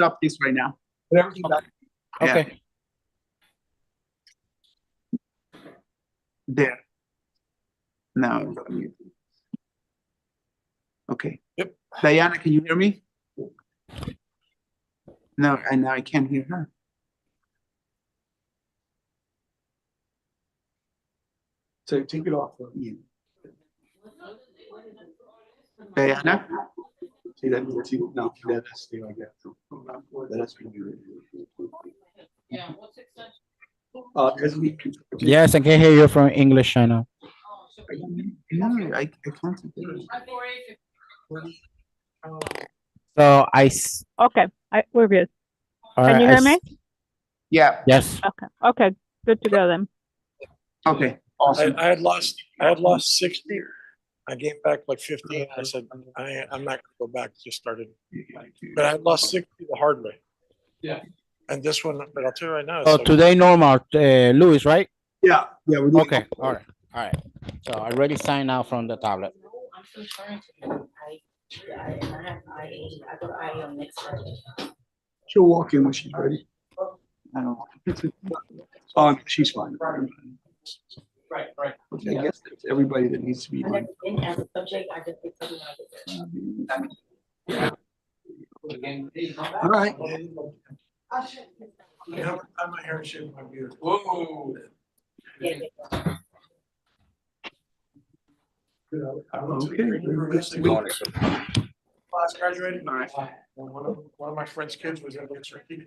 stop this right now. Put everything back. Okay. There. Now I'm gonna mute. Okay. Yep. Diana, can you hear me? No, and now I can't hear her. So take it off. Yeah. Diana? See that? No, that's stay like that. That's been good. Yeah, what's extension? As we. Yes, I can hear you from English channel. No, I can't. So Okay, we're good. all Can right, you hear me? Yeah, Yes. Okay, good to go then. okay, awesome. I had lost 60. I gained back like 15. I said, I'm not gonna go back, just started. But I lost 60 the hard way. Yeah. And this one, but I'll tell you right now. So it's like- today normal, Luis, right? Yeah, we're doing. Okay, all right. So I already signed out from the tablet. I'm still trying to. I go to I on next Sunday. She'll walk in when she's ready. I don't She's fine. Right. I guess it's everybody that needs to be I on. never been as a subject, I just did something like it. All right. Yeah, I'm my hair and shit, my beard. Whoa. Yeah. Okay. Class graduated. All right. One of my friend's kids was against Ricky.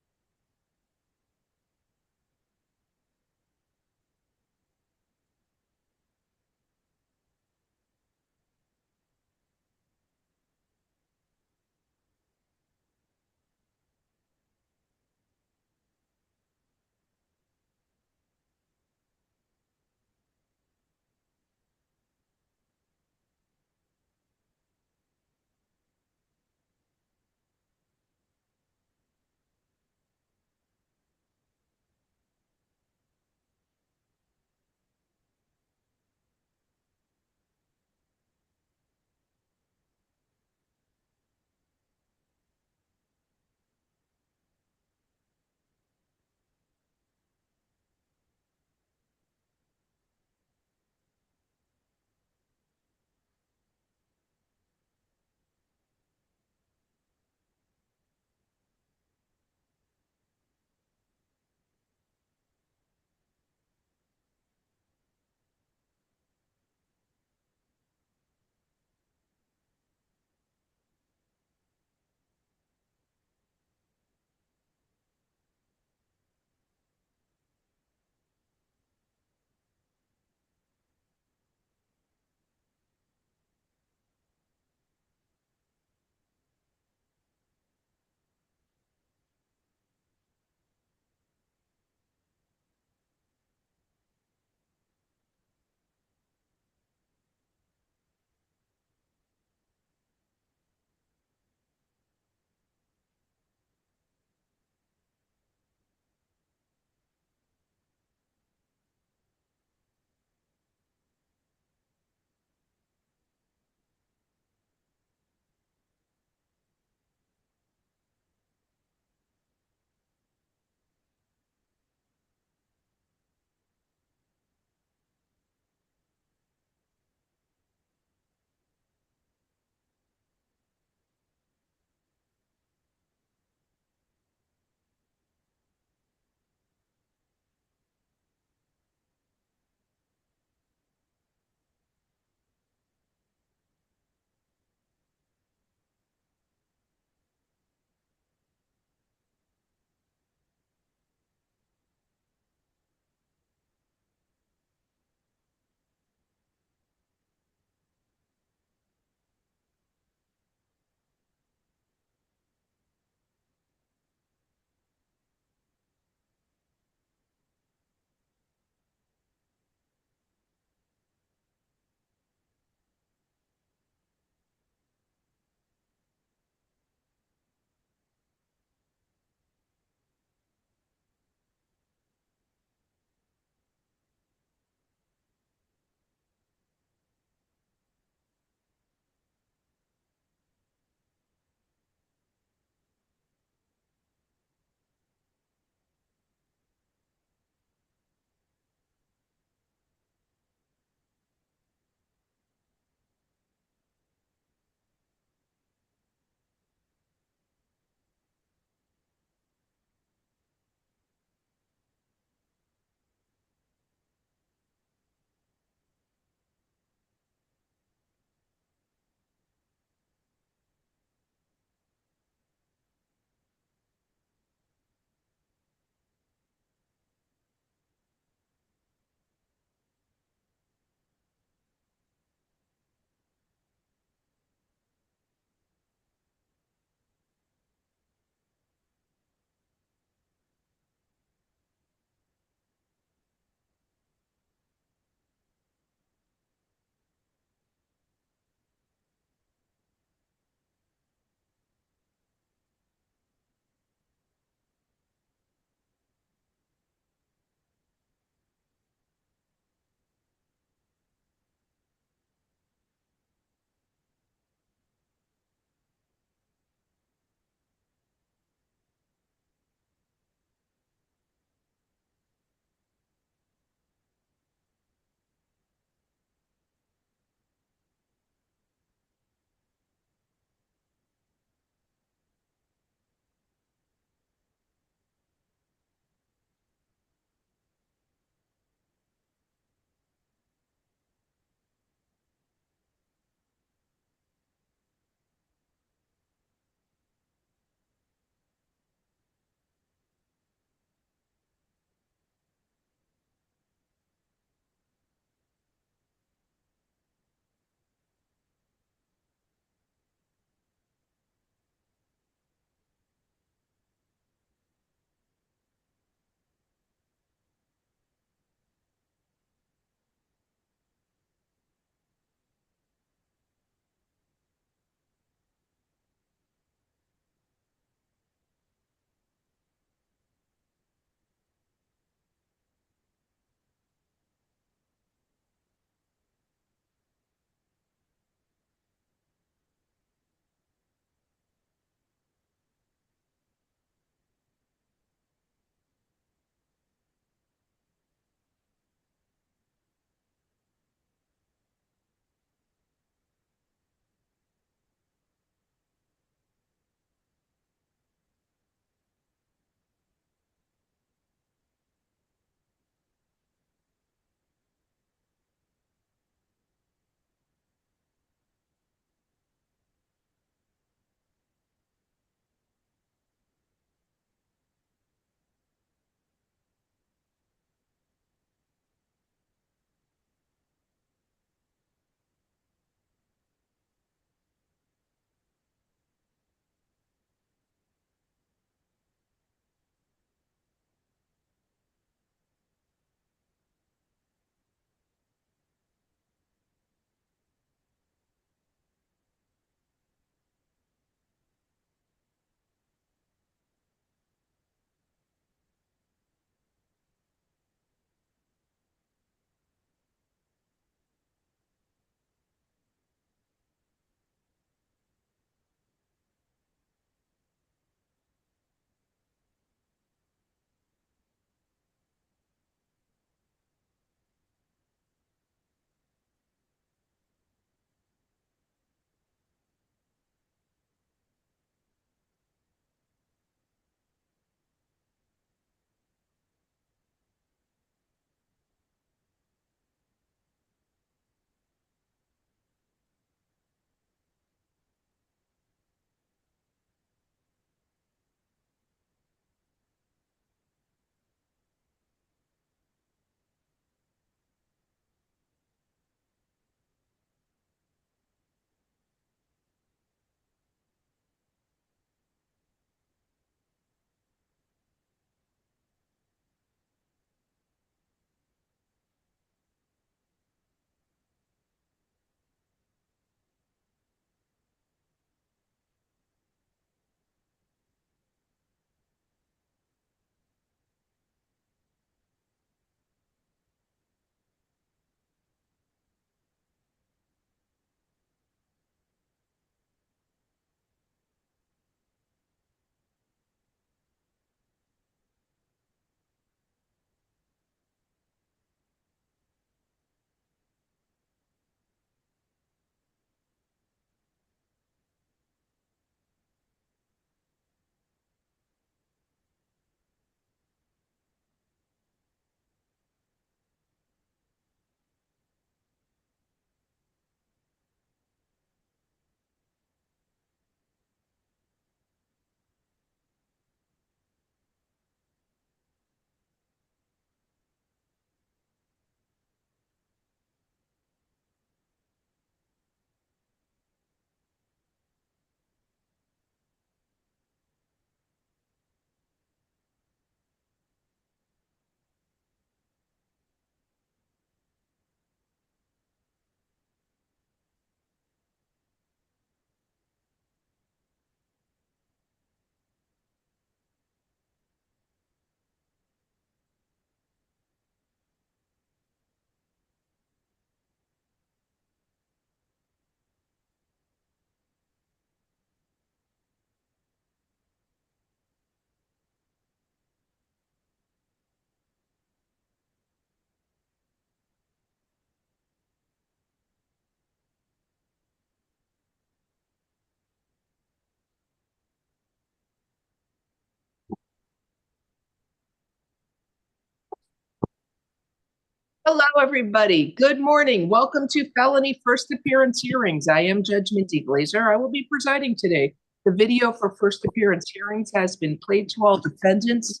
Hello, everybody. Good morning. Welcome to Felony First Appearance Hearings. I am Judge Mindy Glazer. I will be presiding today. The video for first appearance hearings has been played to all defendants.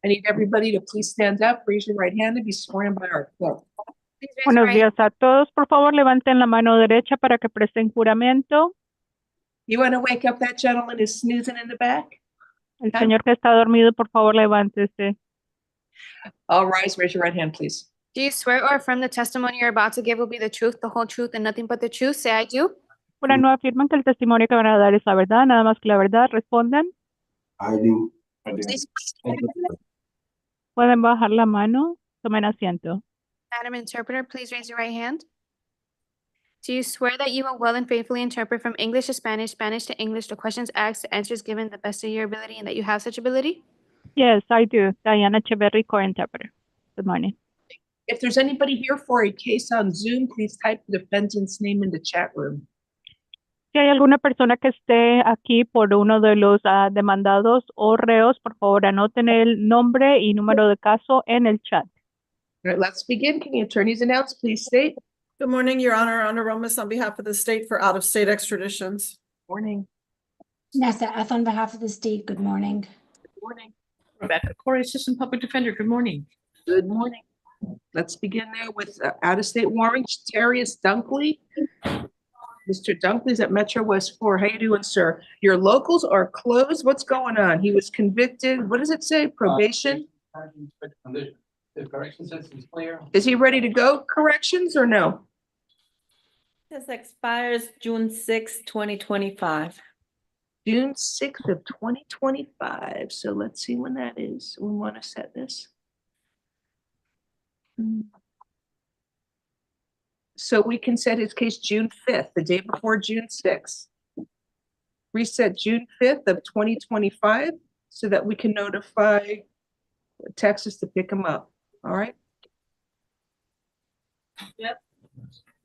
I need everybody to please stand up, raise your right hand, and be sworn by our clerk. Buenos días a todos. Por favor, levanten la mano derecha para que presten juramento. You want to wake up that gentleman who's snoozing in the back? El señor que está dormido, por favor, levántese. All rise, raise your right hand, please. Do you swear or affirm the testimony you're about to give will be the truth, the whole truth, and nothing but the truth? Say I do. Ahora no afirman que el testimonio que van a dar es la verdad, nada más que la verdad. Respondan. I do. Please. Pueden bajar la mano. Tomen asiento. Madam Interpreter, please raise your right hand. Do you swear that you will well and faithfully interpret from English to Spanish, Spanish to English, the questions asked, the answers given, the best of your ability, and that you have such ability? Yes, I do. Diana Echeverry, co-interpreter. Good morning. If there's anybody here for a case on Zoom, please type the defendant's name in the chat room. Si hay alguna persona que esté aquí por uno de los demandados o reos, por favor anoten el nombre y número de caso en el chat. All right, let's begin. Can the attorneys announce, please state? Good morning, Your Honor. Honor Romas on behalf of the state for out-of-state extraditions. Morning. Nessa F on behalf of the state, good morning. Good morning. Rebecca Corey, Assistant Public Defender. Good morning. Good morning. Let's begin now with out-of-state warrants. Terrius Dunkley. Mr. Dunkley's at Metro West 4. How you doing, sir? Your locals are closed. What's going on? He was convicted. What does it say? Probation? The correction says he's clear. Is he ready to go? Corrections or no? This expires June 6, 2025. June 6th of 2025. So let's see when that is. We want to set this. So we can set his case June 5th, the day before June 6th. Reset June 5th of 2025 so that we can notify Texas to pick him up. All right? Yep.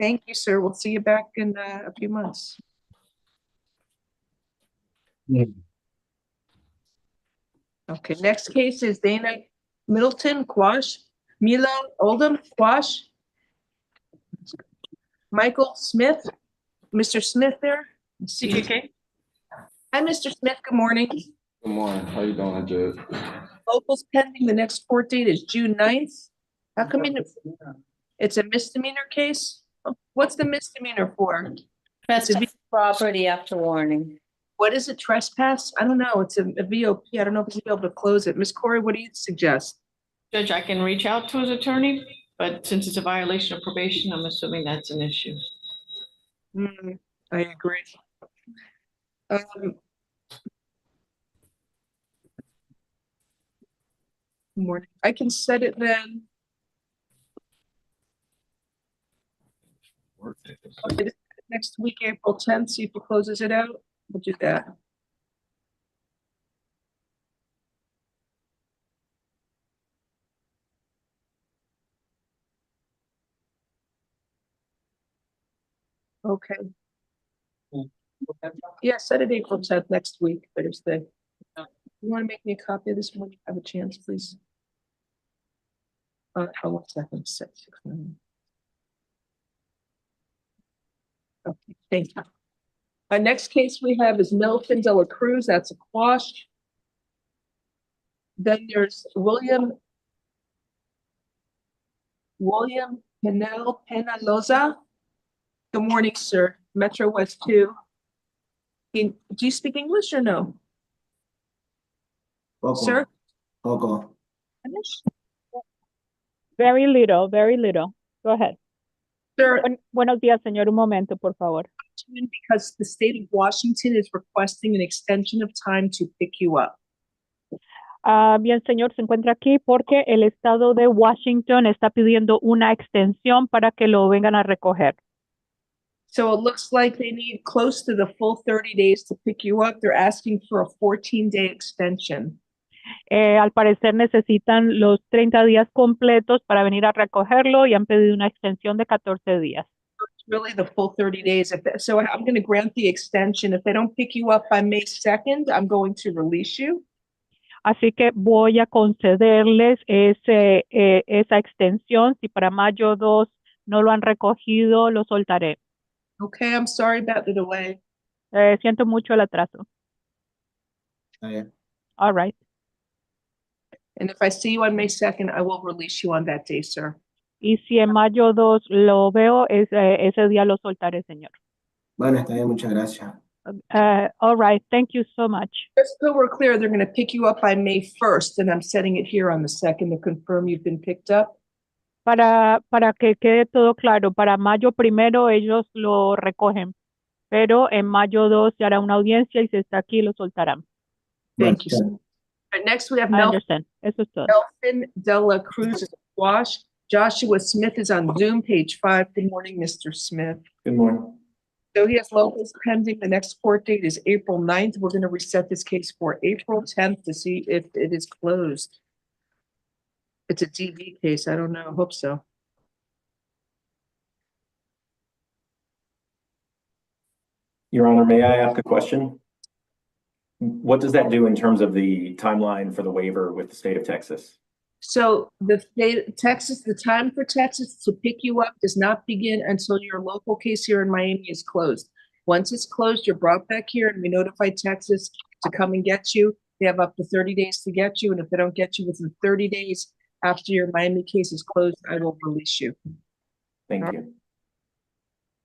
Thank you, sir. We'll see you back in a few months. Okay, next case is Dana Middleton, Quash, Milo Oldham, Quash, Michael Smith, Mr. Smith there. CKK? Hi, Mr. Smith, good morning. Good morning. How you doing, Judge? Locals pending, the next court date is June 9th. How come it's a misdemeanor case? What's the misdemeanor for? Trespass property after warning. What is it, trespass? I don't know, it's a VOP, I don't know if we'll be able to close it. Ms. Corey, what do you suggest? Judge, I can reach out to his attorney, but since it's a violation of probation, I'm assuming that's an issue. I agree. Morning. I can set it then. Okay, next week, April 10th, see if it closes it out. We'll do that. Okay. Yeah, set it April 10th next week, Thursday. You want to make me a copy of this when you have a chance, please? Hold on a second. 6, 9. Okay, thank you. Our next case we have is Milton de la Cruz. That's a quash. Then there's William Penaloza. Good morning, sir. Metro West 2. Do you speak English or no? Sir? Spanish? Very little, very little. Go ahead. Sir, Buenos días, señor. Un momento, por favor. because the state of Washington is requesting an extension of time to pick you up. Bien, señor, se encuentra aquí porque el estado de Washington está pidiendo una extensión para que lo vengan a recoger. So it looks like they need close to the full 30 days to pick you up. They're asking for a 14-day extension. Al parecer necesitan los 30 días completos para venir a recogerlo y han pedido una extensión de 14 días. It's really the full 30 days. So I'm going to grant the extension. If they don't pick you up by May 2nd, I'm going to release you. Así que voy a concederles esa extensión. Si para mayo 2 no lo han recogido, lo soltaré. Okay, I'm sorry about the delay. Siento mucho el atraso. All right. And if I see you on May 2nd, I will release you on that day, sir. Y si en mayo 2 lo veo, ese día lo soltaré, señor. Bueno, está bien, muchas gracias. All right. Thank you so much. Just so we're clear, they're going to pick you up by May 1st, and I'm setting it here on the 2nd to confirm you've been picked up. Para que quede todo claro, para mayo 1 ellos lo recogen, pero en mayo 2 se hará una audiencia y si está aquí lo soltarán. Thank you. All right, next, we have I understand. Eso es todo. Nelson de la Cruz is a wash. Joshua Smith is on Zoom, page 5. Good morning, Mr. Smith. Good morning. So he has locals pending. The next court date is April 9th. We're going to reset this case for April 10th to see if it is closed. It's a DV case. I don't know. Hope so. Your Honor, may I ask a question? What does that do in terms of the timeline for the waiver with the state of Texas? So the state of Texas, the time for Texas to pick you up does not begin until your local case here in Miami is closed. Once it's closed, you're brought back here and we notify Texas to come and get you. They have up to 30 days to get you. And if they don't get you within 30 days after your Miami case is closed, I will release you. Thank you.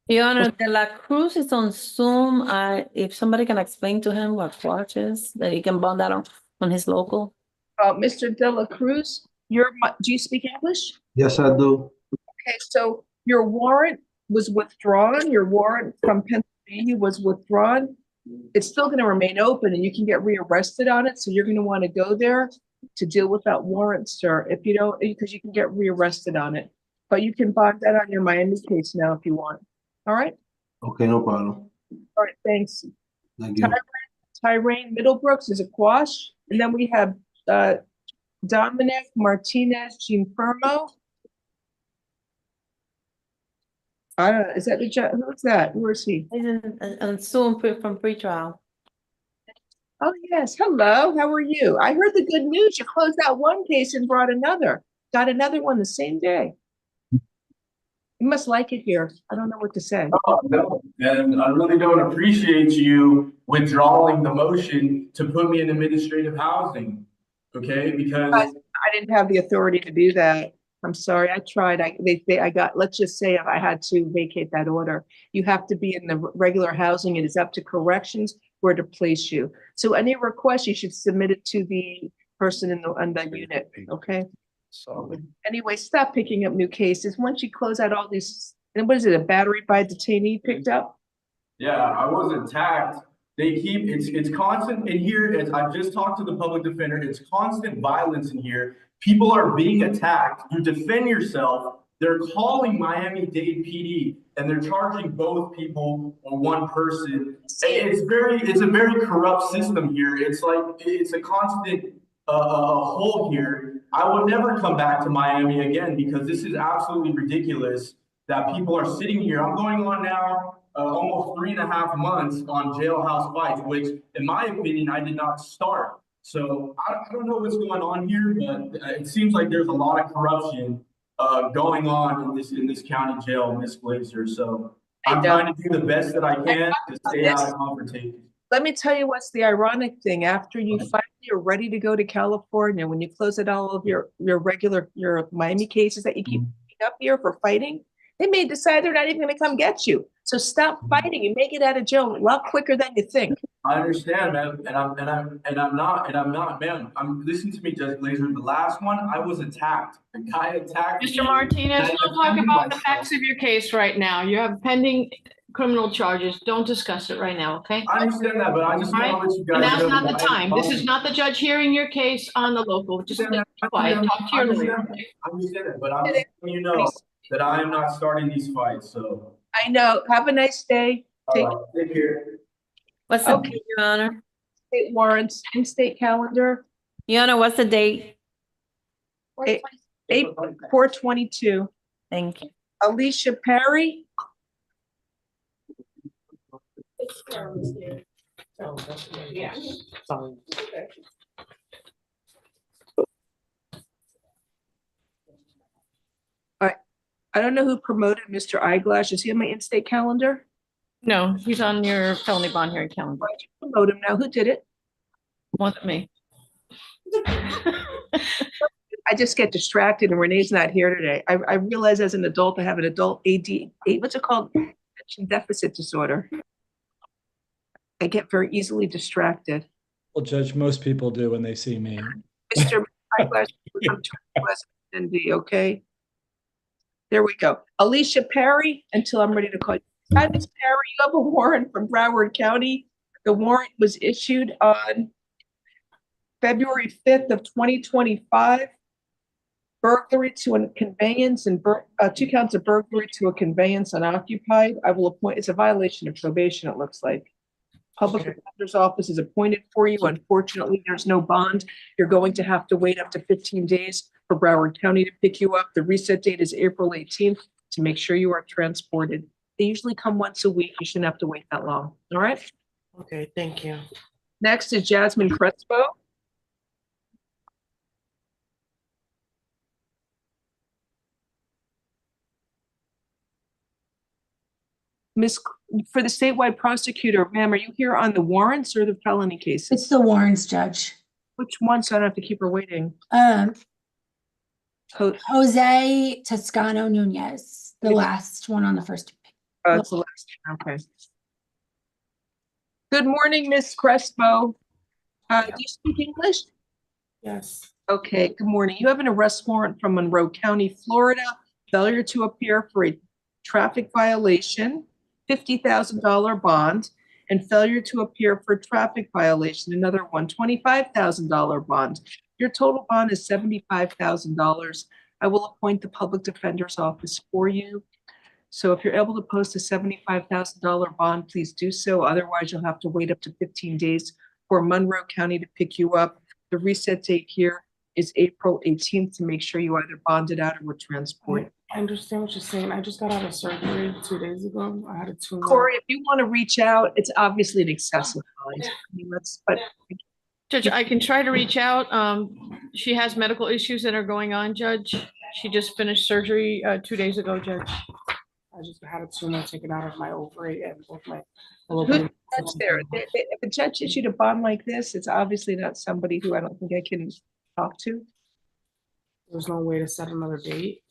Your Honor, De La Cruz is on Zoom. If somebody can explain to him what watch is, that he can bond that on his local. Mr. De La Cruz, do you speak English? Yes, I do. Okay, so your warrant was withdrawn. Your warrant from Pennsylvania was withdrawn. It's still going to remain open and you can get rearrested on it. So you're going to want to go there to deal with that warrant, sir. If you don't, because you can get rearrested on it. But you can bond that on your Miami case now if you want. All right? Okay, no problem. All right, thanks. Thank you. Tyrone Middlebrooks is a quash. And then we have Dominic Martinez Ginfermo. I don't know, is that the judge? Who's that? Who is he? He's on Zoom from pretrial. Oh, yes. Hello. How are you? I heard the good news. You closed out one case and brought another. Got another one the same day. You must like it here. I don't know what to say. Oh, no. And I really don't appreciate you withdrawing the motion to put me in administrative housing. Okay, because I didn't have the authority to do that. I'm sorry. I tried. Let's just say I had to vacate that order. You have to be in the regular housing. It is up to corrections where to place you. So any request, you should submit it to the person on that unit. Okay. So anyway, stop picking up new cases. Once you close out all these, and what is it, a battery by detainee picked up? yeah, I was attacked. They keep it's constant in here. As I've just talked to the public defender, it's constant violence in here. People are being attacked. You defend yourself. They're calling Miami-Dade PD and they're charging both people or one person. It's a very corrupt system here. It's like it's a constant hole here. I will never come back to Miami again because this is absolutely ridiculous that people are sitting here. I'm going on now almost 3.5 months on jailhouse fights, which in my opinion, I did not start. So I don't know what's going on here, but it seems like there's a lot of corruption going on in this county jail, Ms. Glazer. So I'm trying to do the best that I can to stay out of confrontation. Let me tell you what's the ironic thing. After you finally are ready to go to California, when you close out all of your Miami cases that you keep picking up here for fighting, they may decide they're not even going to come get you. So stop fighting. You may get out of jail a lot quicker than you think. I understand, man, and I'm not, man. Listen to me, Judge Glazer. The last one, I was attacked. The guy attacked me. Mr. Martinez, don't talk about the facts of your case right now. You have pending criminal charges. Don't discuss it right now, okay? I understand that, but I just want to let you guys Now's know not the that time. This is not the judge hearing your case on the local. Just be quiet. Talk to your lawyer. I understand it, but I'm just letting you know that I am not starting these fights. So I know. Have a nice day. Take care. What's the date, Your Honor? State warrants, in-state calendar. Your Honor, what's the date? 4/22. Thank you. Alicia Perry. I don't know who promoted Mr. Eyeglass. Is he on my in-state calendar? No, he's on your felony bond hearing calendar. Why'd you promote him now? Who did it? Wasn't me. I just get distracted and Renee's not here today. I realize as an adult, I have an adult what's it called? Attention deficit disorder. I get very easily distracted. Well, Judge, most people do when they see me. Mr. Eyeglass, okay? There we go. Alicia Perry, until I'm ready to call you. Hi, Ms. Perry, you have a warrant from Broward County. The warrant was issued on February 5th of 2025. Burglary to a conveyance and 2 counts of burglary to a conveyance unoccupied. I will appoint, it's a violation of probation, it looks like. Public Defender's Office is appointed for you. Unfortunately, there's no bond. You're going to have to wait up to 15 days for Broward County to pick you up. The reset date is April 18th to make sure you are transported. They usually come once a week. You shouldn't have to wait that long. All right? Okay, thank you. Next is Jasmine Crespo. Miss, for the statewide prosecutor, ma'am, are you here on the warrants or the felony cases? It's the warrants, Judge. Which one, so I don't have to keep her waiting? Jose Toscano Nunez, the last one on the first. Oh, it's the last one, okay. Good morning, Miss Crespo. Do you speak English? Yes. Okay, good morning. You have an arrest warrant from Monroe County, Florida, failure to appear for a traffic violation, $50,000 bond, and failure to appear for traffic violation, another one, $25,000 bond. Your total bond is $75,000. I will appoint the public defender's office for you. So if you're able to post a $75,000 bond, please do so. Otherwise, you'll have to wait up to 15 days for Monroe County to pick you up. The reset date here is April 18th to make sure you either bonded out or were transported. I understand what you're saying. I just got out of surgery 2 days ago. I had a tumor. Corey, if you want to reach out, it's obviously an excessive fine. I mean, but Judge, I can try to reach out. She has medical issues that are going on, Judge. She just finished surgery 2 days ago, Judge. I just had a tumor taken out of my ovary and both my. That's there. If a judge issued a bond like this, it's obviously not somebody who I don't think I can talk to. There's no way to set another date.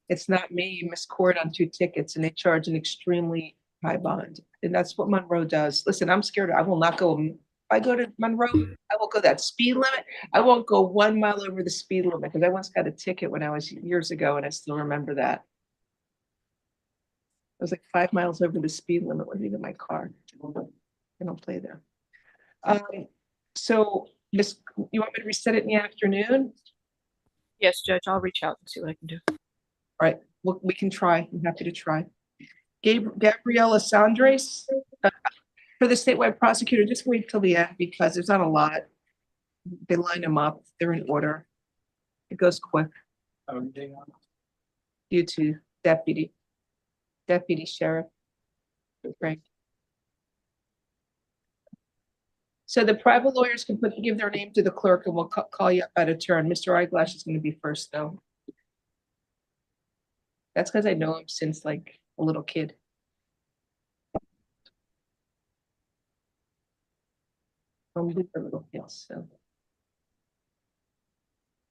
It's not me. You missed court on 2 tickets and they charge an extremely high bond. And that's what Monroe does. Listen, I'm scared. I will not go. If I go to Monroe, I will go that speed limit. I won't go 1 mile over the speed limit because I once got a ticket when I was years ago and I still remember that. It was like 5 miles over the speed limit. Wasn't even my car. I don't play there. So, Miss, you want me to reset it in the afternoon? Yes, Judge, I'll reach out and see what I can do. All right, well, we can try. I'm happy to try. Gabriela Sandres, for the statewide prosecutor, just wait till the end because there's not a lot. They line them up. They're in order. It goes quick. You too, Deputy Sheriff. Right. So the private lawyers can give their name to the clerk and we'll call you up at a turn. Mr. Eyeglass is going to be first though. That's because I know him since like a little kid. Probably a little kid, so.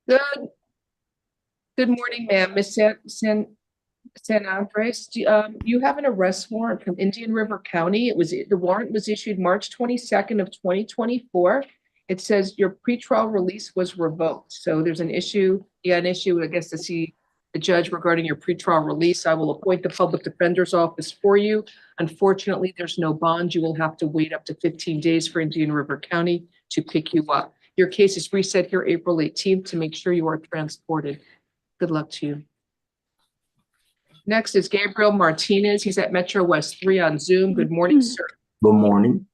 Good morning, ma'am. Miss San Andres, you have an arrest warrant from Indian River County. The warrant was issued March 22nd of 2024. It says your pretrial release was revoked. So there's an issue, I guess, to see the judge regarding your pretrial release. I will appoint the public defender's office for you. Unfortunately, there's no bond. You will have to wait up to 15 days for Indian River County to pick you up. Your case is reset here April 18th to make sure you are transported. Good luck to you. Next is Gabriel Martinez. He's at Metro West 3 on Zoom. Good morning, sir. Good morning.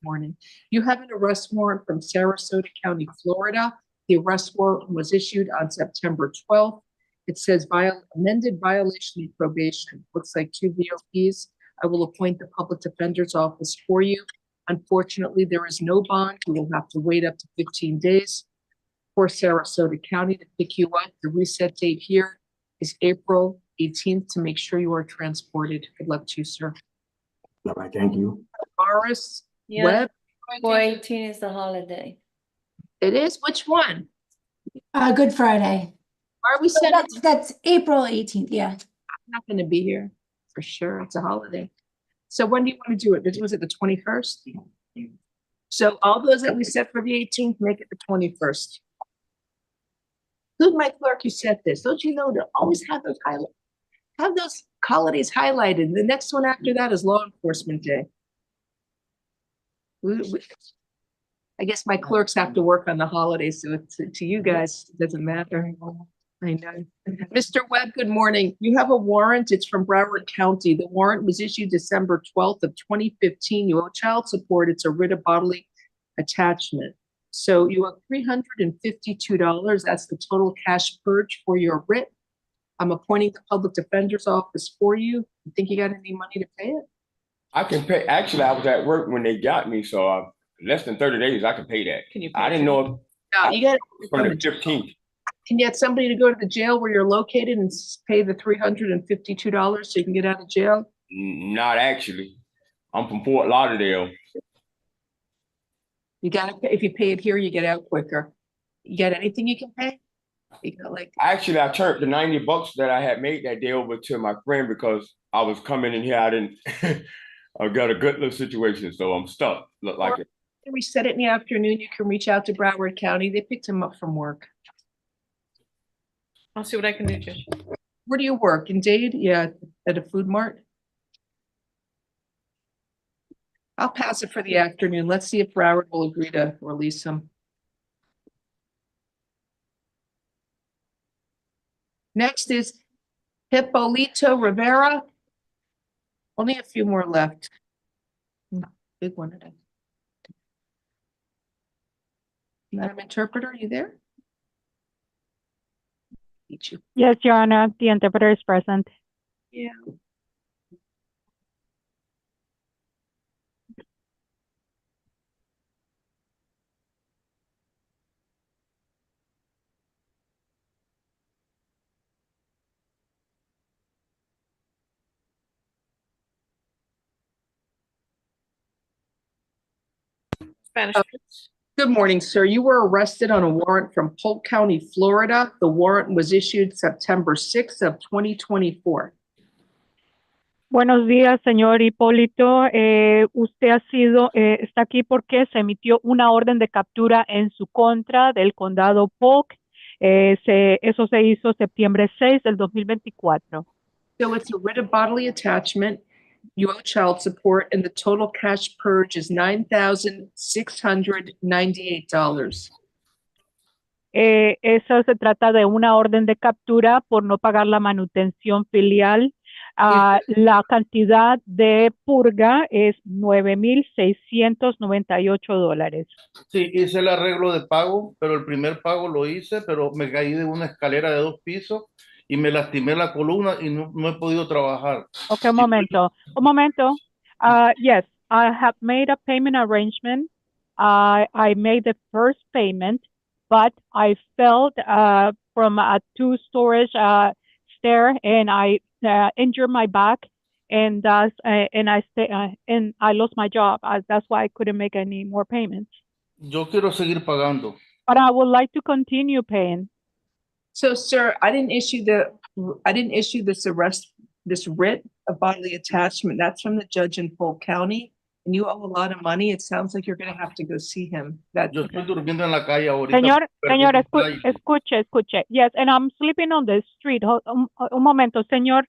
Morning. You have an arrest warrant from Sarasota County, Florida. The arrest warrant was issued on September 12th. It says amended violation of probation. Looks like 2 VOPs. I will appoint the public defender's office for you. Unfortunately, there is no bond. You will have to wait up to 15 days for Sarasota County to pick you up. The reset date here is April 18th to make sure you are transported. Good luck to you, sir. All right, thank you. Morris, Yeah. Webb, 4/18 is the holiday. it is? Which one? Good Friday. Are we So sending? that's April 18th, yeah. I'm not going to be here for sure. It's a holiday. So when do you want to do it? Was it the 21st? So all those that we set for the 18th, make it the 21st. Who's my clerk who set this? Don't you know to always have those holidays highlighted? The next one after that is Law Enforcement Day. I guess my clerks have to work on the holidays, so to you guys, it doesn't matter. I know. Mr. Webb, good morning. You have a warrant. It's from Broward County. The warrant was issued December 12th of 2015. You owe child support. It's a writ of bodily attachment. So you owe $352. That's the total cash purge for your writ. I'm appointing the public defender's office for you. You think you got any money to pay it? I can pay. Actually, I was at work when they got me, so less than 30 days, I can pay that. Can you? I didn't know. No, you got from the 15th. Can you get somebody to go to the jail where you're located and pay the $352 so you can get out of jail? Not actually. I'm from Fort Lauderdale. You gotta pay. If you pay it here, you get out quicker. You got anything you can pay? You got like. Actually, I turned the $90 that I had made that day over to my friend because I was coming in here. I didn't. I got a good little situation, so I'm stuck. Look like it. We set it in the afternoon. You can reach out to Broward County. They picked him up from work. I'll see what I can do, Judge. Where do you work? In Dade? Yeah, at a food mart. I'll pass it for the afternoon. Let's see if Broward will agree to release him. Next is Hippolito Rivera. Only a few more left. Big one today. Madam Interpreter, are you there? You. Yes, Your Honor, the interpreter is present. Yeah. Spanish. Good morning, sir. You were arrested on a warrant from Polk County, Florida. The warrant was issued September 6th of 2024. Buenos días, señor Hipólito. Usted está aquí porque se emitió una orden de captura en su contra del condado Polk. Eso se hizo septiembre 6 del 2024. So it's a writ of bodily attachment. You owe child support, and the total cash purge is $9,698. Eso se trata de una orden de captura por no pagar la manutención filial. La cantidad de purga es $9,698. Sí, hice el arreglo de pago, pero el primer pago lo hice, pero me caí de una escalera de 2 pisos y me lastimé la columna y no he podido trabajar. Okay, un momento. Yes, I have made a payment arrangement. I made the first payment, but I fell from a 2-story stair and I injured my back, and I lost my job. That's why I couldn't make any more payments. Yo quiero seguir pagando. But I would like to continue paying. So, sir, I didn't issue this writ of bodily attachment. That's from the judge in Polk County, and you owe a lot of money. It sounds like you're going to have to go see him. Yo estoy durmiendo en la calle ahorita. Señor, escuche. Yes, and I'm sleeping on the street. Un momento, señor.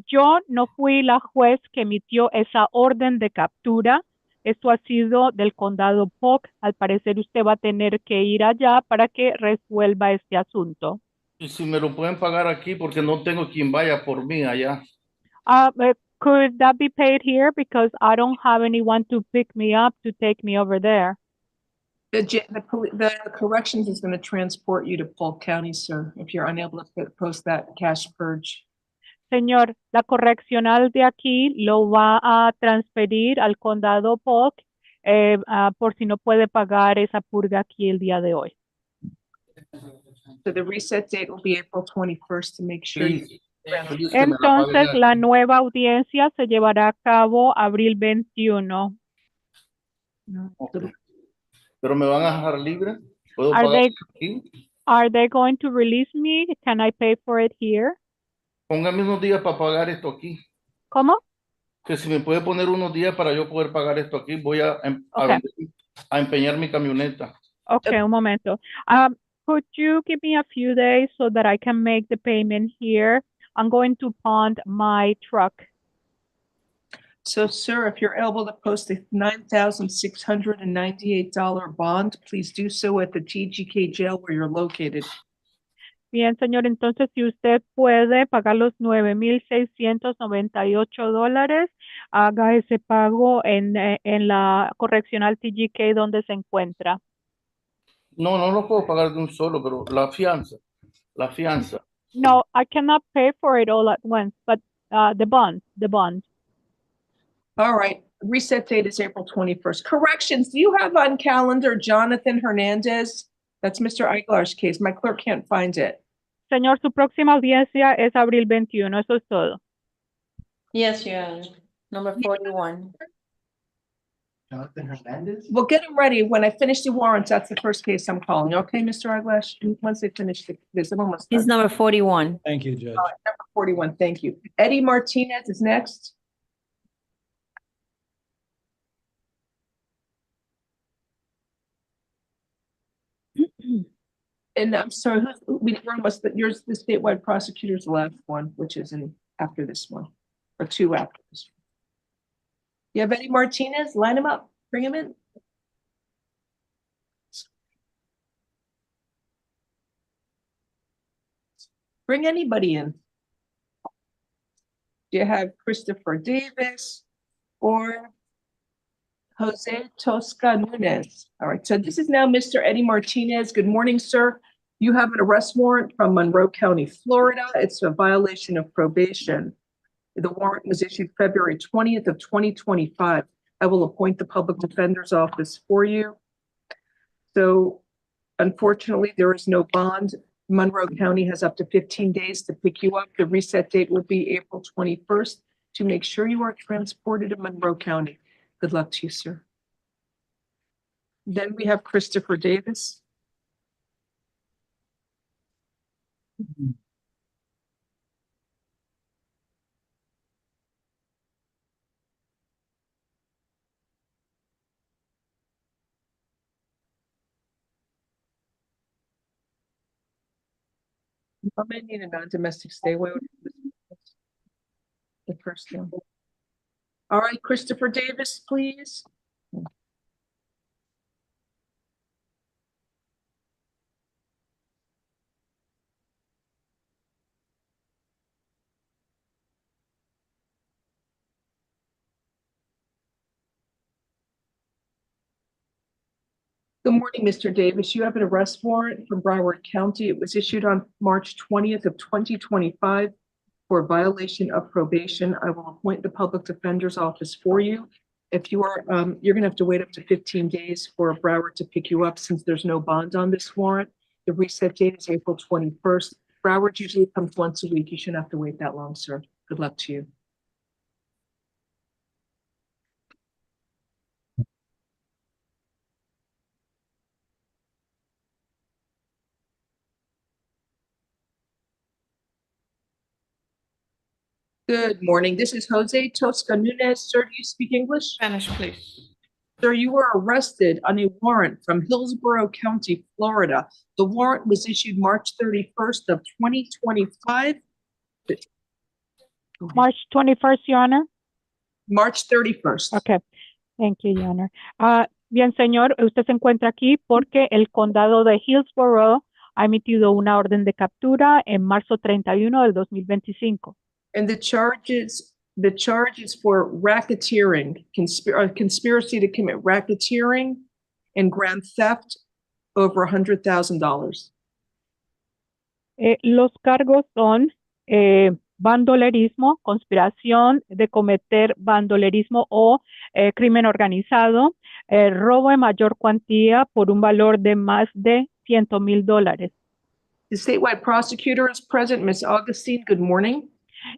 Yo no fui la juez que emitió esa orden de captura. Esto ha sido del condado Polk. Al parecer usted va a tener que ir allá para que resuelva este asunto. Y si me lo pueden pagar aquí porque no tengo quien vaya por mí allá. Could that be paid here? Because I don't have anyone to pick me up to take me over there. The corrections is going to transport you to Polk County, sir, if you're unable to post that cash purge. Señor, la correccional de aquí lo va a transferir al condado Polk por si no puede pagar esa purga aquí el día de hoy. So the reset date will be April 21st to make sure. Please, please que me la pague Entonces, ya. la nueva audiencia se llevará a cabo abril 21. Ok. Pero me van a dejar libre. ¿Puedo Are pagar they, aquí? are they going to release me? Can I pay for it here? Póngame unos días para pagar esto aquí. ¿Cómo? Que si me puede poner unos días para yo poder pagar esto aquí, voy a Okay. a empeñar mi camioneta. Okay, un momento. Could you give me a few days so that I can make the payment here? I'm going to pawn my truck. So, sir, if you're able to post a $9,698 bond, please do so at the TGK jail where you're located. Bien, señor, entonces si usted puede pagar los $9,698, haga ese pago en la correccional TGK donde se encuentra. No, no lo puedo pagar de un solo, pero la fianza. No, I cannot pay for it all at once, but the bond. All right, reset date is April 21st. Corrections, do you have on calendar Jonathan Hernandez? That's Mr. Aguilar's case. My clerk can't find it. Señor, su próxima audiencia es abril 21, eso es todo. Yes, Your Honor. Number 41. Jonathan Hernandez? Well, get him ready. When I finish the warrants, that's the first case I'm calling. Okay, Mr. Aguilar? Once they finish this, I'm almost done. He's number 41. Thank you, Judge. All right, number 41, thank you. Eddie Martinez is next. And I'm sorry, we're almost, yours, the statewide prosecutor's the last one, which is in after this one, or two after this one. You have Eddie Martinez, line him up, bring him in. Bring anybody in. Do you have Christopher Davis or Jose Tosca Nunez? All right, so this is now Mr. Eddie Martinez. Good morning, sir. You have an arrest warrant from Monroe County, Florida. It's a violation of probation. The warrant was issued February 20th of 2025. I will appoint the public defender's office for you. So unfortunately, there is no bond. Monroe County has up to 15 days to pick you up. The reset date will be April 21st to make sure you are transported to Monroe County. Good luck to you, sir. Then we have Christopher Davis. I may need a non-domestic stay away. The first one. All right, Christopher Davis, please. Good morning, Mr. Davis. You have an arrest warrant from Broward County. It was issued on March 20th of 2025 for violation of probation. I will appoint the public defender's office for you. If you are, you're gonna have to wait up to 15 days for Broward to pick you up since there's no bond on this warrant. The reset date is April 21st. Broward usually comes once a week. You shouldn't have to wait that long, sir. Good luck to you. Good morning. This is Jose Tosca Nunez. Sir, do you speak English? Spanish, please. Sir, you were arrested on a warrant from Hillsborough County, Florida. The warrant was issued March 31st of 2025. March 21st, Your Honor. March 31st. Okay. Thank you, Your Honor. Bien, señor, usted se encuentra aquí porque el condado de Hillsborough ha emitido una orden de captura en marzo 31 del 2025. And the charge is for racketeering, conspiracy to commit racketeering and grand theft over $100,000. Los cargos son bandolerismo, conspiración de cometer bandolerismo o crimen organizado, robo de mayor cuantía por un valor de más de $100,000. The statewide prosecutor is present. Ms. Augustine, good morning.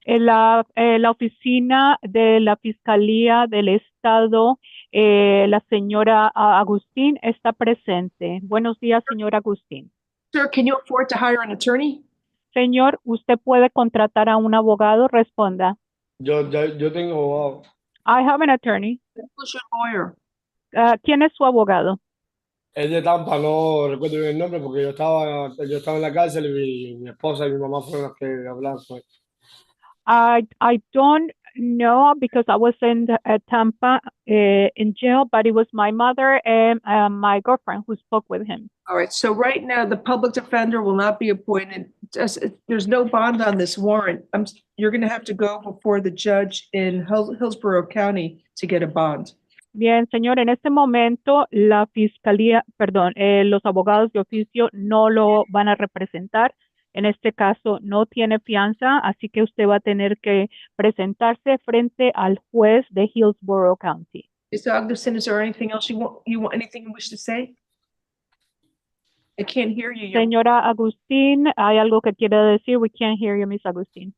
La oficina de la Fiscalía del Estado, la señora Agustín está presente. Buenos días, señor Agustín. Sir, can you afford to hire an attorney? Señor, ¿usted puede contratar a un abogado? Responda. Yo tengo abogado. I have an attorney. Who's your lawyer? ¿Quién es su abogado? Es de Tampa, no recuerdo bien el nombre porque yo estaba en la cárcel y mi esposa y mi mamá fueron las que hablaron con él. I don't know because I was in Tampa in jail, but it was my mother and my girlfriend who spoke with him. All right, so right now, the public defender will not be appointed. There's no bond on this warrant. You're going to have to go before the judge in Hillsborough County to get a bond. Bien, señor, en este momento la fiscalía, perdón, los abogados de oficio no lo van a representar. En este caso no tiene fianza, así que usted va a tener que presentarse frente al juez de Hillsborough County. Mr. Augustine, is there anything else you want anything you wish to say? I can't hear you. Señora Agustín, ¿hay algo que quiere decir? We can't hear you, Miss Agustín.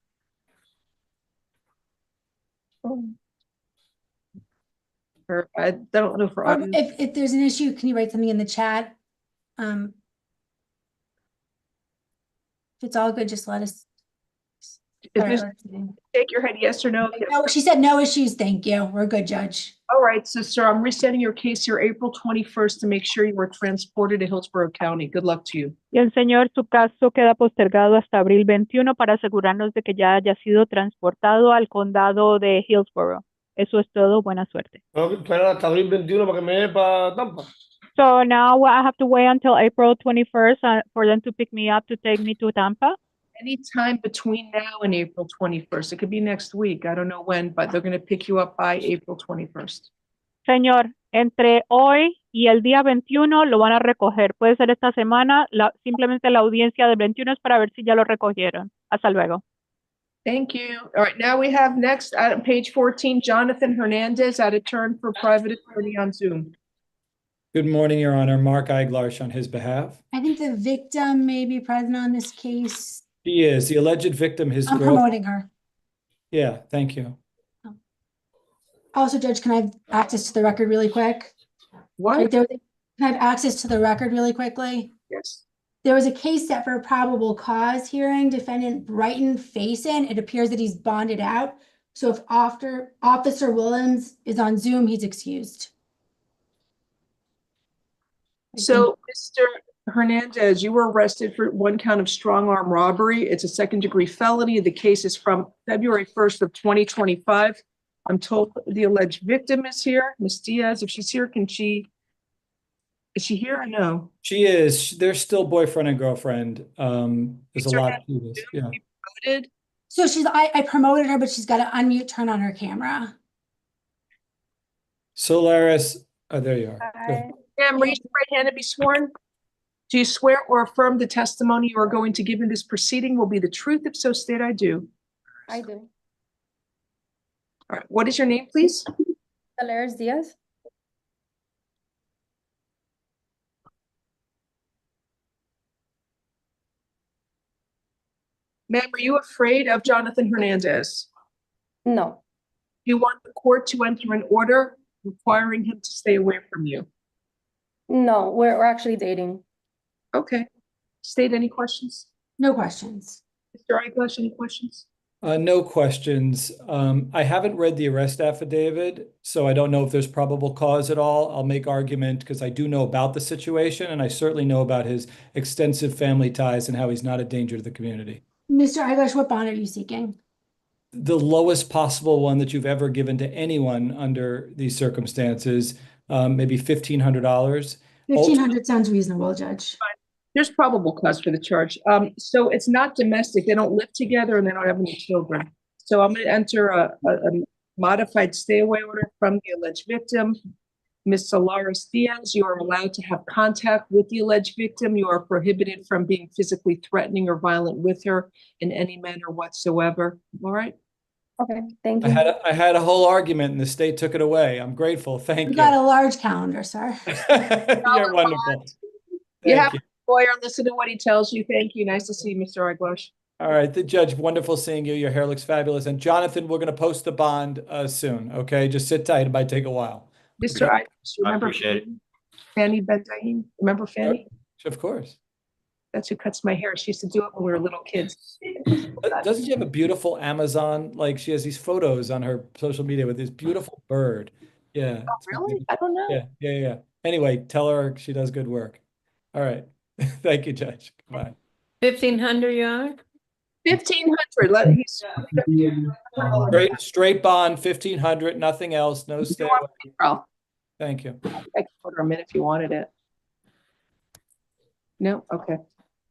I don't know for if there's an issue, can you write something in the chat? If it's all good, just let us. Shake your head yes or no. No, she said no issues. Thank you. We're good, Judge. All right, so sir, I'm resending your case here April 21st to make sure you were transported to Hillsborough County. Good luck to you. Bien, señor, su caso queda postergado hasta abril 21 para asegurarnos de que ya haya sido transportado al condado de Hillsborough. Eso es todo. Buena suerte. Tengo que esperar hasta abril 21 para que me dé para Tampa. So now I have to wait until April 21st for them to pick me up to take me to Tampa. Anytime between now and April 21st. It could be next week. I don't know when, but they're going to pick you up by April 21st. Señor, entre hoy y el día 21 lo van a recoger. Puede ser esta semana. Simplemente la audiencia del 21 es para ver si ya lo recogieron. Hasta luego. Thank you. All right, now we have next at page 14, Jonathan Hernandez at a turn for private attorney on Zoom. Good morning, Your Honor. Mark Eiglarsh on his behalf. I think the victim may be present on this case. She is the alleged victim. His I'm promoting her. Yeah, thank you. Also, Judge, can I have access to the record really quick? What? Can I have access to the record really quickly? Yes. There was a case set for a probable cause hearing. Defendant Brighton Faison. It appears that he's bonded out. So if Officer Williams is on Zoom, he's excused. So, Mr. Hernandez, you were arrested for one count of strong arm robbery. It's a second-degree felony. The case is from February 1st of 2025. I'm told the alleged victim is here. Ms. Diaz, if she's here, is she here or no? She is. They're still boyfriend and girlfriend. There's a lot to this. Yeah. So I promoted her, but she's got to unmute, turn on her camera. Solaris, there you are. Ma'am, raise your right hand and be sworn. Do you swear or affirm the testimony you are going to give in this proceeding will be the truth? If so, state I do. I do. All right, what is your name, please? Solaris Diaz. Ma'am, are you afraid of Jonathan Hernandez? No. Do you want the court to enter an order requiring him to stay away from you? No, we're actually dating. Okay. State, any questions? No questions. Mr. Eiglash, any questions? No questions. I haven't read the arrest affidavit, so I don't know if there's probable cause at all. I'll make argument because I do know about the situation, and I certainly know about his extensive family ties and how he's not a danger to the community. Mr. Eiglash, what bond are you seeking? The lowest possible one that you've ever given to anyone under these circumstances, maybe $1,500. $1,500 sounds reasonable, Judge. There's probable cause for the charge. So it's not domestic. They don't live together and they don't have any children. So I'm going to enter a modified stay away order from the alleged victim. Ms. Solaris Diaz, you are allowed to have contact with the alleged victim. You are prohibited from being physically threatening or violent with her in any manner whatsoever. All right? Okay, thank you. I had a whole argument and the state took it away. I'm grateful. Thank you. You got a large calendar, sir. You're wonderful. You have Lawyer, listen to what he tells you. Thank you. Nice to see you, Mr. Aguash. All right, the judge, wonderful seeing you. Your hair looks fabulous. And Jonathan, we're going to post the bond soon. Okay, just sit tight. It might take a while. Mr. Aguash, remember appreciate it. Fanny Bendain? Remember Fanny? Of course. That's who cuts my hair. She used to do it when we were little kids. Doesn't she have a beautiful Amazon? Like she has these photos on her social media with this beautiful bird. Yeah. Oh, really? I don't know. Yeah. Anyway, tell her she does good work. All right. Thank you, Judge. Bye. 1,500, Your Honor. 1,500. Straight bond, 1,500, nothing else, no stay. Thank you. I could order a minute if you wanted it. No? Okay.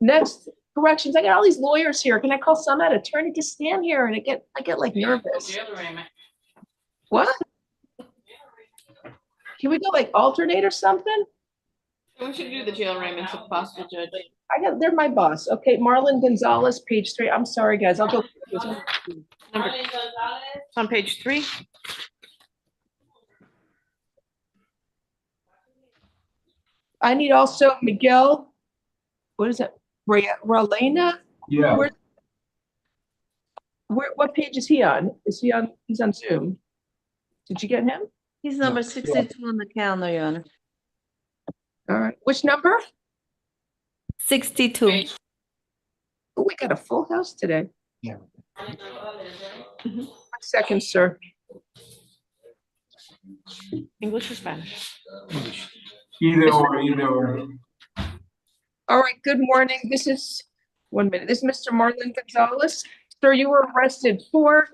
Next, corrections. I got all these lawyers here. Can I call some out attorney to stand here? And I get like nervous. What? Can we go like alternate or something? We should do the jail arraignments if possible, Judge. They're my boss. Okay, Marlene Gonzalez, page 3. I'm sorry, guys. I'll go. On page 3. I need also Miguel. What is it? Ralena? Yeah. What page is he on? He's on Zoom. Did you get him? He's number 62 on the calendar, Your Honor. All right. Which number? 62. Oh, we got a full house today. Yeah. 1 second, sir. English or Spanish? Either or. All right, good morning. This is, 1 minute. This is Mr. Marlon Gonzalez. Sir, you were arrested for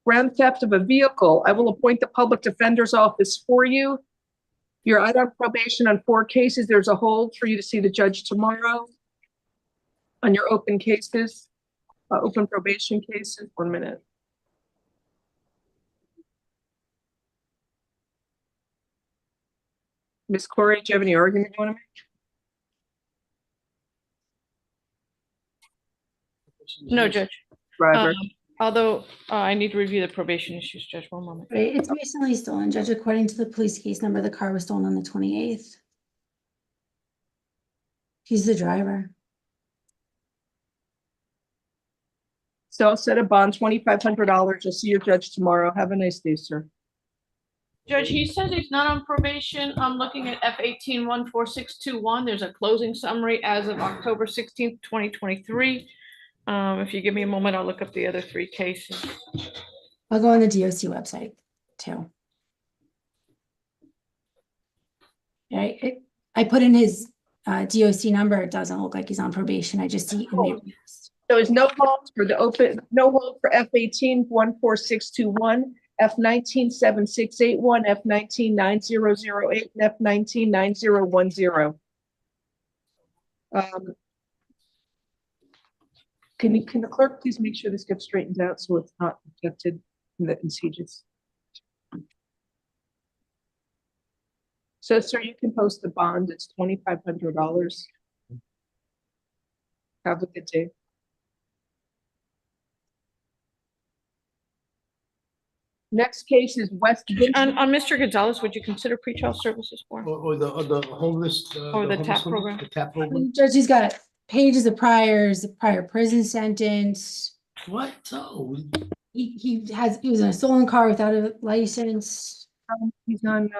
grand theft of a vehicle. I will appoint the public defender's office for you. You're out on probation on 4 cases. There's a hold for you to see the judge tomorrow on your open cases, open probation cases. 1 minute. Ms. Corey, do you have any argument you want to make? No, Judge. Driver. Although I need to review the probation issues, Judge. 1 moment. Right, it's recently stolen, Judge. According to the police case number, the car was stolen on the 28th. He's the driver. So I'll set a bond, $2,500. You'll see your judge tomorrow. Have a nice day, sir. Judge, he says he's not on probation. I'm looking at F18-14621. There's a closing summary as of October 16th, 2023. If you give me a moment, I'll look up the other 3 cases. I'll go on the DOC website too. Right, I put in his DOC number. It doesn't look like he's on probation. I just see. There is no hold for the open, no hold for F18-14621, F19-7681, F19-9008, and F19-9010. Can the clerk please make sure this gets straightened out so it's not rejected in sieges? So, sir, you can post the bond. It's $2,500. Have a good day. Next case is West. On Mr. Gonzalez, would you consider pretrial services for him? Or the homeless. Or the TAP program? The TAP program. Judge, he's got pages of prior prison sentence. What? Oh. He was in a stolen car without a license. He's on.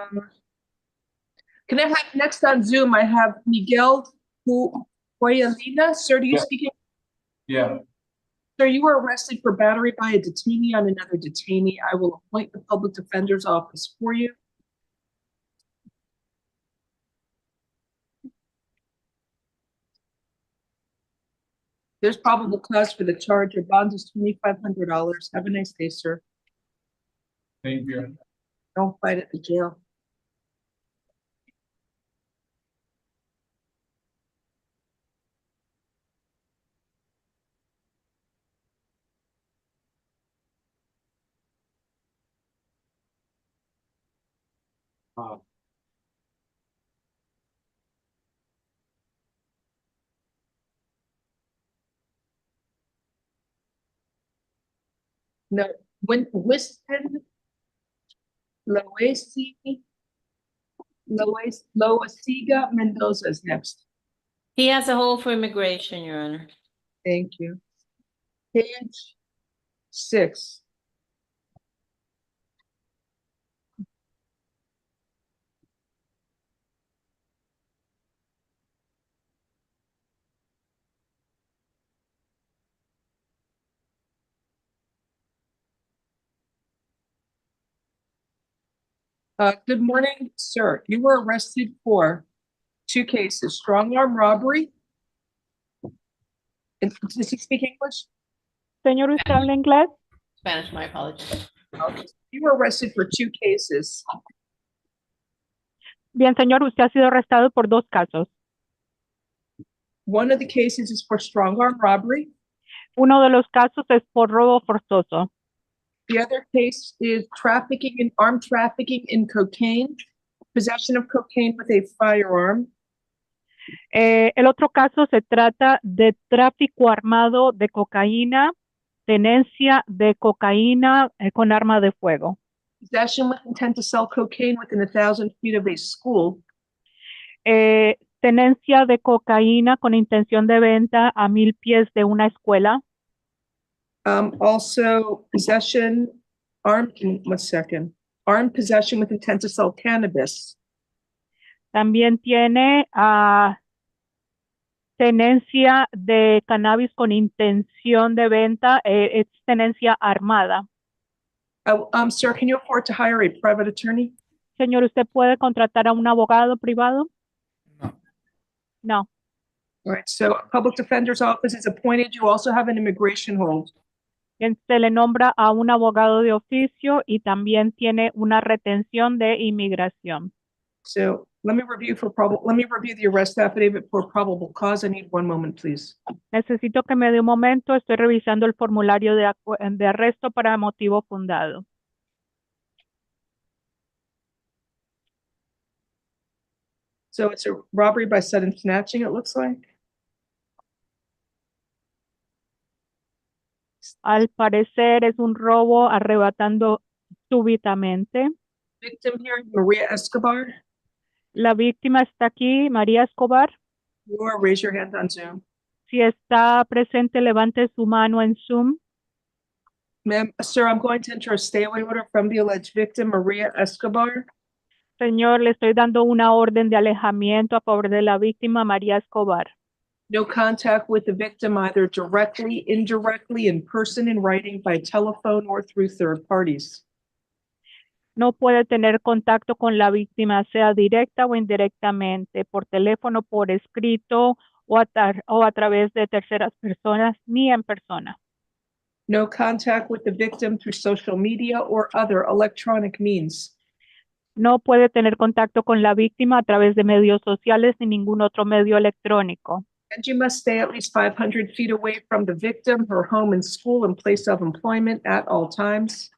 Can I have next on Zoom? I have Miguel Huayalina. Sir, do you speak English? Yeah. Sir, you were arrested for battery by a detainee on another detainee. I will appoint the public defender's office for you. There's probable cause for the charge. Your bond is $2,500. Have a nice day, sir. Thank you. Don't fight at the jail. No, when Winston Loasiga Mendoza is next. He has a hold for immigration, Your Honor. Thank you. Page 6. Good morning, sir. You were arrested for 2 cases, strong arm robbery. Does he speak English? Señor, ¿usted habla inglés? Spanish, my apologies. Okay. You were arrested for 2 cases. Bien, señor, usted ha sido arrestado por 2 casos. One of the cases is for strong arm robbery. Uno de los casos es por robo forzoso. The other case is armed trafficking in cocaine, possession of cocaine with a firearm. El otro caso se trata de tráfico armado de cocaína, tenencia de cocaína con arma de fuego. Possession with intent to sell cocaine within 1,000 feet of a school. Tenencia de cocaína con intención de venta a 1,000 pies de una escuela. Also armed possession with intent to sell cannabis. También tiene tenencia de cannabis con intención de venta, es tenencia armada. Sir, can you afford to hire a private attorney? Señor, ¿usted puede contratar a un abogado privado? No. All right, so a public defender's office is appointed. You also have an immigration hold. Se le nombra a un abogado de oficio y también tiene una retención de inmigración. So let me review the arrest affidavit for probable cause. I need 1 moment, please. Necesito que me dé un momento. Estoy revisando el formulario de arresto para motivo fundado. So it's a robbery by sudden snatching, it looks like. Al parecer es un robo arrebatando súbitamente. Victim here, Maria Escobar. La víctima está aquí, María Escobar. Raise your hand on Zoom. Si está presente, levante su mano en Zoom. Ma'am, sir, I'm going to enter a stay away order from the alleged victim, Maria Escobar. Señor, le estoy dando una orden de alejamiento a favor de la víctima, María Escobar. No contact with the victim either directly, indirectly, in person, in writing, by telephone, or through third parties. No puede tener contacto con la víctima, sea directa o indirectamente, por teléfono, por escrito o a través de terceras personas, ni en persona. No contact with the victim through social media or other electronic means. No puede tener contacto con la víctima a través de medios sociales ni ningún otro medio electrónico. And you must stay at least 500 feet away from the victim, her home and school and place of employment at all times.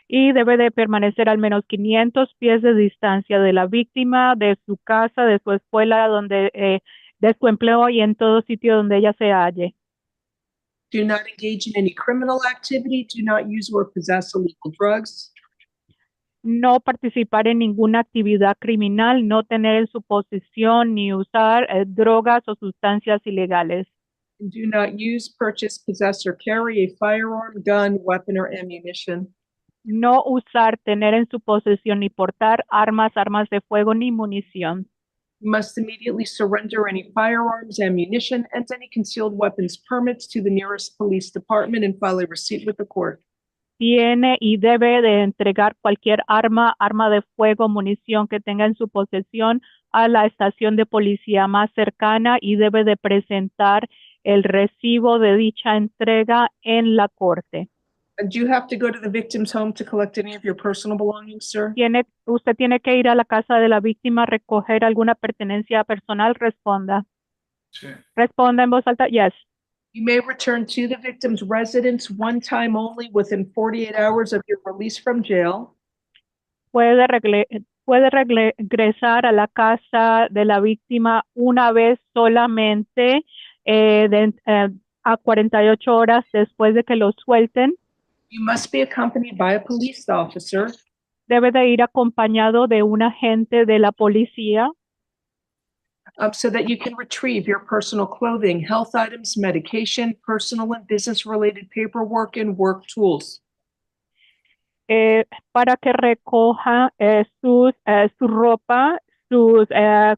Y debe de permanecer al menos 500 pies de distancia de la víctima, de su casa, de su escuela, de su empleo y en todo sitio donde ella se halle. Do not engage in any criminal activity. Do not use or possess illegal drugs. No participar en ninguna actividad criminal, no tener en su posesión ni usar drogas o sustancias ilegales. Do not use, purchase, possess, or carry a firearm, gun, weapon, or ammunition. No usar, tener en su posesión ni portar armas de fuego ni munición. You must immediately surrender any firearms, ammunition, and any concealed weapons permits to the nearest police department and file a receipt with the court. Tiene y debe de entregar cualquier arma de fuego, munición que tenga en su posesión a la estación de policía más cercana y debe de presentar el recibo de dicha entrega en la corte. And do you have to go to the victim's home to collect any of your personal belongings, sir? Usted tiene que ir a la casa de la víctima a recoger alguna pertenencia personal. Responda. Sí. Responda en voz alta. Yes. You may return to the victim's residence one time only within 48 hours of your release from jail. Puede regresar a la casa de la víctima una vez solamente a 48 horas después de que lo suelten. You must be accompanied by a police officer. Debe de ir acompañado de un agente de la policía. so that you can retrieve your personal clothing, health items, medication, personal and business-related paperwork, and work tools. Para que recoja su ropa, sus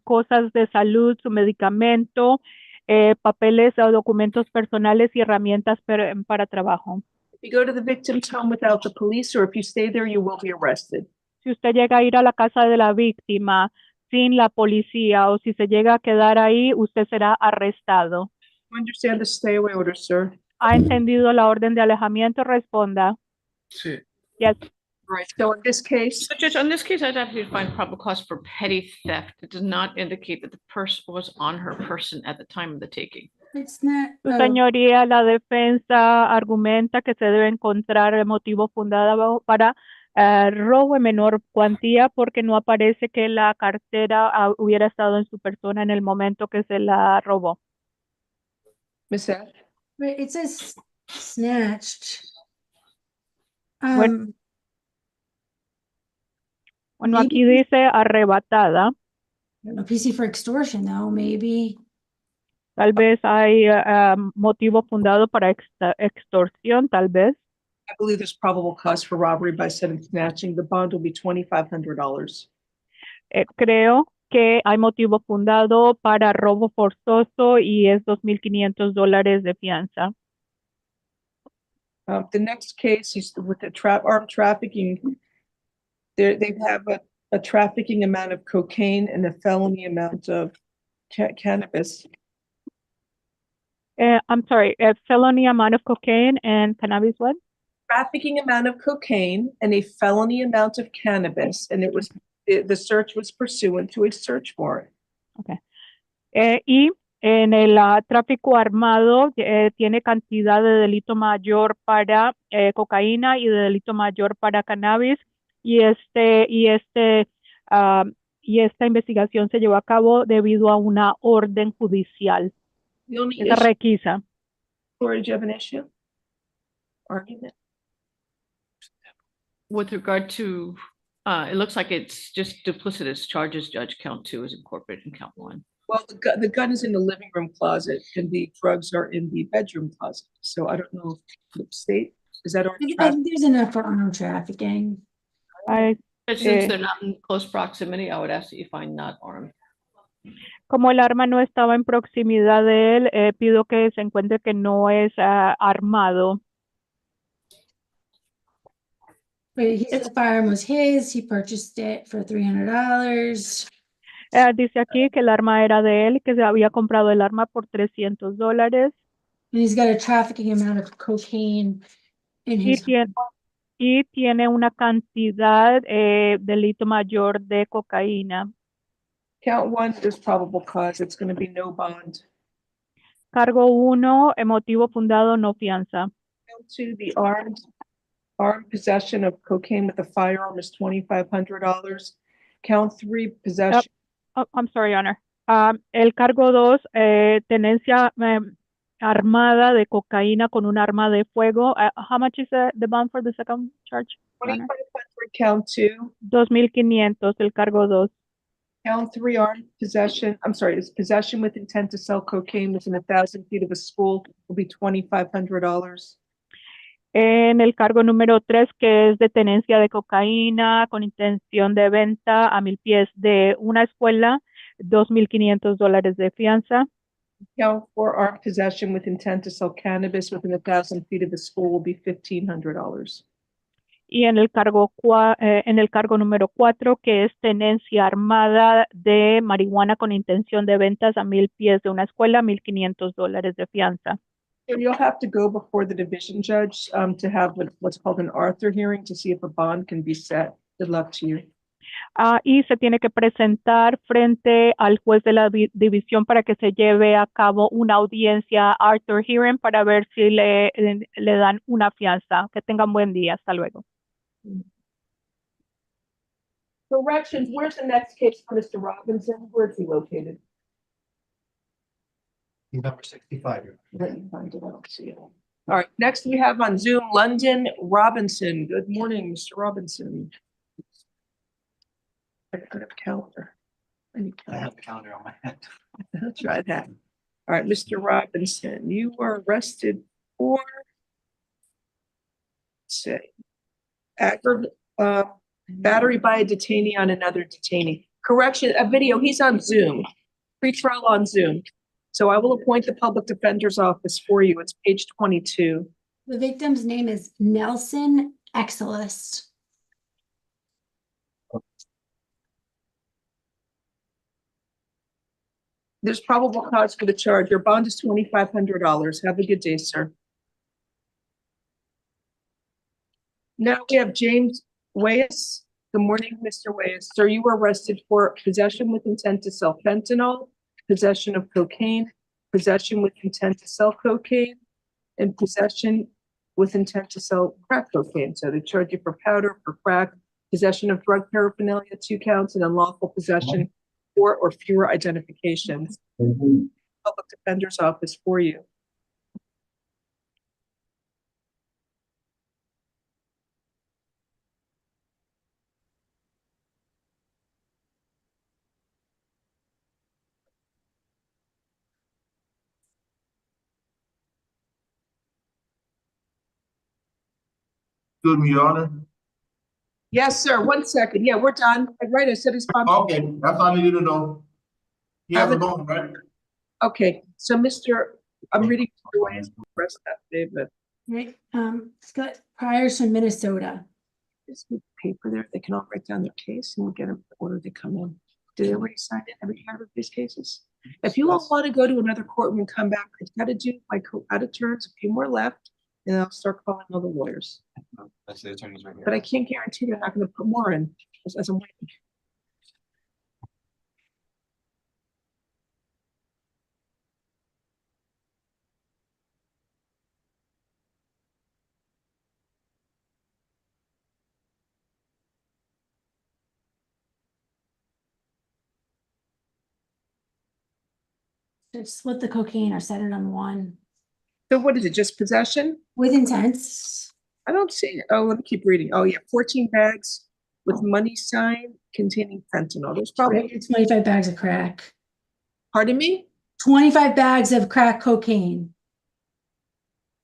cosas de salud, su medicamento, papeles o documentos personales y herramientas para trabajo. If you go to the victim's home without the police, or if you stay there, you will be arrested. Si usted llega a ir a la casa de la víctima sin la policía o si se llega a quedar ahí, usted será arrestado. You understand the stay away order, sir? ¿Ha entendido la orden de alejamiento? Responda. Sí. Yes. Right, so in this case. So Judge, on this case, I'd have to find probable cause for petty theft. It does not indicate that the purse was on her person at the time of the taking. It's not. Su señoría, la defensa argumenta que se debe encontrar el motivo fundado para robo en menor cuantía porque no aparece que la cartera hubiera estado en su persona en el momento que se la robó. Miss F? Right, it says snatched. Bueno, maybe- aquí dice arrebatada. I don't know, PC for extortion though, maybe. Tal vez hay motivo fundado para extorsión, tal vez. I believe there's probable cause for robbery by set and snatching. The bond will be $2,500. Creo que hay motivo fundado para robo forzoso y es $2,500 de fianza. The next case is with the armed trafficking. They have a trafficking amount of cocaine and a felony amount of cannabis. I'm sorry, a felony amount of cocaine and cannabis what? Trafficking amount of cocaine and a felony amount of cannabis, and the search was pursuant to a search warrant. Okay. Y en el tráfico armado tiene cantidad de delito mayor para cocaína y de delito mayor para cannabis y esta investigación se llevó a cabo debido a una orden judicial. Esa requisa. Or do you have an issue? Argument? With regard to, it looks like it's just duplicitous charges, Judge. Count 2 is incorporated in count 1. Well, the gun is in the living room closet and the drugs are in the bedroom closet. So I don't know if the state, is that armed I think there's enough for armed trafficking. Since they're not in close proximity, I would ask that you find not armed. Como el arma no estaba en proximidad de él, pido que se encuentre que no es armado. But he said the firearm was his, he purchased it for $300. Dice aquí que el arma era de él, que se había comprado el arma por $300. And he's got a trafficking amount of cocaine in his Y tiene una cantidad delito mayor de cocaína. Count 1, there's probable cause. It's going to be no bond. Cargo 1, motivo fundado, no fianza. Count 2, the armed possession of cocaine with a firearm is $2,500. Count 3, possession. I'm sorry, Honor. El cargo 2, tenencia armada de cocaína con un arma de fuego. How much is the bond for the second charge? $2,500, count 2. $2,500, el cargo 2. Count 3, armed possession. I'm sorry, it's possession with intent to sell cocaine within 1,000 feet of a school will be $2,500. En el cargo número 3, que es de tenencia de cocaína con intención de venta a 1,000 pies de una escuela, $2,500 de fianza. Count 4, armed possession with intent to sell cannabis within 1,000 feet of the school will be $1,500. Y en el cargo número 4, que es tenencia armada de marihuana con intención de ventas a 1,000 pies de una escuela, $1,500 de fianza. So you'll have to go before the division judge to have what's called an Arthur hearing to see if a bond can be set. Good luck to you. Y se tiene que presentar frente al juez de la división para que se lleve a cabo una audiencia Arthur hearing para ver si le dan una fianza. Que tengan buen día. Hasta luego. Corrections, where's the next case for Mr. Robinson? Where is he located? Number 65. Let me find it, I don't see it. All right, next we have on Zoom, London Robinson. Good morning, Mr. Robinson. I have a calendar. I have the calendar on my head. I'll try that. All right, Mr. Robinson, you were arrested for, let's say, battery by a detainee on another detainee. Correction, a video, he's on Zoom, pre-trial on Zoom. So I will appoint the public defender's office for you. It's page 22. The victim's name is Nelson Excelist. There's probable cause for the charge. Your bond is $2,500. Have a good day, sir. Now we have James Weyes. Good morning, Mr. Weyes. Sir, you were arrested for possession with intent to sell fentanyl, possession of cocaine, possession with intent to sell cocaine, and possession with intent to sell crack cocaine. So they charge you for powder, for crack, possession of drug paraphernalia, 2 counts, and unlawful possession, 4 or fewer identifications. Public defender's office for you. Excuse me, Your Honor. Yes, sir. 1 second. Yeah, we're done. Right, I said it's fine. Okay, that's all I needed to know. You have a going, right? Okay, so I'm reading the Weyes arrest affidavit. Right, Scott Priors from Minnesota. There's paper there. They can all write down their case and we'll get them order to come in. Did they already sign it? Every part of these cases? If you all want to go to another courtroom and come back, I've got to do my out of turns, a few more left, and I'll start calling all the lawyers. That's the attorneys right here. But I can't guarantee they're not going to put more in as I'm waiting. Should split the cocaine or set it on one. So what is it, just possession? With intent. I don't see it. Oh, let me keep reading. Oh yeah, 14 bags with money sign containing fentanyl. There's probably 25 bags of crack. Pardon me? 25 bags of crack cocaine.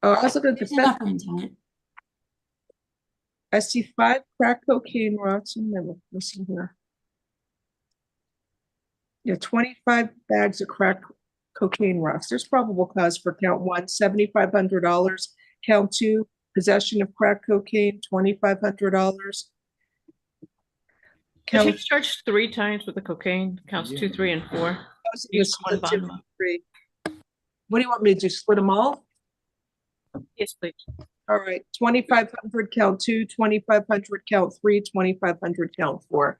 Oh, I was looking at the Enough intent. I see 5 crack cocaine rocks and then listen here. Yeah, 25 bags of crack cocaine rocks. There's probable cause for count 1, $7,500. Count 2, possession of crack cocaine, $2,500. She was charged 3 times with the cocaine, counts 2, 3, and 4. What do you want me to do? Split them all? Yes, please. All right, 2,500 count 2, 2,500 count 3, 2,500 count 4.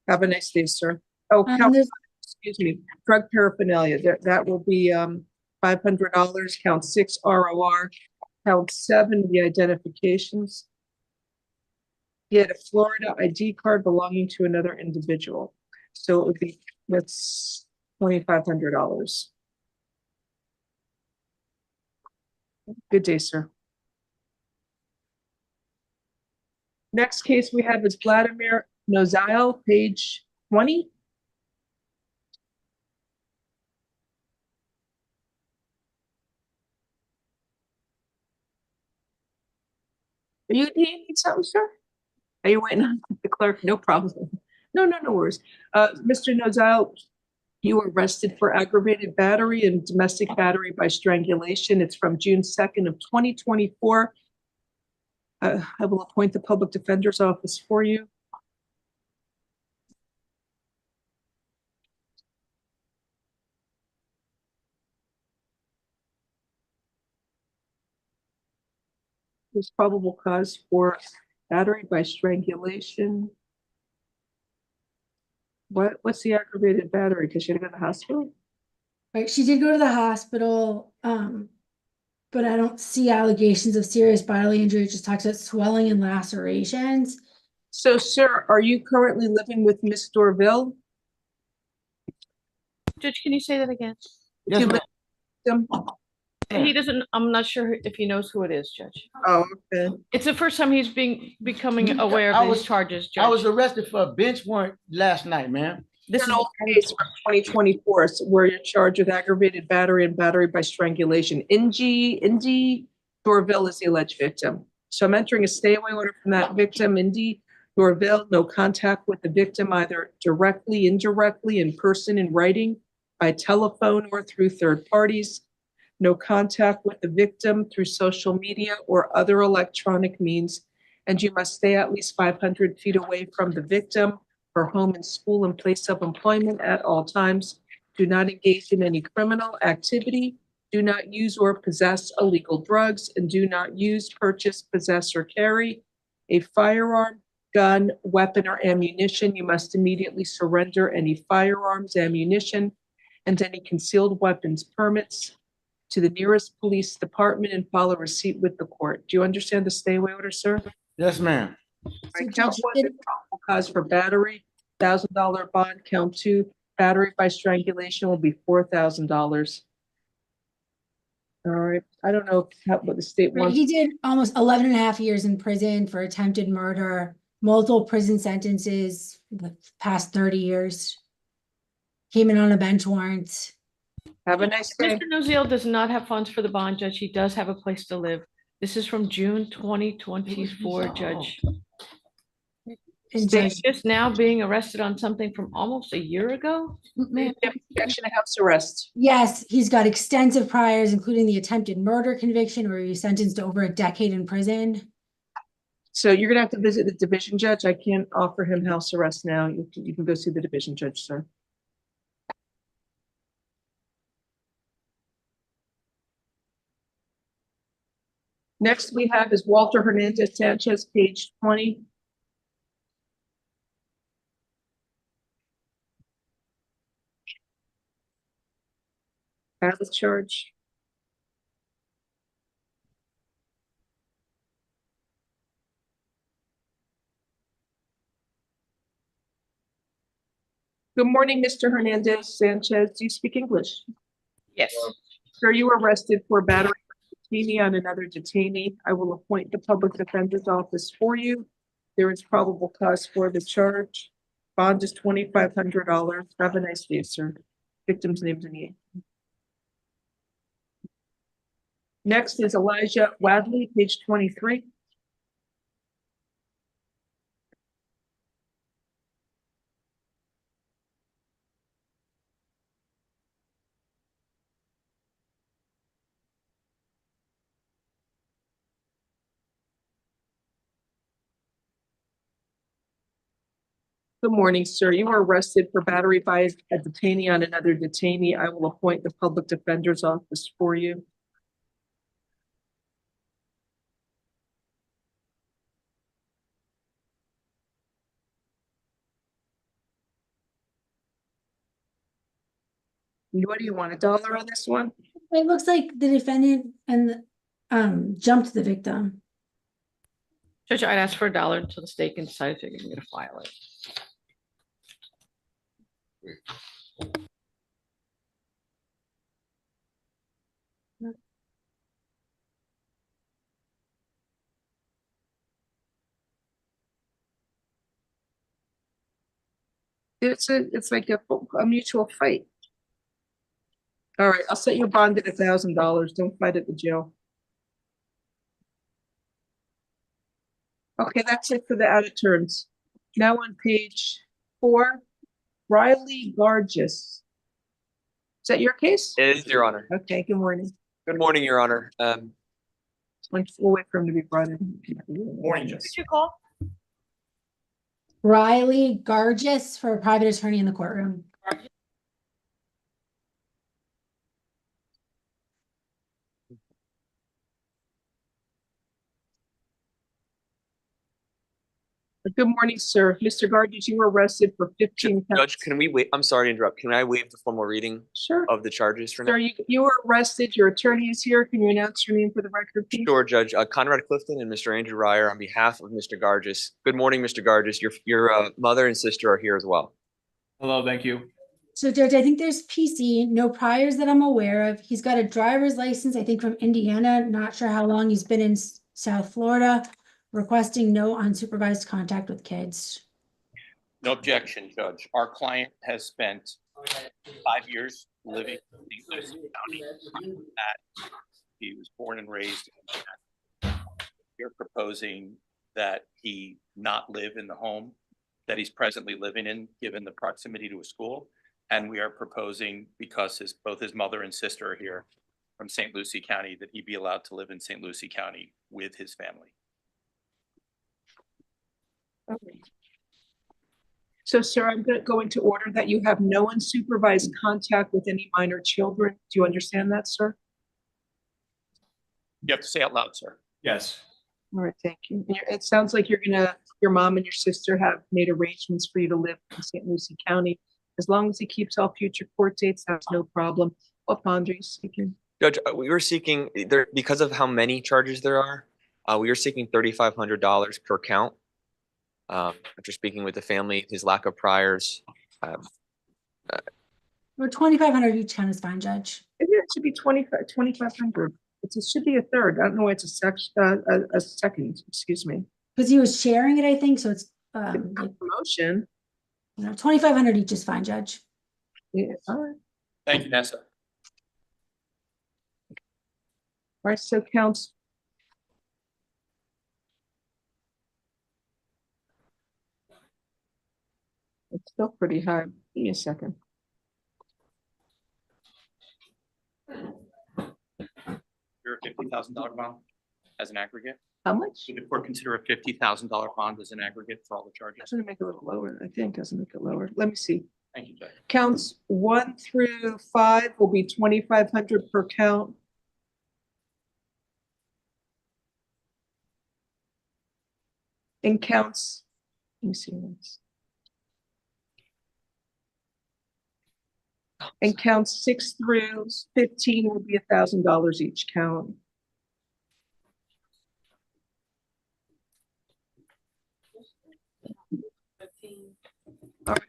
Have a nice day, sir. Oh, count, excuse me, drug paraphernalia. That will be $500. Count 6 ROR. Count 7 the identifications. He had a Florida ID card belonging to another individual. So it would be, that's $2,500. Good day, sir. Next case we have is Vladimir Nozile, page 20. Do you need something, sir? Are you waiting on the clerk? No problem. No worries. Mr. Nozile, you were arrested for aggravated battery and domestic battery by strangulation. It's from June 2nd of 2024. I will appoint the public defender's office for you. There's probable cause for battery by strangulation. What's the aggravated battery? Because she had to go to the hospital? Right, she did go to the hospital, but I don't see allegations of serious bodily injury. It just talks about swelling and lacerations. So, sir, are you currently living with Miss Dorville? Judge, can you say that again? Yes, ma'am. He doesn't, I'm not sure if he knows who it is, Judge. Oh, okay. It's the first time he's becoming aware of these charges, Judge. I was arrested for a bench warrant last night, man. This is an old case from 2024, where you're charged with aggravated battery and battery by strangulation. Indy Dorville is the alleged victim. So I'm entering a stay away order from that victim, Indy Dorville, no contact with the victim, either directly, indirectly, in person, in writing, by telephone, or through third parties. No contact with the victim through social media or other electronic means. And you must stay at least 500 feet away from the victim, her home and school and place of employment at all times. Do not engage in any criminal activity. Do not use or possess illegal drugs, and do not use, purchase, possess, or carry a firearm, gun, weapon, or ammunition. You must immediately surrender any firearms, ammunition, and any concealed weapons permits to the nearest police department and file a receipt with the court. Do you understand the stay away order, sir? Yes, ma'am. Count one, the probable cause for battery, $1,000 bond. Count two, battery by strangulation will be $4,000. All right, I don't know what the state Right, wants. he did almost 11 and a half years in prison for attempted murder, multiple prison sentences the past 30 years. Came in on a bench warrant. Have a nice day. Mr. Nuziel does not have funds for the bond, Judge. He does have a place to live. This is from June 2024, Judge. And He's Judge, just now being arrested on something from almost a year ago? Man, Action of house arrest. yes, he's got extensive priors, including the attempted murder conviction where he was sentenced to over a decade in prison. So you're gonna have to visit the division judge. I can't offer him house arrest now. You can go see the division judge, sir. Next we have is Walter Hernandez Sanchez, page 20. Have the charge. Good morning, Mr. Hernandez Sanchez. Do you speak English? yes. Sir, you were arrested for battery detainee on another detainee. I will appoint the public defender's office for you. There is probable cause for the charge. Bond is $2,500. Have a nice day, sir. Victim's name's in the. Next is Elijah Wadley, page 23. Good morning, sir. You were arrested for battery by a detainee on another detainee. I will appoint the public defender's office for you. What do you want, $1 on this one? It looks like the defendant and jumped the victim. Judge, I'd ask for $1 until the state can decide if they're going to file it. It's like a mutual fight. All right, I'll set your bond at $1,000. Don't fight at the jail. Okay, that's it for the out of terms. Now on page 4, Riley Gargis. Is that your case? It is, Your Honor. Okay, good morning. Good morning, Your Honor. We'll wait for him to be brought in. Morning, Did you call? Riley Gargis for a private attorney in the courtroom. Good morning, sir. Mr. Gargis, you were arrested for 15 counts. Judge, can we wait? I'm sorry to interrupt. Can I waive the formal reading of the charges for now? Sir, you were arrested. Your attorney is here. Can you announce your name for the record, please? Sure, Judge. Conrad Clifton and Mr. Andrew Ryer on behalf of Mr. Gargis. Good morning, Mr. Gargis. Your mother and sister are here as well. Hello, thank you. So Judge, I think there's PC, no priors that I'm aware of. He's got a driver's license, I think from Indiana, not sure how long he's been in South Florida, requesting no unsupervised contact with kids. No objection, Judge. Our client has spent 5 years living in St. Lucie County. That he was born and raised. You're proposing that he not live in the home that he's presently living in, given the proximity to a school. And we are proposing, because both his mother and sister are here from St. Lucie County, that he be allowed to live in St. Lucie County with his family. Okay. So, sir, I'm going to go into order that you have no unsupervised contact with any minor children. Do you understand that, sir? You have to say out loud, sir. Yes. All right, thank you. It sounds like your mom and your sister have made arrangements for you to live in St. Lucie County. As long as he keeps all future court dates, that's no problem. What bond are you seeking? Judge, we were seeking because of how many charges there are. We were seeking $3,500 per count. After speaking with the family, his lack of priors. Or 2,500 each count is fine, Judge. Maybe it should be 2,500. It should be a third. I don't know why it's a second, excuse me. Because he was sharing it, I think, so it's like, Promotion. 2,500 each is fine, Judge. Yeah, all right. Thank you, Nessa. All right, so counts. It's still pretty high. Give me a second. You're a $50,000 bond as an aggregate? How much? Should the court consider a $50,000 bond as an aggregate for all the charges? Doesn't it make it a little lower? I think doesn't make it lower. Let me see. Thank you, Judge. Counts 1 through 5 will be 2,500 per count. And counts, let me see this. And counts 6 through 15 will be $1,000 each count. All right.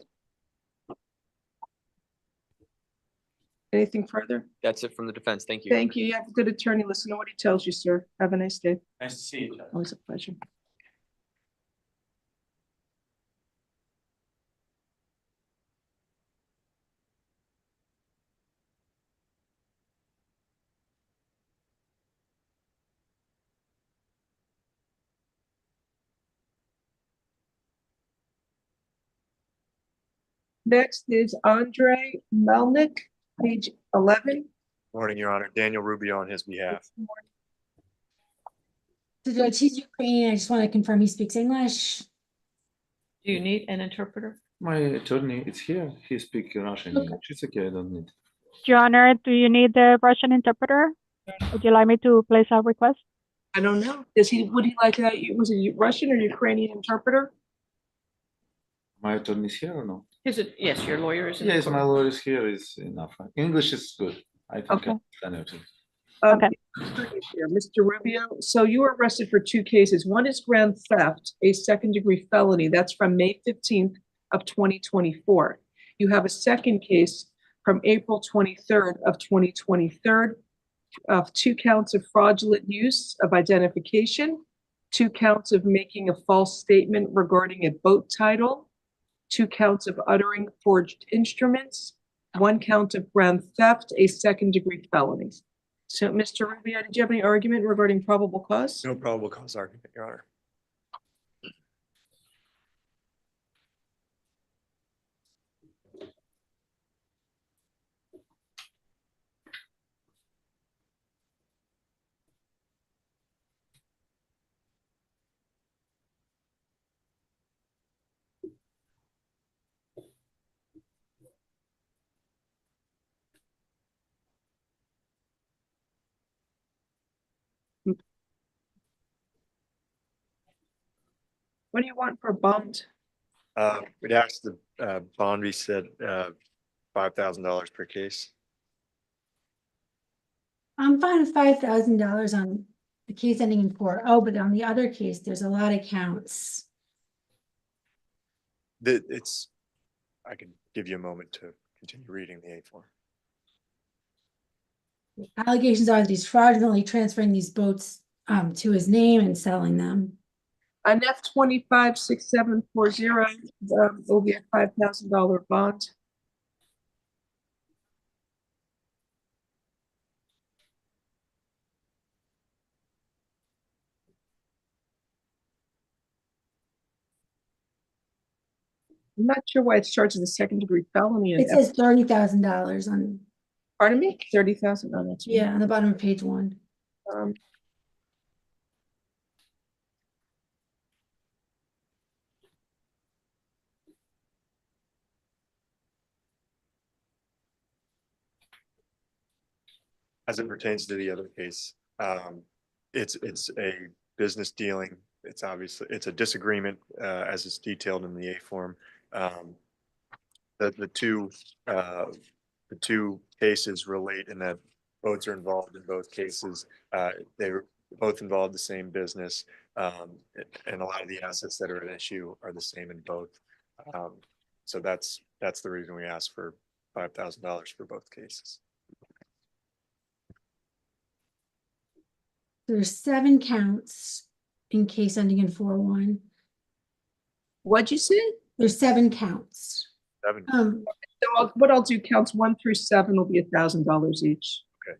Anything further? That's it from the defense. Thank you. Thank you. You have a good attorney. Listen to what he tells you, sir. Have a nice day. Nice to see you, Judge. Always a pleasure. Next is Andre Melnick, page 11. Morning, Your Honor. Daniel Rubio on his behalf. So Judge, he's Ukrainian. I just want to confirm he speaks English. Do you need an interpreter? My attorney is here. He speaks Russian. Okay. It's okay. I don't need. Your Honor, do you need the Russian interpreter? Would you like me to place a request? I don't know. Would he like that? Was it Russian or Ukrainian interpreter? My attorney is here or no? Yes, your lawyer is. Yes, my lawyer is here. Is enough. English is good. I think. Okay. I understand Okay. Mr. Rubio, so you were arrested for 2 cases. One is grand theft, a second-degree felony. That's from May 15th of 2024. You have a second case from April 23rd of 2023 of 2 counts of fraudulent use of identification, 2 counts of making a false statement regarding a boat title, 2 counts of uttering forged instruments, 1 count of grand theft, a second-degree felony. So, Mr. Rubio, did you have any argument regarding probable cause? No probable cause argument, Your Honor. What do you want for bond? We'd ask the bond be set $5,000 per case. I'm fine with $5,000 on the case ending in 4. But on the other case, there's a lot of counts. I can give you a moment to continue reading the A4. Allegations are that he's fraudulently transferring these boats to his name and selling them. An F-25-6740 will be a $5,000 bond. I'm not sure why it's charged as a second-degree felony. It says $30,000 on, Pardon me? 30,000. Oh, that's yeah, on the bottom of page 1. As it pertains to the other case, it's a business dealing. It's obviously, it's a disagreement, as it's detailed in the A form. The two cases relate in that boats are involved in both cases. They both involve the same business, and a lot of the assets that are at issue are the same in both. So that's the reason we asked for $5,000 for both cases. There's 7 counts in case ending in 4-1. What'd you say? There's 7 counts. 7. So what I'll do, counts 1 through 7 will be $1,000 each. Okay.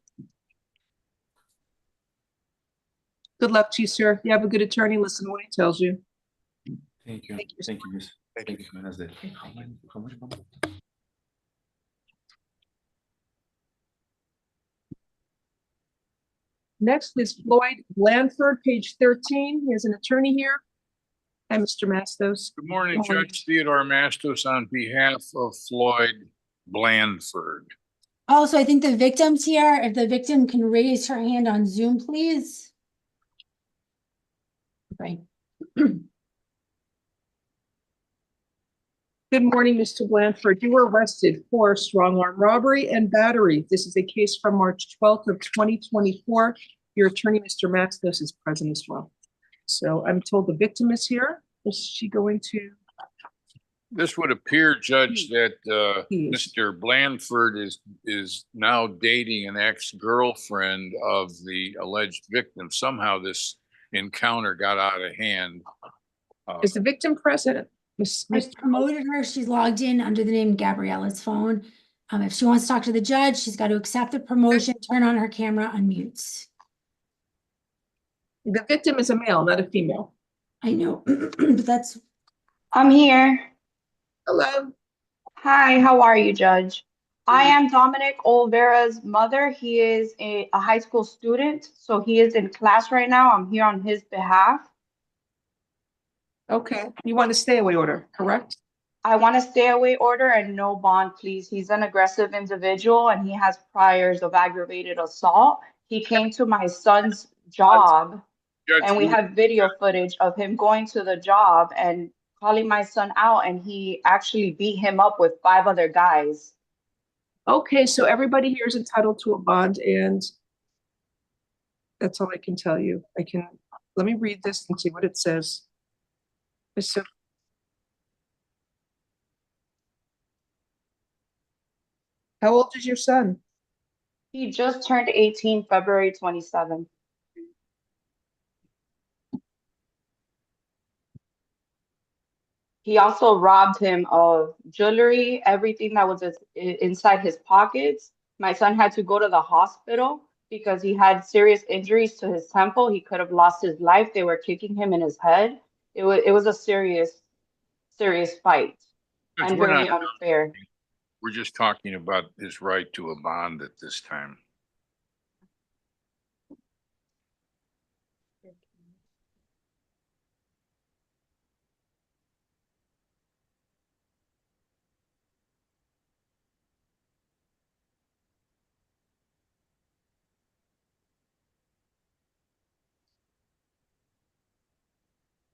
Good luck to you, sir. You have a good attorney. Listen to what he tells you. Thank you. Thank you. Thank you, miss. Thank you. Have a nice day. How much? Next is Floyd Blandford, page 13. He has an attorney here. Hi, Mr. Mastos. Good morning, Judge Theodore Mastos on behalf of Floyd Blandford. Also, I think the victim's here. If the victim can raise her hand on Zoom, please. Okay. Good morning, Mr. Blandford. You were arrested for strong-arm robbery and battery. This is a case from March 12th of 2024. Your attorney, Mr. Mastos, is present as well. So I'm told the victim is here. Is she going to? This would appear, Judge, that Mr. Blandford is now dating an ex-girlfriend of the alleged victim. Somehow this encounter got out of hand. Is the victim present? I promoted her. She's logged in under the name Gabriella's phone. If she wants to talk to the judge, she's got to accept the promotion, turn on her camera, unmute. The victim is a male, not a female. I know, but that's. I'm here. Hello. Hi, how are you, Judge? I am Dominic Olvera's mother. He is a high school student, so he is in class right now. I'm here on his behalf. Okay, you want a stay away order, correct? I want a stay away order and no bond, please. He's an aggressive individual and he has priors of aggravated assault. He came to my son's job and we have video footage of him going to the job and calling my son out, and he actually beat him up with 5 other guys. Okay, so everybody here is entitled to a bond, and that's all I can tell you. Let me read this and see what it says. So, how old is your son? He just turned 18, February 27th. He also robbed him of jewelry, everything that was inside his pockets. My son had to go to the hospital because he had serious injuries to his temple. He could have lost his life. They were kicking him in his head. It was a serious fight and very unfair. We're just talking about his right to a bond at this time.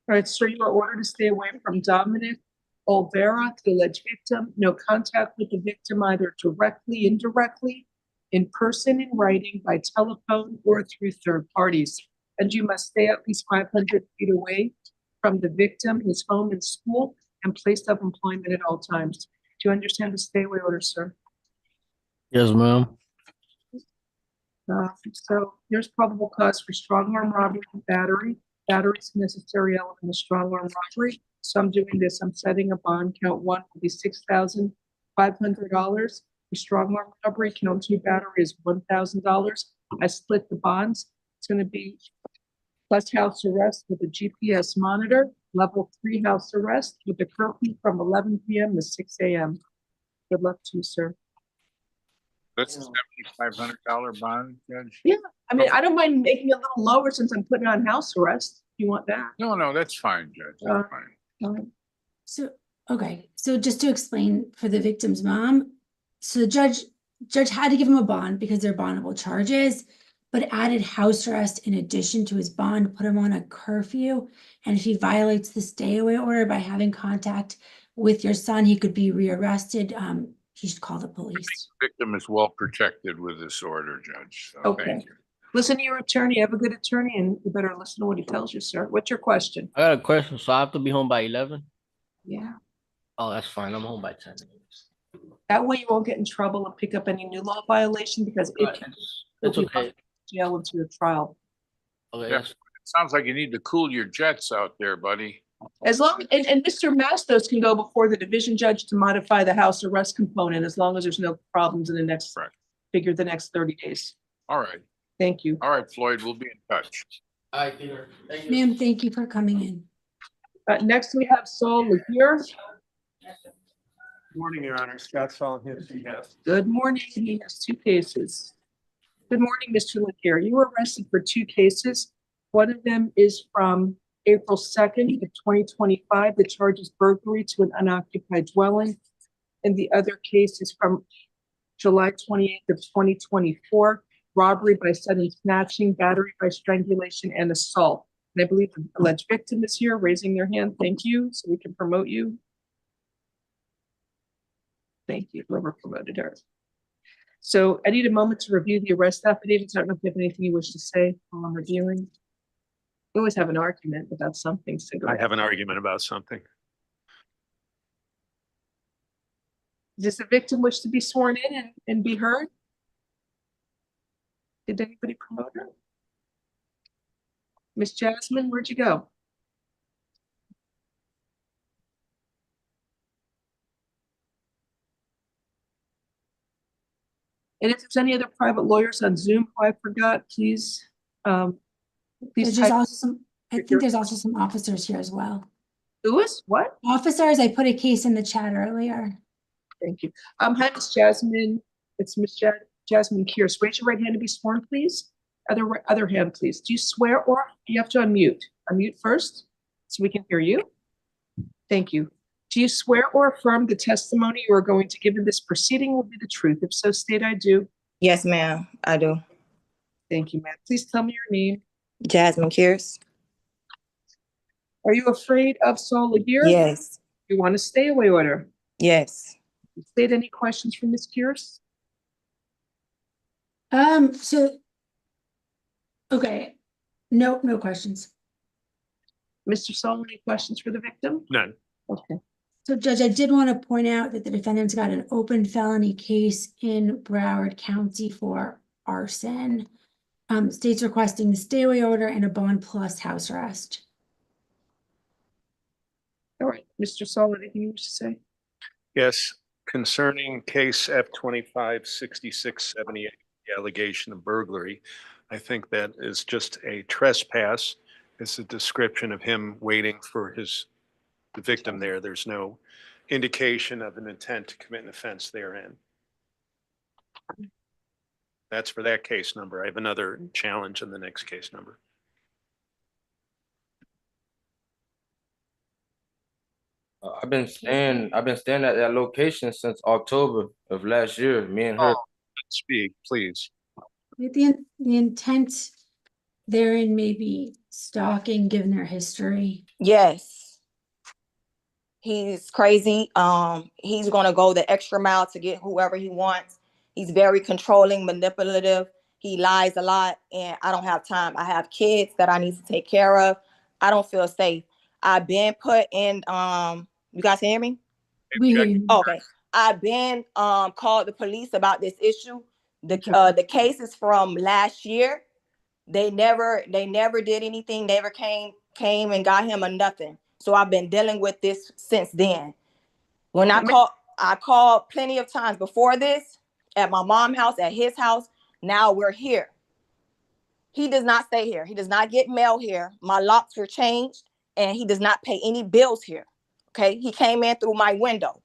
All right, so you are ordered to stay away from Dominic Olvera, the alleged victim. No contact with the victim, either directly, indirectly, in person, in writing, by telephone, or through third parties. And you must stay at least 500 feet away from the victim, his home and school, and place of employment at all times. Do you understand the stay away order, sir? Yes, ma'am. So there's probable cause for strong arm robbery and battery. Battery is a necessary element of strong arm robbery. So I'm doing this. I'm setting a bond. Count one will be $6,500. For strong arm robbery, count two battery is $1,000. I split the bonds. It's going to be plus house arrest with a GPS monitor, level 3 house arrest with a curfew from 11 p.m. to 6 a.m. Good luck to you, sir. That's a $7,500 bond, Judge? Yeah, I mean, I don't mind making it a little lower since I'm putting on house arrest. If you want that. No, that's fine, Judge. That's fine. So, okay, so just to explain for the victim's mom, so the judge had to give him a bond because they're bondable charges, but added house arrest in addition to his bond, put him on a curfew. And if he violates the stay away order by having contact with your son, he could be rearrested. He should call the police. The victim is well protected with this order, Judge. So Okay. thank you. Listen to your attorney. Have a good attorney, and you better listen to what he tells you, sir. What's your question? I got a question. So I have to be home by 11? Yeah. Oh, that's fine. I'm home by 10. That way you won't get in trouble and pick up any new law violation because It's okay. Jail into your trial. Okay. Yeah. It sounds like you need to cool your jets out there, buddy. As long and Mr. Mastos can go before the division judge to modify the house arrest component as long as there's no problems in the next the next 30 days. All right. Thank you. All right, Floyd, we'll be in touch. All right, Peter. Thank you. Ma'am, thank you for coming in. Next we have Saul Laguerre. Morning, Your Honor. Scott Saul here. Good morning. He has two cases. Good morning, Mr. Laguerre. You were arrested for two cases. One of them is from April 2nd of 2025. The charge is burglary to an unoccupied dwelling. And the other case is from July 28th of 2024. Robbery by sudden snatching, battery by strangulation, and assault. And I believe the alleged victim is here raising their hand. Thank you. So we can promote you. Thank you, whoever promoted her. So I need a moment to review the arrest affidavits. I don't know if you have anything you wish to say while I'm reviewing. We always have an argument about something. So go I ahead. have an argument about something. Does the victim wish to be sworn in and be heard? Did anybody promote her? Miss Jasmine, where'd you go? And if there's any other private lawyers on Zoom who I forgot, please, There's type- also some, I think there's also some officers here as well. Louis, what? Officers, I put a case in the chat earlier. Thank you. Hi, Miss Jasmine. It's Miss Jasmine Kears. Raise your right hand to be sworn, please. Other hand, please. Do you swear or you have to unmute? Unmute first so we can hear you. Thank you. Do you swear or affirm the testimony you are going to give in this proceeding will be the truth? If so, state I do. Yes, ma'am, I do. Thank you, ma'am. Please tell me your name. Jasmine Kears. Are you afraid of Saul Laguerre? Yes. You want a stay away order? Yes. State any questions from Ms. Kears? Okay. No questions. Mr. Saul, any questions for the victim? None. Okay. So Judge, I did want to point out that the defendant's got an open felony case in Broward County for arson. State's requesting the stay away order and a bond plus house arrest. All right, Mr. Saul, anything you wish to say? Yes, concerning case F-25-6678, the allegation of burglary, I think that is just a trespass. It's a description of him waiting for the victim there. There's no indication of an intent to commit an offense therein. That's for that case number. I have another challenge in the next case number. I've been staying at that location since October of last year. Me and her. Speak, please. The intent therein may be stalking given their history. Yes. He's crazy. He's gonna go the extra mile to get whoever he wants. He's very controlling, manipulative. He lies a lot, and I don't have time. I have kids that I need to take care of. I don't feel safe. I've been put in, you guys hear me? We hear you. Okay. I've been called the police about this issue. The case is from last year. They never did anything, never came and got him or nothing. So I've been dealing with this since then. When I called plenty of times before this, at my mom's house, at his house. Now we're here. He does not stay here. He does not get mail here. My locks were changed and he does not pay any bills here. Okay, he came in through my window.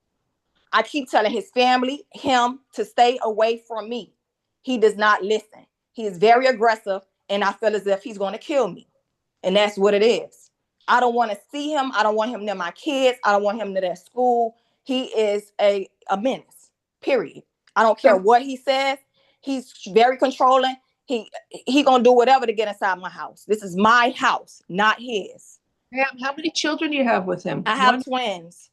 I keep telling his family, him, to stay away from me. He does not listen. He is very aggressive and I feel as if he's going to kill me. And that's what it is. I don't want to see him. I don't want him near my kids. I don't want him near their school. He is a menace, period. I don't care what he says. He's very controlling. He gonna do whatever to get inside my house. This is my house, not his. Ma'am, how many children do you have with him? I have twins,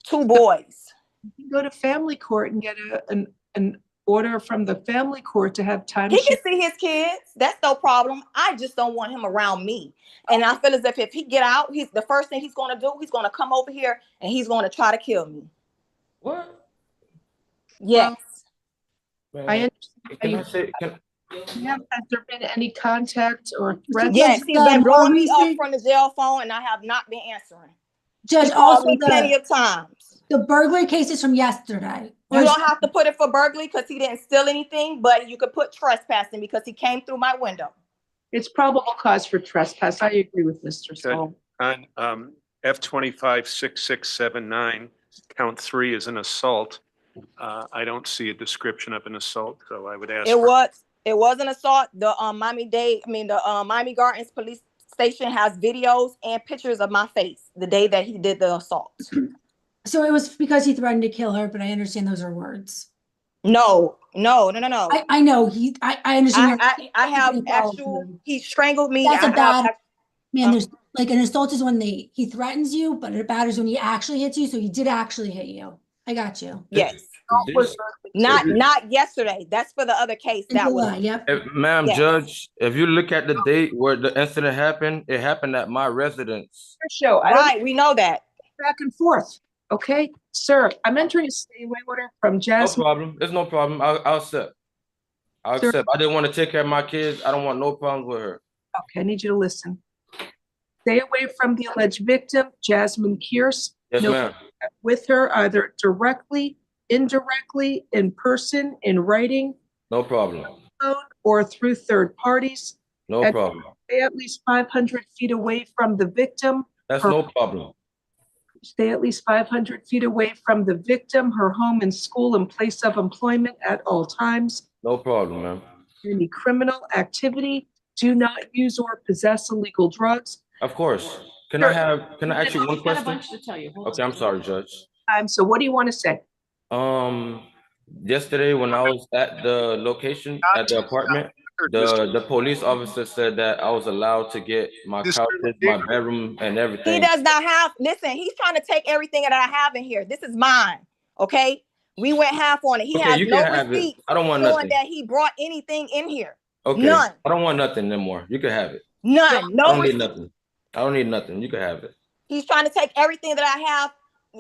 2 boys. You can go to family court and get an order from the family court to have time. He can see his kids. That's no problem. I just don't want him around me. And I feel as if he get out, he's the first thing he's gonna do. He's gonna come over here and he's gonna try to kill me. What? Yes. I understand. Has there been any contact or threats? Yes, he's been blowing me up from the jail phone and I have not been answering. Judge, he called also me plenty of times. The burglary case is from yesterday. You don't have to put it for burglary because he didn't steal anything, but you could put trespassing because he came through my window. It's probable cause for trespass. I agree with Mr. Sol. On F256679, count 3 is an assault. I don't see a description of an assault, so I would ask. It was an assault. The Miami Gardens police station has videos and pictures of my face the day that he did the assault. So it was because he threatened to kill her, but I understand those are words. No. I know I understand. I have actual. He strangled me. That's a bad. Man, there's like an assault is when he threatens you, but a bad is when he actually hits you. So he did actually hit you. I got you. Yes. Not yesterday. That's for the other case. That was. Yep. Ma'am, Judge, if you look at the date where the incident happened, it happened at my residence. Right, we know that. Back and forth. Okay, sir. I'm entering a stay away order from Jasmine. No problem. There's no problem. I'll accept. I'll accept. I didn't want to take care of my kids. I don't want no problems with her. Okay, I need you to listen. Stay away from the alleged victim, Jasmine Kearse. Yes, ma'am. With her either directly, indirectly, in person, in writing. No problem. Or through third parties. No problem. Stay at least 500 feet away from the victim. That's no problem. Stay at least 500 feet away from the victim, her home and school and place of employment at all times. No problem, ma'am. Any criminal activity. Do not use or possess illegal drugs. Of course. Can I ask you one question? Got a bunch to tell you. Okay, I'm sorry, Judge. So what do you want to say? Yesterday when I was at the location, at the apartment, the police officer said that I was allowed to get my couches, my bedroom, and everything. He does not have, listen, he's trying to take everything that I have in here. This is mine, okay? We went half on it. He has no receipt I don't want showing nothing. that he brought anything in here. Okay. None. I don't want nothing anymore. You can have it. None. No I don't need receipt. nothing. I don't need nothing. You can have it. He's trying to take everything that I have.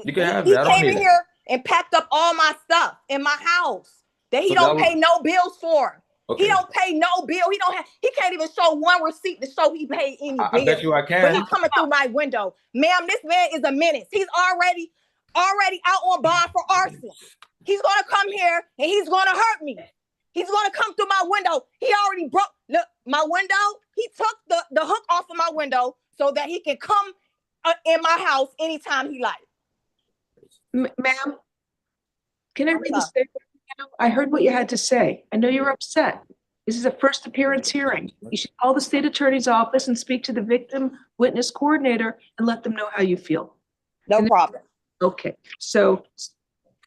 You can have He it. I don't came need in it. here and packed up all my stuff in my house that he So don't that pay no bills for. Okay. He don't pay no bill. He can't even show one receipt to show he paid any bill. I bet you I can. But he's coming through my window. Ma'am, this man is a menace. He's already out on bond for arson. He's gonna come here and he's gonna hurt me. He's gonna come through my window. He already broke my window. He took the hook off of my window so that he can come in my house anytime he likes. Ma'am, can I read the statement? I heard what you had to say. I know you're upset. This is a first appearance hearing. You should call the state attorney's office and speak to the victim witness coordinator and let them know how you feel. No problem. Okay, so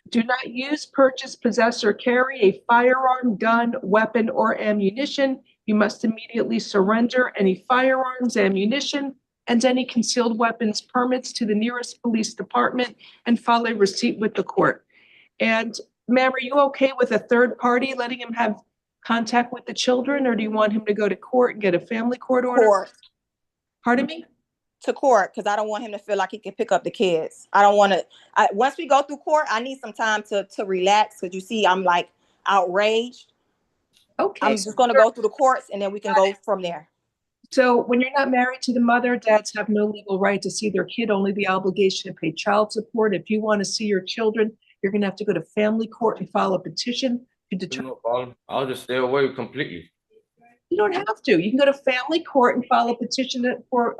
do not use, purchase, possess, or carry a firearm, gun, weapon, or ammunition. You must immediately surrender any firearms, ammunition, and any concealed weapons permits to the nearest police department and file a receipt with the court. And ma'am, are you okay with a third party letting him have contact with the children, or do you want him to go to court and get a family court order? Court. Pardon me? To court, because I don't want him to feel like he can pick up the kids. I don't want to. Once we go through court, I need some time to relax, because you see, I'm like outraged. Okay. I'm just gonna go through the courts and then we can go from there. So when you're not married to the mother, dads have no legal right to see their kid, only the obligation to pay child support. If you want to see your children, you're going to have to go to family court and file a petition to determine. No problem. I'll just stay away completely. You don't have to. You can go to family court and file a petition for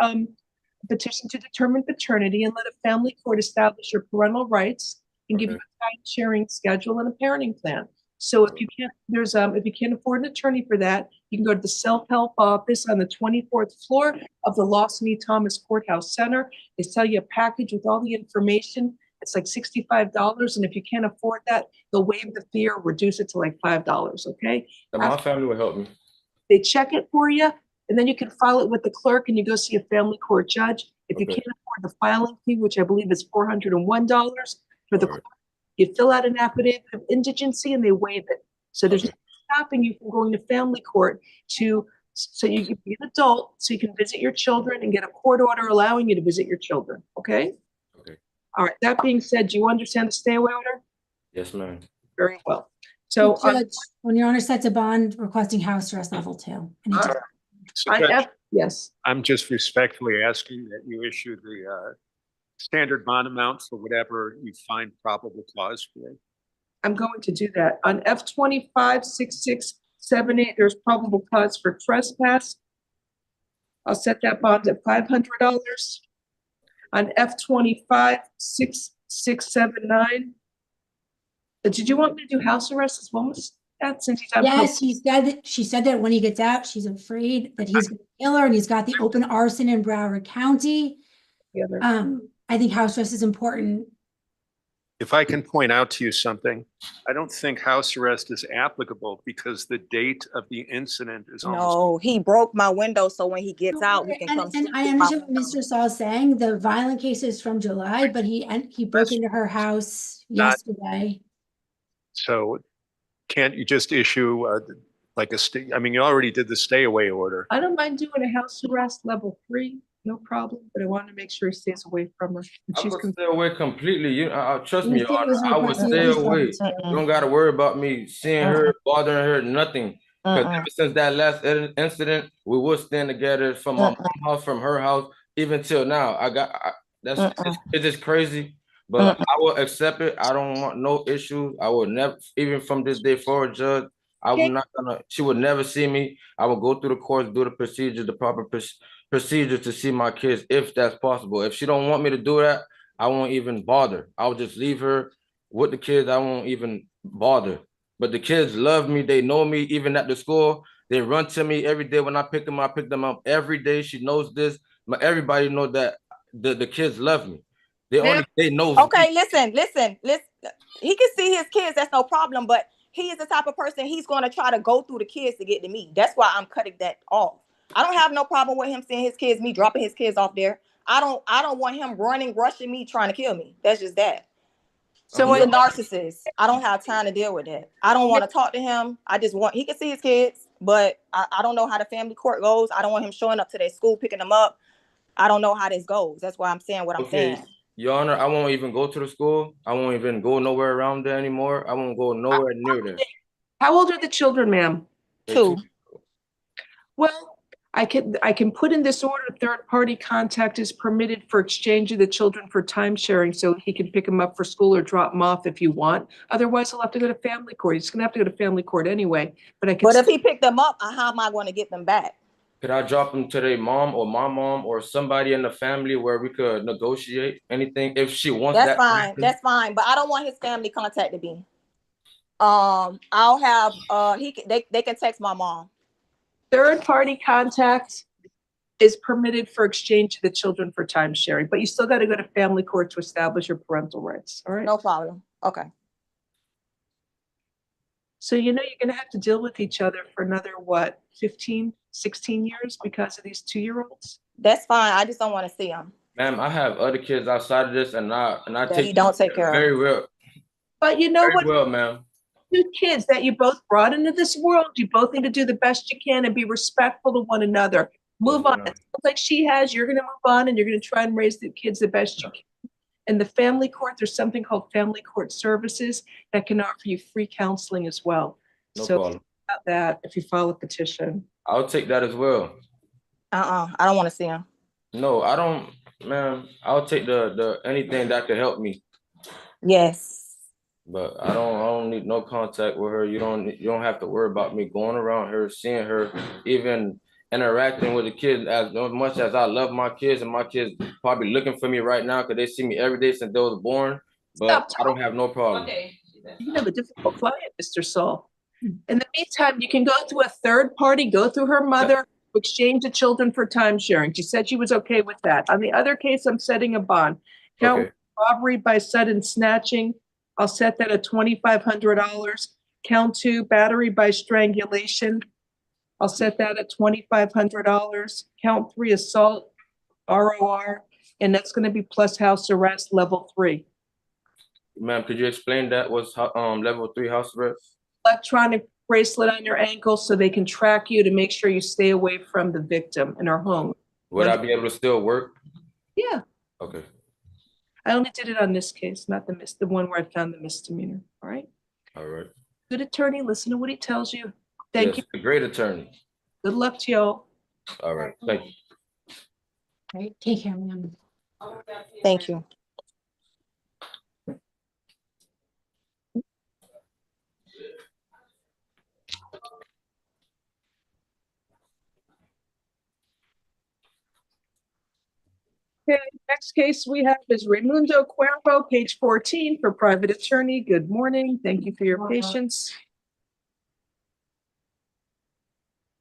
petition to determine paternity and let a family court establish your parental rights and give you a time sharing schedule and a parenting plan. So if you can't, if you can't afford an attorney for that, you can go to the self-help office on the 24th floor of the Lawson E. Thomas Courthouse Center. They sell you a package with all the information. It's like $65. And if you can't afford that, they'll waive the fee or reduce it to like $5. Okay. And my family will help me. They check it for you, and then you can file it with the clerk and you go see a family court judge. If you can't afford the filing fee, which I believe is $401 for the clerk, you fill out an affidavit of indigency and they waive it. So there's nothing stopping you from going to family court so you can be an adult, so you can visit your children and get a court order allowing you to visit your children. Okay? Okay. All right. That being said, do you understand the stay away order? Yes, ma'am. Very well. So Judge, when your honor sets a bond requesting house arrest level 2. Yes. I'm just respectfully asking that you issue the standard bond amount for whatever you find probable cause for. I'm going to do that. On F256678, there's probable cause for trespass. I'll set that bond at $500. On F256679, did you want me to do house arrest as well as that? Since he's on yes, she said that when he gets out, she's afraid that he's going to kill her, and he's got the open arson in Broward County. I think house arrest is important. If I can point out to you something, I don't think house arrest is applicable because the date of the incident is almost. No, he broke my window, so when he gets out, he can come. And I understand what Mr. Saul is saying. The violent case is from July, but he broke into her house yesterday. So can't you just issue like a stay? I mean, you already did the stay away order. I don't mind doing a house arrest level 3, no problem. But I want to make sure he stays away from her. I would stay away completely. You trust me, Your Honor, I would requesting stay at least away. level 2. You don't got to worry about me seeing her, bothering her, nothing. Because ever since that last incident, we would stand together from my mom's house, from her house, even till now. It's just crazy. But I will accept it. I don't want no issues. I will never, even from this day forward, Judge, she would never see me. I will go through the courts, do the procedure, the proper procedure to see my kids, if that's possible. If she don't want me to do that, I won't even bother. I'll just leave her with the kids. I won't even bother. But the kids love me. They know me. Even at the school, they run to me every day. When I pick them up, every day. She knows this. But everybody knows that the kids love me. They know. Okay, listen. He can see his kids. That's no problem. But he is the type of person, he's going to try to go through the kids to get to me. That's why I'm cutting that off. I don't have no problem with him seeing his kids, me dropping his kids off there. I don't want him rushing me, trying to kill me. That's just that. So he's a narcissist. I don't have time to deal with that. I don't want to talk to him. He can see his kids, but I don't know how the family court goes. I don't want him showing up to their school, picking them up. I don't know how this goes. That's why I'm saying what I'm saying. Your Honor, I won't even go to the school. I won't even go nowhere around there anymore. I won't go nowhere near there. How old are the children, ma'am? 2. Well, I can put in this order, third-party contact is permitted for exchange of the children for time sharing, so he can pick them up for school or drop them off if you want. Otherwise, he'll have to go to family court. He's going to have to go to family court anyway. But if he picked them up, how am I going to get them back? Could I drop them to their mom or my mom or somebody in the family where we could negotiate anything if she wants that? That's fine. But I don't want his family contacted me. I'll have they can text my mom. Third-party contact is permitted for exchange of the children for time sharing, but you still got to go to family court to establish your parental rights. All right. No problem. Okay. So you're going to have to deal with each other for another 15, 16 years because of these 2-year-olds? That's fine. I just don't want to see them. Ma'am, I have other kids outside of this, and I take care very of. well. But you know very what? Well, ma'am. 2 kids that you both brought into this world. You both need to do the best you can and be respectful to one another. Move on. It sounds like she has. You're going to move on, and you're going to try and raise the kids the best you can. In the family court, there's something called family court services that can offer you free counseling as well. No problem. about that if you file a petition. I'll take that as well. I don't want to see him. No, I don't, man. I'll take the anything that could help me. Yes. But I don't need no contact with her. You don't have to worry about me going around her, seeing her, even interacting with the kids. As much as I love my kids, and my kids probably looking for me right now because they see me every day since they was born. But I don't have no problem. Okay. You have a difficult client, Mr. Saul. In the meantime, you can go to a third party, go through her mother, exchange the children for time sharing. She said she was okay with that. On the other case, I'm setting a bond. Count robbery by sudden snatching, I'll set that at $2,500. Count 2, battery by strangulation, I'll set that at $2,500. Count 3, assault, ROR, and that's going to be plus house arrest, level 3. Ma'am, could you explain that? What's level 3 house arrest? Electronic bracelet on your ankle so they can track you to make sure you stay away from the victim in her home. Would I be able to still work? Yeah. Okay. I only did it on this case, not the one where I found the misdemeanor. All right. All right. Good attorney, listen to what he tells you. Thank you. A great attorney. Good luck to y'all. All right. Thank you. All right, take care, ma'am. Thank you. Okay, next case we have is Raimundo Cuervo, page 14 for private attorney. Good morning. Thank you for your patience.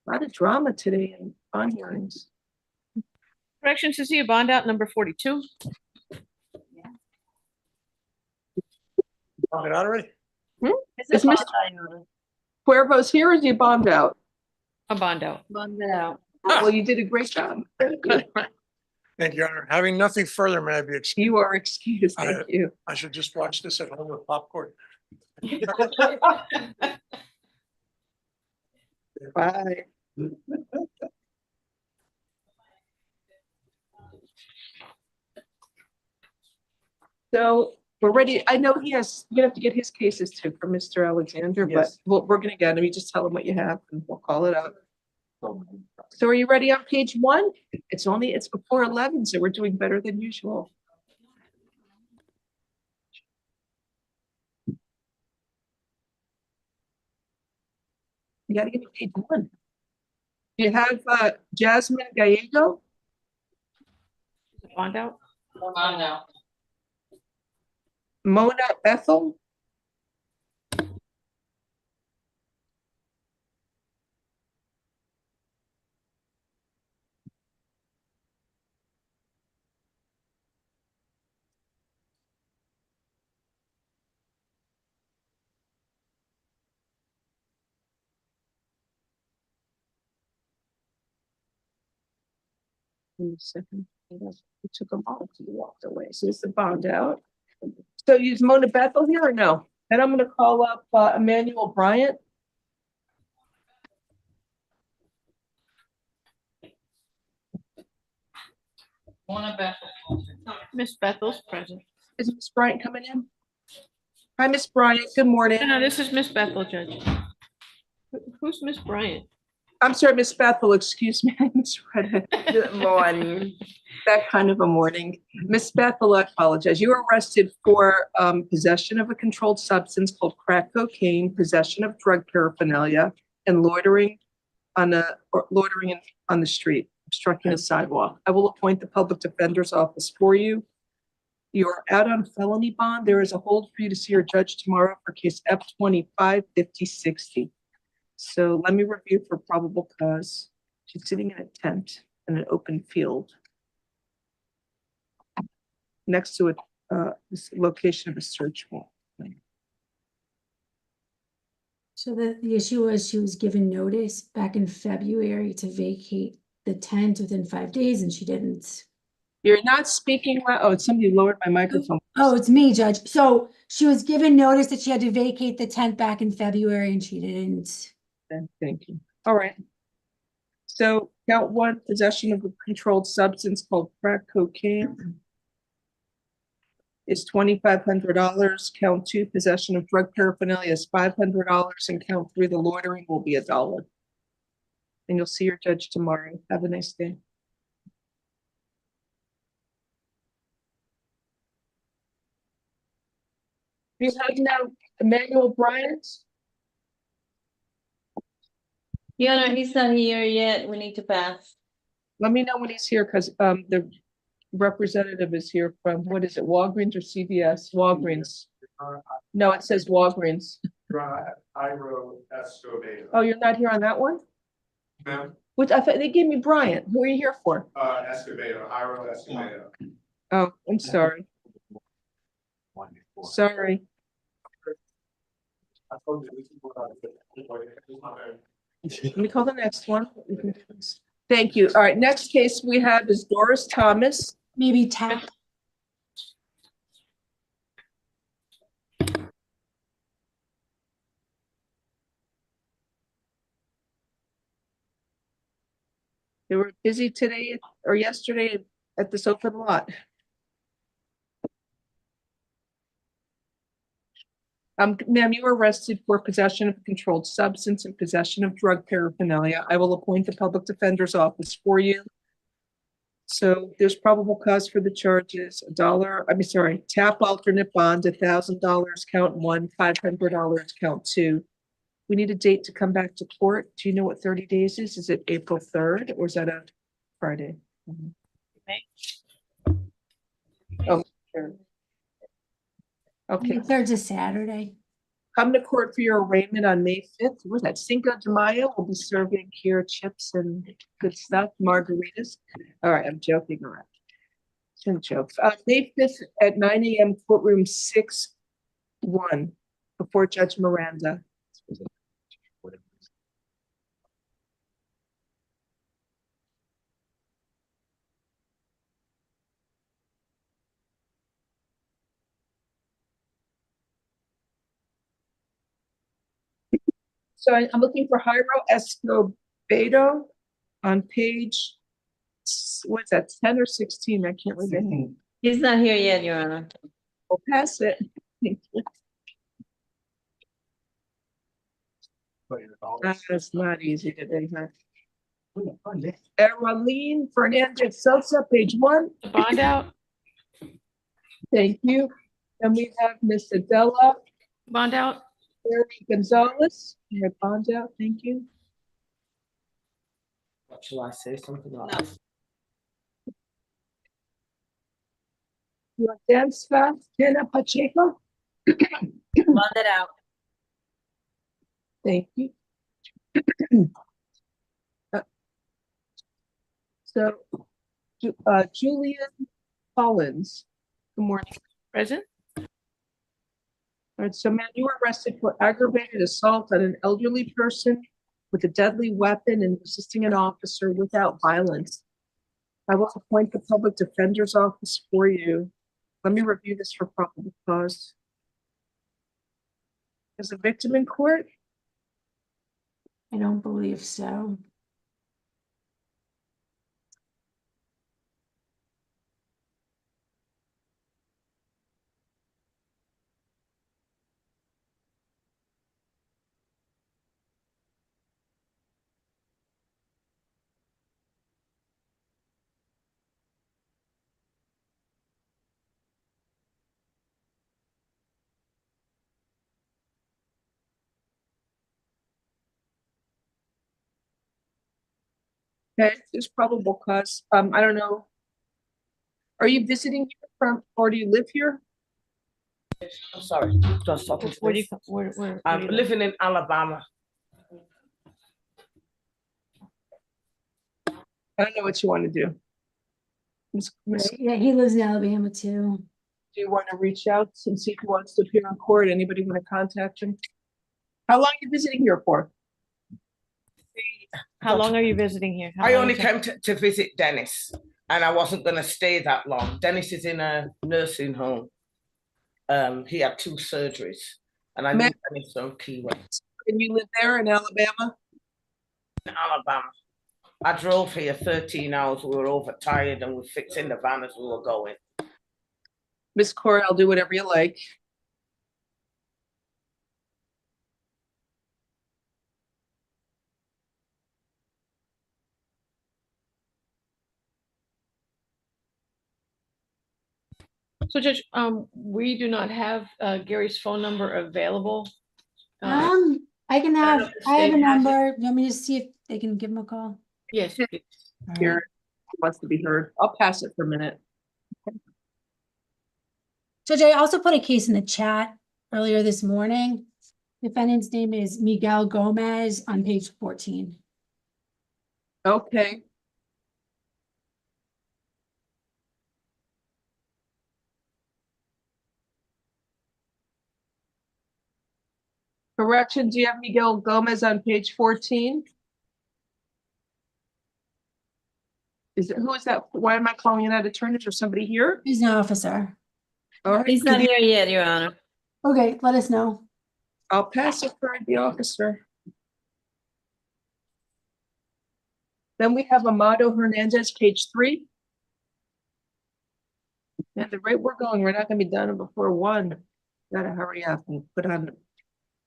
A lot of drama today in bond hearings. Corrections to see a bond out number 42. Bond it out already? Is Mr. Cuervo's here or is he bond out? A bond out. Bond out. Well, you did a great job. Thank you. Thank you, Your Honor. Having nothing further, may I be excused? You are excused. Thank you. I should just watch this at home with popcorn. Bye. So we're ready. I know you're gonna have to get his cases too for Mr. Alexander, but we're gonna get him. You just tell him what you have and we'll call it out. So are you ready on page 1? It's before 11, so we're doing better than usual. You gotta give me page 1. You have Jasmine Gallego. Bond out. Bond out. Mona Bethel. In a second. We took them all. He walked away. So it's the bond out. So use Mona Bethel here or no? And I'm going to call up Emmanuel Bryant. Mona Bethel. Miss Bethel's present. Is Miss Bryant coming in? Hi, Miss Bryant. Good morning. No, this is Miss Bethel, Judge. Who's Miss Bryant? I'm sorry, Miss Bethel. Excuse me. I misread it. Good morning. That kind of a morning. Miss Bethel, I apologize. You were arrested for possession of a controlled substance called crack cocaine, possession of drug paraphernalia, and loitering on the street, obstructing a sidewalk. I will appoint the public defender's office for you. You are out on felony bond. There is a hold for you to see your judge tomorrow for case F25-5060. So let me review for probable cause. She's sitting in a tent in an open field next to this location of a search warrant. So the issue was she was given notice back in February to vacate the tent within 5 days and she didn't. You're not speaking well. Oh, somebody lowered my microphone. Oh, it's me, Judge. So she was given notice that she had to vacate the tent back in February and she didn't. Thank you. All right. So count 1, possession of a controlled substance called crack cocaine. is $2,500. Count 2, possession of drug paraphernalia is $500, and count 3, the loitering will be $1. And you'll see your judge tomorrow. Have a nice day. You have now Emmanuel Bryant. Your Honor, he's not here yet. We need to pass. Let me know when he's here, because the representative is here from, what is it, Walgreens or CVS? Walgreens. No, it says Walgreens. Oh, you're not here on that one? Ma'am? Which I thought they gave me Bryant. Who are you here for? Escobedo, Iro Escobedo. Oh, I'm sorry. Sorry. Let me call the next one. Thank you. All right, next case we have is Doris Thomas. Maybe tap. They were busy today or yesterday at this open lot. Ma'am, you were arrested for possession of a controlled substance and possession of drug paraphernalia. I will appoint the public defender's office for you. So there's probable cause for the charges, tap alternate bond, $1,000, count 1, $500, count 2. We need a date to come back to court. Do you know what 30 days is? Is it April 3rd or is that a Friday? Oh, sure. Okay. There's a Saturday. Come to court for your arraignment on May 5th. What's that? Cinco de Mayo. We'll be serving here chips and good stuff, margaritas. All right, I'm joking around. Shouldn't joke. May 5th at 9 a.m. courtroom 6-1 before Judge Miranda. So I'm looking for Jairo Escobedo on page, what's that, 10 or 16? I can't remember. He's not here yet, Your Honor. We'll pass it. Thank you. That's not easy today, huh? Marlene Fernandez Sosa, page 1. Bond out. Thank you. And we have Miss Adela. Bond out. Eric Gonzalez, your bond out, thank you. Shall I say something? No. Your dance fast, Jenna Pacheco. Bond it out. Thank you. Julian Collins, good morning. Present. All right, so ma'am, you were arrested for aggravated assault on an elderly person with a deadly weapon and resisting an officer without violence. I will appoint the public defender's office for you. Let me review this for probable cause. Is the victim in court? I don't believe so. Okay, there's probable cause. I don't know. Are you visiting here from, or do you live here? I'm sorry, just talking to this. I'm living in Alabama. I don't know what you want to do. Yeah, he lives in Alabama too. Do you want to reach out and see if he wants to appear in court? Anybody want to contact him? How long are you visiting here for? How long are you visiting here? I only came to visit Dennis, and I wasn't going to stay that long. Dennis is in a nursing home. He had 2 surgeries, and I need Dennis on Key West. And you live there in Alabama? In Alabama. I drove here 13 hours. We were overtired, and we were fixing the van as we were going. Miss Corey, I'll do whatever you like. So Judge, we do not have Gary's phone number available. I can have, if the I have state a has it. number. You want me to see if they can give him a call? Yes, please. Here wants to be heard. I'll pass it for a minute. Judge, I also put a case in the chat earlier this morning. Defendant's name is Miguel Gomez on page 14. Okay. Correction, do you have Miguel Gomez on page 14? Is it, who is that? Why am I calling it out attorney? Or somebody here? He's an officer. All right. He's not here yet, Your Honor. Okay, let us know. I'll pass it for the officer. Then we have Amado Hernandez, page 3. At the rate we're going, we're not gonna be done before 1. Gotta hurry up and put on the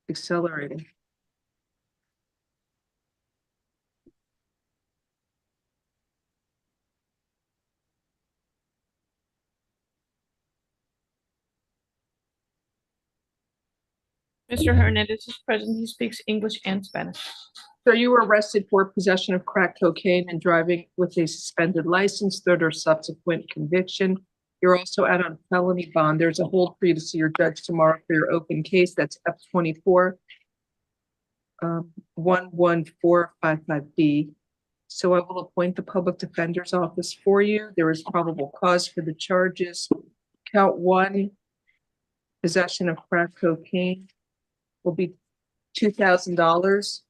accelerator. Mr. Hernandez is present. He speaks English and Spanish. So you were arrested for possession of crack cocaine and driving with a suspended license, third or subsequent conviction. You're also out on felony bond. There's a hold for you to see your judge tomorrow for your open case. That's F24 11455B. So I will appoint the public defender's office for you. There is probable cause for the charges. Count 1, possession of crack cocaine, will be $2,000.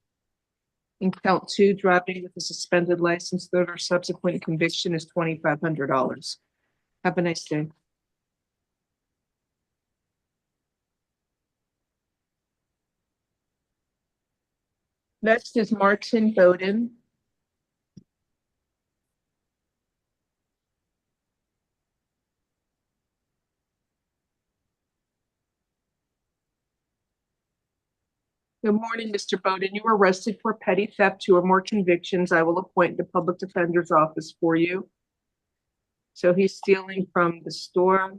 And count 2, driving with a suspended license, third or subsequent conviction is $2,500. Have a nice day. Next is Martin Bowden. Good morning, Mr. Bowden. You were arrested for petty theft, 2 or more convictions. I will appoint the public defender's office for you. So he's stealing from the store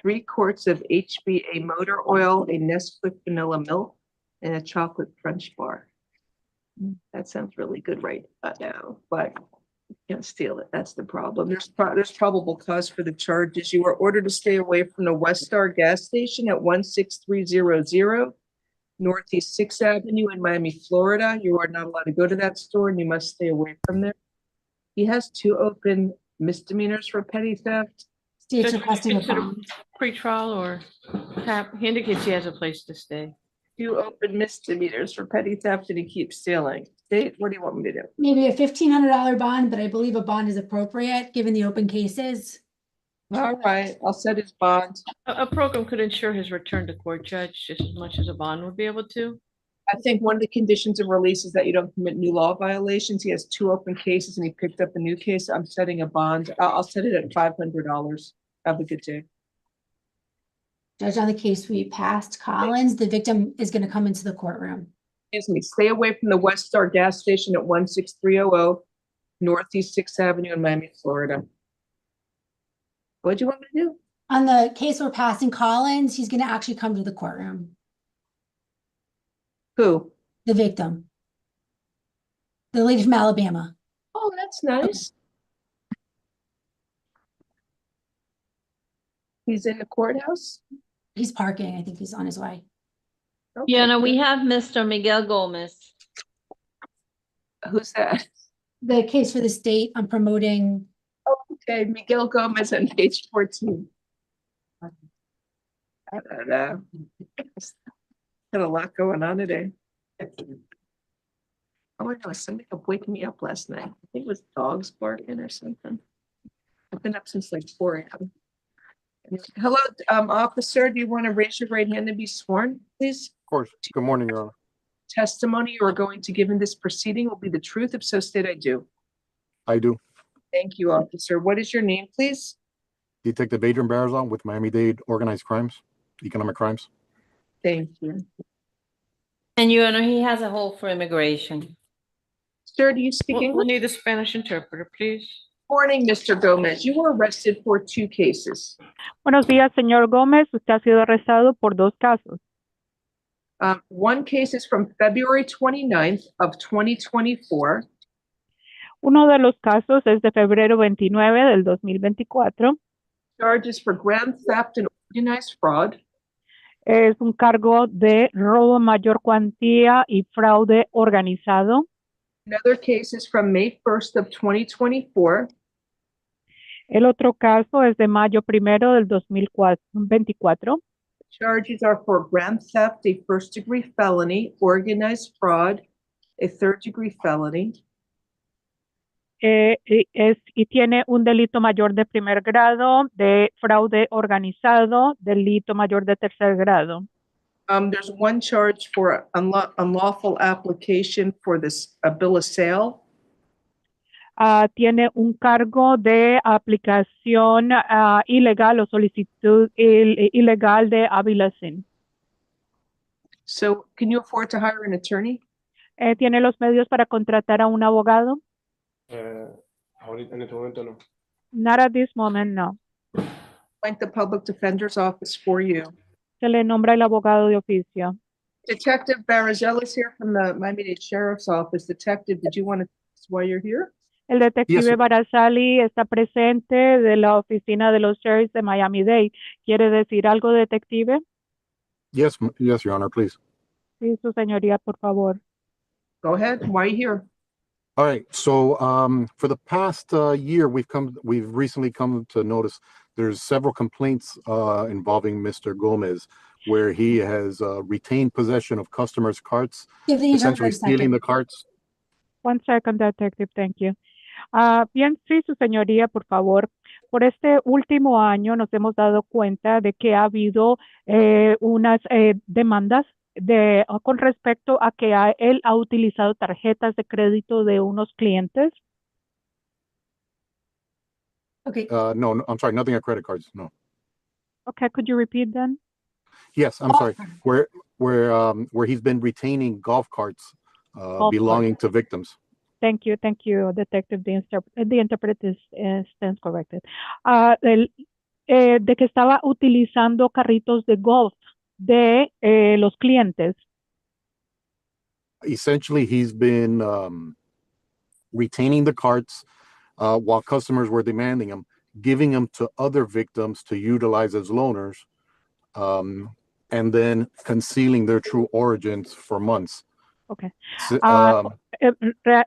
3 quarts of HBA motor oil, a Nesquik vanilla milk, and a chocolate French bar. That sounds really good right now, but you can't steal it. That's the problem. There's probable cause for the charges. You were ordered to stay away from the West Star gas station at 16300 Northeast 6th Avenue in Miami, Florida. You are not allowed to go to that store and you must stay away from there. He has 2 open misdemeanors for petty theft. State's requesting a Consider bond. Pre-trial or he indicates he has a place to stay. 2 open misdemeanors for petty theft and he keeps stealing. State, what do you want me to do? Maybe a $1,500 bond, but I believe a bond is appropriate given the open cases. All right, I'll set his bond. A program could ensure his return to court, Judge, just as much as a bond would be able to. I think one of the conditions of release is that you don't commit new law violations. He has 2 open cases and he picked up a new case. I'm setting a bond. I'll set it at $500. Have a good day. Judge, on the case we passed Collins, the victim is going to come into the courtroom. Excuse me, stay away from the West Star gas station at 16300 Northeast 6th Avenue in Miami, Florida. What do you want me to do? On the case we're passing Collins, he's going to actually come to the courtroom. Who? The victim. The lady from Alabama. Oh, that's nice. He's in the courthouse? He's parking. I think he's on his way. Okay. Yeah, no, we have Mr. Miguel Gomez. Who's that? The case for the state, I'm promoting. Oh, okay, Miguel Gomez on page 14. I don't know. Got a lot going on today. Oh, I know, somebody kept waking me up last night. I think it was dogs barking or something. I've been up since like 4 a.m. Hello, officer, do you want to raise your right hand and be sworn, please? Of course. Good morning, Your Honor. Testimony you are going to give in this proceeding will be the truth, if so state I do. I do. Thank you, officer. What is your name, please? Detective Adrian Barazon with Miami-Dade Organized Crimes, Economic Crimes. Thank you. And Your Honor, he has a hold for immigration. Sir, do you speak We'll English? need a Spanish interpreter, please. Morning, Mr. Gomez. You were arrested for 2 cases. Buenos días, señor Gómez. Usted ha sido arrestado por 2 casos. One case is from February 29th of 2024. Uno de los casos es de febrero 29 del 2024. Charges for grand theft and organized fraud. Es un cargo de robo en mayor cuantía y fraude organizado. Another case is from May 1st of 2024. El otro caso es de mayo 1 del 2024. Charges are for grand theft, a first-degree felony, organized fraud, a third-degree felony. Y tiene un delito mayor de primer grado, de fraude organizado, delito mayor de tercer grado. There's one charge for unlawful application for this a bill of sale. Tiene un cargo de aplicación ilegal o solicitud ilegal de habilitación. So, can you afford to hire an attorney? ¿Tiene los medios para contratar a un abogado? Ahorita en este momento no. Not at this moment, no. Appoint the public defender's office for you. Se le nombra el abogado de oficio. Detective Barazell is here from the Miami-Dade Sheriff's Office. Detective, did you want to tell us why you're here? El detective Barazali está presente de la oficina de los sheriffs de Miami-Dade. ¿Quiere decir algo, detective? Yes, yes, Your Honor, please. Sí, su señoría, por favor. Go ahead. Why are you here? All right. So for the past year, we've recently come to notice there's several complaints involving Mr. Gomez, where he has retained possession of customers' carts, Give the essentially interpreter a stealing second. the carts. 1 second, detective. Thank you. Bien, sí, su señoría, por favor. Por este último año nos hemos dado cuenta de que ha habido unas demandas con respecto a que él ha utilizado tarjetas de crédito de unos clientes. Okay. No, I'm sorry, nothing on credit cards. No. Okay, could you repeat then? Yes, I'm sorry. Where he's been retaining golf carts belonging to victims. Thank you, detective. The interpreter stands corrected. De que estaba utilizando carritos de golf de los clientes. Essentially, he's been retaining the carts while customers were demanding them, giving them to other victims to utilize as loaners, and then concealing their true origins for months. Okay.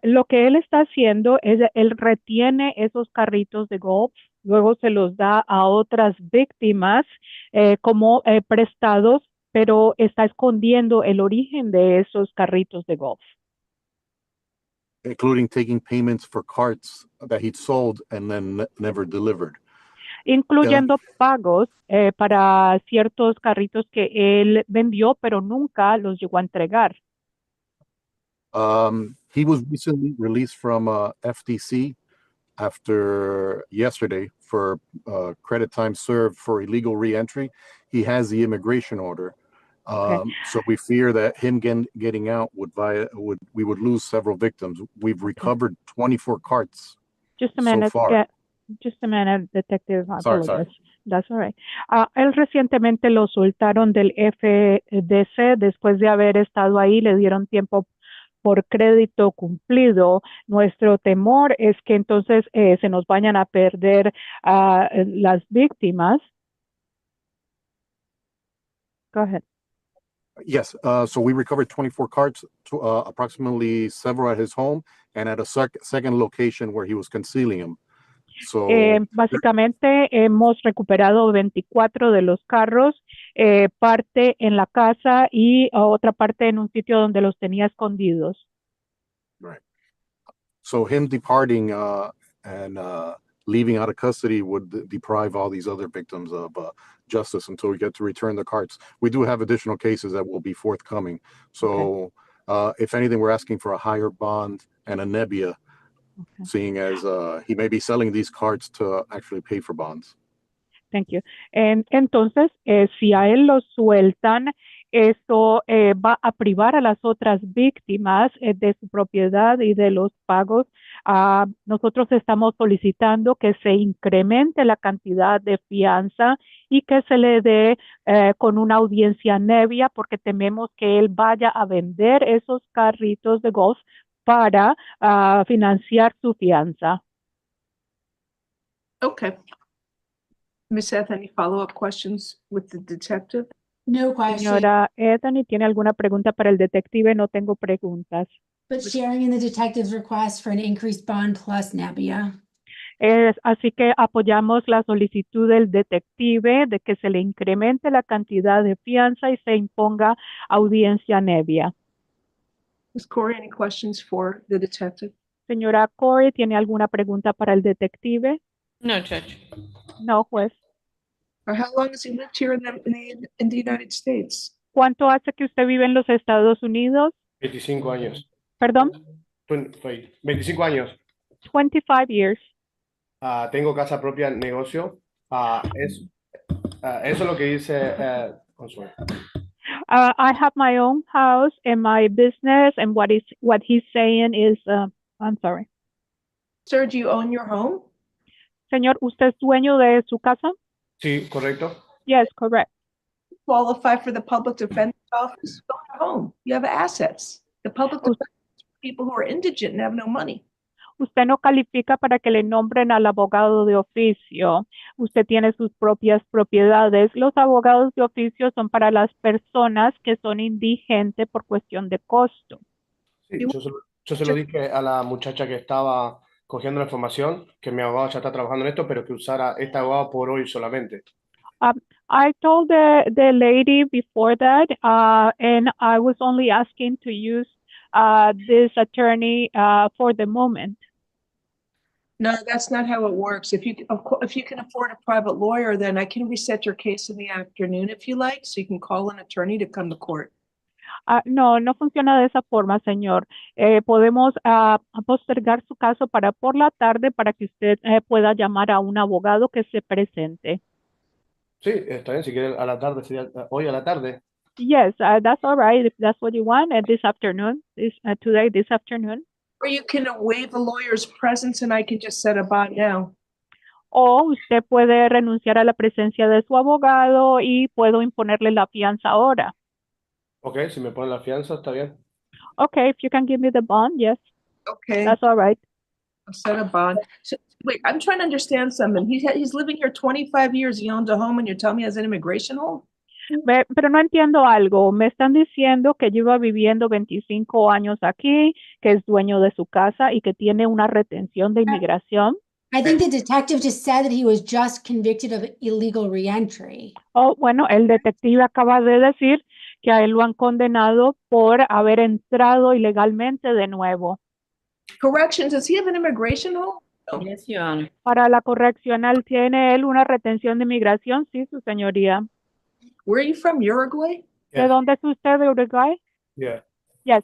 Lo que él está haciendo es él retiene esos carritos de golf, luego se los da a otras víctimas como prestados, pero está escondiendo el origen de esos carritos de golf. Including taking payments for carts that he'd sold and then never delivered. Incluyendo pagos para ciertos carritos que él vendió, pero nunca los llegó a entregar. He was recently released from FTC after yesterday for credit time served for illegal re-entry. He has the immigration order. So we fear that him getting out we would lose several victims. We've recovered 24 carts Just a minute, so far. Just a minute, detective. Sorry. That's all right. Él recientemente lo soltaron del FDC después de haber estado ahí, le dieron tiempo por crédito cumplido. Nuestro temor es que entonces se nos vayan a perder las víctimas. Go ahead. Yes, so we recovered 24 carts, approximately several at his home and at a second location where he was concealing them. So, básicamente hemos recuperado 24 de los carros, parte en la casa y otra parte en un sitio donde los tenía escondidos. Right. So him departing and leaving out of custody would deprive all these other victims of justice until we get to return the carts. We do have additional cases that will be forthcoming. So if anything, we're asking for a higher bond and a nebia, seeing as he may be selling these carts to actually pay for bonds. Thank you. Entonces, si a él lo sueltan, eso va a privar a las otras víctimas de su propiedad y de los pagos. Nosotros estamos solicitando que se incremente la cantidad de fianza y que se le dé con una audiencia previa, porque tememos que él vaya a vender esos carritos de golf para financiar su fianza. Okay. Ms. Seth, any follow-up questions with the detective? No question. Señora Ethany, ¿tiene alguna pregunta para el detective? No tengo preguntas. But sharing in the detective's request for an increased bond plus Nebia. Así que apoyamos la solicitud del detective de que se le incremente la cantidad de fianza y se imponga audiencia previa. Ms. Corey, any questions for the detective? Señora Corey, ¿tiene alguna pregunta para el detective? No, Judge. No, juez. How long has he lived here in the United States? ¿Cuánto hace que usted vive en los Estados Unidos? 25 años. ¿Perdón? 25 años. 25 years. Tengo casa propia, negocio. Eso es lo que dice. I have my own house and my business, and what he's saying is, I'm sorry. Sir, do you own your home? Señor, ¿usted es dueño de su casa? Sí, correcto. Yes, correct. Qualify for the public defender's office? Go to home. You have assets. The public defender is for people who are indigent and have no money. Usted no califica para que le nombren al abogado de oficio. Usted tiene sus propias propiedades. Los abogados de oficio son para las personas que son indigentes por cuestión de costo. Sí, yo se lo dije a la muchacha que estaba cogiendo la información, que mi abogado ya está trabajando en esto, pero que usara este abogado por hoy solamente. I told the lady before that, and I was only asking to use this attorney for the moment. No, that's not how it works. If you can afford a private lawyer, then I can reset your case in the afternoon if you like, so you can call an attorney to come to court. No, no funciona de esa forma, señor. Podemos postergar su caso para por la tarde para que usted pueda llamar a un abogado que se presente. Sí, está bien, si quiere a la tarde, sería hoy a la tarde. Yes, that's all right if that's what you want. This afternoon, this afternoon. Or you can waive a lawyer's presence and I can just set a bond now. O usted puede renunciar a la presencia de su abogado y puedo imponerle la fianza ahora. Ok, si me ponen la fianza, está bien. Okay, if you can give me the bond, yes. Okay. That's all right. I'll set a bond. So, wait, I'm trying to understand something. He's living here 25 years. He owns a home and you're telling me he has an immigration hold? Pero no entiendo algo. Me están diciendo que lleva viviendo 25 años aquí, que es dueño de su casa y que tiene una retención de inmigración. I think the detective just said that he was just convicted of illegal reentry. Oh, bueno, el detective acaba de decir que a él lo han condenado por haber entrado ilegalmente de nuevo. Corrections, does he have an immigration hold? Yes, Your Honor. Para la correccional, ¿tiene él una retención de inmigración? Sí, su señoría. Where are you from, Uruguay? ¿De dónde es usted, de Uruguay? Yeah. Yes.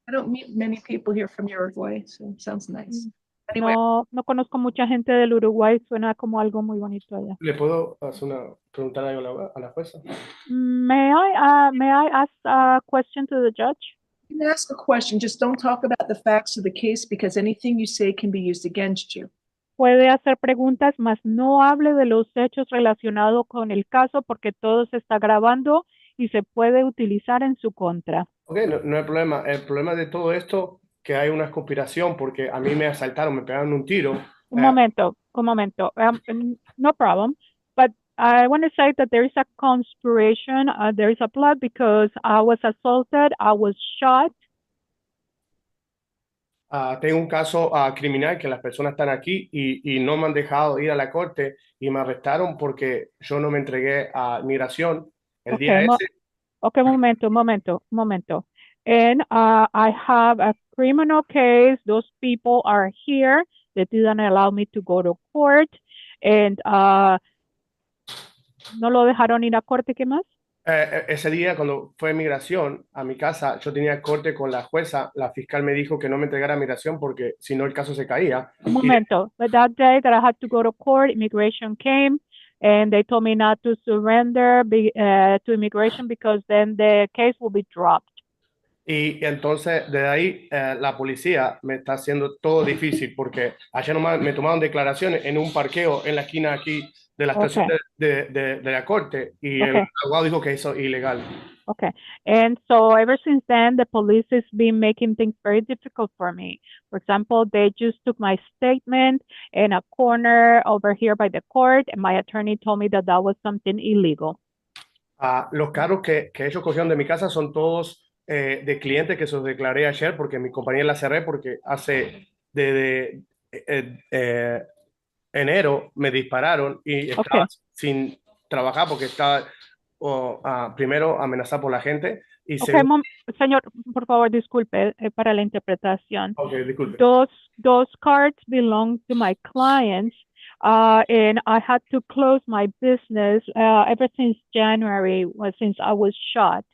I don't meet many people here from Uruguay, so it sounds nice. Anyway. No conozco mucha gente del Uruguay, suena como algo muy bonito allá. ¿Le puedo preguntar algo a la jueza? May I ask a question to the judge? You can ask a question, just don't talk about the facts of the case because anything you say can be used against you. Puede hacer preguntas, mas no hable de los hechos relacionados con el caso porque todo se está grabando y se puede utilizar en su contra. Ok, no hay problema. El problema de todo esto que hay una conspiración porque a mí me asaltaron, me pegaron un tiro. Un momento. No problem. But I want to say that there is a conspiration, there is a plot because I was assaulted, I was shot. Tengo un caso criminal que las personas están aquí y no me han dejado ir a la corte y me arrestaron porque yo no me entregué a migración el día ese. Okay, momento. And I have a criminal case. Those people are here. They didn't allow me to go to court. And no lo dejaron ir a corte. ¿Qué más? Ese día cuando fue migración a mi casa, yo tenía corte con la jueza. La fiscal me dijo que no me entregara a migración porque si no el caso se caía. Un momento. But that day that I had to go to court, immigration came and they told me not to surrender to immigration because then the case will be dropped. Y entonces, desde ahí, la policía me está haciendo todo difícil porque ayer nomás me tomaron declaraciones en un parqueo en la esquina aquí de la estación de la corte y el abogado dijo que eso es ilegal. Okay. And so ever since then, the police has been making things very difficult for me. For example, they just took my statement in a corner over here by the court, and my attorney told me that that was something illegal. Los carros que ellos cogieron de mi casa son todos de clientes que se los declaré ayer porque mi compañía la cerré porque hace desde enero me dispararon y estaba sin trabajar porque estaba primero amenazado por la gente y segundo... Señor, por favor, disculpe para la interpretación. Okay, disculpe. Those cards belong to my clients, and I had to close my business ever since January, since I was shot,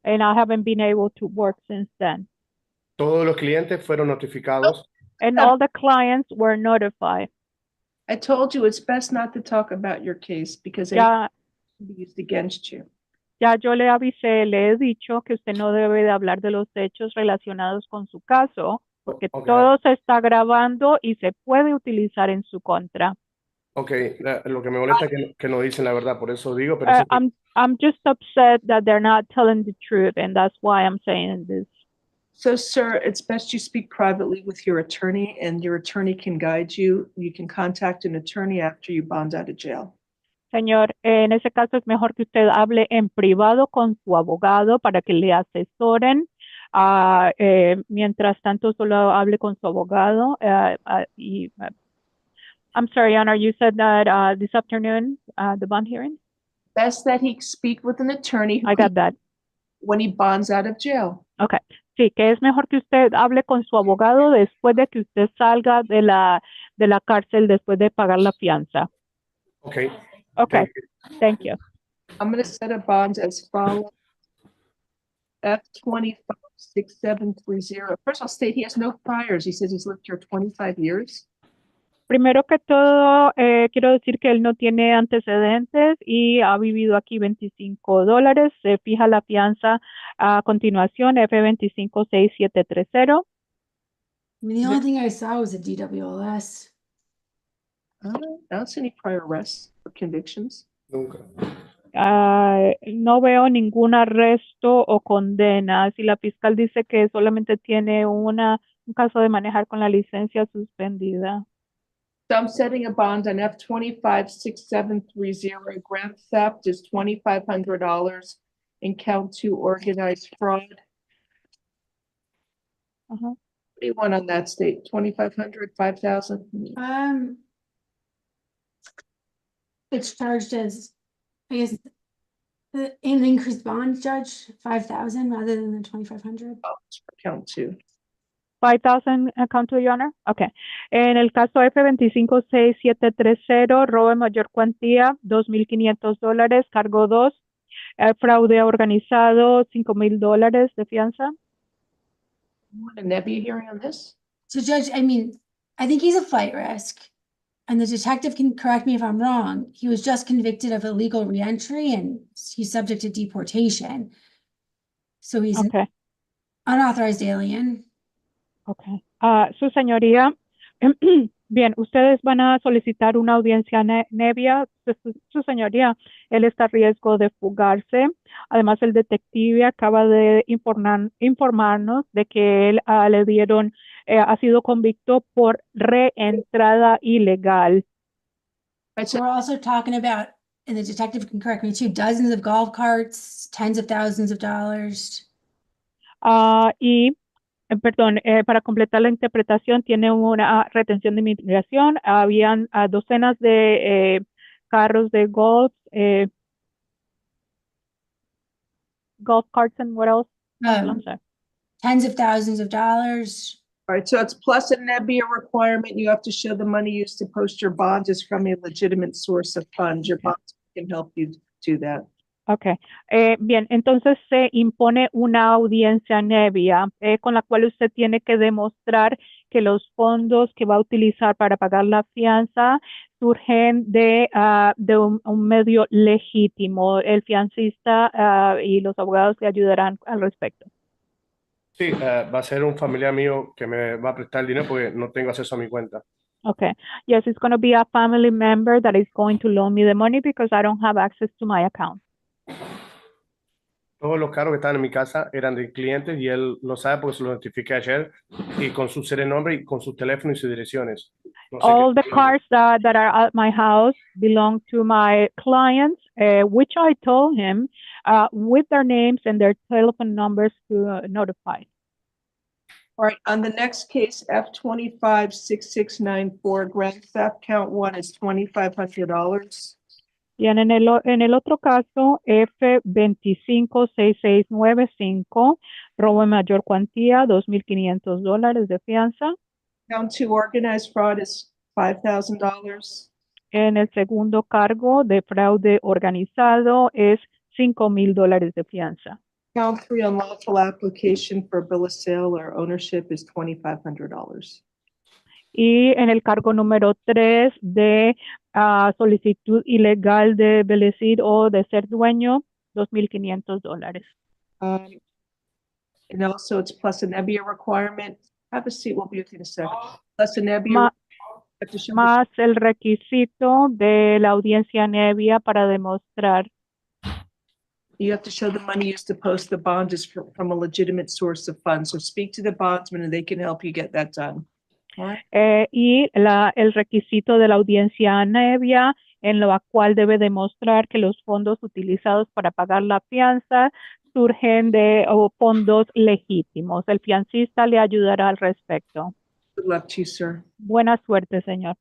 and I haven't been able to work since then. Todos los clientes fueron notificados. And all the clients were notified. I told you it's best not to talk about your case because it can be used against you. Ya yo le avisé, le he dicho que usted no debe de hablar de los hechos relacionados con su caso, porque todo se está grabando y se puede utilizar en su contra. Okay, lo que me molesta es que no dicen la verdad, por eso digo, pero I'm just upset that they're not telling the truth, and that's why I'm saying this. So, sir, it's best you speak privately with your attorney, and your attorney can guide you. You can contact an attorney after you bond out of jail. Señor, en ese caso es mejor que usted hable en privado con su abogado para que le asesoren. Mientras tanto, solo hable con su abogado. I'm sorry, Honor, you said that this afternoon, the bond hearing? Best that he speak with an attorney. I got that. When he bonds out of jail. Okay. Sí, que es mejor que usted hable con su abogado después de que usted salga de la cárcel después de pagar la fianza. Okay. Okay. Thank you. I'm going to set a bond as follows. F256730. First, I'll state he has no priors. He says he's lived here 25 years. Primero que todo, quiero decir que él no tiene antecedentes y ha vivido aquí $25. Se fija la fianza a continuación, F256730. I mean, the only thing I saw was a DWLS. I don't see any prior arrests or convictions. Nunca. No veo ningún arresto o condena. Si la fiscal dice que solamente tiene un caso de manejar con la licencia suspendida. So I'm setting a bond on F256730. Grand theft is $2,500 and count 2 organized fraud. What do you want on that state? 2,500, 5,000? It's charged as, I guess, an increased bond, Judge, 5,000 rather than the 2,500. Oh, it's for count 2. 5,000 account to Your Honor. Okay. En el caso F256730, robo de mayor cuantía, $2,500. Cargo 2, fraude organizado, $5,000 de fianza. You want a Nebby hearing on this? So, Judge, I mean, I think he's a flight risk. And the detective can correct me if I'm wrong. He was just convicted of illegal reentry and he's subject to deportation. So he's an unauthorized alien. Okay. Su señoría, bien, ustedes van a solicitar una audiencia nebia. Su señoría, él está a riesgo de fugarse. Además, el detective acaba de informarnos de que él le dieron, ha sido convicto por reentrada ilegal. We're also talking about, and the detective can correct me too, dozens of golf carts, tens of thousands of dollars. Perdón, para completar la interpretación, tiene una retención de inmigración. Habían docenas de carros de golf, golf carts, and what else? Tens of thousands of dollars. All right, so it's plus a Nebby requirement. You have to show the money used to post your bonds is from a legitimate source of funds. Your bonds can help you do that. Okay. Bien, entonces se impone una audiencia nebia con la cual usted tiene que demostrar que los fondos que va a utilizar para pagar la fianza surgen de un medio legítimo. El fiancista y los abogados le ayudarán al respecto. Sí, va a ser un familiar mío que me va a prestar el dinero porque no tengo acceso a mi cuenta. Okay. Yes, it's going to be a family member that is going to loan me the money because I don't have access to my account. Todos los carros que estaban en mi casa eran de clientes y él lo sabe porque se lo notifiqué ayer y con su nombre y con sus teléfonos y sus direcciones. No sé All the cars that are at my house belong to my clients, which I told him with their names and their telephone numbers to notify. All right, on the next case, F256694, grand theft count 1 is $2,500. Bien, en el otro caso, F256695, robo en mayor cuantía, $2,500 de fianza. Count 2 organized fraud is $5,000. En el segundo cargo de fraude organizado es $5,000 de fianza. Count 3 unlawful application for bill of sale or ownership is $2,500. Y en el cargo número 3 de solicitud ilegal de belecir o de ser dueño, $2,500. And also it's plus a nebia requirement. Have a seat, we'll be with you in a second. Plus a nebia. Más el requisito de la audiencia nebia para demostrar. You have to show the money used to post the bond is from a legitimate source of funds. So speak to the bondsman and they can help you get that done. Y el requisito de la audiencia nebia en lo cual debe demostrar que los fondos utilizados para pagar la fianza surgen de fondos legítimos. El fiancista le ayudará al respecto. Good luck to you, sir. Buena suerte, señor.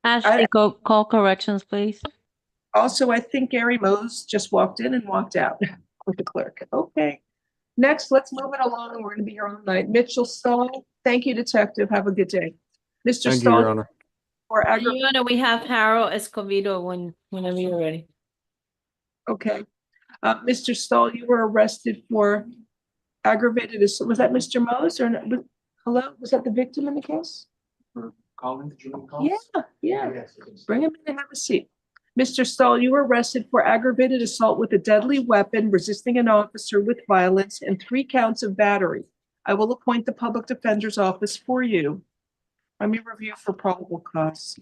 Ashley, call corrections, please. Also, I think Gary Mose just walked in and walked out with the clerk. Okay. Next, let's move it along. We're going to be here all night. Mitchell Stahl, thank you, detective. Have a good day. Mr. Thank you, Stahl. Your Honor. Your Honor, we have Harold Escobedo whenever you're ready. Okay. Mr. Stahl, you were arrested for aggravated assault. Was that Mr. Mose or not? Hello? Was that the victim in the case? For calling the jury calls? Yeah. Bring him in and have a seat. Mr. Stahl, you were arrested for aggravated assault with a deadly weapon, resisting an officer with violence, and 3 counts of battery. I will appoint the public defender's office for you. Let me review for probable cause.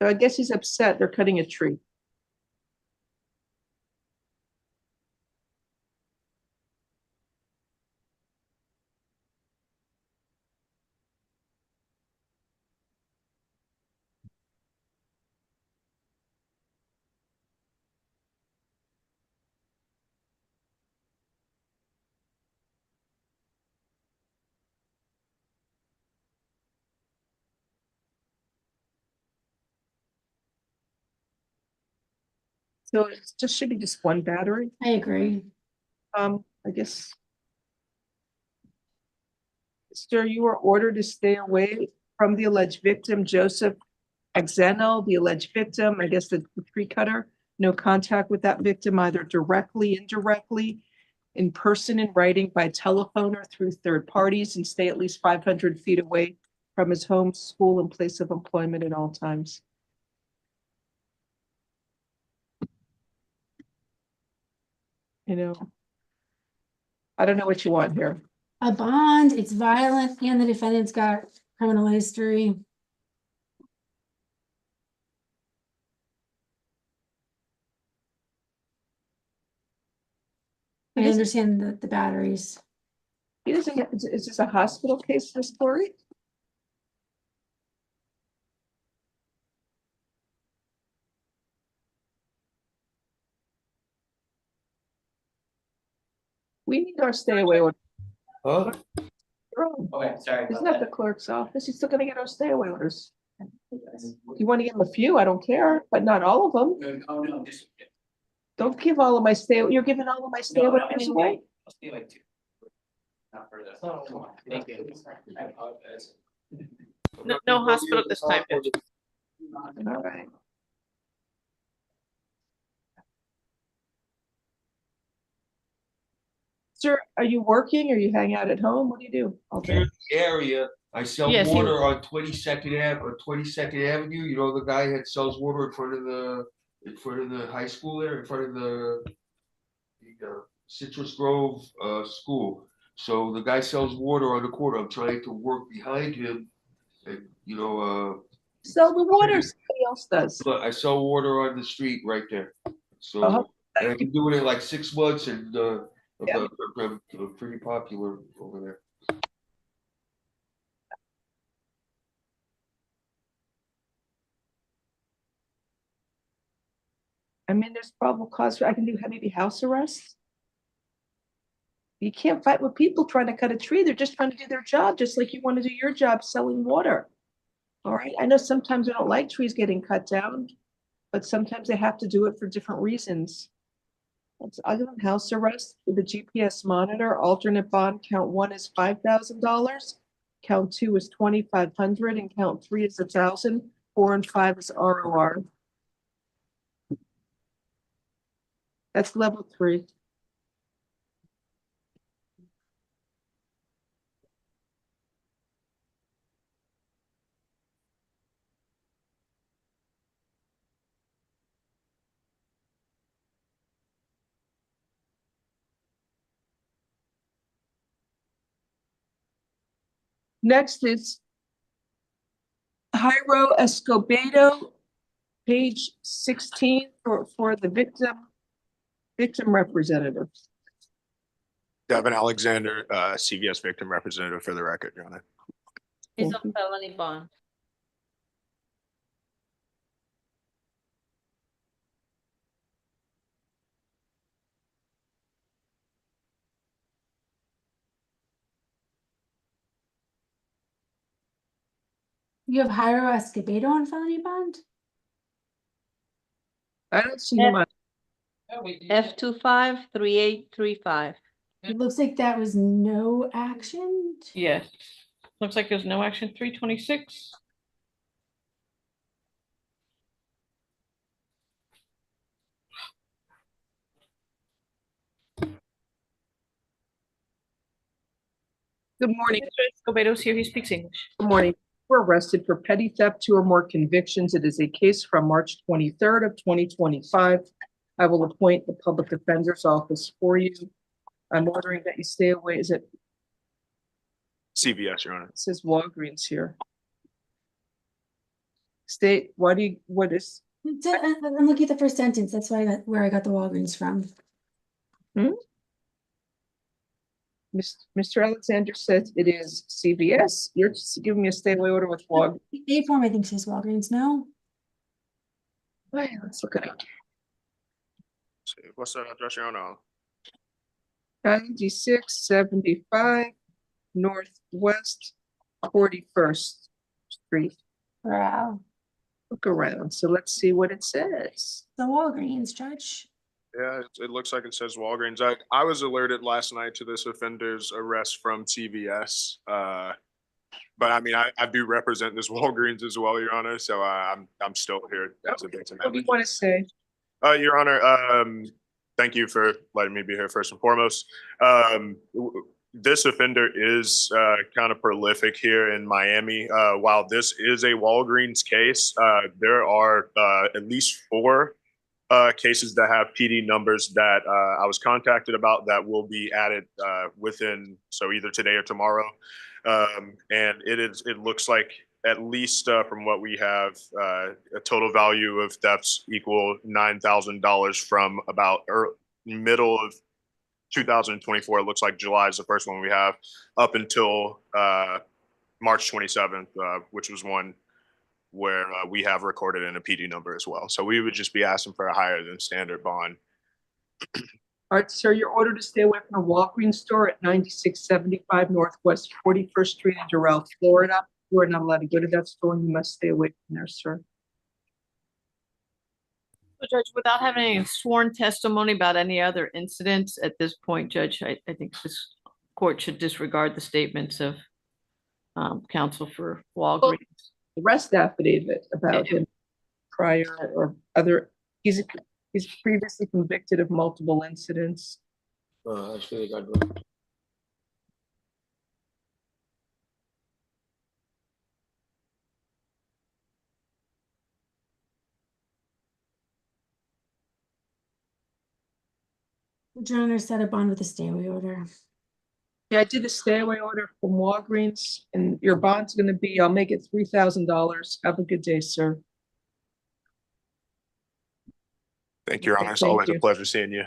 So I guess he's upset. They're cutting a tree. So it just should be just one battery. I agree. I guess. Sir, you were ordered to stay away from the alleged victim, Joseph Axeno, the alleged victim, I guess the tree cutter. No contact with that victim, either directly, indirectly, in person, in writing, by telephone, or through third parties, and stay at least 500 feet away from his home, school, and place of employment at all times. You know, I don't know what you want here. A bond, it's violent, and the defendant's got criminal history. I understand the batteries. He doesn't get, is this a hospital case for Story? We need our stay away order. Oh. Okay, sorry. Isn't that the clerk's office? He's still gonna get our stay away orders. You want to give him a few? I don't care, but not all of them. Oh, no, just. Don't give all of my stay, you're giving all of my stay away orders away? I'll stay like 2. No hospital at this time, Judge. All right. Sir, are you working or you hang out at home? What do you do all day? Area. I sell Yes, water on 22nd Ave or 22nd Avenue. You know the guy that sells water in front of the high school there, in front of the Citrus Grove school. So the guy sells water on the corner. I'm trying to work behind him, and Sell the water. Somebody else does. Look, I sell water on the street right there. So and I've been doing it like 6 months, and I'm pretty popular over there. I mean, there's probable cause. I can do maybe house arrest. You can't fight with people trying to cut a tree. They're just trying to do their job, just like you want to do your job selling water. All right. I know sometimes I don't like trees getting cut down, but sometimes they have to do it for different reasons. Other than house arrest with a GPS monitor, alternate bond count 1 is $5,000, count 2 is $2,500, and count 3 is $1,000. 4 and 5 is ROR. That's level 3. Next is Jairo Escobedo, page 16 for the victim representative. Devin Alexander, CVS victim representative for the record, Your Honor. He's on felony bond. You have Jairo Escobedo on felony bond? I don't see him on. F253835. It looks like that was no action. Yes. Looks like there's no action. 326. Good morning. Escobedo's here. He speaks English. Good morning. We're arrested for petty theft, 2 or more convictions. It is a case from March 23rd of 2025. I will appoint the public defender's office for you. I'm ordering that you stay away. Is it? CVS, Your Honor. It says Walgreens here. What is? I'm looking at the first sentence. That's where I got the Walgreens from. Mr. Alexander says it is CVS. You're just giving me a stay away order with Walgreens. The A form, I think, says Walgreens. No. Wait, let's look it up. What's that address, Your Honor? 9675 Northwest 41st Street. Wow. Look around. So let's see what it says. The Walgreens, Judge. Yeah, it looks like it says Walgreens. I was alerted last night to this offender's arrest from CVS. But I mean, I do represent this Walgreens as well, Your Honor. So I'm still here as a victim. What do you want to say? Your Honor, thank you for letting me be here first and foremost. This offender is kind of prolific here in Miami. While this is a Walgreens case, there are at least 4 cases that have PD numbers that I was contacted about that will be added within, so either today or tomorrow. And it looks like, at least from what we have, a total value of thefts equal $9,000 from about middle of 2024. It looks like July is the first one we have, up until March 27th, which was one where we have recorded in a PD number as well. So we would just be asking for a higher than standard bond. All right, sir, you're ordered to stay away from a Walgreens store at 9675 Northwest 41st Street in Doral, Florida. You are not allowed to go to that store, and you must stay away from there, sir. Judge, without having any sworn testimony about any other incidents at this point, Judge, I think this court should disregard the statements of counsel for Walgreens. The rest affidavit about him prior or other, he's previously convicted of multiple incidents. Your Honor, set a bond with a stay away order. Yeah, I did a stay away order from Walgreens, and your bond's gonna be, I'll make it $3,000. Have a good day, sir. Thank you, Your Okay, Honor. It's thank always a you. pleasure seeing you.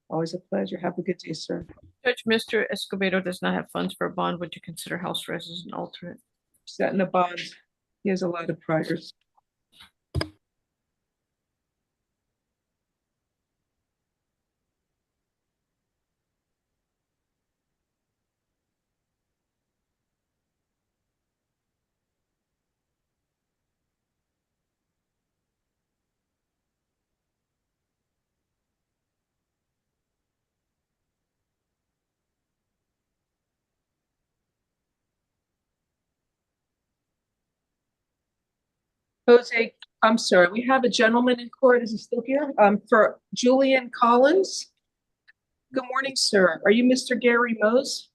Always a pleasure. Have a good day, sir. Judge, Mr. Escobedo does not have funds for a bond. Would you consider house arrest as an alternate? Setting a bond. He has a lot of priors. Jose, I'm sorry, we have a gentleman in court. Is he still here? For Julian Collins. Good morning, sir. Are you Mr. Gary Mose?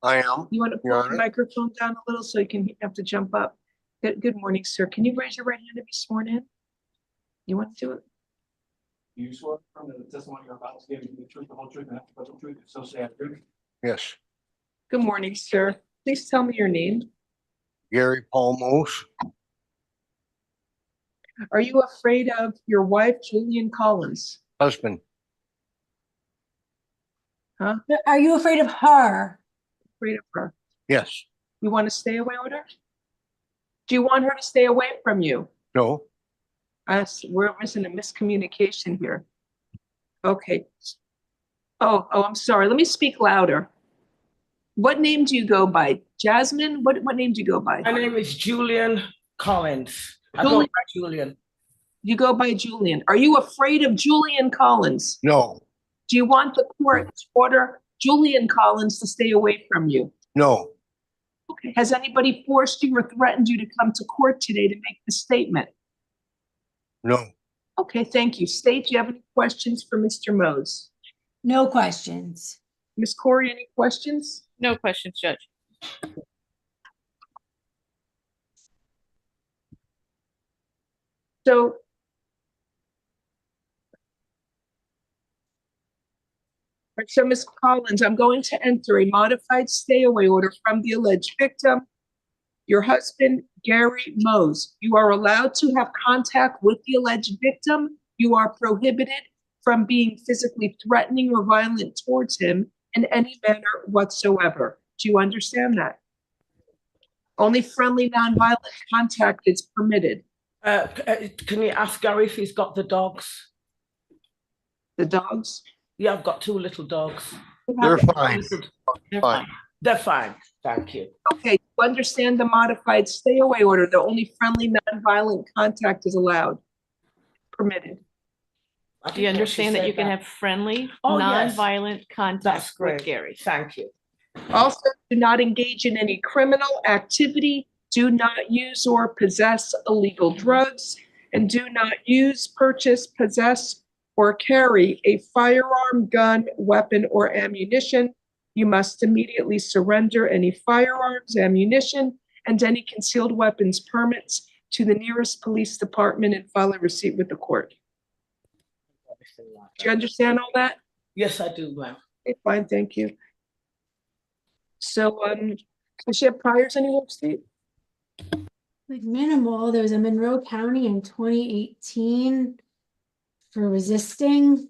I am. You want to Your pull the Honor. microphone down a little so you can have to jump up? Good morning, sir. Can you raise your right hand to be sworn in? You want to do it? You swear from the testimony you're about to give the truth, the whole truth, and nothing but the truth, if so say I do. Yes. Good morning, sir. Please tell me your name. Gary Paul Mose. Are you afraid of your wife, Julian Collins? Husband. Huh? Are you afraid of her? Afraid of her. Yes. You want to stay away with her? Do you want her to stay away from you? No. We're missing a miscommunication here. Okay. Oh, I'm sorry. Let me speak louder. What name do you go by? Jasmine? What name do you go by? My name is Julian Collins. I go by Julian. You go by Julian. Are you afraid of Julian Collins? No. Do you want the court to order Julian Collins to stay away from you? No. Okay. Has anybody forced you or threatened you to come to court today to make the statement? No. Okay, thank you. State, do you have any questions for Mr. Mose? No questions. Ms. Corey, any questions? No questions, Judge. So Ms. Collins, I'm going to enter a modified stay away order from the alleged victim, your husband, Gary Mose. You are allowed to have contact with the alleged victim. You are prohibited from being physically threatening or violent towards him in any manner whatsoever. Do you understand that? Only friendly, nonviolent contact is permitted. Can you ask Gary if he's got the dogs? The dogs? Yeah, I've got two little dogs. They're fine. They're fine. They're fine. Thank you. Okay, you understand the modified stay away order. The only friendly, nonviolent contact is allowed, permitted. Do you understand that you can have friendly, non-violent contact with Gary? Thank you. Also, do not engage in any criminal activity. Do not use or possess illegal drugs, and do not use, purchase, possess, or carry a firearm, gun, weapon, or ammunition. You must immediately surrender any firearms, ammunition, and any concealed weapons permits to the nearest police department and file a receipt with the court. Do you understand all that? Yes, I do, ma'am. Okay, fine, thank you. So, does she have priors anywhere, Steve? Like minimal. There was a Monroe County in 2018 for resisting.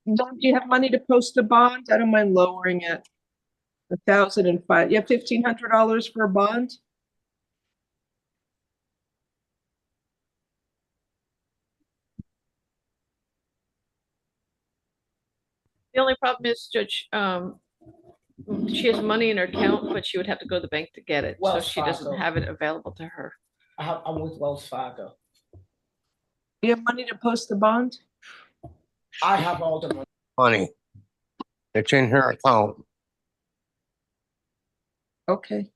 Do you have money to post a bond? I don't mind lowering it. 1,005. You have $1,500 for a bond? The only problem is, Judge, she has money in her account, but she would have to go to the bank to get it. So she doesn't have it available to her. I'm with Wells Fargo. Do you have money to post the bond? I have all the money. Money. It's in her account. Okay.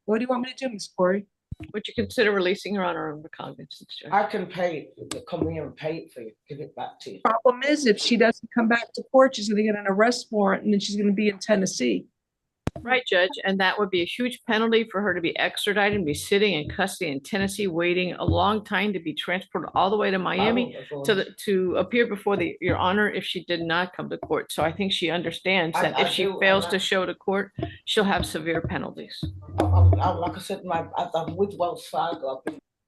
What do you want me to do, Miss Corey? Would you consider releasing her on her own recognizance, Judge? I can pay it, come here and pay it for you, give it back to you. Problem is, if she doesn't come back to court, she's gonna get an arrest warrant and then she's gonna be in Tennessee. Right, Judge, and that would be a huge penalty for her to be extradited and be sitting in custody in Tennessee, waiting a long time to be transported all the way to Miami to appear before your honor if she did not come to court. So I think she understands that if she fails to show to court, she'll have severe penalties. Like I said, I'm with Wells Fargo.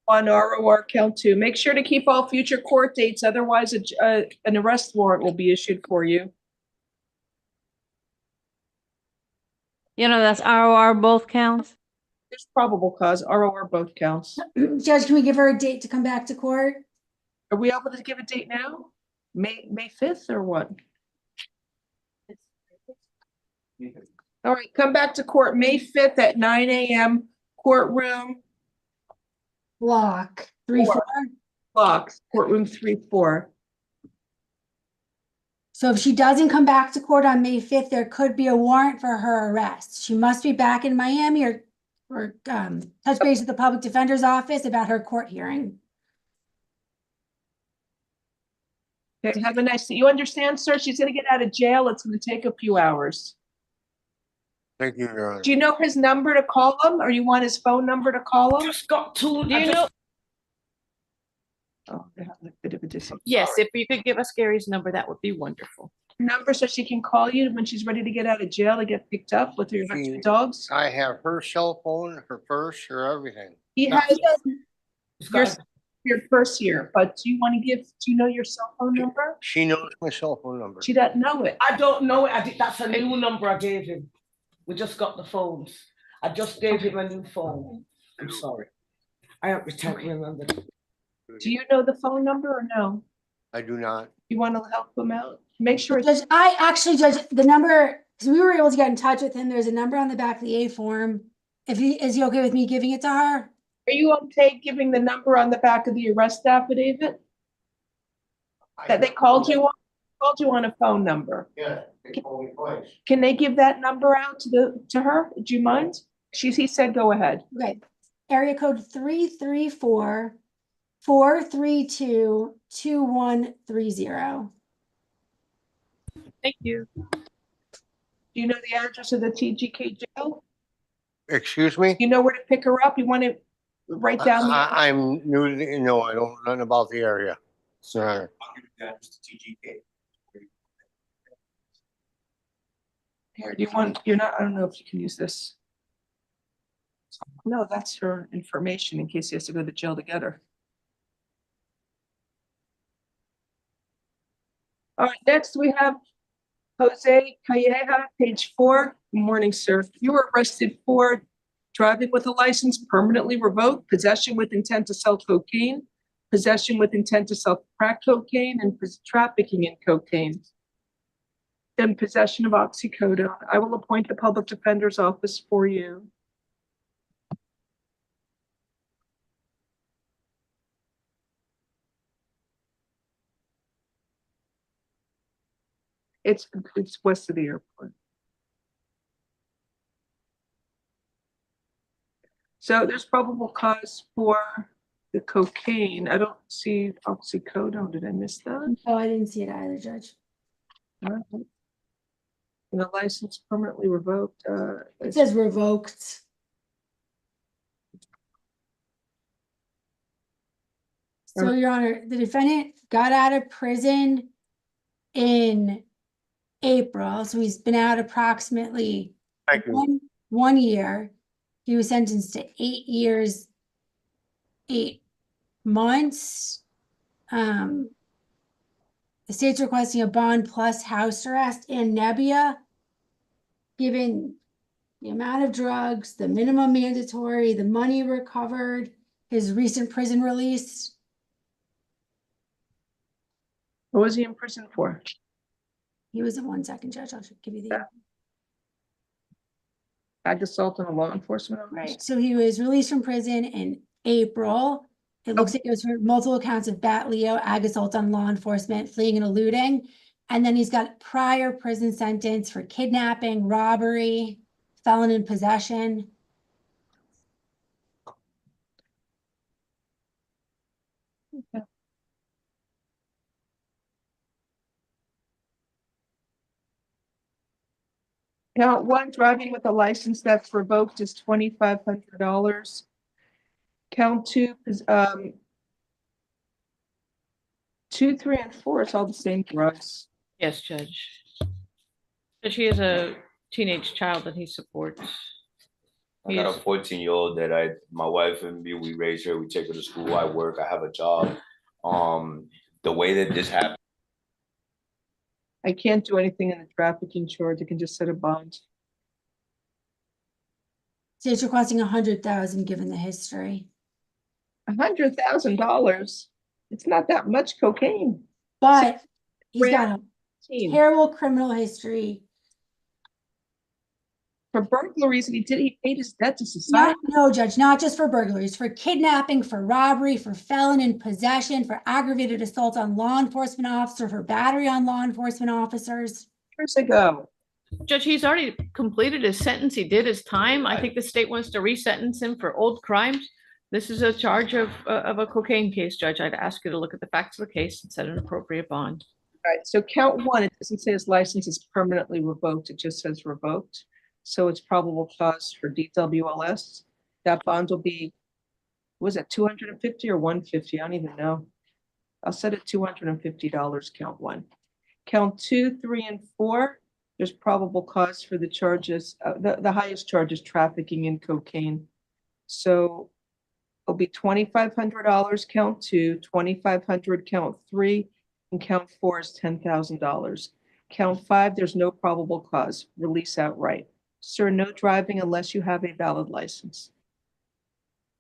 On ROR count 2. Make sure to keep all future court dates, otherwise an arrest warrant will be issued for you. You know, that's ROR both counts. There's probable cause, ROR both counts. Judge, can we give her a date to come back to court? Are we able to give a date now? May 5th or what? All right, come back to court May 5th at 9 a.m. Courtroom. Block 3-4. Blocks, courtroom 3-4. So if she doesn't come back to court on May 5th, there could be a warrant for her arrest. She must be back in Miami or touch base with the public defender's office about her court hearing. Okay, have a nice day. You understand, sir? She's gonna get out of jail. It's gonna take a few hours. Thank you, Your Honor. Do you know his number to call him, or you want his phone number to call him? Just got to. Do you know? Oh, they have a bit of a distance. Yes, if you could give us Gary's number, that would be wonderful. Number so she can call you when she's ready to get out of jail to get picked up with her dogs. I have her cell phone, her purse, her everything. He has your purse here, but do you know your cell phone number? She knows my cell phone number. She doesn't know it. I don't know it. That's a new number I gave him. We just got the phones. I just gave him a new phone. I'm sorry. I don't remember. Do you know the phone number or no? I do not. You want to help him out? Make sure. Judge, Judge, the number, because we were able to get in touch with him. There's a number on the back of the A form. Is he okay with me giving it to her? Are you okay giving the number on the back of the arrest affidavit? That they called you on a phone number. Yeah, they called me twice. Can they give that number out to her? Do you mind? He said go ahead. Okay. Area code 334-432-2130. Thank you. Do you know the address of the TGK jail? Excuse me? You know where to pick her up? You want to write down? I'm new to no, I don't know nothing about the area. Sir. Here, I don't know if you can use this. No, that's her information in case he has to go to jail to get her. All right, next we have Jose Calleja, page 4. Good morning, sir. You were arrested for driving with a license permanently revoked, possession with intent to sell cocaine, possession with intent to sell crack cocaine, and trafficking in cocaine. Then possession of oxycodone. I will appoint the public defender's office for you. It's west of the airport. So there's probable cause for the cocaine. I don't see oxycodone. Did I miss that? Oh, I didn't see it either, Judge. All right. And the license permanently revoked. It says revoked. So, Your Honor, the defendant got out of prison in April, so he's been out approximately one year. He was sentenced to 8 years, 8 months. The state's requesting a bond plus house arrest and Nebia, given the amount of drugs, the minimum mandatory, the money recovered, his recent prison release. What was he in prison for? He was in 1 second, Judge. I'll give you the ag assault on a law enforcement officer. Right. So he was released from prison in April. It looks like it was for multiple counts of bat Leo, ag assault on law enforcement, fleeing and eluding. And then he's got prior prison sentence for kidnapping, robbery, felon in possession. Okay. Count one, driving with a license that's revoked is $2,500. Count two is 2, 3, and 4 is all the same drugs. Yes, Judge. But she has a teenage child that he supports. I got a 14-year-old that my wife and me, we raise her, we take her to school, I work, I have a job. The way that this happened. I can't do anything in the trafficking charge. I can just set a bond. So it's requesting $100,000 given the history. $100,000. It's not that much cocaine. But he's got a terrible criminal history. For burglaries, and he paid his debt to society. No, Judge, not just for burglaries, for kidnapping, for robbery, for felon in possession, for aggravated assault on law enforcement officer, for battery on law enforcement officers. Years ago. Judge, he's already completed his sentence. He did his time. I think the state wants to resentence him for old crimes. This is a charge of a cocaine case, Judge. I'd ask you to look at the facts of the case and set an appropriate bond. All right, so count one, it doesn't say his license is permanently revoked. It just says revoked. So it's probable cause for DWLS. That bond will be, was it 250 or 150? I don't even know. I'll set it $250, count one. Count 2, 3, and 4, there's probable cause for the charges. The highest charge is trafficking in cocaine. So it'll be $2,500, count 2, $2,500, count 3, and count 4 is $10,000. Count 5, there's no probable cause, release outright. Sir, no driving unless you have a valid license.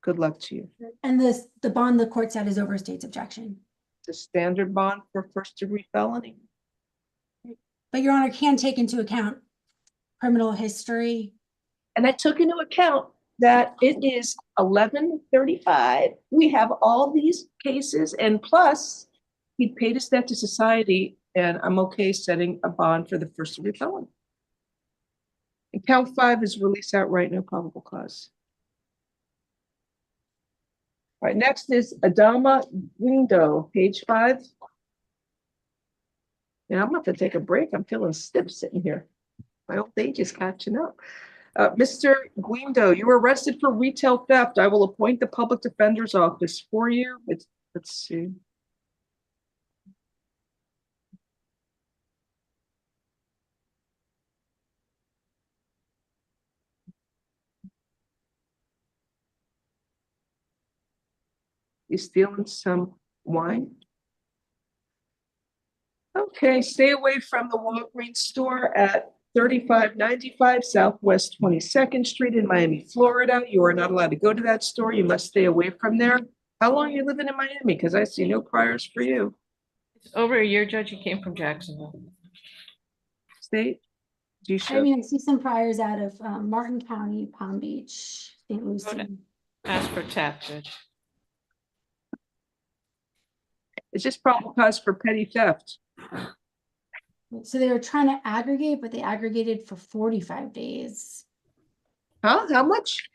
Good luck to you. And the bond the court said is over state's objection. The standard bond for first-degree felony. But Your Honor can take into account criminal history. And I took into account that it is 11:35. We have all these cases, and plus he paid his debt to society, and I'm okay setting a bond for the first-degree felony. And count 5 is release outright, no probable cause. All right, next is Adama Window, page 5. And I'm about to take a break. I'm feeling stiff sitting here. My old age is catching up. Mr. Guindo, you were arrested for retail theft. I will appoint the public defender's office for you. Let's see. You stealing some wine? Okay, stay away from the Walgreens store at 3595 Southwest 22nd Street in Miami, Florida. You are not allowed to go to that store. You must stay away from there. How long are you living in Miami? Because I see no priors for you. It's over a year, Judge. He came from Jacksonville. State? I mean, I see some priors out of Martin County, Palm Beach, St. Lucie. Ask for tap, Judge. It's just probable cause for petty theft. So they were trying to aggregate, but they aggregated for 45 days. Huh? How much?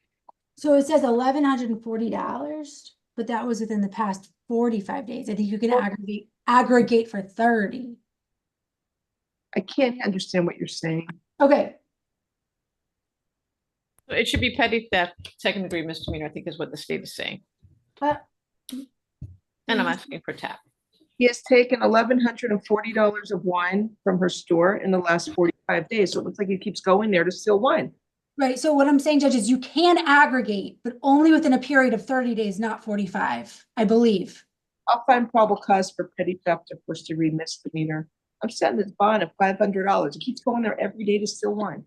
So it says $1,140, but that was within the past 45 days. I think you can aggregate for 30. I can't understand what you're saying. Okay. It should be petty theft, second degree misdemeanor, I think is what the state is saying. And I'm asking for tap. He has taken $1,140 of wine from her store in the last 45 days. So it looks like he keeps going there to steal wine. Right. So what I'm saying, Judge, is you can aggregate, but only within a period of 30 days, not 45, I believe. I'll find probable cause for petty theft or first degree misdemeanor. I'm setting this bond of $500. He keeps going there every day to steal wine.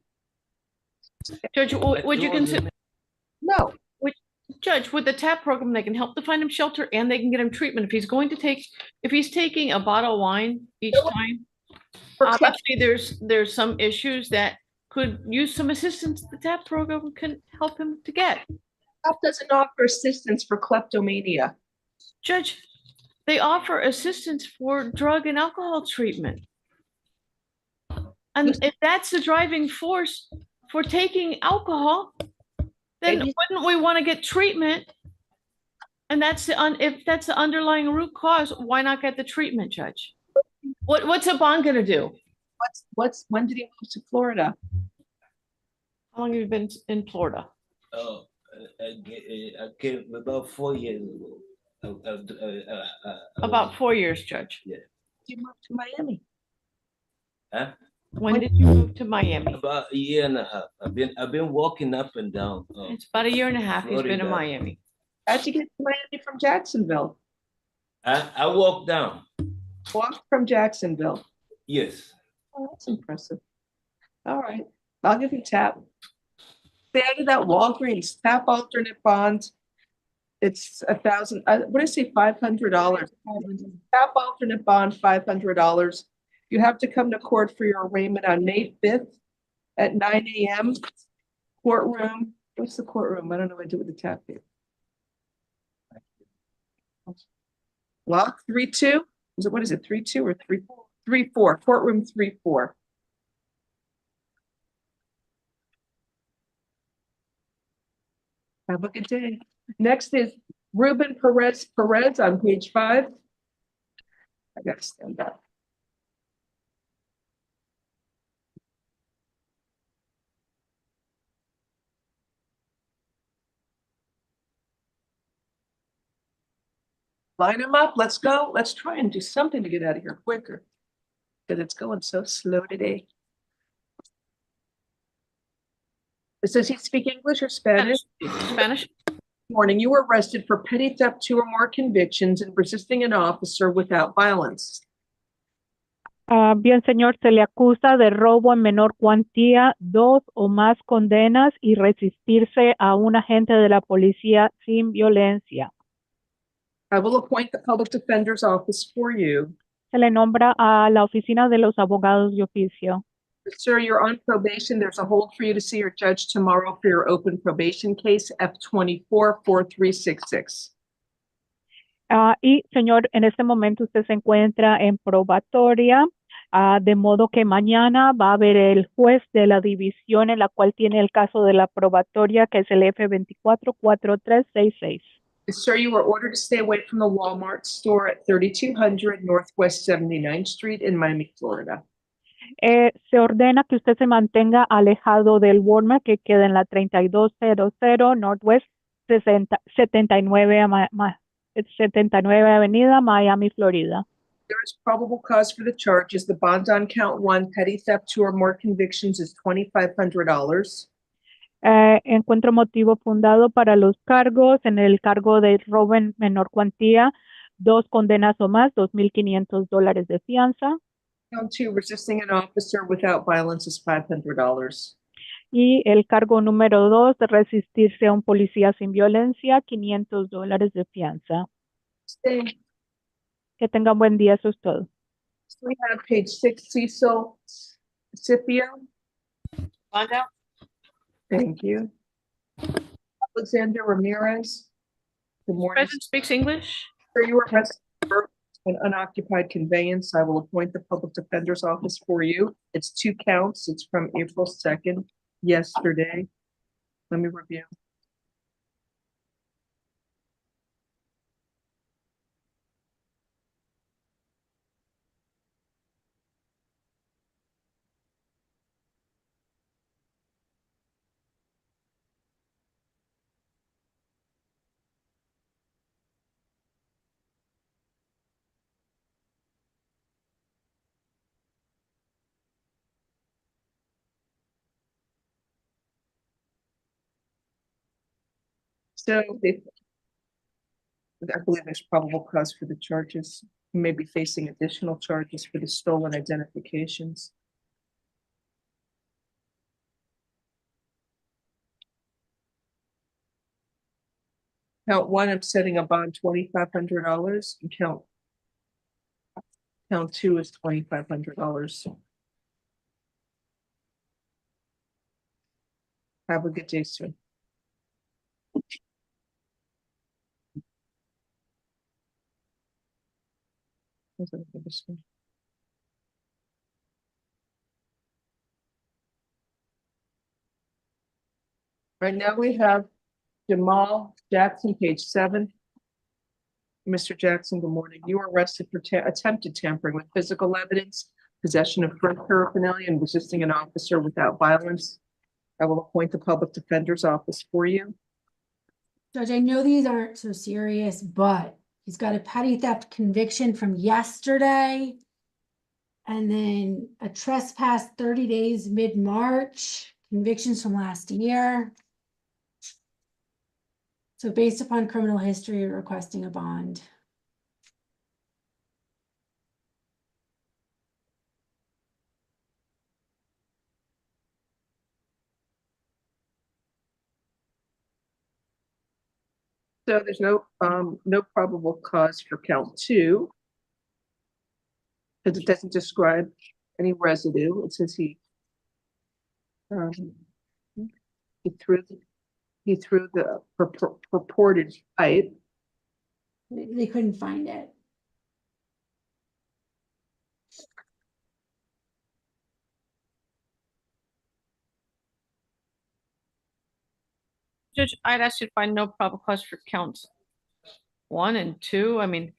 Judge, would you consider? No. Judge, with the TAP program, they can help to find him shelter and they can get him treatment. If he's taking a bottle of wine each time, obviously there's some issues that could use some assistance the TAP program can help him to get. TAP doesn't offer assistance for kleptomania. Judge, they offer assistance for drug and alcohol treatment. And if that's the driving force for taking alcohol, then wouldn't we want to get treatment? And that's if that's the underlying root cause, why not get the treatment, Judge? What's a bond gonna do? When did he move to Florida? How long have you been in Florida? I came about 4 years ago. About 4 years, Judge. Yeah. You moved to Miami. Huh? When did you move to Miami? About a year and a half. I've been walking up and down. It's about a year and a half he's been in Florida. Miami. How'd you get to Miami from Jacksonville? I walked down. Walked from Jacksonville. Yes. Oh, that's impressive. All right, I'll give you tap. They added that Walgreens tap alternate bond. It's $1,000. What did I say? $500. Tap alternate bond, $500. You have to come to court for your arraignment on May 5th at 9 a.m. Courtroom. What's the courtroom? I don't know what to do with the tap here. Lock 3-2. What is it? 3-2 or 3-4? 3-4. Courtroom 3-4. Have a good day. Next is Ruben Perez on page 5. I gotta stand up. Line them up. Let's go. Let's try and do something to get out of here quicker because it's going so slow today. Does he speak English or Spanish? Spanish. Morning. You were arrested for petty theft, 2 or more convictions, and resisting an officer without violence. Bien, señor, se le acusa de robo en menor cuantía, 2 o más condenas y resistirse a un agente de la policía sin violencia. I will appoint the public defender's office for you. Se le nombra a la oficina de los abogados de oficio. Sir, you're on probation. There's a hold for you to see your judge tomorrow for your open probation case, F24-4366. Y, señor, en este momento usted se encuentra en probatoria, de modo que mañana va a haber el juez de la división en la cual tiene el caso de la probatoria, que es el F24-4366. Sir, you were ordered to stay away from the Walmart store at 3200 Northwest 79th Street in Miami, Florida. Se ordena que usted se mantenga alejado del Walmart que queda en la 3200 Northwest 79 Avenida, Miami, Florida. There is probable cause for the charges. The bond on count 1, petty theft, 2 or more convictions, is $2,500. Encuentro motivo fundado para los cargos. En el cargo de robo en menor cuantía, 2 condenas o más, $2,500 de fianza. Count 2, resisting an officer without violence, is $500. Y el cargo número 2, de resistirse a un policía sin violencia, $500 de fianza. Sí. Que tengan buen día, eso es todo. We have page 6, Cecil Scipio. Find out. Thank you. Alexander Ramirez. Good morning. President speaks English. Sir, you are arrested for an unoccupied conveyance. I will appoint the public defender's office for you. It's 2 counts. It's from April 2nd, yesterday. Let me review. So I believe there's probable cause for the charges. He may be facing additional charges for the stolen identifications. Count 1, I'm setting a bond $2,500, and count 2 is $2,500. Have a good day, sir. Right now we have Jamal Jackson, page 7. Mr. Jackson, good morning. You were arrested for attempted tampering with physical evidence, possession of drug paraphernalia, and resisting an officer without violence. I will appoint the public defender's office for you. Judge, I know these aren't so serious, but he's got a petty theft conviction from yesterday. And then a trespass 30 days mid-March, convictions from last year. So based upon criminal history, you're requesting a bond. So there's no probable cause for count 2. Because it doesn't describe any residue. It says he threw the purported pipe. They couldn't find it. Judge, I'd ask you to find no probable cause for counts 1 and 2. I mean,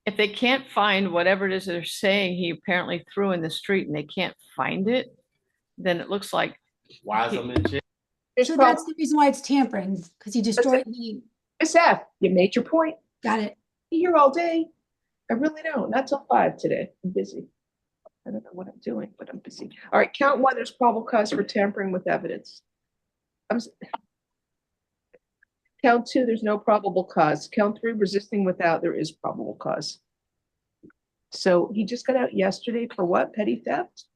if they can't find whatever it is they're saying he apparently threw in the street and they can't find it, then it looks like. Why is him in jail? So that's the reason why it's tampering, because he destroyed the. Miss F, you made your point. Got it. I'm here all day. I really don't. Not till 5 today. I'm busy. I don't know what I'm doing, but I'm busy. All right, count 1, there's probable cause for tampering with evidence. Count 2, there's no probable cause. Count 3, resisting without, there is probable cause. So he just got out yesterday for what? Petty theft?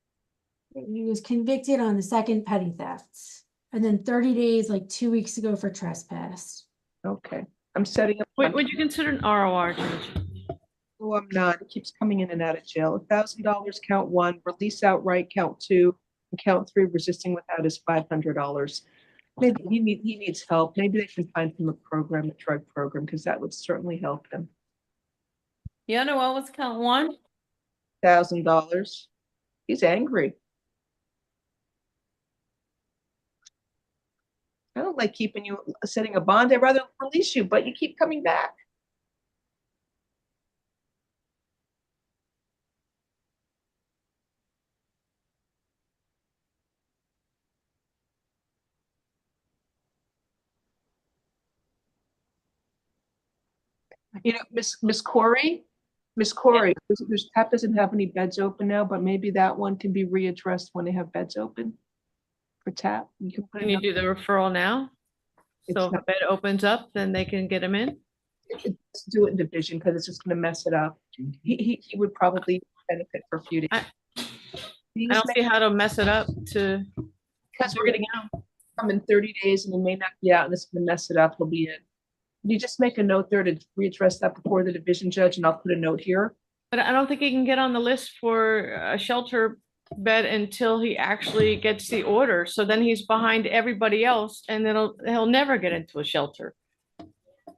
He was convicted on the second petty theft. And then 30 days, like 2 weeks ago, for trespass. Okay. I'm setting up. Wait, would you consider an ROR, Judge? Oh, I'm not. It keeps coming in and out of jail. $1,000, count 1, release outright, count 2, and count 3, resisting without is $500. Maybe he needs help. Maybe they can find him a program, a drug program, because that would certainly help him. You know what was count 1? $1,000. He's angry. I don't like keeping you setting a bond. I'd rather release you, but you keep coming back. You know, Miss Corey, there's TAP doesn't have any beds open now, but maybe that one can be readdressed when they have beds open for TAP. You can put Can you do the referral now? So if a bed opens up, then they can get him in? Let's do it in division because it's just going to mess it up. He would probably benefit for a few days. I don't see how to mess it up to. Because we're going to come in 30 days and he may not be out and it's going to mess it up. He'll be in. Can you just make a note there to readdress that before the division judge, and I'll put a note here. But I don't think he can get on the list for a shelter bed until he actually gets the order. So then he's behind everybody else and he'll never get into a shelter.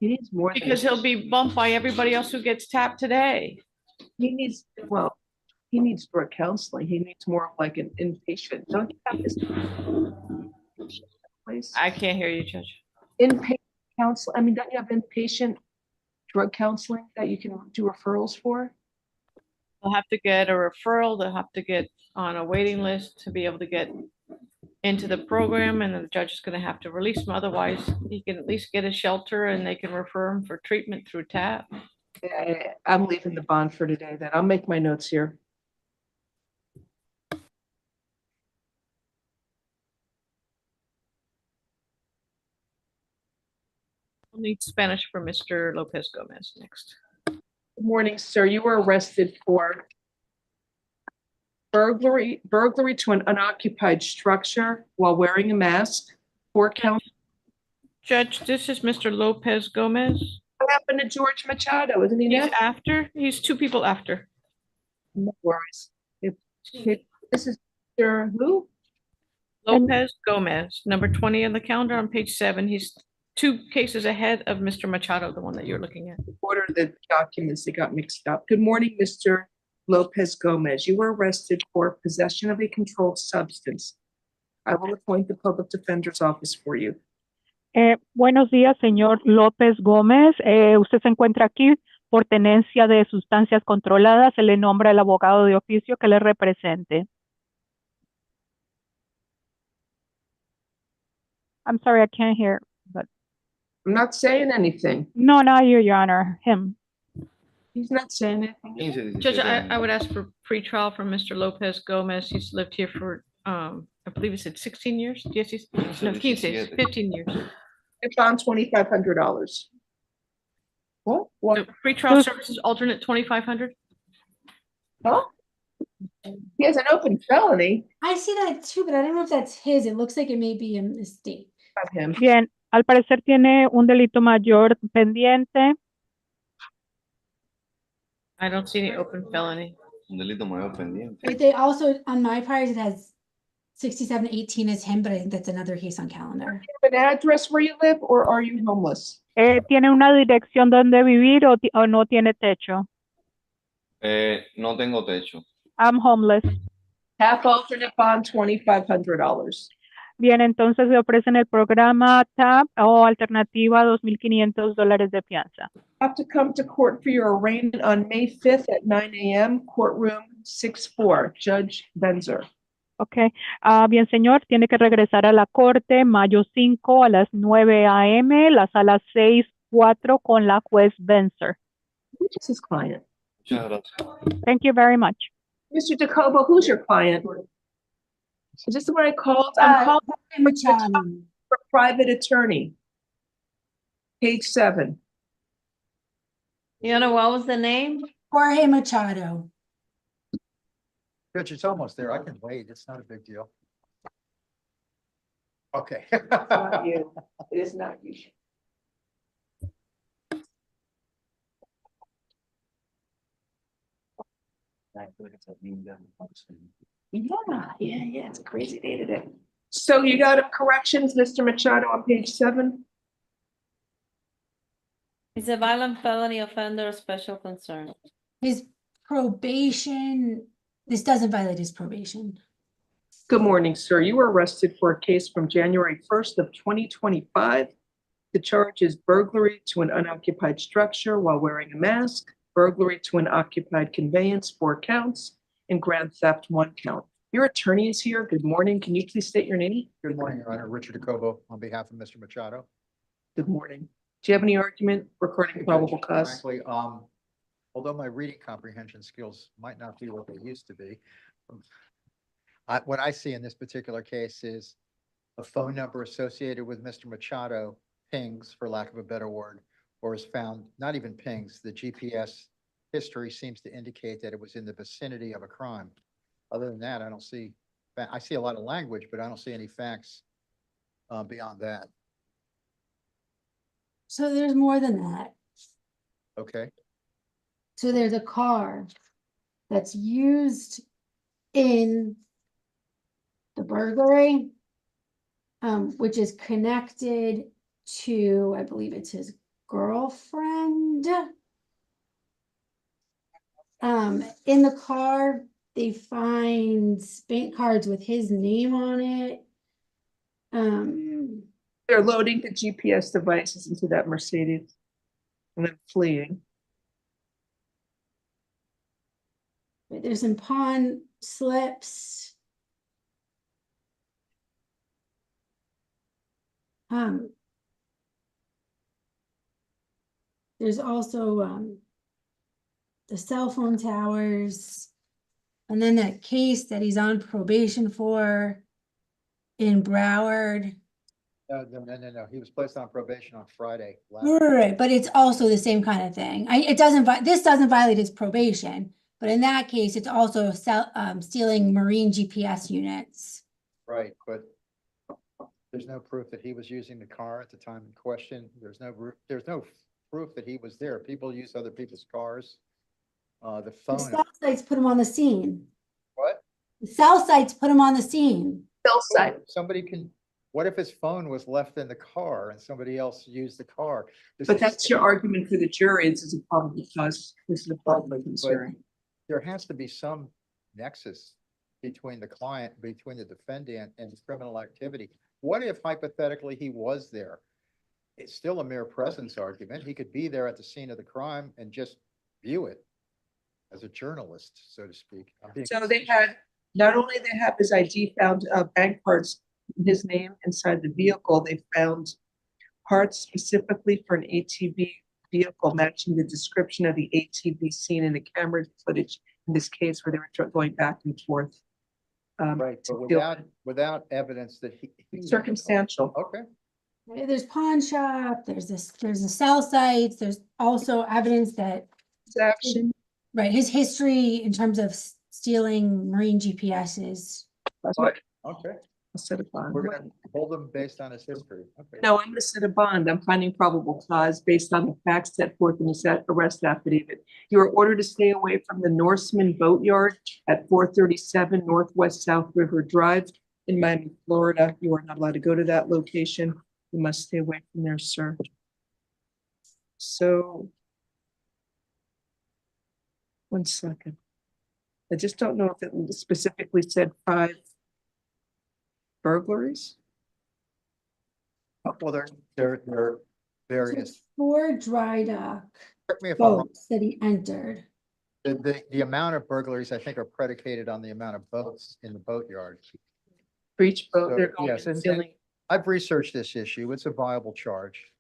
He needs more because he'll be bumped by everybody else who gets tapped today. He needs drug counseling. He needs more of like an inpatient. Don't you have this place? I can't hear you, Judge. Inpatient counseling. I mean, don't you have inpatient drug counseling that you can do referrals for? They'll have to get a referral. They'll have to get on a waiting list to be able to get into the program, and then the judge is going to have to release him. Otherwise, he can at least get a shelter and they can refer him for treatment through TAP. I'm leaving the bond for today then. I'll make my notes here. We'll need Spanish for Mr. Lopez Gomez next. Good morning, sir. You were arrested for burglary to an unoccupied structure while wearing a mask. 4 counts. Judge, this is Mr. Lopez Gomez. What happened to George Machado? Isn't he He's next? after. He's 2 people after. No worries. This is Mr. who? Lopez Gomez, number 20 on the calendar on page 7. He's 2 cases ahead of Mr. Machado, the one that you're looking at. Order the documents, they got mixed up. Good morning, Mr. Lopez Gomez. You were arrested for possession of a controlled substance. I will appoint the public defender's office for you. Buenos días, señor López Gómez. Usted se encuentra aquí por tenencia de sustancias controladas. Se le nombra el abogado de oficio que le represente. I'm sorry, I can't hear. But I'm not saying anything. no, not you, Your Honor. Him. He's not saying anything. Judge, I would ask for pretrial from Mr. Lopez Gomez. He's lived here for, I believe he said 16 years. Yes, he's, no, 15 years. I found $2,500. What? So pretrial services alternate 2,500? Huh? He has an open felony. I see that too, but I don't know if that's his. It looks like it may be a mistake. Of him. Bien, al parecer tiene un delito mayor pendiente. I don't see any open felony. Un delito mayor pendiente. But they also, on my part, it has 6718 as him, but I think that's another case on calendar. An address where you live, or are you homeless? ¿Tiene una dirección donde vivir o no tiene techo? No tengo techo. I'm homeless. Half alternate bond, $2,500. Bien, entonces le ofrecen el programa TAP o alternativa $2,500 de fianza. Have to come to court for your arraignment on May 5th at 9 a.m. Courtroom 6-4, Judge Benzer. Okay. Bien, señor, tiene que regresar a la corte mayo 5 a las 9 a.m., la sala 6-4 con la juez Benzer. Who's his client? Muchas gracias. Thank you very much. Mr. Jacobo, who's your client? Is this the one I called? I'm calling for private attorney. Page 7. You know, what was the name? Jorge Machado. Judge, it's almost there. I can wait. It's not a big deal. Okay. It's not you. It is not you. Yeah, it's a crazy day today. So you got corrections, Mr. Machado, on page 7? He's a violent felony offender of special concern. His probation, this doesn't violate his probation. Good morning, sir. You were arrested for a case from January 1st of 2025. The charge is burglary to an unoccupied structure while wearing a mask, burglary to an occupied conveyance, 4 counts, and grand theft, 1 count. Your attorney is here. Good morning. Can you please state your name? Good morning, Your Honor. Richard Jacobo on behalf of Mr. Machado. Good morning. Do you have any argument regarding probable cause? Frankly, although my reading comprehension skills might not be what they used to be, what I see in this particular case is a phone number associated with Mr. Machado pings, for lack of a better word, or is found, not even pings, the GPS history seems to indicate that it was in the vicinity of a crime. Other than that, I see a lot of language, but I don't see any facts beyond that. So there's more than that. Okay. So there's a car that's used in the burglary, which is connected to, I believe it's his girlfriend. In the car, they find bank cards with his name on it. They're loading the GPS devices into that Mercedes and then fleeing. There's some pawn slips. There's also the cell phone towers, and then that case that he's on probation for in Broward. No. He was placed on probation on Friday. Right, but it's also the same kind of thing. This doesn't violate his probation, but in that case, it's also stealing marine GPS units. Right, but there's no proof that he was using the car at the time in question. There's no proof that he was there. People use other people's cars. The phone. The cell sites put him on the scene. What? The cell sites put him on the scene. Cell site. Somebody can. What if his phone was left in the car and somebody else used the car? But that's your argument for the jury. This is a probable cause. This is a probable concern. There has to be some nexus between the client, between the defendant and the criminal activity. What if hypothetically he was there? It's still a mere presence argument. He could be there at the scene of the crime and just view it as a journalist, so to speak. So they had, not only they have his ID found, bank cards, his name inside the vehicle, they found parts specifically for an ATV vehicle matching the description of the ATV seen in the camera footage in this case where they were going back and forth. Right, but without evidence that he. Circumstantial. Okay. There's pawn shop, there's a cell sites, there's also evidence that. Action. Right, his history in terms of stealing marine GPSs. Okay. I'll set a bond. We're gonna hold him based on his history. Okay. No, I'm gonna set a bond. I'm finding probable cause based on the facts set forth in the arrest affidavit. You are ordered to stay away from the Norseman Boatyard at 437 Northwest South River Drive in Miami, Florida. You are not allowed to go to that location. You must stay away from there, sir. So. One second. I just don't know if it specifically said 5 burglaries. Well, there are various. 4 dry dock Correct me if I'm wrong. boats that he entered. The amount of burglaries, I think, are predicated on the amount of boats in the boatyard. For each boat, So, they're going yes, and and stealing. I've researched this issue. It's a viable charge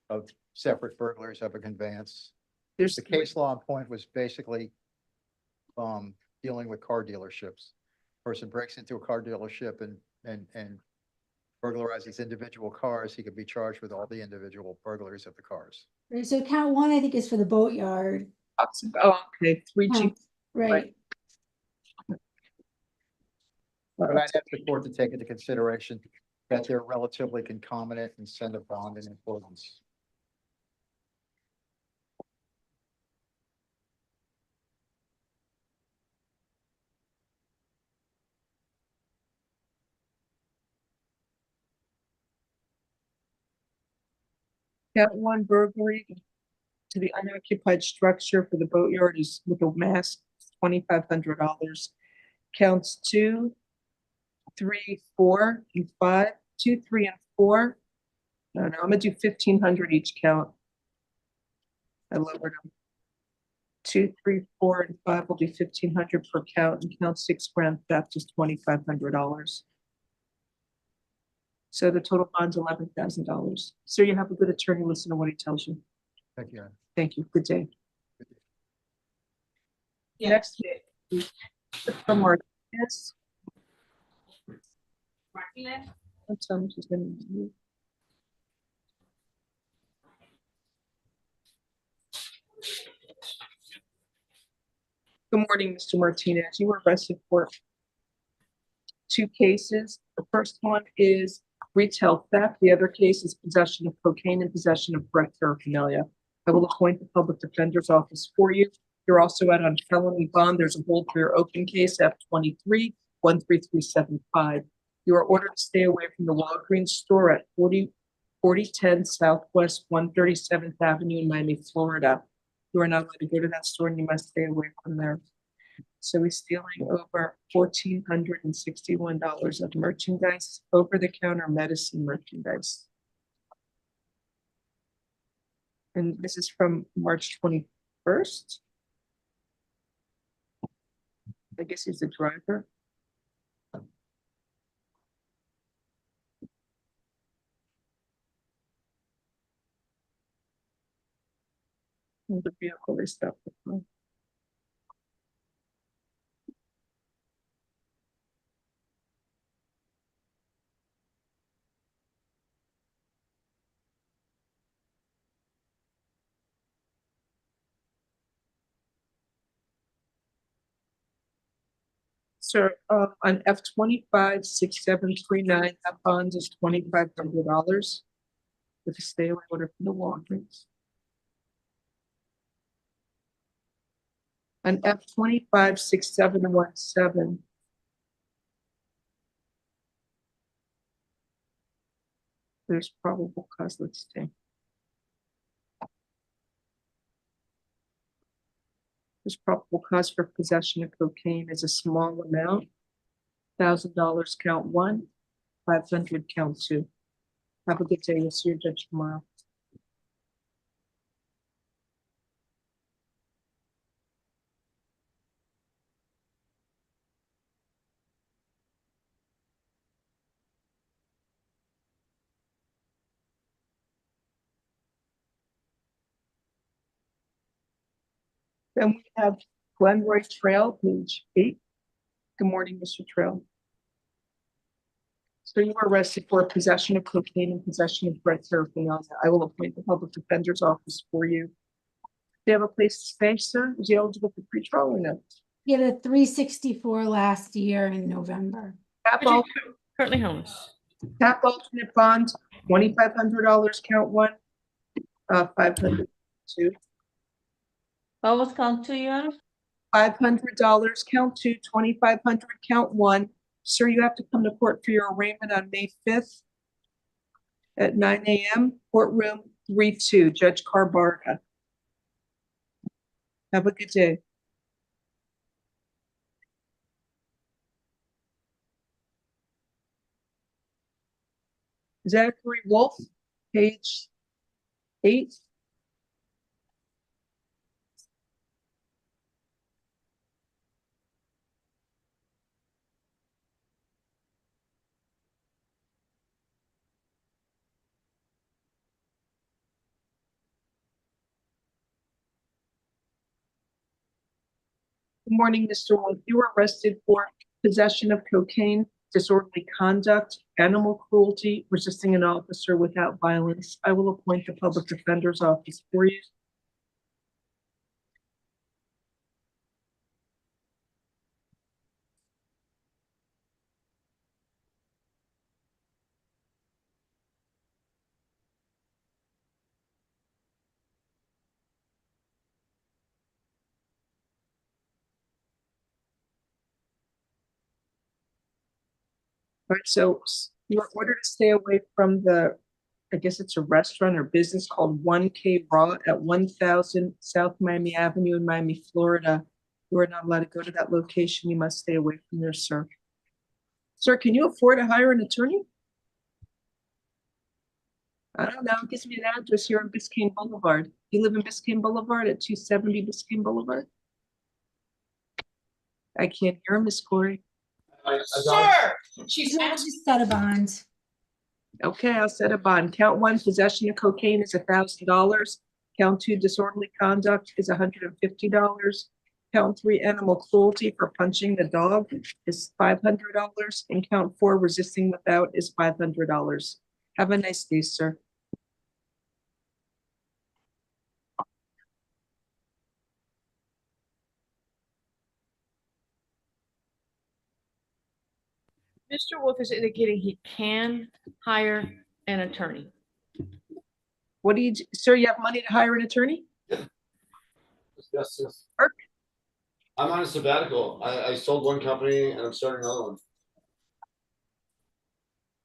of separate burglaries of a conveyance. There's the case law in point was basically dealing with car dealerships. Person breaks into a car dealership and burglarizes individual cars. He could be charged with all the individual burglaries of the cars. Right, so count 1, I think, is for the boatyard. Oh, okay, 3 G. Right. But I'd ask the court to take into consideration that they're relatively concomitant and send a bond in accordance. Count 1 burglary to the unoccupied structure for the boatyard is with a mask, $2,500. Counts 2, 3, 4, and 5. 2, 3, and 4. No, I'm gonna do 1,500 each count. I lowered them. 2, 3, 4, and 5 will be 1,500 per count, and count 6 grand theft is $2,500. So the total bond's $11,000. So you have a good attorney, listen to what he tells you. Thank you. Thank you, good day. Next, from Martinez. Martinez? Don't tell me she's gonna mute. Good morning, Mr. Martinez. You were arrested for 2 cases. The first one is retail theft. The other case is possession of cocaine and possession of drug paraphernalia. I will appoint the public defender's office for you. You're also out on felony bond. There's a hold for your open case, F23-13375. You are ordered to stay away from the Walgreens store at 4010 Southwest 137th Avenue in Miami, Florida. You are not allowed to go to that store and you must stay away from there. So he's stealing over $1,461 of merchandise, over-the-counter medicine merchandise. And this is from March 21st. I guess he's the driver. And the vehicle they stopped with. Sir, on F256739, that bond is $2,500 with a stay away order from the Walgreens. On F256717, there's probable cause. Let's see. There's probable cause for possession of cocaine is a small amount. $1,000 count one, 500 count two. Have a good day. We'll see you, Judge, tomorrow. Then we have Glenroy Trail, page 8. Good morning, Mr. Trail. So you were arrested for possession of cocaine and possession of drug paraphernalia. I will appoint the public defender's office for you. Do you have a place to stay, sir? Is he eligible for pretrial or no? He had a 364 last year in November. Currently homeless. Tap alternate bond, $2,500 count one, 500 two. What was count two, Your Honor? $500 count two, 2,500 count one. Sir, you have to come to court for your arraignment on May 5th at 9 a.m. Courtroom 3-2, Judge Carbarca. Have a good day. Zachary Wolf, page 8. Good morning, Mr. Wolf. You were arrested for possession of cocaine, disorderly conduct, animal cruelty, resisting an officer without violence. I will appoint the public defender's office for you. All right, so you're ordered to stay away from the, I guess it's a restaurant or business called 1K Raw at 1000 South Miami Avenue in Miami, Florida. You are not allowed to go to that location. You must stay away from there, sir. Sir, can you afford to hire an attorney? I don't know. It gives me an address here on Biscayne Boulevard. You live in Biscayne Boulevard at 270 Biscayne Boulevard? I can't hear Miss Corey. Sure. She's actually set a bond. Okay, I'll set a bond. Count one, possession of cocaine is $1,000. Count two, disorderly conduct is $150. Count three, animal cruelty for punching the dog is $500. And count four, resisting without is $500. Have a nice day, sir. Mr. Wolf is indicating he can hire an attorney. What do you, sir, you have money to hire an attorney? Yes, yes. Perfect. I'm on a sabbatical. I sold one company and I'm starting another one.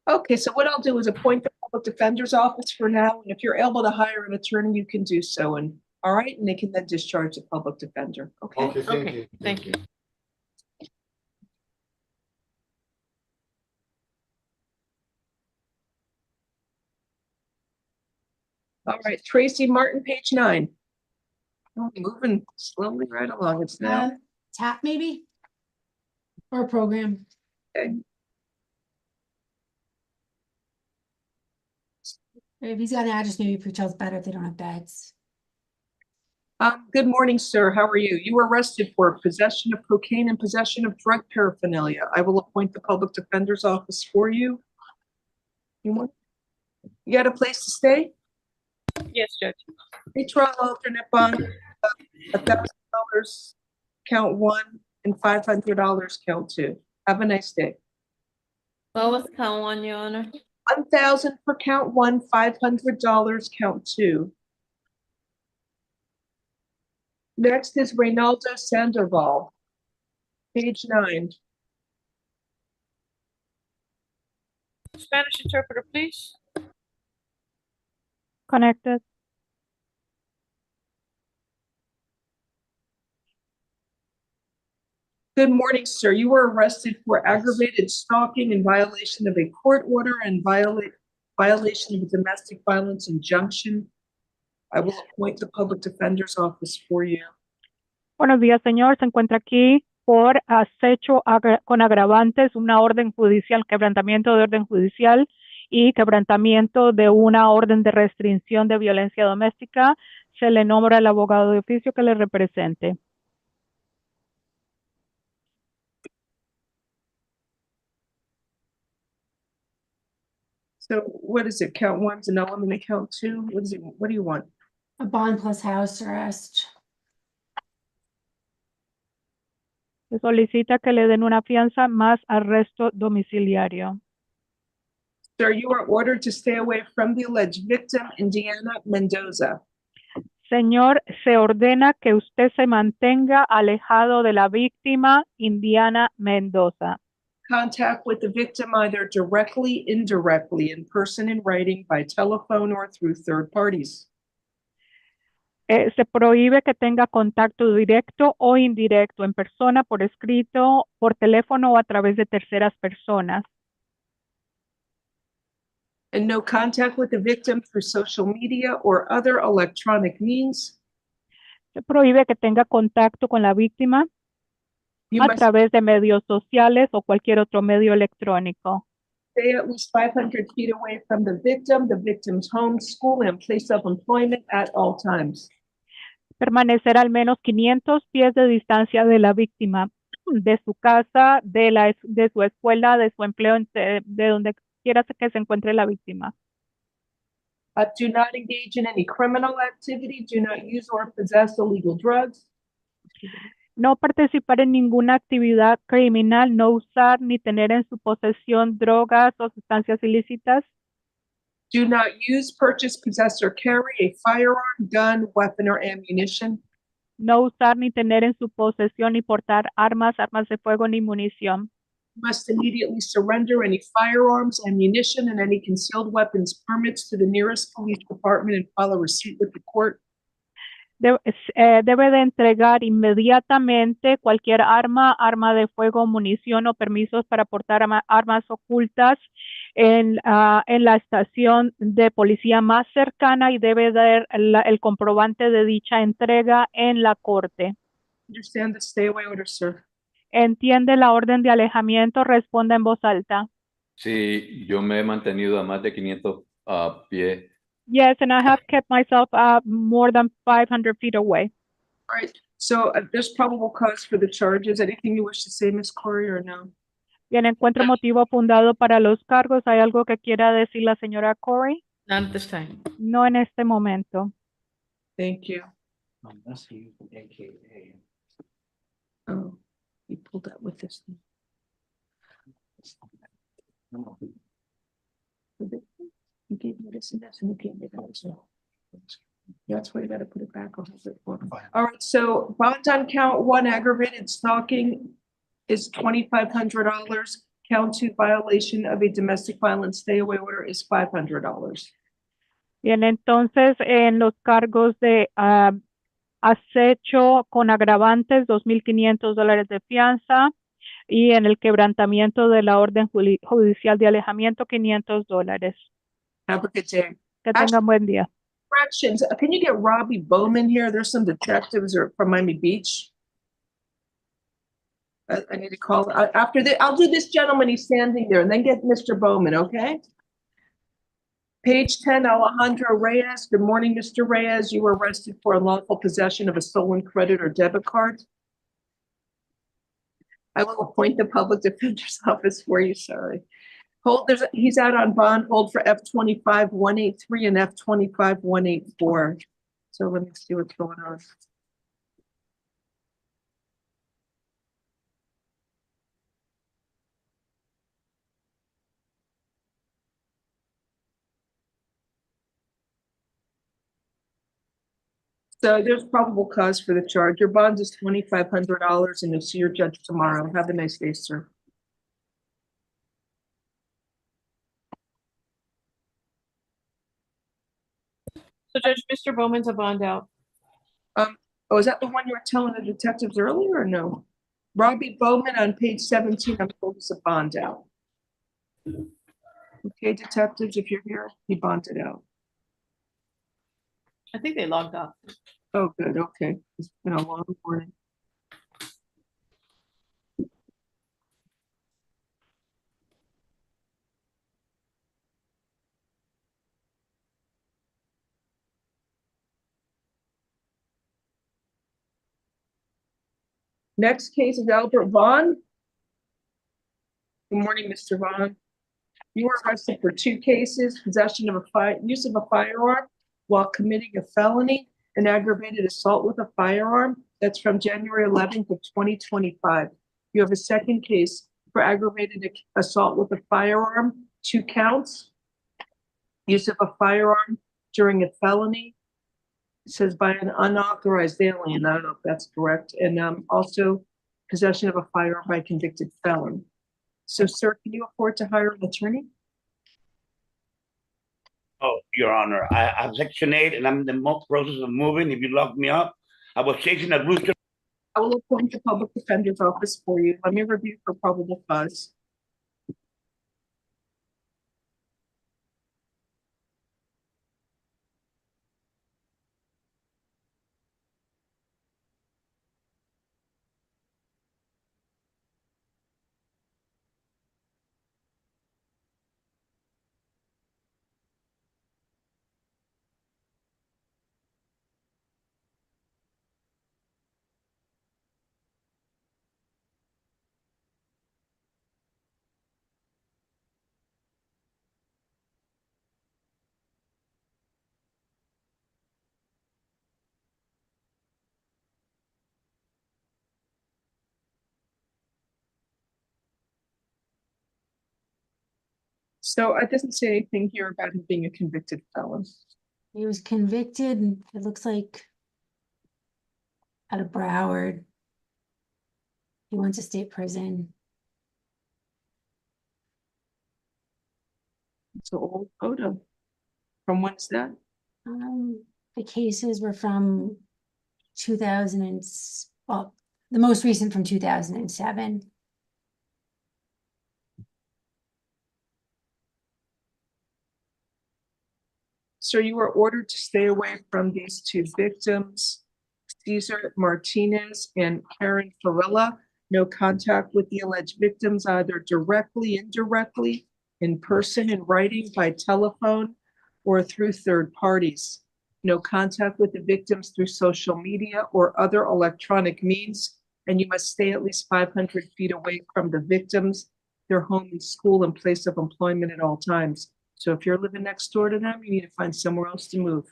Okay, so what I'll do is appoint the public defender's office for now, and if you're able to hire an attorney, you can do so, and all right, and they can then discharge the public defender. Okay. Okay, thank you. Thank you. All right, Tracy Martin, page 9. Oh, moving slowly right along. It's now. Tap maybe? Or a program. Okay. If he's got an address, maybe pre-child's better if they don't have beds. Good morning, sir. How are you? You were arrested for possession of cocaine and possession of drug paraphernalia. I will appoint the public defender's office for you. You got a place to stay? Yes, Judge. Pretrial alternate bond, $1,000 count one and $500 count two. Have a nice day. What was count one, Your Honor? 1,000 for count one, $500 count two. Next is Reynaldo Sandoval, page 9. Spanish interpreter, please. Connected. Good morning, sir. You were arrested for aggravated stalking in violation of a court order and violation of a domestic violence injunction. I will appoint the public defender's office for you. Buenos días, señor. Se encuentra aquí por acecho con agravantes, una orden judicial, quebrantamiento de orden judicial y quebrantamiento de una orden de restricción de violencia doméstica. Se le nombra el abogado de oficio que le represente. So what is it? Count one's an element of count two? What is it? What do you want? A bond plus house arrest. Se solicita que le den una fianza más arresto domiciliario. Sir, you are ordered to stay away from the alleged victim, Indiana Mendoza. Señor, se ordena que usted se mantenga alejado de la víctima, Indiana Mendoza. Contact with the victim either directly, indirectly, in person, in writing, by telephone, or through third parties. Se prohíbe que tenga contacto directo o indirecto, en persona, por escrito, por teléfono o a través de terceras personas. And no contact with the victim through social media or other electronic means. Se prohíbe que tenga contacto con la víctima a través de medios sociales o cualquier otro medio electrónico. Stay at least 500 feet away from the victim's home, school, and place of employment at all times. Permanecer al menos 500 pies de distancia de la víctima, de su casa, de su escuela, de su empleo, de donde quiera que se encuentre la víctima. Do not engage in any criminal activity. Do not use or possess illegal drugs. No participar en ninguna actividad criminal, no usar ni tener en su posesión drogas o sustancias ilícitas. Do not use, purchase, possess, or carry a firearm, gun, weapon, or ammunition. No usar ni tener en su posesión ni portar armas, armas de fuego ni munición. Must immediately surrender any firearms, ammunition, and any concealed weapons permits to the nearest police department and file a receipt with the court. Debe de entregar inmediatamente cualquier arma, arma de fuego, munición o permisos para portar armas ocultas en la estación de policía más cercana y debe dar el comprobante de dicha entrega en la corte. Understand the stay away order, sir. ¿Entiende la orden de alejamiento? Responda en voz alta. Sí, yo me he mantenido a más de 500 pies. Yes, and I have kept myself more than 500 feet away. All right. So there's probable cause for the charges. Anything you wish to say, Ms. Corey, or no? Bien, encuentro motivo fundado para los cargos. ¿Hay algo que quiera decir la señora Corey? Not at this time. No en este momento. Thank you. Oh, you pulled that with this thing. You gave me this and this, and you gave me that as well. That's why you gotta put it back on the report. All right, so bond on count one, aggravated stalking, is $2,500. Count two, violation of a domestic violence stay away order, is $500. Bien, entonces en los cargos de acecho con agravantes, $2,500 de fianza, y en el quebrantamiento de la orden judicial de alejamiento, $500. Have a good day. Que tengan buen día. Corrections, can you get Robbie Bowman here? There's some detectives from Miami Beach. I need to call after this. I'll do this gentleman. He's standing there, and then get Mr. Bowman. Okay. Page 10, Alejandro Reyes. Good morning, Mr. Reyes. You were arrested for unlawful possession of a stolen credit or debit card. I will appoint the public defender's office for you. Sorry. He's out on bond. Hold for F25-183 and F25-184. So let me see what's going on. So there's probable cause for the charge. Your bond is $2,500 and you'll see your judge tomorrow. Have a nice day, sir. So Judge, Mr. Bowman's a bond out. Oh, is that the one you were telling the detectives earlier or no? Robbie Bowman on page 17, I'm told is a bond out. Okay, detectives, if you're here, he bonded out. I think they logged off. Oh, good, okay. It's been a long morning. Next case is Albert Vaughn. Good morning, Mr. Vaughn. You were arrested for 2 cases, possession of use of a firearm while committing a felony and aggravated assault with a firearm. That's from January 11th of 2025. You have a second case for aggravated assault with a firearm, 2 counts. Use of a firearm during a felony. It says by an unauthorized alien. I don't know if that's correct. And also possession of a firearm by a convicted felon. So, sir, can you afford to hire an attorney? Oh, Your Honor, I'm Section 8 and I'm in the process of moving. If you lock me up, I was chasing a rooster. I will appoint the public defender's office for you. Let me review for probable cause. So it doesn't say anything here about him being a convicted felon. He was convicted, and it looks like out of Broward. He went to state prison. It's an old photo. From when's that? The cases were from 2000 and, well, the most recent from 2007. So you were ordered to stay away from these 2 victims, Cesar Martinez and Karen Farilla. No contact with the alleged victims, either directly, indirectly, in person, in writing, by telephone, or through third parties. No contact with the victims through social media or other electronic means, and you must stay at least 500 feet away from the victims, their home and school and place of employment at all times. So if you're living next door to them, you need to find somewhere else to move.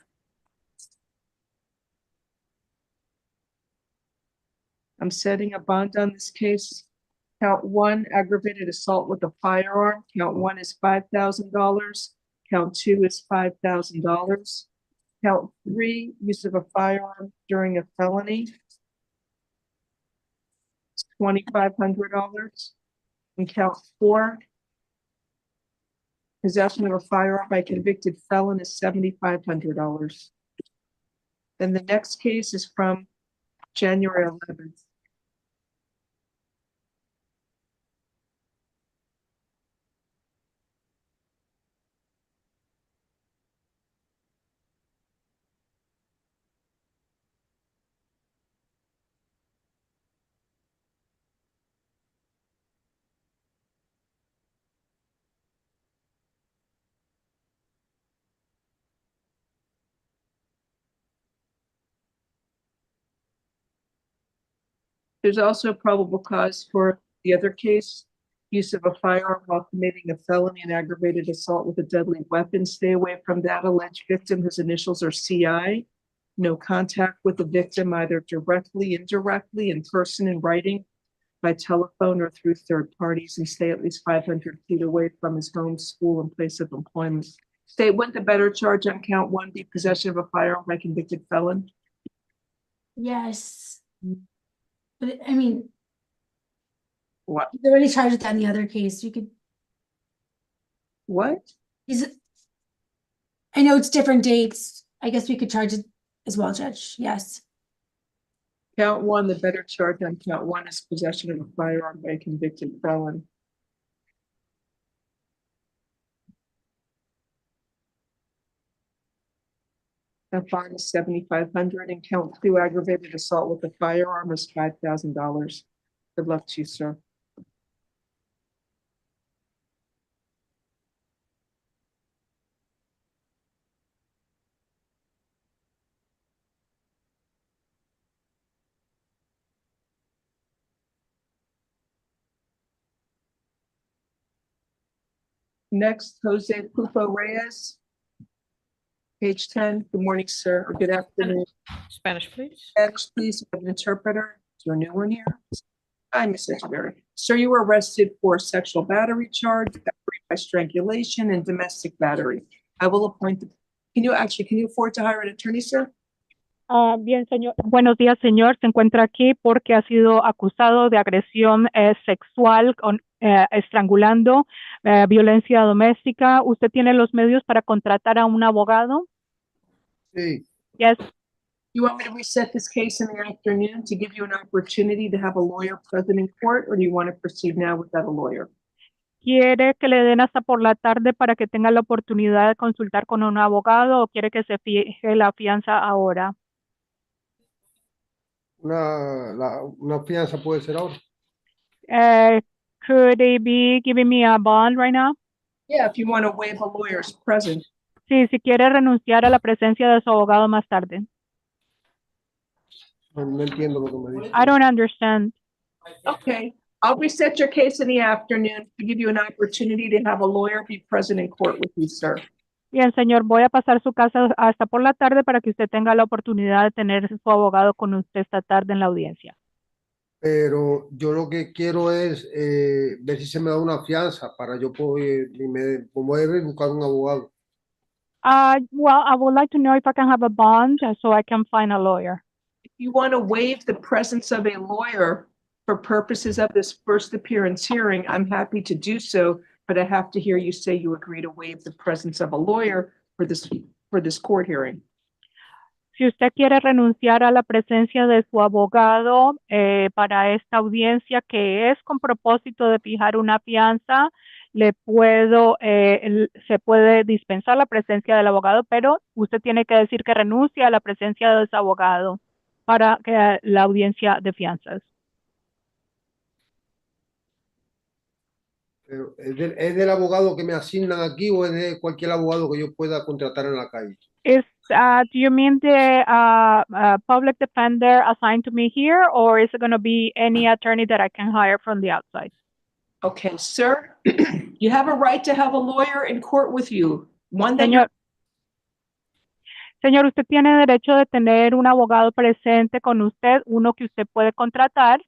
I'm setting a bond on this case. Count 1, aggravated assault with a firearm. Count 1 is $5,000. Count 2 is $5,000. Count 3, use of a firearm during a felony, $2,500. And count 4, possession of a firearm by a convicted felon, is $7,500. Then the next case is from January 11th. There's also probable cause for the other case, use of a firearm while committing a felony and aggravated assault with a deadly weapon. Stay away from that alleged victim whose initials are CI. No contact with the victim, either directly, indirectly, in person, in writing, by telephone, or through third parties, and stay at least 500 feet away from his home, school, and place of employment. State, wouldn't the better charge on count 1 be possession of a firearm by convicted felon? Yes. But I mean, what? He's already charged with that in the other case. You could. What? I know it's different dates. I guess we could charge it as well, Judge. Yes. Count one, the better charge on count one is possession of a firearm by a convicted felon. The fine is $7,500 and count two, aggravated assault with a firearm is $5,000. Good luck to you, sir. Next, Jose Pufo Reyes. Page 10. Good morning, sir, or good afternoon. Spanish, please. Spanish, please. We have an interpreter. Is there a new one here? Hi, Miss Echeverry. Sir, you were arrested for sexual battery charge, battery by strangulation, and domestic battery. I will appoint the. Can you afford to hire an attorney, sir? Bien, señor. Buenos días, señor. Se encuentra aquí porque ha sido acusado de agresión sexual, estrangulando, violencia doméstica. ¿Usted tiene los medios para contratar a un abogado? Sí. Yes. You want me to reset this case in the afternoon to give you an opportunity to have a lawyer present in court, or do you want to proceed now without a lawyer? ¿Quiere que le den hasta por la tarde para que tenga la oportunidad de consultar con un abogado o quiere que se fije la fianza ahora? Una fianza puede ser ahora. Could they be giving me a bond right now? Yeah, if you want to waive a lawyer's presence. Sí, si quiere renunciar a la presencia de su abogado más tarde. No entiendo lo que me dice. I don't understand. Okay, I'll reset your case in the afternoon to give you an opportunity to have a lawyer be present in court with you, sir. Bien, señor, voy a pasar su casa hasta por la tarde para que usted tenga la oportunidad de tener su abogado con usted esta tarde en la audiencia. Pero yo lo que quiero es ver si se me da una fianza para yo poder buscar un abogado. Well, I would like to know if I can have a bond so I can find a lawyer. If you want to waive the presence of a lawyer for purposes of this first appearance hearing, I'm happy to do so, but I have to hear you say you agree to waive the presence of a lawyer for this court hearing. Si usted quiere renunciar a la presencia de su abogado para esta audiencia, que es con propósito de fijar una fianza, se puede dispensar la presencia del abogado, pero usted tiene que decir que renuncia a la presencia de su abogado para que la audiencia de fianzas. Pero ¿es del abogado que me asignan aquí o es de cualquier abogado que yo pueda contratar en la calle? Do you mean the public defender assigned to me here, or is it going to be any attorney that I can hire from the outside? Okay, sir, you have a right to have a lawyer in court with you. Señor, usted tiene derecho de tener un abogado presente con usted, uno que usted puede contratar.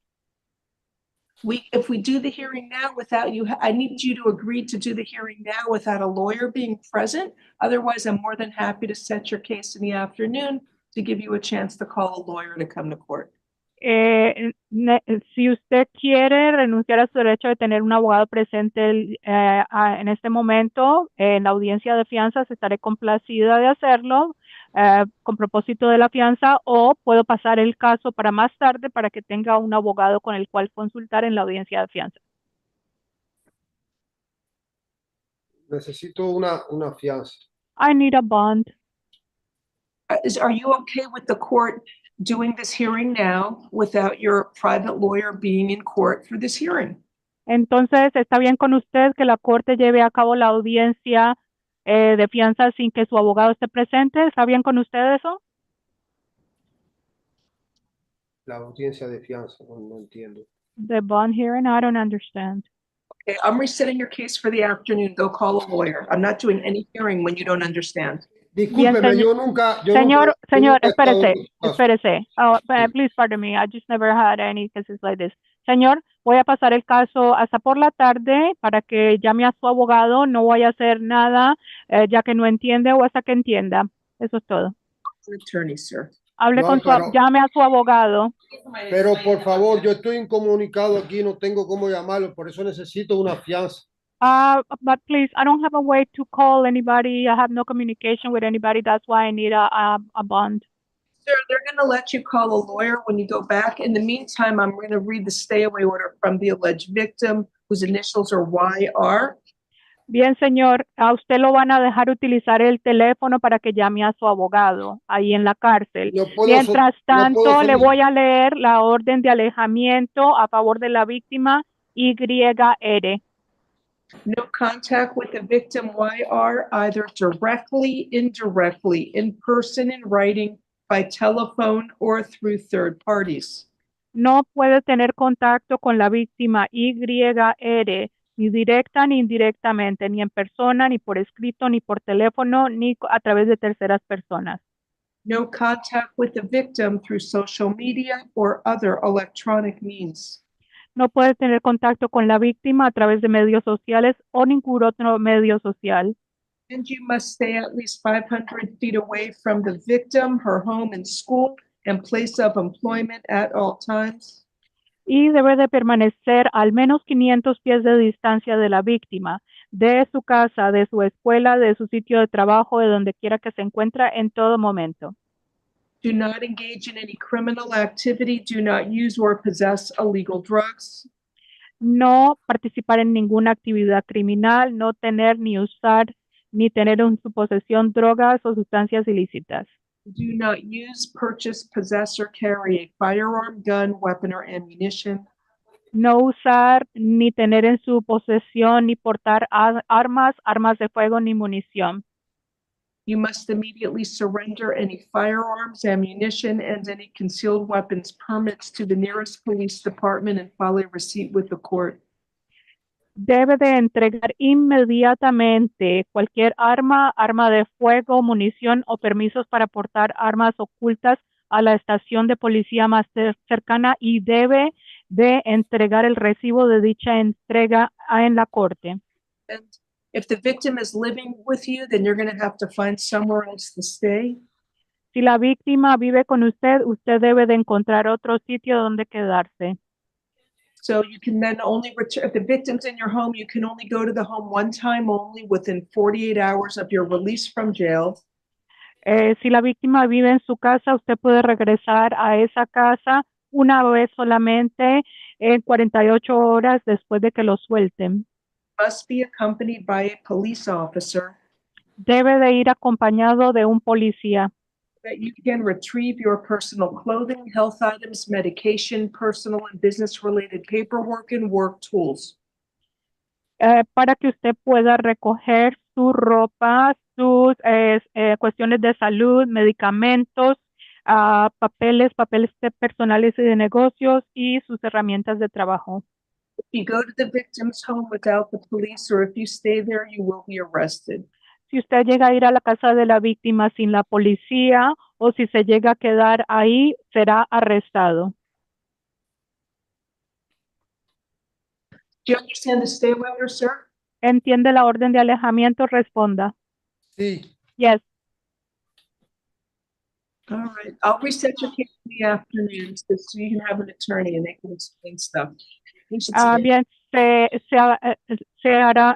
If we do the hearing now without you, I need you to agree to do the hearing now without a lawyer being present. Otherwise, I'm more than happy to set your case in the afternoon to give you a chance to call a lawyer to come to court. Si usted quiere renunciar a su derecho de tener un abogado presente en este momento, en la audiencia de fianzas, estaré complacida de hacerlo con propósito de la fianza, o puedo pasar el caso para más tarde para que tenga un abogado con el cual consultar en la audiencia de fianza. Necesito una fianza. I need a bond. Are you okay with the court doing this hearing now without your private lawyer being in court for this hearing? Entonces, ¿está bien con usted que la corte lleve a cabo la audiencia de fianza sin que su abogado esté presente? ¿Está bien con usted eso? La audiencia de fianza, no entiendo. The bond hearing, I don't understand. Okay, I'm resetting your case for the afternoon. Go call a lawyer. I'm not doing any hearing when you don't understand. Discúlpeme, yo nunca. Señor, espérese. Sí. Please pardon me. I just never had any cases like this. Señor, voy a pasar el caso hasta por la tarde para que llame a su abogado. No voy a hacer nada ya que no entiende o hasta que entienda. Eso es todo. Attorney, sir. Llame a su abogado. Pero por favor, yo estoy incomunicado aquí, no tengo cómo llamarlo, por eso necesito una fianza. But please, I don't have a way to call anybody. I have no communication with anybody. That's why I need a bond. Sir, they're gonna let you call a lawyer when you go back. In the meantime, I'm gonna read the stay away order from the alleged victim, whose initials are YR. Bien, señor, a usted lo van a dejar utilizar el teléfono para que llame a su abogado ahí en la cárcel. Mientras tanto, le voy a leer la orden de alejamiento a favor de la víctima YR. No contact with the victim YR, either directly, indirectly, in person, in writing, by telephone, or through third parties. No puede tener contacto con la víctima YR, ni directa ni indirectamente, ni en persona, ni por escrito, ni por teléfono, ni a través de terceras personas. No contact with the victim through social media or other electronic means. No puede tener contacto con la víctima a través de medios sociales o ningún otro medio social. And you must stay at least 500 feet away from the victim, her home and school, and place of employment at all times. Y debe de permanecer al menos 500 pies de distancia de la víctima, de su casa, de su escuela, de su sitio de trabajo, de donde quiera que se encuentre en todo momento. Do not engage in any criminal activity. Do not use or possess illegal drugs. No participar en ninguna actividad criminal, no tener ni usar ni tener en su posesión drogas o sustancias ilícitas. Do not use, purchase, possess, or carry a firearm, gun, weapon, or ammunition. No usar ni tener en su posesión ni portar armas de fuego ni munición. You must immediately surrender any firearms, ammunition, and any concealed weapons permits to the nearest police department and file a receipt with the court. Debe de entregar inmediatamente cualquier arma de fuego, munición o permisos para portar armas ocultas a la estación de policía más cercana y debe de entregar el recibo de dicha entrega en la corte. And if the victim is living with you, then you're going to have to find somewhere else to stay. Si la víctima vive con usted, usted debe de encontrar otro sitio donde quedarse. So you can then only return, if the victim's in your home, you can only go to the home one time only within 48 hours of your release from jail. Si la víctima vive en su casa, usted puede regresar a esa casa una vez solamente en 48 horas después de que lo suelten. Must be accompanied by a police officer. Debe de ir acompañado de un policía. That you can retrieve your personal clothing, health items, medication, personal and business related paperwork, and work tools. Para que usted pueda recoger su ropa, sus cuestiones de salud, medicamentos, papeles personales y de negocios y sus herramientas de trabajo. If you go to the victim's home without the police, or if you stay there, you will be arrested. Si usted llega a ir a la casa de la víctima sin la policía o si se llega a quedar ahí, será arrestado. Do you understand the stay away order, sir? ¿Entiende la orden de alejamiento? Responda. Sí. Yes. All right. I'll reset your case in the afternoon so you can have an attorney and they can explain stuff. Bien, se llevará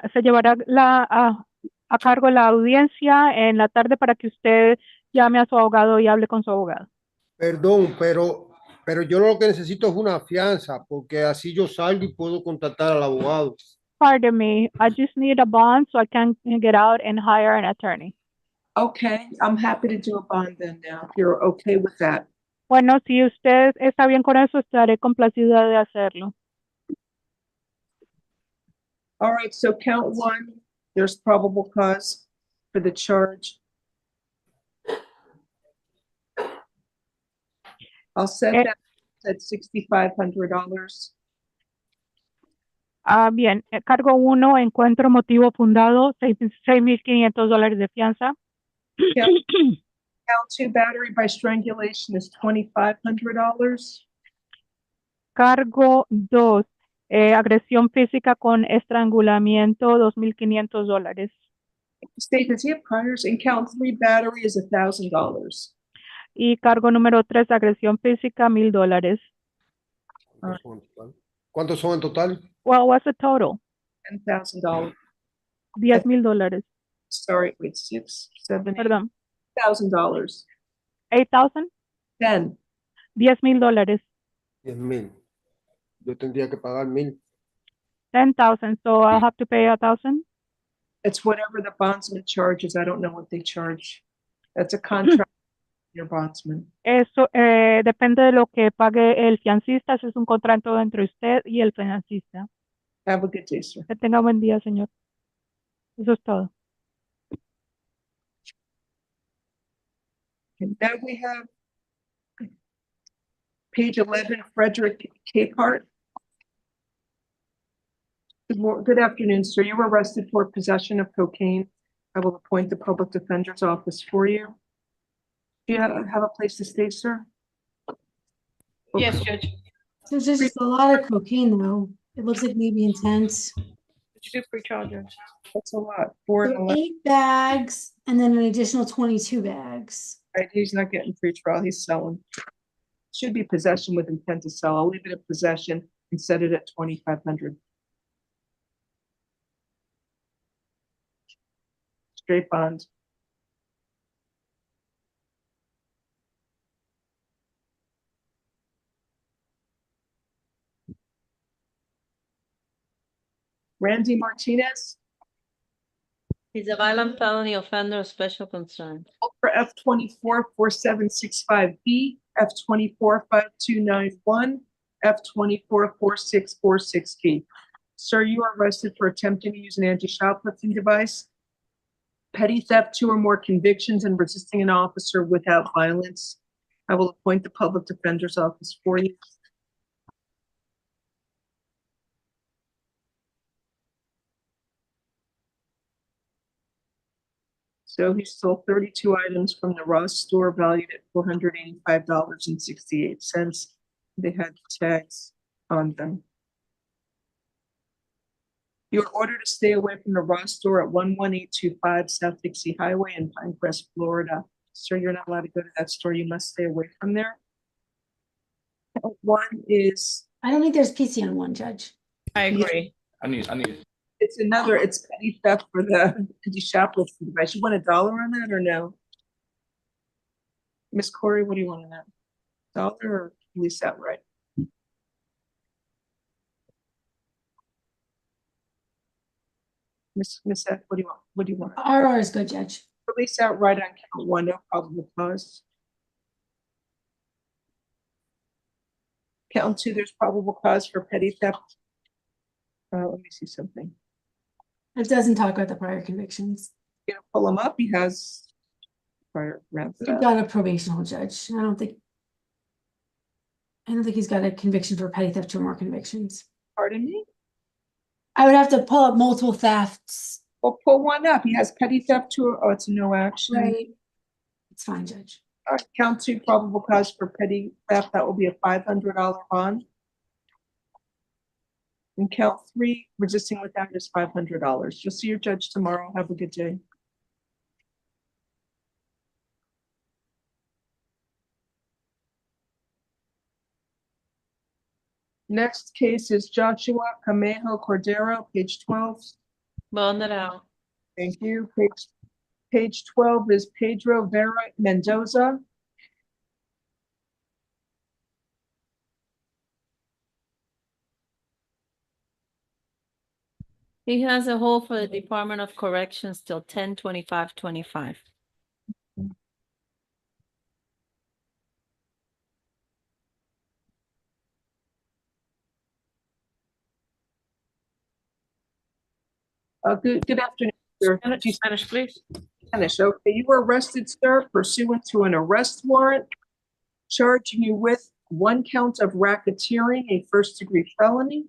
a cargo la audiencia en la tarde para que usted llame a su abogado y hable con su abogado. Perdón, pero yo lo que necesito es una fianza, porque así yo salgo y puedo contactar al abogado. Pardon me, I just need a bond so I can get out and hire an attorney. Okay, I'm happy to do a bond then now, if you're okay with that. Bueno, si usted está bien con eso, estaré complacida de hacerlo. All right, so count one, there's probable cause for the charge. I'll set that at $6,500. Bien, cargo 1, encuentro motivo fundado, $6,500 de fianza. Count 2, battery by strangulation is $2,500. Cargo 2, agresión física con estrangulamiento, $2,500. State, does he have priors? And count 3, battery is $1,000. Y cargo número 3, agresión física, $1,000. ¿Cuántos son en total? Well, what's the total? $10,000. $10,000. Sorry, wait, 6, 7, Perdón. $8,000. 8,000? 10. $10,000. 10,000. Yo tendría que pagar 1,000. 10,000. So I'll have to pay 1,000. It's whatever the bondsman charges. I don't know what they charge. That's a contract. Your bondsman. Eso depende de lo que pague el fiancista. Ese es un contrato entre usted y el fiancista. Have a good day, sir. Que tenga buen día, señor. Eso es todo. And now we have page 11, Frederick Capehart. Good afternoon, sir. You were arrested for possession of cocaine. I will appoint the public defender's office for you. Do you have a place to stay, sir? Yes, Judge. So there's just a lot of cocaine though. It looks like maybe intense. Did you do pre-trial, Judge? That's a lot. 4 and So 11. 8 bags and then an additional 22 bags. Right, he's not getting pre-trial. He's selling. Should be possession with intent to sell. I'll leave it at possession and set it at 2,500. Straight bond. Randy Martinez. He's a violent felony offender of special concern. For F24-4765B, F24-5291, F24-4646B. Sir, you are arrested for attempting to use an anti-shoplifting device, petty theft, 2 or more convictions, and resisting an officer without violence. I will appoint the public defender's office for you. So he stole 32 items from the Ross store valued at $485.68. They had tags on them. You are ordered to stay away from the Ross store at 11825 South Dixie Highway in Pinecrest, Florida. Sir, you're not allowed to go to that store. You must stay away from there. One is. I don't think there's PC on one, Judge. I agree. I need it. It's petty theft for the shoplifting device. You want $1 on that or no? Miss Corey, what do you want on that? $1 or release outright? Miss F, what do you want? What do you want? RR is good, Judge. Release outright on count 1, no probable cause. Count 2, there's probable cause for petty theft. Let me see something. It doesn't talk about the prior convictions. You gonna pull him up? He has prior rounds. He's got a probational judge. I don't think he's got a conviction for petty theft, 2 or more convictions. Pardon me? I would have to pull up multiple thefts. Well, pull one up. He has petty theft, 2. Oh, it's a no action. Right. It's fine, Judge. All right, count 2, probable cause for petty theft. That will be a $500 bond. And count 3, resisting without is $500. You'll see your judge tomorrow. Have a good day. Next case is Joshua Camejo Cordero, page 12. Bond it out. Thank you. Page 12 is Pedro Vera Mendoza. He has a hold for the Department of Corrections till 10/25/25. Good afternoon, sir. Spanish, please. Spanish. Okay, you were arrested, sir, pursuant to an arrest warrant, charging you with 1 count of racketeering, a first-degree felony.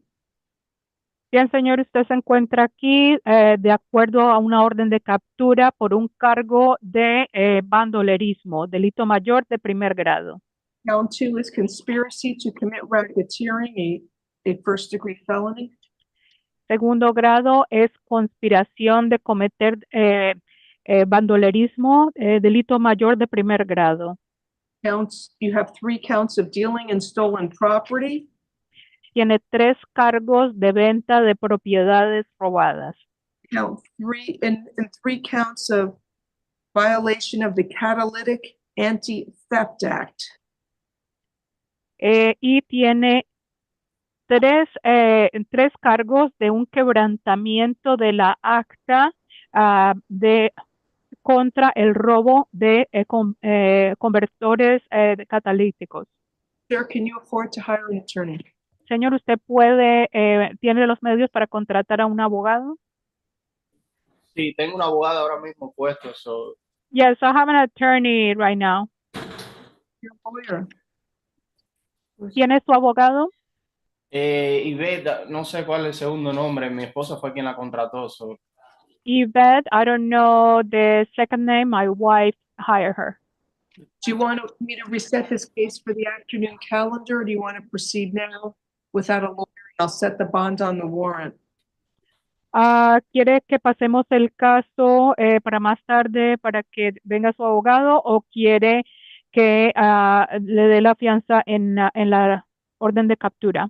Bien, señor, usted se encuentra aquí de acuerdo a una orden de captura por un cargo de bandolerismo, delito mayor de primer grado. Count 2 is conspiracy to commit racketeering, a first-degree felony. Segundo grado es conspiración de cometer bandolerismo, delito mayor de primer grado. Counts, you have 3 counts of dealing in stolen property. Tiene 3 cargos de venta de propiedades robadas. Count 3 and 3 counts of violation of the Catalytic Anti-Theft Act. y tiene tres cargos de un quebrantamiento de la acta contra el robo de convertores catalíticos. Sir, can you afford to hire an attorney? Señor, ¿usted tiene los medios para contratar a un abogado? Sí, tengo un abogado ahora mismo puesto, so. Yes, I have an attorney right now. Your lawyer. ¿Quién es su abogado? Iveta, no sé cuál es el segundo nombre, mi esposa fue quien la contrató, so. Yvette, I don't know the second name. My wife hired her. Do you want me to reset this case for the afternoon calendar, or do you want to proceed now without a lawyer? I'll set the bond on the warrant. ¿Quiere que pasemos el caso para más tarde para que venga su abogado o quiere que le dé la fianza en la orden de captura?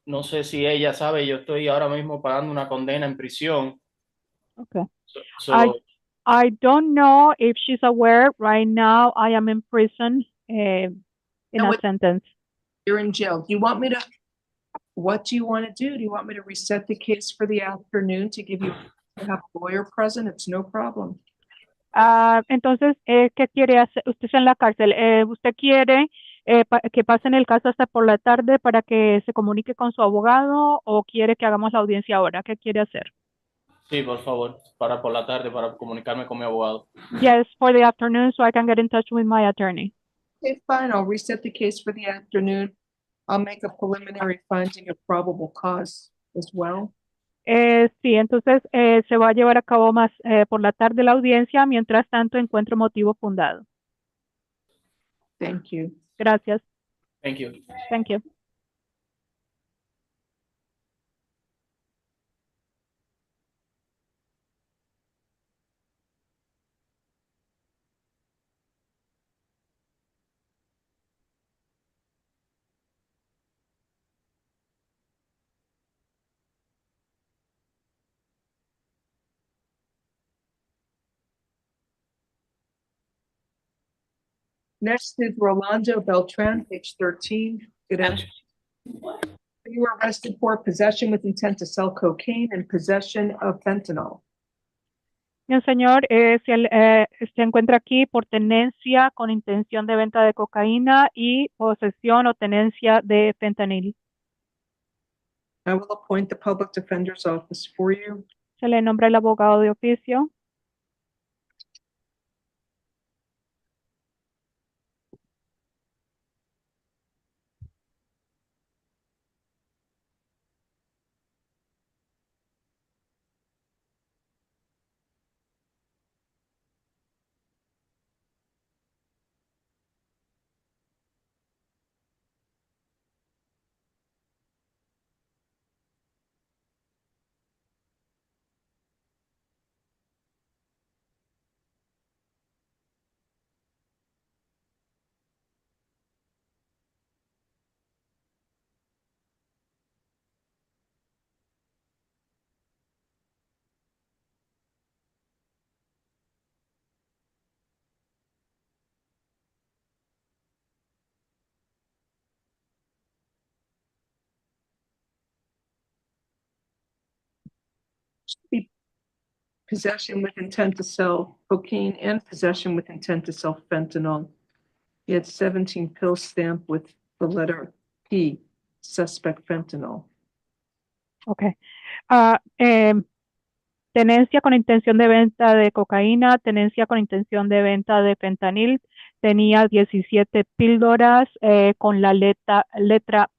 No sé si ella sabe, yo estoy ahora mismo pagando una condena en prisión. Okay. So, I don't know if she's aware. Right now, I am in prison in a sentence. You're in jail. Do you want me to, what do you want to do? Do you want me to reset the case for the afternoon to give you, to have a lawyer present? It's no problem. Entonces, ¿qué quiere hacer? Usted está en la cárcel. ¿Usted quiere que pasen el caso hasta por la tarde para que se comunique con su abogado o quiere que hagamos la audiencia ahora? ¿Qué quiere hacer? sí, por favor, para por la tarde, para comunicarme con mi abogado. Yes, for the afternoon, so I can get in touch with my attorney. Okay, fine. I'll reset the case for the afternoon. I'll make a preliminary finding of probable cause as well. Sí, entonces se va a llevar a cabo más por la tarde la audiencia. Mientras tanto, encuentro motivo fundado. Thank you. Gracias. Thank you. Thank you. Next is Rolando Beltran, page 13. Good afternoon. You were arrested for possession with intent to sell cocaine and possession of fentanyl. Bien, señor, se encuentra aquí por tenencia con intención de venta de cocaína y posesión o tenencia de fentanil. I will appoint the public defender's office for you. Se le nombra el abogado de oficio. Possession with intent to sell cocaine and possession with intent to sell fentanyl. He had 17 pills stamped with the letter P, suspect fentanyl. Okay. Tenencia con intención de venta de cocaína, tenencia con intención de venta de fentanil. Tenía 17 píldoras con la letra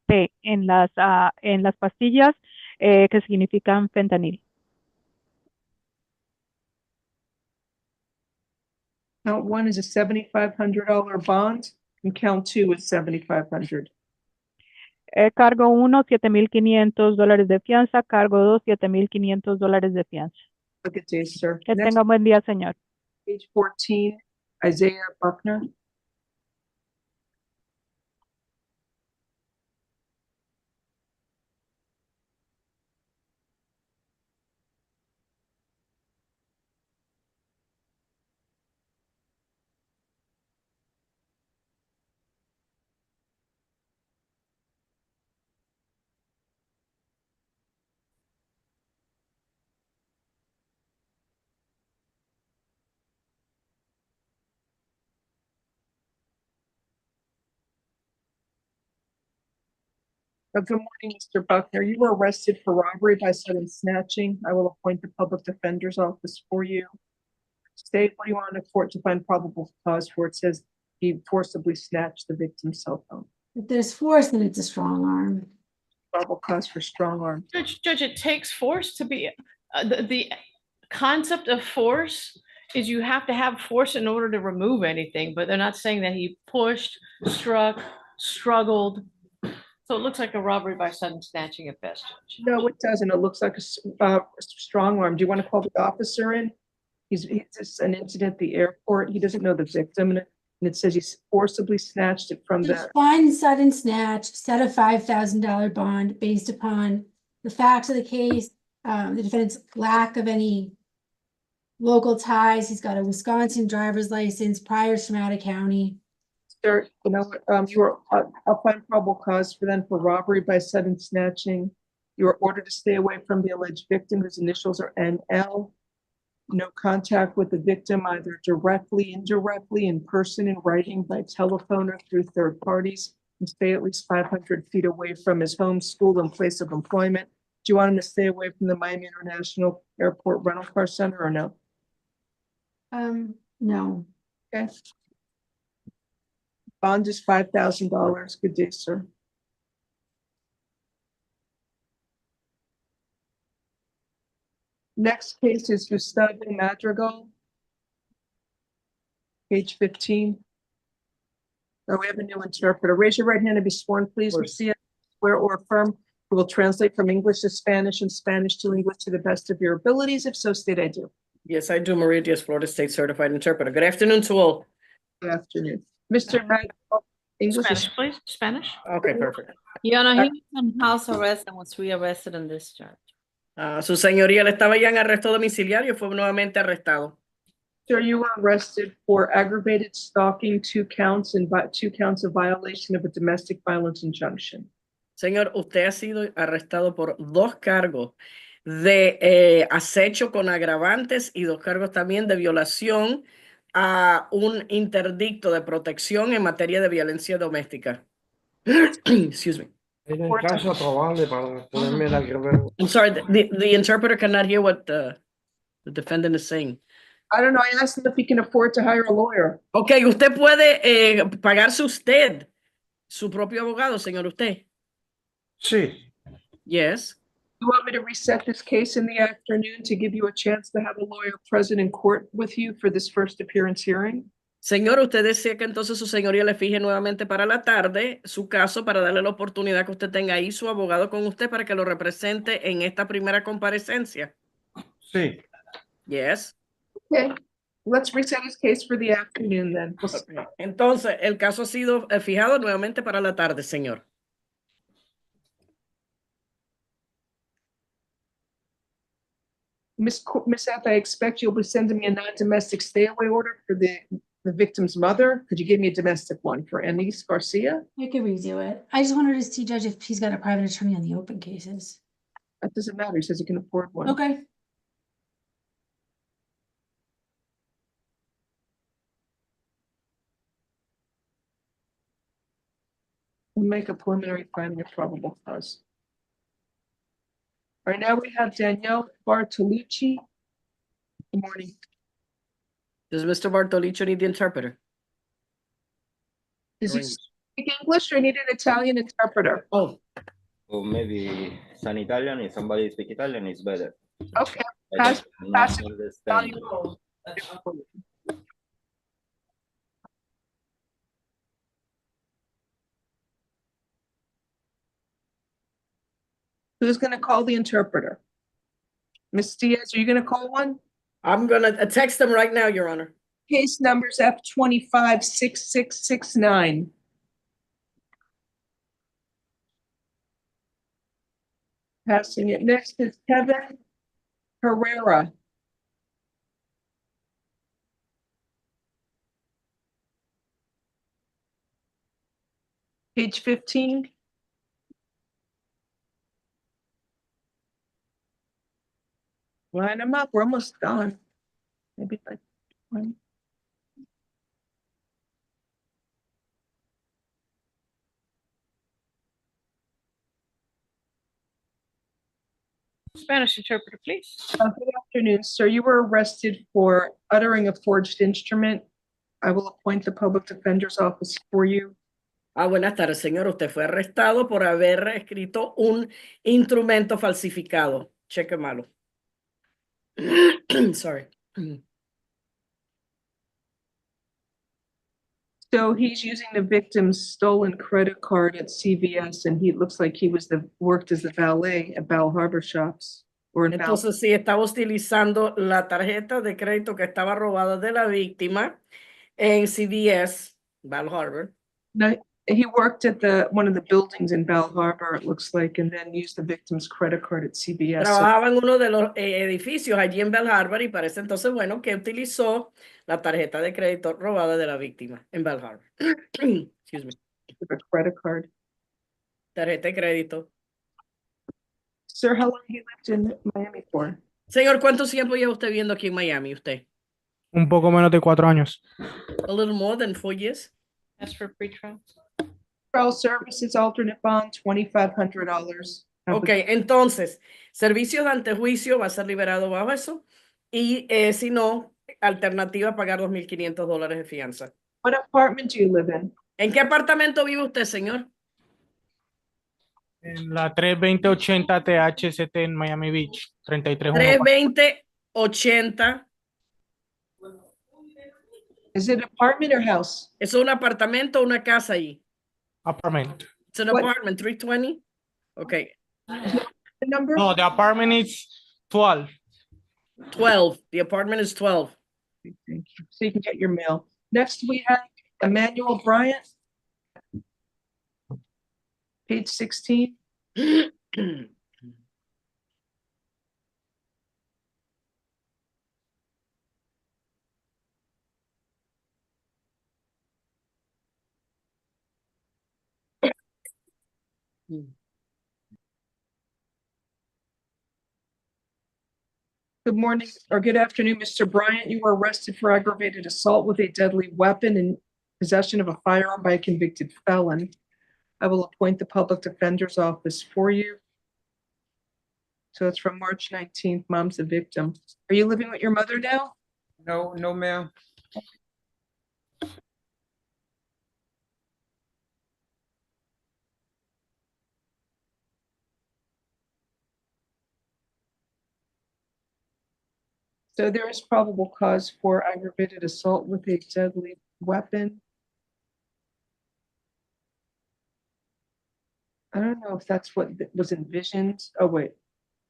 P en las pastillas que significan fentanil. Count one is a $7,500 bond, and count two is $7,500. Cargo 1, $7,500 de fianza. Cargo 2, $7,500 de fianza. Good day, sir. Que Next, tenga buen día, señor. page 14, Isaiah Buckner. Good morning, Mr. Buckner. You were arrested for robbery by sudden snatching. I will appoint the public defender's office for you. State, what do you want the court to find probable cause for? It says he forcibly snatched the victim's cell phone. If there's force, then it's a strong arm. Probable cause for strong arm. Judge, it takes force to be, the concept of force is you have to have force in order to remove anything, but they're not saying that he pushed, struck, struggled. So it looks like a robbery by sudden snatching at best. No, it doesn't. It looks like a strong arm. Do you want to call the officer in? He's just an incident at the airport. He doesn't know the victim, and it says he forcibly snatched it from the. Fine sudden snatch, set a $5,000 bond based upon the facts of the case, the defendant's lack of any local ties. He's got a Wisconsin driver's license, priors from out of county. Sir, you know what, you were, I'll find probable cause for them for robbery by sudden snatching. You were ordered to stay away from the alleged victim whose initials are NL. No contact with the victim, either directly, indirectly, in person, in writing, by telephone, or through third parties. And stay at least 500 feet away from his home, school, and place of employment. Do you want him to stay away from the Miami International Airport rental car center or no? No. Okay. Bond is $5,000. Good day, sir. Next case is Gustavo Madrigal. Page 15. Oh, we have a new interpreter. Raise your right hand and be sworn, please. Lucia, swear or affirm who will translate from English to Spanish and Spanish to English to the best of your abilities. If so, state I do. Yes, I do. Maria Diaz, Florida State Certified Interpreter. Good afternoon to all. Good afternoon. Mr. Madrigal, English. Spanish, please. Spanish. Okay, perfect. Your Honor, he was on house arrest and was rearrested and discharged. Su señoría, le estaba ya en arresto domiciliario y fue nuevamente arrestado. Sir, you were arrested for aggravated stalking, 2 counts, and 2 counts of violation of a domestic violence injunction. Señor, usted ha sido arrestado por 2 cargos de acecho con agravantes y 2 cargos también de violación a un interdicto de protección en materia de violencia doméstica. Excuse me. En caso probable para ponerme la grabadora. I'm sorry, the interpreter cannot hear what the defendant is saying. I don't know. I asked him if he can afford to hire a lawyer. Okay, usted puede pagarse usted su propio abogado, señor, usted. Sí. Yes. You want me to reset this case in the afternoon to give you a chance to have a lawyer present in court with you for this first appearance hearing? Señor, usted desea que entonces su señoría le fije nuevamente para la tarde su caso para darle la oportunidad que usted tenga ahí su abogado con usted para que lo represente en esta primera comparecencia. Sí. Yes. Okay. Let's reset his case for the afternoon then. Okay. Entonces, el caso ha sido fijado nuevamente para la tarde, señor. Miss F, I expect you'll be sending me a non-domestic stay away order for the victim's mother. Could you give me a domestic one for Anise Garcia? I could redo it. I just wanted to see, Judge, if he's got a private attorney on the open cases. That doesn't matter. He says he can afford one. Okay. We'll make a preliminary finding of probable cause. All right, now we have Danielle Bartolucci. Good morning. Does Mr. Bartolucci need the interpreter? Does he speak English or need an Italian interpreter? Oh. Or maybe some Italian, if somebody speak Italian, it's better. Okay. I Pass don't understand. Who's going to call the interpreter? Ms. Diaz, are you going to call one? I'm going to text them right now, Your Honor. Case numbers F256669. Passing it. Next is Kevin Herrera. Page 15. Line them up. We're almost done. Maybe like 20. Spanish interpreter, please. Good afternoon, sir. You were arrested for uttering a forged instrument. I will appoint the public defender's office for you. Buenas tardes, señor. Usted fue arrestado por haber escrito un instrumento falsificado. Cheque malo. Sorry. So he's using the victim's stolen credit card at CVS, and he looks like he worked as a valet at Bal Harbor shops. Entonces, sí, estaba utilizando la tarjeta de crédito que estaba robada de la víctima en CVS, Bal Harbor. No, he worked at one of the buildings in Bal Harbor, it looks like, and then used the victim's credit card at CVS. Trabajaba en uno de los edificios allí en Bal Harbor y parece entonces, bueno, que utilizó la tarjeta de crédito robada de la víctima en Bal Harbor. Excuse me. The credit card. Tarjeta de crédito. Sir, how long have you lived in Miami for? Señor, ¿cuánto tiempo lleva usted viviendo aquí en Miami, usted? Un poco menos de 4 años. A little more than 4 years. That's for pretrial. Trial services, alternate bond, $2,500. Ok, entonces, servicios de antejuicio va a ser liberado bajo eso. Y si no, alternativa pagar $2,500 de fianza. What apartment do you live in? ¿En qué apartamento vive usted, señor? En la 32080 THCT en Miami Beach, 33. 32080. Is it an apartment or house? ¿Es un apartamento o una casa allí? Apartment. It's an apartment, 320? Okay. The number? No, the apartment is 12. 12. The apartment is 12. Thank you. So you can get your mail. Next, we have Emmanuel Bryant. Page 16. Good morning or good afternoon, Mr. Bryant. You were arrested for aggravated assault with a deadly weapon and possession of a firearm by a convicted felon. I will appoint the public defender's office for you. So it's from March 19th. Mom's the victim. Are you living with your mother now? No, ma'am. So there is probable cause for aggravated assault with a deadly weapon. I don't know if that's what was envisioned. Oh, wait.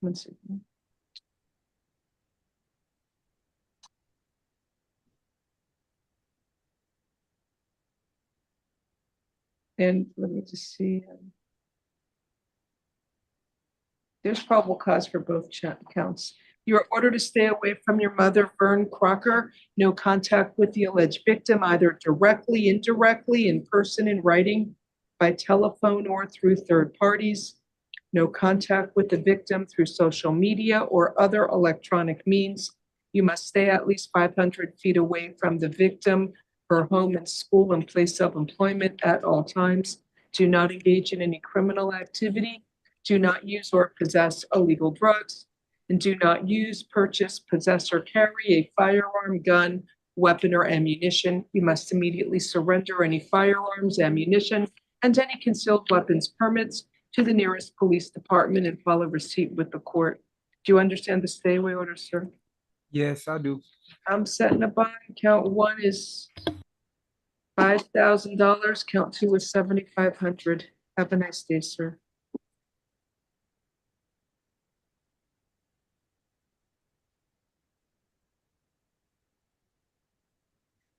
1 second. And let me just see. There's probable cause for both counts. You are ordered to stay away from your mother, Vern Crocker. No contact with the alleged victim, either directly, indirectly, in person, in writing, by telephone, or through third parties. No contact with the victim through social media or other electronic means. You must stay at least 500 feet away from the victim, her home and school and place of employment at all times. Do not engage in any criminal activity. Do not use or possess illegal drugs. And do not use, purchase, possess, or carry a firearm, gun, weapon, or ammunition. You must immediately surrender any firearms, ammunition, and any concealed weapons permits to the nearest police department and file a receipt with the court. Do you understand the stay away order, sir? Yes, I do. I'm setting a bond. Count 1 is $5,000. Count 2 is $7,500. Have a nice day, sir.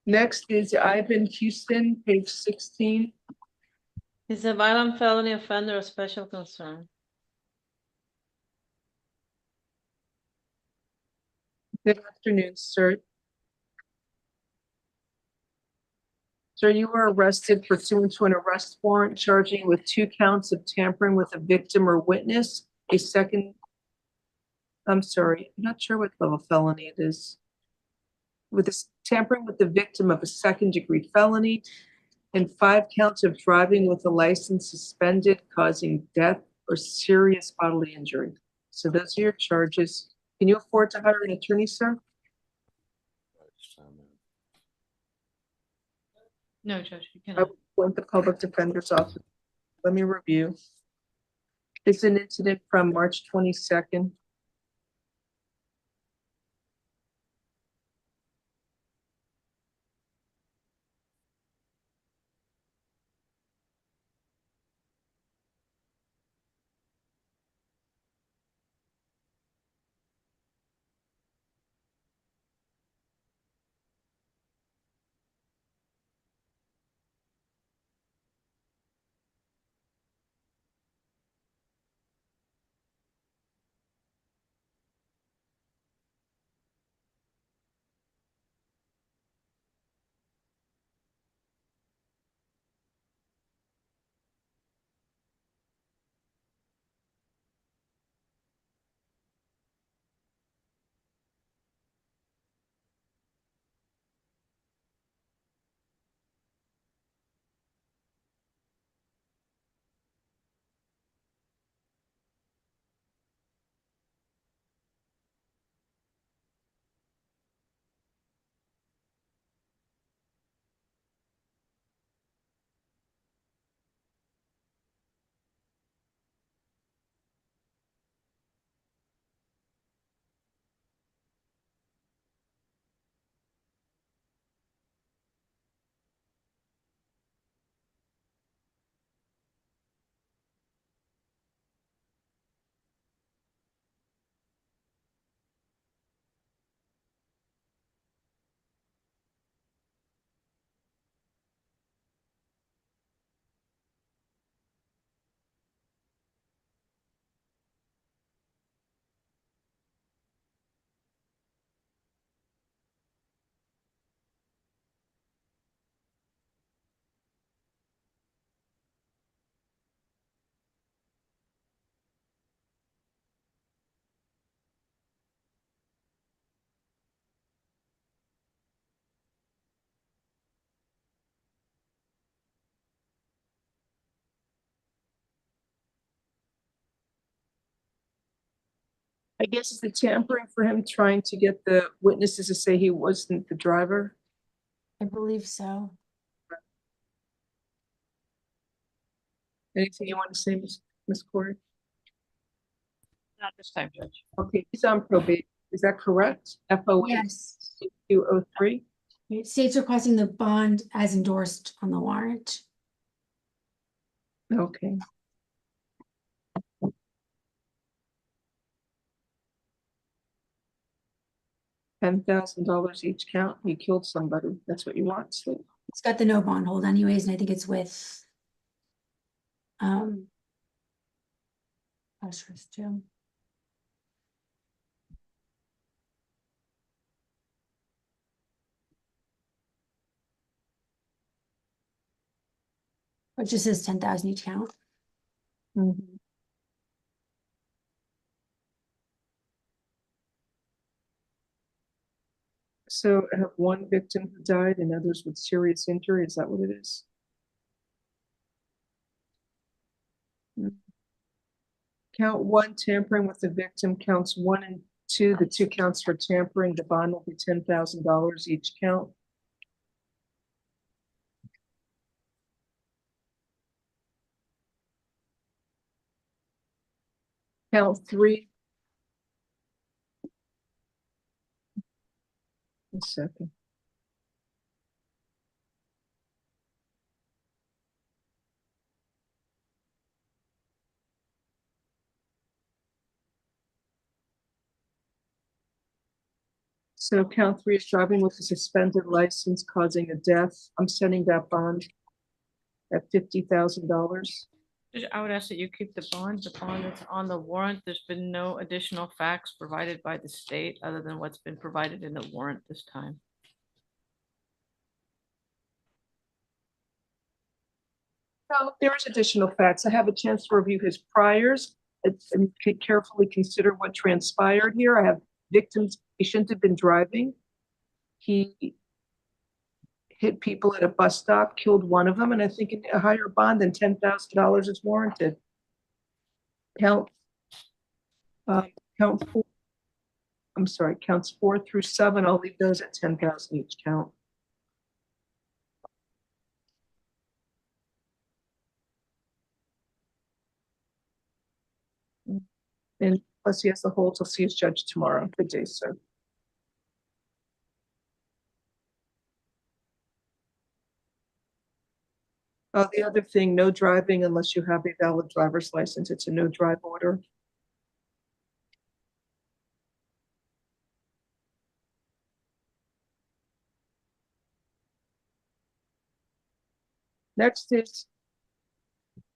Next is Ivan Houston, page 16. He's a violent felony offender of special concern. Good afternoon, sir. Sir, you were arrested pursuant to an arrest warrant charging with 2 counts of tampering with a victim or witness. I'm sorry, I'm not sure what level felony it is. With this tampering with the victim of a 2nd-degree felony, and 5 counts of driving with a license suspended, causing death or serious bodily injury. So those are your charges. Can you afford to hire an attorney, sir? No, Judge, you I cannot. went to public defender's office. Let me review. It's an incident from March 22nd. I guess it's the tampering for him trying to get the witnesses to say he wasn't the driver. I believe so. Anything you want to say, Ms. Corey? Not this time, Judge. Okay, he's on probation. Is that correct? FOA Yes. 203? State's requesting the bond as endorsed on the warrant. Okay. $10,000 each count. He killed somebody. That's what you want. So It's got the no bond hold anyways, and I think it's with Ushers too. It just says 10,000 each count. So I have one victim who died and others with serious injury. Is that what it is? Count one, tampering with the victim. Counts 1 and 2, the 2 counts for tampering. The bond will be $10,000 each count. Count 3. A second. So count 3 is driving with a suspended license causing a death. I'm setting that bond at $50,000. Judge, I would ask that you keep the bond that's on the warrant. There's been no additional facts provided by the state other than what's been provided in the warrant this time. No, there is additional facts. I have a chance to review his priors and carefully consider what transpired here. I have victims. He shouldn't have been driving. He hit people at a bus stop, killed one of them, and I think a higher bond than $10,000 is warranted. Count Count four. I'm sorry, counts 4 through 7. I'll leave those at 10,000 each count. And plus he has the hold, he'll see his judge tomorrow. Good day, sir. The other thing, no driving unless you have a valid driver's license. It's a no drive order. Next is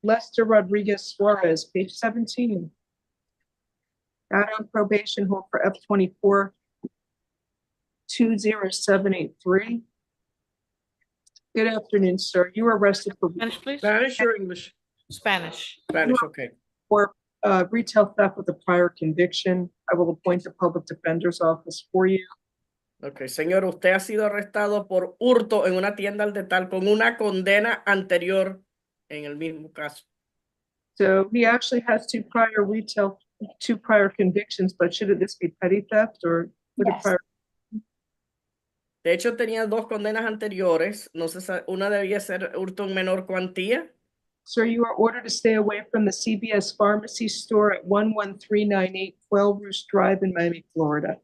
Lester Rodriguez Suarez, page 17. Out on probation, hold for F24 20783. Good afternoon, sir. You were arrested for Spanish, please. Spanish or English? Spanish. Spanish, okay. For retail theft with a prior conviction. I will appoint the public defender's office for you. Ok, señor, usted ha sido arrestado por hurto en una tienda al detal con una condena anterior en el mismo caso. So he actually has two prior convictions, but should this be petty theft or would a prior? De hecho, tenía 2 condenas anteriores. No sé, una debía ser hurto en menor cuantía. Sir, you are ordered to stay away from the CVS pharmacy store at 11398 Quail Roost Drive in Miami, Florida.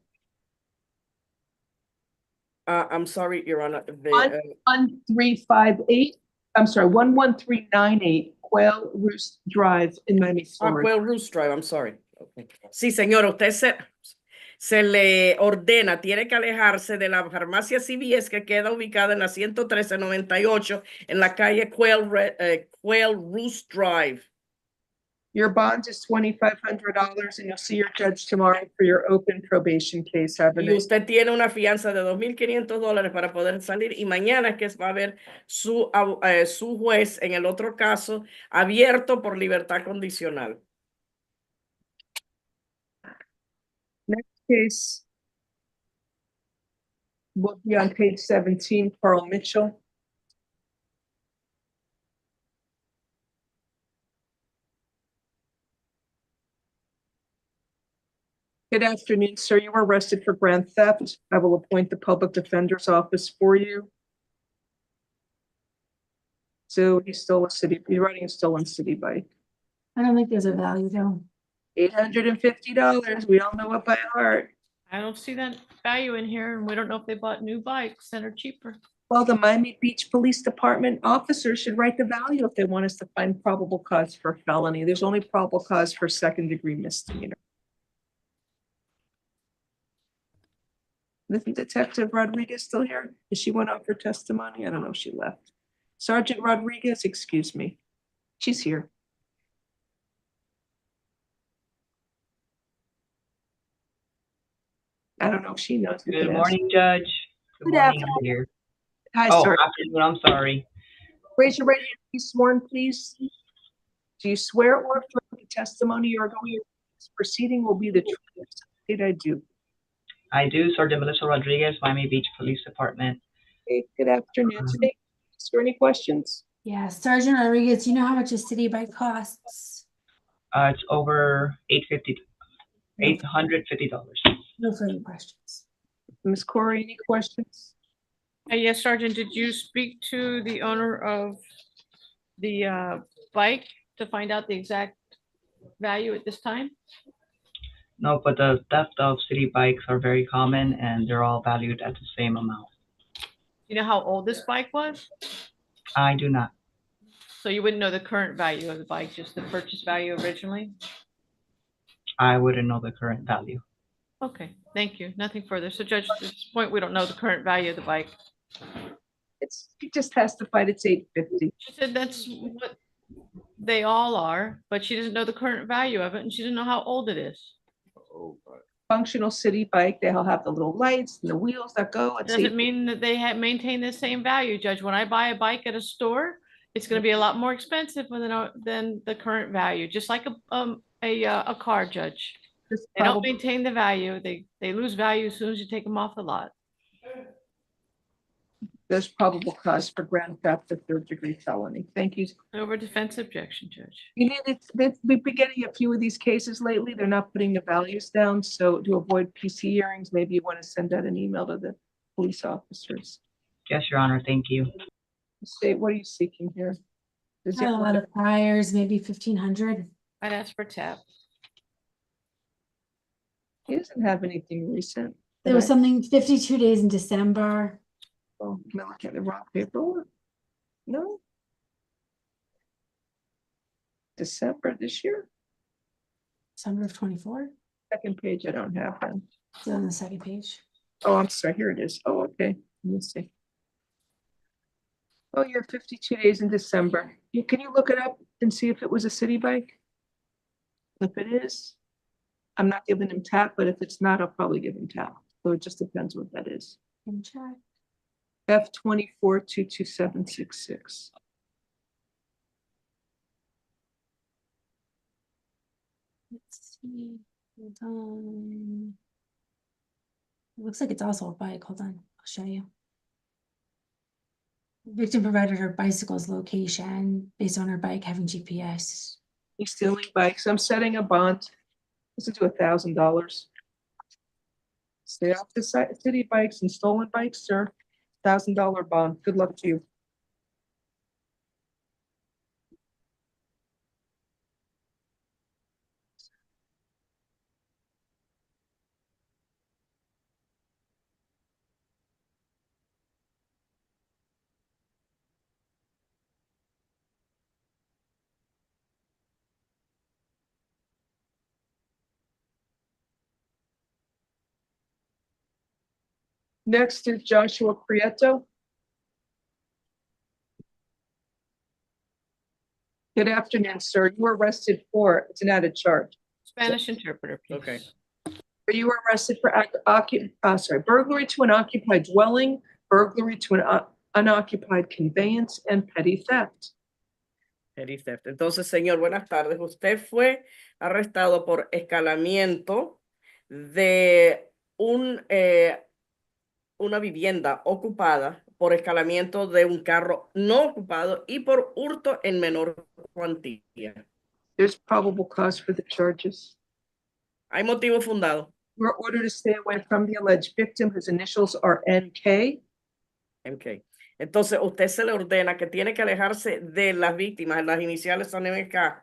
I'm sorry, Your Honor. 11358. I'm sorry, 11398 Quail Roost Drive in Miami, Florida. Quail Roost Drive, I'm sorry. Okay. Sí, señora, usted se le ordena, tiene que alejarse de la farmacia CVS que queda ubicada en la 11398 en la calle Quail Roost Drive. Your bond is $2,500 and you'll see your judge tomorrow for your open probation case. Y usted tiene una fianza de $2,500 para poder salir y mañana es que va a ver su juez en el otro caso abierto por libertad condicional. Next case will be on page 17, Carl Mitchell. Good afternoon, sir. You were arrested for grand theft. I will appoint the public defender's office for you. So he stole a city, you're riding a stolen city bike. I don't think there's a value though. $850. We all know it by heart. I don't see that value in here, and we don't know if they bought new bikes that are cheaper. Well, the Miami Beach Police Department officers should write the value if they want us to find probable cause for felony. There's only probable cause for second-degree misdemeanor. Isn't Detective Rodriguez still here? Is she went out for testimony? I don't know if she left. Sergeant Rodriguez, excuse me. She's here. I don't know if she knows. Good morning, Judge. Good morning, afternoon. I'm here. Hi, Oh, sir. afternoon, I'm sorry. Raise your right hand. Be sworn, please. Do you swear or affirm the testimony you are going to this proceeding will be the truth? Did I do? I do, Sergeant Melissa Rodriguez, Miami Beach Police Department. Okay, good afternoon. Today, is there any questions? Yeah, Sergeant Rodriguez, you know how much a city bike costs? It's over $850. No further questions. Ms. Corey, any questions? Yes, Sergeant, did you speak to the owner of the bike to find out the exact value at this time? No, but the theft of city bikes are very common and they're all valued at the same amount. You know how old this bike was? I do not. So you wouldn't know the current value of the bike, just the purchase value originally? I wouldn't know the current value. Okay, thank you. Nothing further. So Judge, at this point, we don't know the current value of the bike. He just testified it's $850. She said that's what they all are, but she doesn't know the current value of it, and she doesn't know how old it is. Functional city bike, they'll have the little lights and the wheels that go. It's Doesn't mean that they have maintained the same value, Judge. When I buy a bike at a store, it's going to be a lot more expensive than the current value, just like a car, Judge. They don't maintain the value. They lose value as soon as you take them off the lot. There's probable cause for grand theft of third-degree felony. Thank you. Over defense objection, Judge. You need it, we've been getting a few of these cases lately. They're not putting the values down. So to avoid PC hearings, maybe you want to send out an email to the police officers. Yes, Your Honor, thank you. State, what are you seeking here? Is A it lot of priors, maybe 1,500. I'd ask for tap. He doesn't have anything recent. There was something 52 days in December. Oh, am I looking at the wrong paperwork? No. December this year? December of 24. Second page, I don't have them. It's on the second page. Oh, I'm sorry, here it is. Oh, okay, let me see. Oh, you're 52 days in December. Can you look it up and see if it was a city bike? If it is, I'm not giving him tap, but if it's not, I'll probably give him tap. So it just depends what that is. Can check. F24-22766. Let's see. Hold on. It looks like it's also a bike. Hold on. I'll show you. Victim provided her bicycle's location based on her bike having GPS. He's stealing bikes. I'm setting a bond. This is to $1,000. Stay off the city bikes and stolen bikes, sir. $1,000 bond. Good luck to you. Next is Joshua Prieto. Good afternoon, sir. You were arrested for, it's an added charge. Spanish interpreter, please. Okay. You were arrested for burglary to an occupied dwelling, burglary to an unoccupied conveyance, and petty theft. Petty theft. Entonces, señor, buenas tardes. Usted fue arrestado por escalamiento de una vivienda ocupada, por escalamiento de un carro no ocupado y por hurto en menor cuantía. There's probable cause for the charges. Hay motivo fundado. You are ordered to stay away from the alleged victim, whose initials are NK. Okay. Entonces, usted se le ordena que tiene que alejarse de las víctimas. Las iniciales son MK.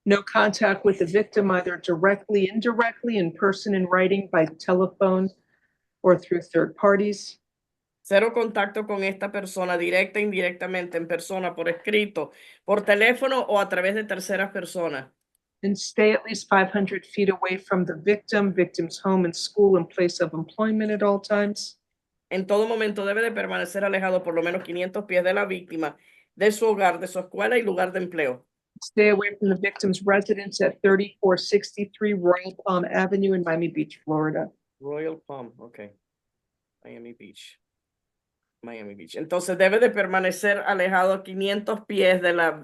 No contact with the victim, either directly, indirectly, in person, in writing, by telephone, or through third parties. Cero contacto con esta persona, directa e indirectamente, en persona, por escrito, por teléfono o a través de terceras personas. And stay at least 500 feet away from the victim, victim's home and school and place of employment at all times. En todo momento debe de permanecer alejado por lo menos 500 pies de la víctima, de su hogar, de su escuela y lugar de empleo. Stay away from the victim's residence at 3463 Royal Palm Avenue in Miami Beach, Florida. Royal Palm, okay. Miami Beach. Miami Beach. Entonces debe de permanecer alejado 500 pies de la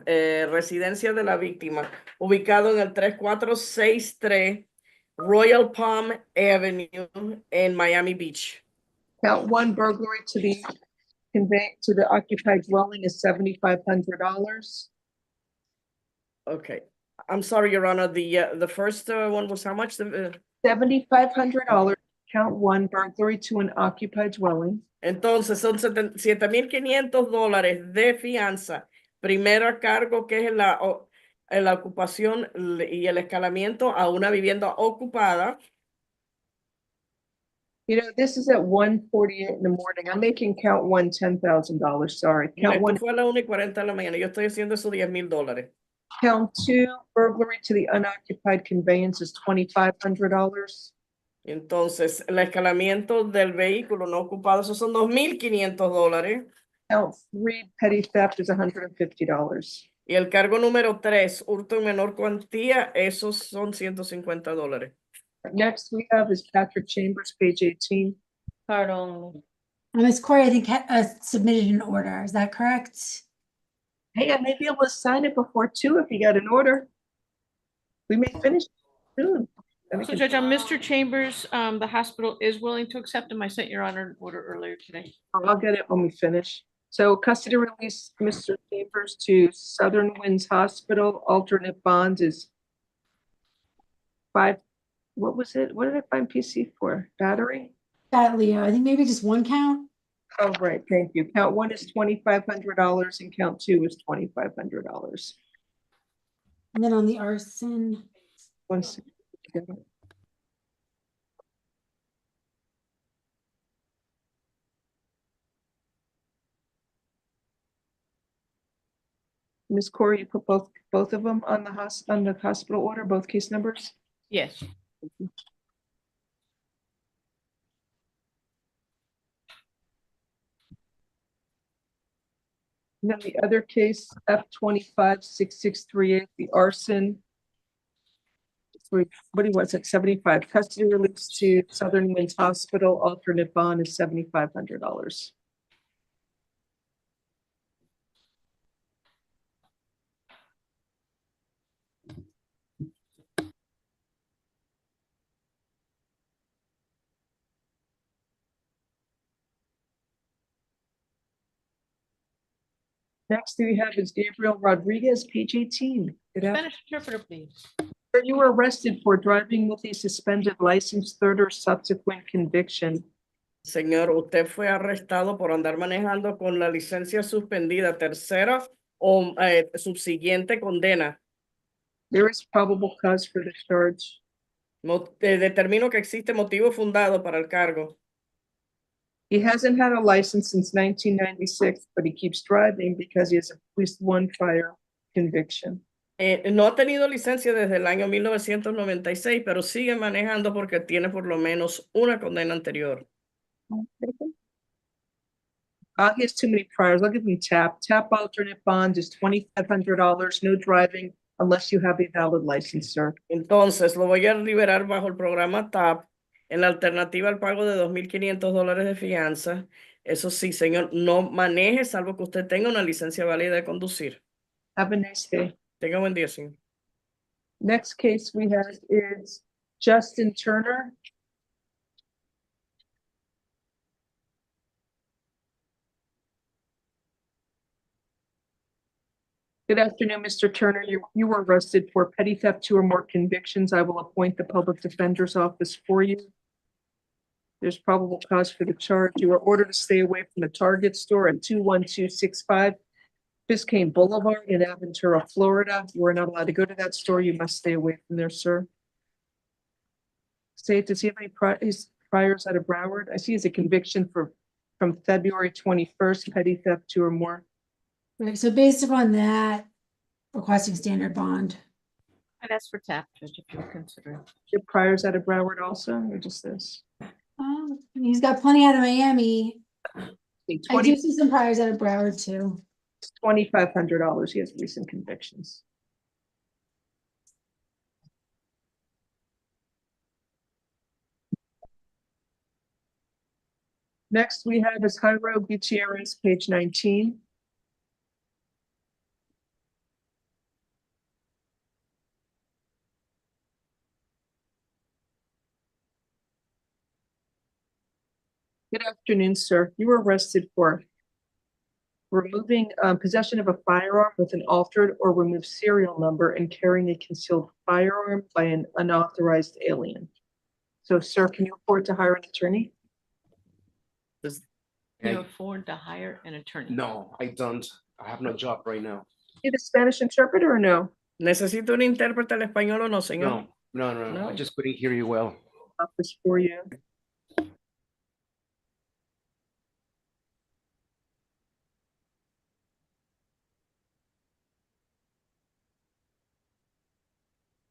residencia de la víctima, ubicado en el 3463 Royal Palm Avenue en Miami Beach. Count one, burglary to the occupied dwelling is $7,500. Okay. I'm sorry, Your Honor. The first one was how much? $7,500. Count one, burglary to an occupied dwelling. Entonces son $7,500 de fianza. Primero cargo que es la ocupación y el escalamiento a una vivienda ocupada. You know, this is at 1:48 in the morning. I'm making count one $10,000. Sorry. Count one. Fue a las 1:40 de la mañana. Yo estoy haciendo esos $10,000. Count two, burglary to the unoccupied conveyance is $2,500. Entonces, el escalamiento del vehículo no ocupado, esos son $2,500. Count three, petty theft is $150. Y el cargo número 3, hurto en menor cuantía, esos son $150. Next we have is Patrick Chambers, page 18. Pardon. Ms. Corey, I think submitted an order. Is that correct? Hey, I may be able to sign it before 2 if you got an order. We may finish soon. So Judge, on Mr. Chambers, the hospital is willing to accept him. I sent your honor an order earlier today. I'll get it when we finish. So custody release Mr. Chambers to Southern Winds Hospital. Alternate bond is 5. What was it? What did I find PC for? Battery? That Leo, I think maybe just one count. Oh, right. Thank you. Count 1 is $2,500 and count 2 is $2,500. And then on the arson. One second. Ms. Corey, you put both of them on the hospital order, both case numbers? Yes. And then the other case, F256638, the arson. What do you want, it's 75, custody release to Southern Winds Hospital, alternate bond is $7,500. Next we have is Gabriel Rodriguez, page 18. Good afternoon. Spanish interpreter, please. Sir, you were arrested for driving with a suspended license, third or subsequent conviction. Señor, usted fue arrestado por andar manejando con la licencia suspendida, tercera o subsiguiente condena. There is probable cause for the charge. Determino que existe motivo fundado para el cargo. He hasn't had a license since 1996, but he keeps driving because he has at least one prior conviction. No ha tenido licencia desde el año 1996, pero sigue manejando porque tiene por lo menos una condena anterior. He has too many priors. I'll give him TAP. TAP alternate bond is $2,500. No driving unless you have a valid license, sir. Entonces, lo voy a liberar bajo el programa TAP en la alternativa al pago de $2,500 de fianza. Eso sí, señor, no maneje salvo que usted tenga una licencia válida de conducir. Have a nice day. Tenga buen día, señor. Next case we have is Justin Turner. Good afternoon, Mr. Turner. You were arrested for petty theft, 2 or more convictions. I will appoint the public defender's office for you. There's probable cause for the charge. You are ordered to stay away from the Target store at 21265 Biscayne Boulevard in Aventura, Florida. You are not allowed to go to that store. You must stay away from there, sir. Does he have any priors out of Broward? I see he has a conviction from February 21st, petty theft, 2 or more. Right, so based upon that, requesting standard bond. I'd ask for TAP, Judge, if you'll consider it. Your priors out of Broward also, or just this? He's got plenty out of Miami. I 20 do see some priors out of Broward too. $2,500. He has recent convictions. Next, we have is Jairo Gutierrez, page 19. Good afternoon, sir. You were arrested for removing possession of a firearm with an altered or removed serial number and carrying a concealed firearm by an unauthorized alien. So, sir, can you afford to hire an attorney? Can you afford to hire an attorney? No, I don't. I have no job right now. Need a Spanish interpreter or no? ¿Necesito un intérprete al español o no, señor? No. I just couldn't hear you well. Office for you.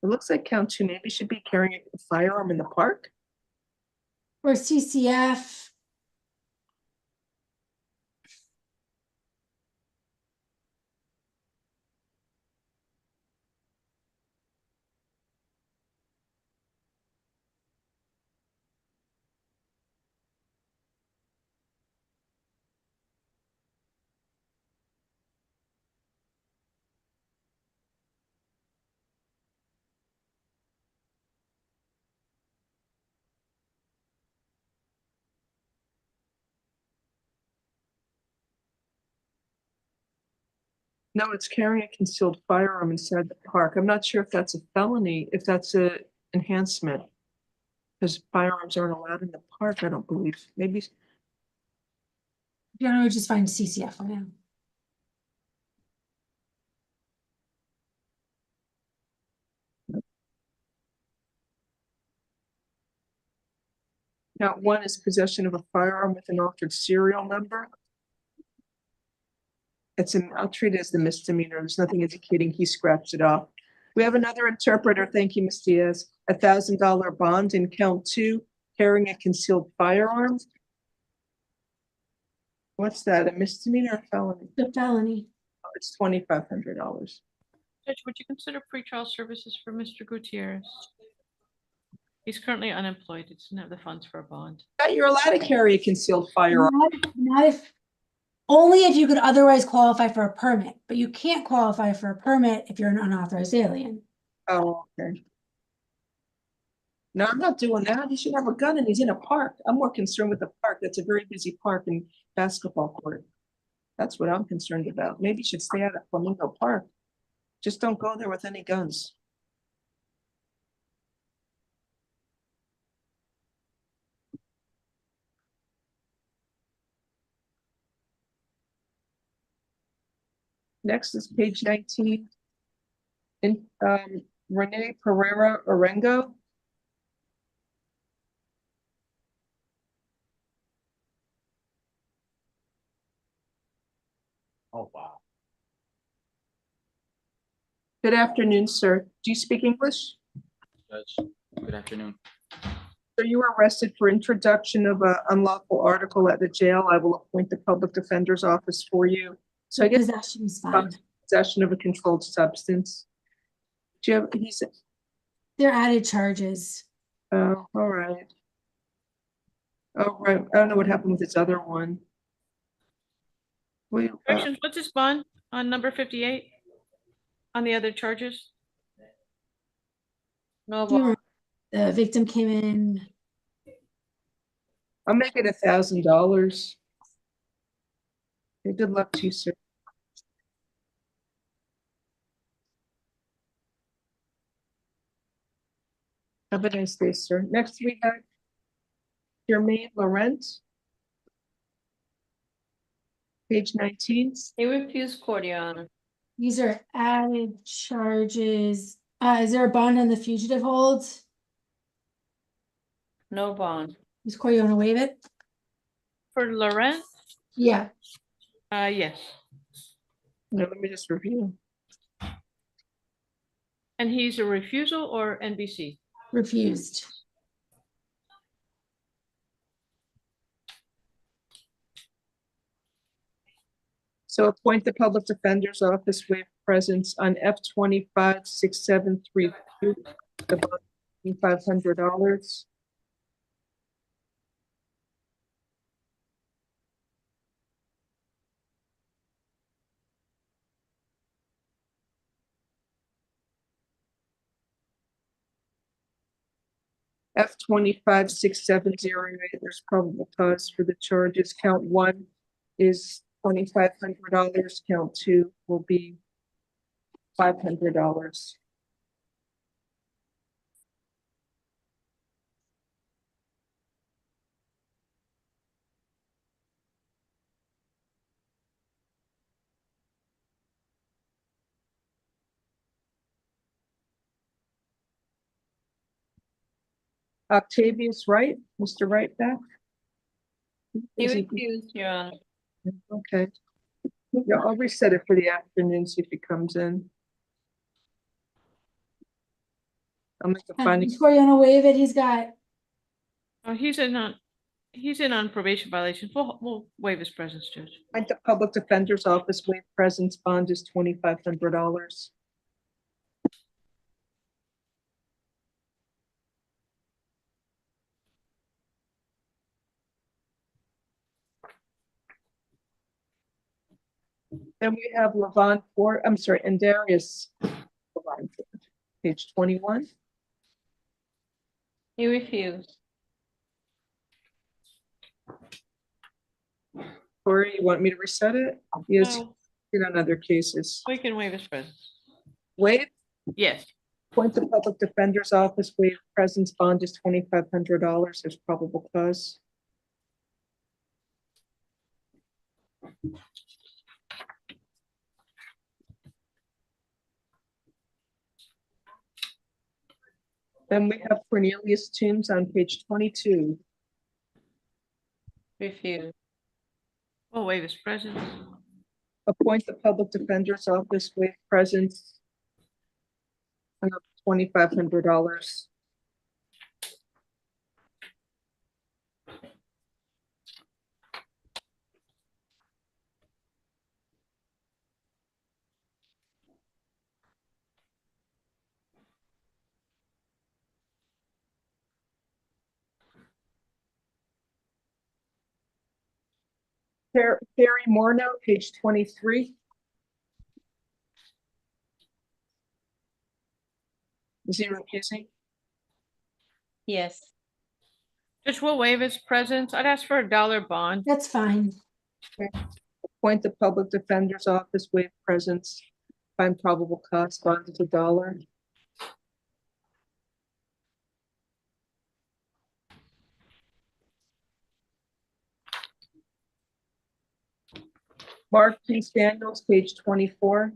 It looks like count 2 maybe should be carrying a firearm in the park. Or CCF. No, it's carrying a concealed firearm inside the park. I'm not sure if that's a felony, if that's a enhancement. Because firearms aren't allowed in the park, I don't believe. Maybe. Your Honor, would just find CCF for now. Count one is possession of a firearm with an altered serial number. I'll treat it as the misdemeanor. There's nothing indicating he scratched it off. We have another interpreter. Thank you, Ms. Diaz. $1,000 bond in count two, carrying a concealed firearm. What's that? A misdemeanor or felony? The felony. Oh, it's $2,500. Judge, would you consider pretrial services for Mr. Gutierrez? He's currently unemployed. He doesn't have the funds for a bond. You're allowed to carry a concealed firearm. Not if, only if you could otherwise qualify for a permit, but you can't qualify for a permit if you're an unauthorized alien. Oh, okay. No, I'm not doing that. He should have a gun and he's in a park. I'm more concerned with the park. That's a very busy park and basketball court. That's what I'm concerned about. Maybe you should stay out of Flamingo Park. Just don't go there with any guns. Next is page 19. Renee Pereira Orengo. Oh, wow. Good afternoon, sir. Do you speak English? Judge, good afternoon. So you were arrested for introduction of an unlawful article at the jail. I will appoint the public defender's office for you. So I guess Possession is fine. Possession of a controlled substance. Do you have, They're added charges. Oh, all right. Oh, right. I don't know what happened with this other one. Corrections, what's his bond on number 58? On the other charges? No bond. The victim came in. I'll make it $1,000. Good luck to you, sir. Have a nice day, sir. Next we have Jermaine Laurent. Page 19. He refused court, Your Honor. These are added charges. Is there a bond on the fugitive hold? No bond. Ms. Corey, you want to waive it? For Laurent? Yeah. Yes. No, let me just review. And he's a refusal or NBC? Refused. So appoint the public defender's office waive presence on F256732, the bond $500. F256708, there's probable cause for the charges. Count one is $2,500. Count two will be $500. Octavius Wright, Mr. Wright back? He refused, Your Honor. Okay. Yeah, I'll reset it for the afternoon, see if he comes in. I'll make a finding. Ms. Corey, you want to waive it? He's got. Oh, he's in on probation violation. We'll waive his presence, Judge. The public defender's office waive presence bond is $2,500. Then we have Levon Ford, I'm sorry, and Darius, page 21. He refused. Corey, you want me to reset it? Yes. No, Get on other cases. We can waive his presence. Waive, Yes. point the public defender's office, waive presence, bond is $2,500. There's probable cause. Then we have Cornelius Toombs on page 22. Refuse. We'll waive his presence. Appoint the public defender's office, waive presence of $2,500. Terry Morno, page 23. Is he recusing? Yes. Judge, we'll waive his presence. I'd ask for $1 bond. That's fine. Okay. Appoint the public defender's office, waive presence, find probable cause, bond is $1. Mark P. Daniels, page 24.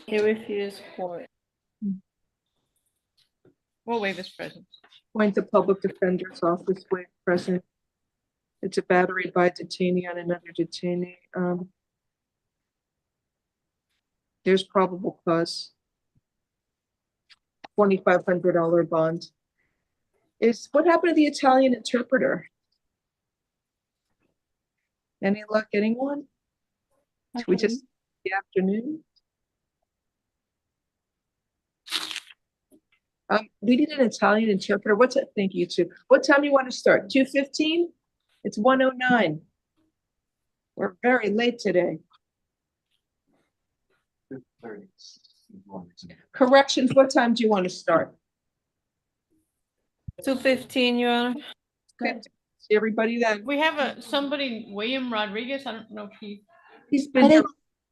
He refused for it. We'll waive his presence. Appoint the public defender's office, waive presence. It's a battery by detainee on another detainee. There's probable cause. $2,500 bond. What happened to the Italian interpreter? Any luck getting one? Should we just the afternoon? We need an Italian interpreter. What's it? Thank you too. What time do you want to start? 2:15? It's 1:09. We're very late today. Corrections, what time do you want to start? 2:15, Your Honor. Good. See everybody then. We have somebody, William Rodriguez. I don't know if He's been here.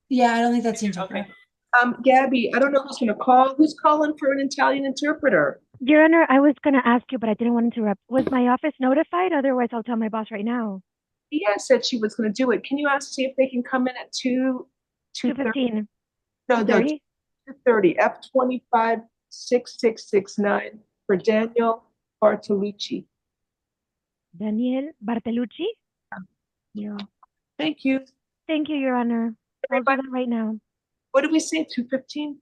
Yeah, I don't think that's the interpreter. Okay. Gabby, I don't know who's gonna call. Who's calling for an Italian interpreter? Your Honor, I was going to ask you, but I didn't want to interrupt. Was my office notified? Otherwise, I'll tell my boss right now. Yeah, said she was gonna do it. Can you ask, see if they can come in at 2:15. No, 2:30. F25 6669 for Daniel Bartolucci. Daniel Bartolucci? Yeah. Thank you. Thank you, Your Honor. I'll do that right now. What did we say? 2:15?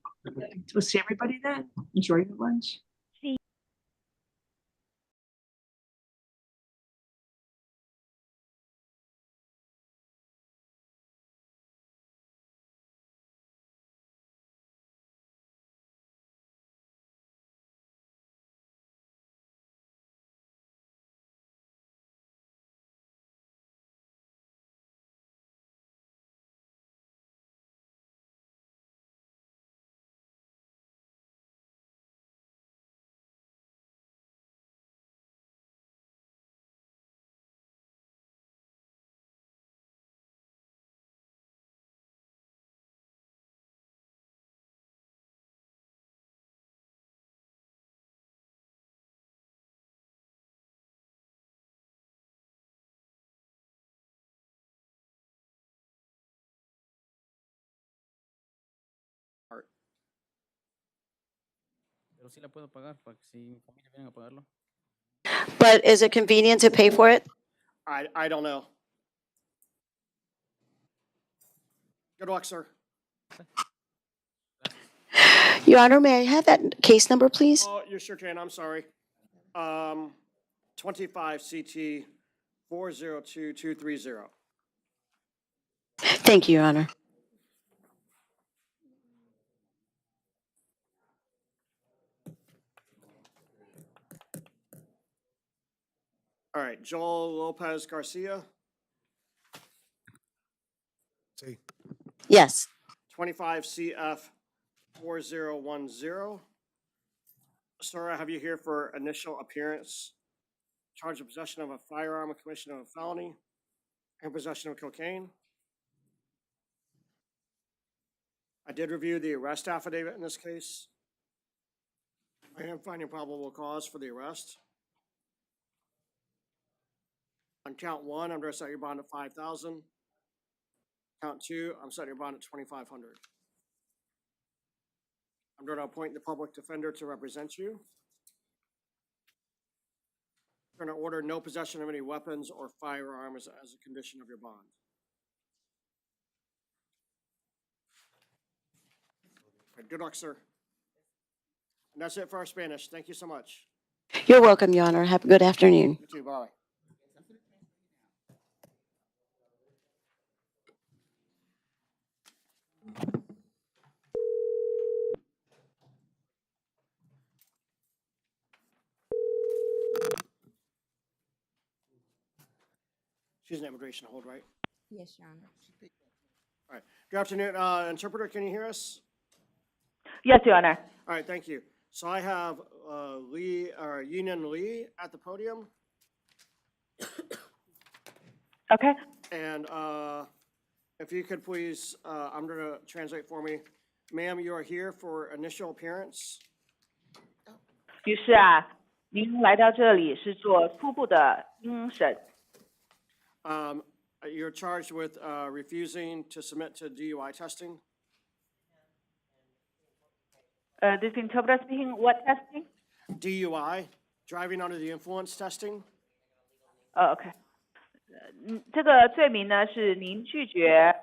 We'll see everybody then. Enjoy your lunch. See. Pero sí la puedo pagar para que si mi familia viene a pagarlo. But is it convenient to pay for it? I don't know. Good luck, sir. Your Honor, may I have that case number, please? Oh, you sure can. I'm sorry. 25 CT 402230. Thank you, Your Honor. All right, Joel Lopez Garcia. See. Yes. 25 CF 4010. Sir, I have you here for initial appearance. Charge of possession of a firearm, commission of a felony, and possession of cocaine. I did review the arrest affidavit in this case. I am finding probable cause for the arrest. On count 1, I'm going to set your bond at 5,000. Count 2, I'm setting your bond at 2,500. I'm going to appoint the public defender to represent you. I'm going to order no possession of any weapons or firearms as a condition of your bond. All right, good luck, sir. And that's it for our Spanish. Thank you so much. You're welcome, Your Honor. Have a good afternoon. You too. Bye. She's an immigration hold, right? Yes, Your Honor. All right. Good afternoon, interpreter. Can you hear us? Yes, Your Honor. All right. Thank you. So I have Yinan Lee at the podium. Okay. And if you could please, I'm going to translate for me. Ma'am, you are here for initial appearance. 女士啊，您来到这里是做初步的应审。You're charged with refusing to submit to DUI testing. This interpreter speaking what testing? DUI, driving under the influence testing. OK。这个罪名呢是您拒绝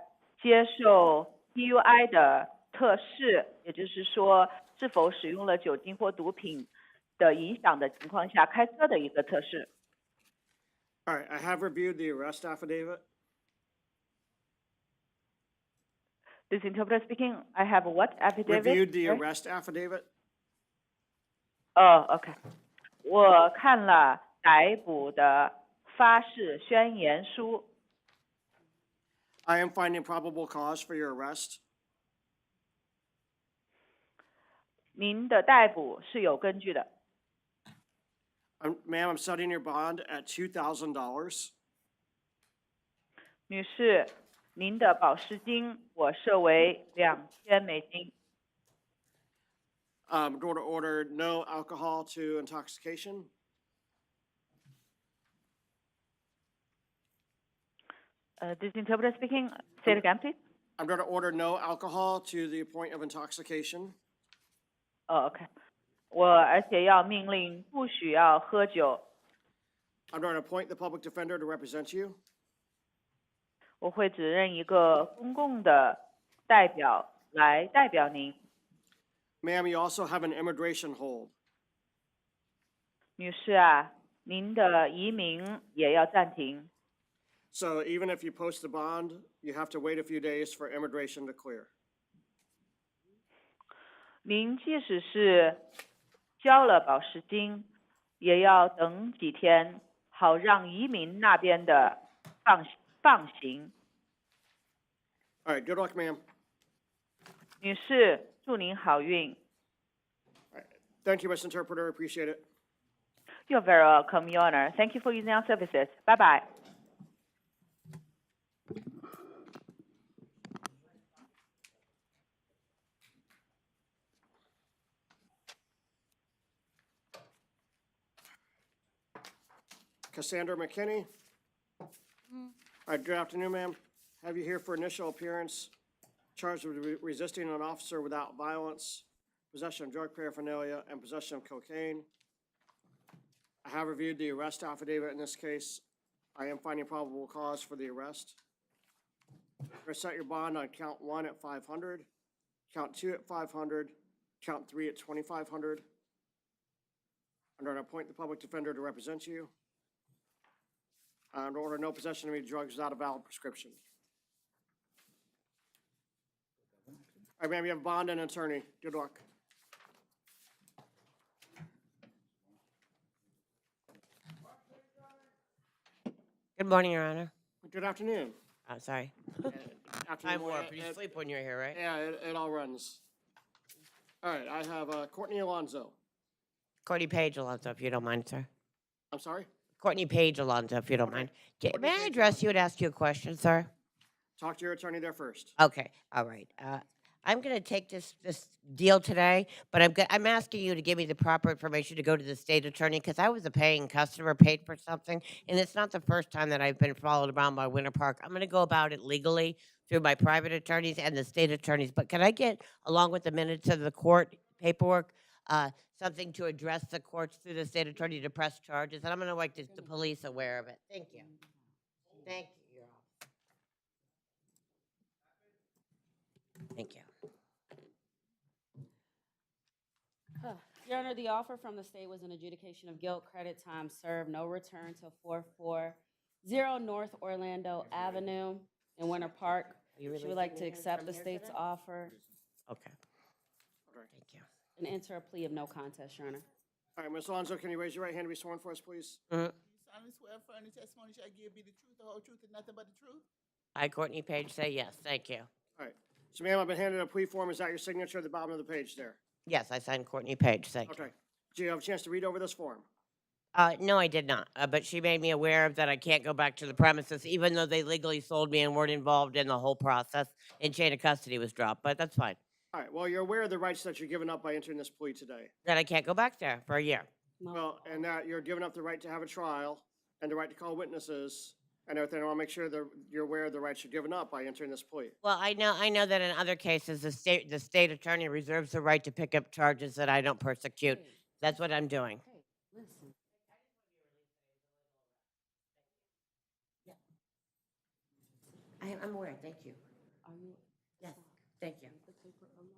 接受 DUI 的测试，也就是说是否使用了酒精或毒品的影响的情况下开车的一个测试。All right, I have reviewed the arrest affidavit. This interpreter speaking, I have what affidavit? Reviewed the arrest affidavit. OK。我看了逮捕的发誓宣言书。I am finding probable cause for your arrest. 您的逮捕是有根据的。Ma'am, I'm setting your bond at $2,000. 女士，您的保释金我设为$2000。I'm going to order no alcohol to intoxication. This interpreter speaking. Say it again, please. I'm going to order no alcohol to the point of intoxication. OK。而且要命令不许要喝酒。I'm going to appoint the public defender to represent you. 我会指认一个公共的代表来代表您。Ma'am, you also have an immigration hold. 女士啊，您的移民也要暂停。So even if you post the bond, you have to wait a few days for immigration to clear. 您即使是交了保释金，也要等几天，好让移民那边的放行。All right, good luck, ma'am. 女士，祝您好运。All right. Thank you, Mr. Interpreter. Appreciate it. You're very welcome, Your Honor. Thank you for using our services. Bye bye. Cassandra McKinney. All right, good afternoon, ma'am. Have you here for initial appearance, charged with resisting an officer without violence, possession of drug paraphernalia, and possession of cocaine. I have reviewed the arrest affidavit in this case. I am finding probable cause for the arrest. You're going to set your bond on count 1 at 500, count 2 at 500, count 3 at 2,500. I'm going to appoint the public defender to represent you. In order no possession of any drugs without a valid prescription. All right, ma'am, you have bond and attorney. Good luck. Good morning, Your Honor. Good afternoon. Oh, sorry. Afternoon. Time warp. You sleep when you're here, right? Yeah, it all runs. All right, I have Courtney Alonzo. Courtney Page Alonso, if you don't mind, sir. I'm sorry? Courtney Page, Alonzo, if you don't mind. May I address you and ask you a question, sir? Talk to your attorney there first. Okay, all right. I'm going to take this deal today, but I'm asking you to give me the proper information to go to the state attorney because I was a paying customer, paid for something, and it's not the first time that I've been followed around by Winter Park. I'm going to go about it legally through my private attorneys and the state attorneys. But can I get, along with the minutes of the court paperwork, something to address the courts through the state attorney to press charges? And I'm going to make the police aware of it. Thank you. Thank you, Your Honor. Thank you. Your Honor, the offer from the state was an adjudication of guilt, credit time served, no return to 440 North Orlando Avenue in Winter Park. She would like to accept the state's offer Okay. Okay. Thank you. and enter a plea of no contest, Your Honor. All right, Ms. Alonso, can you raise your right hand to be sworn for us, please? Mhm. solemnly swear affirm the testimony shall give be the truth, the whole truth, and nothing but the truth. I, Courtney Page, say yes. Thank you. All right. So, ma'am, I've been handed a plea form. Is that your signature at the bottom of the page there? Yes, I signed Courtney Page. Thank you. Okay. Do you have a chance to read over this form? No, I did not. But she made me aware of that I can't go back to the premises, even though they legally sold me and weren't involved in the whole process, and chain of custody was dropped. But that's fine. All right. Well, you're aware of the rights that you're giving up by entering this plea today. That I can't go back there for a year. Well, and that you're giving up the right to have a trial and the right to call witnesses and everything. I want to make sure that you're aware of the rights you're giving up by entering this plea. Well, I know that in other cases, the state attorney reserves the right to pick up charges that I don't persecute. That's what I'm doing. Listen. I'm aware. Thank you. Are you? Yes. Thank you. The paper alone.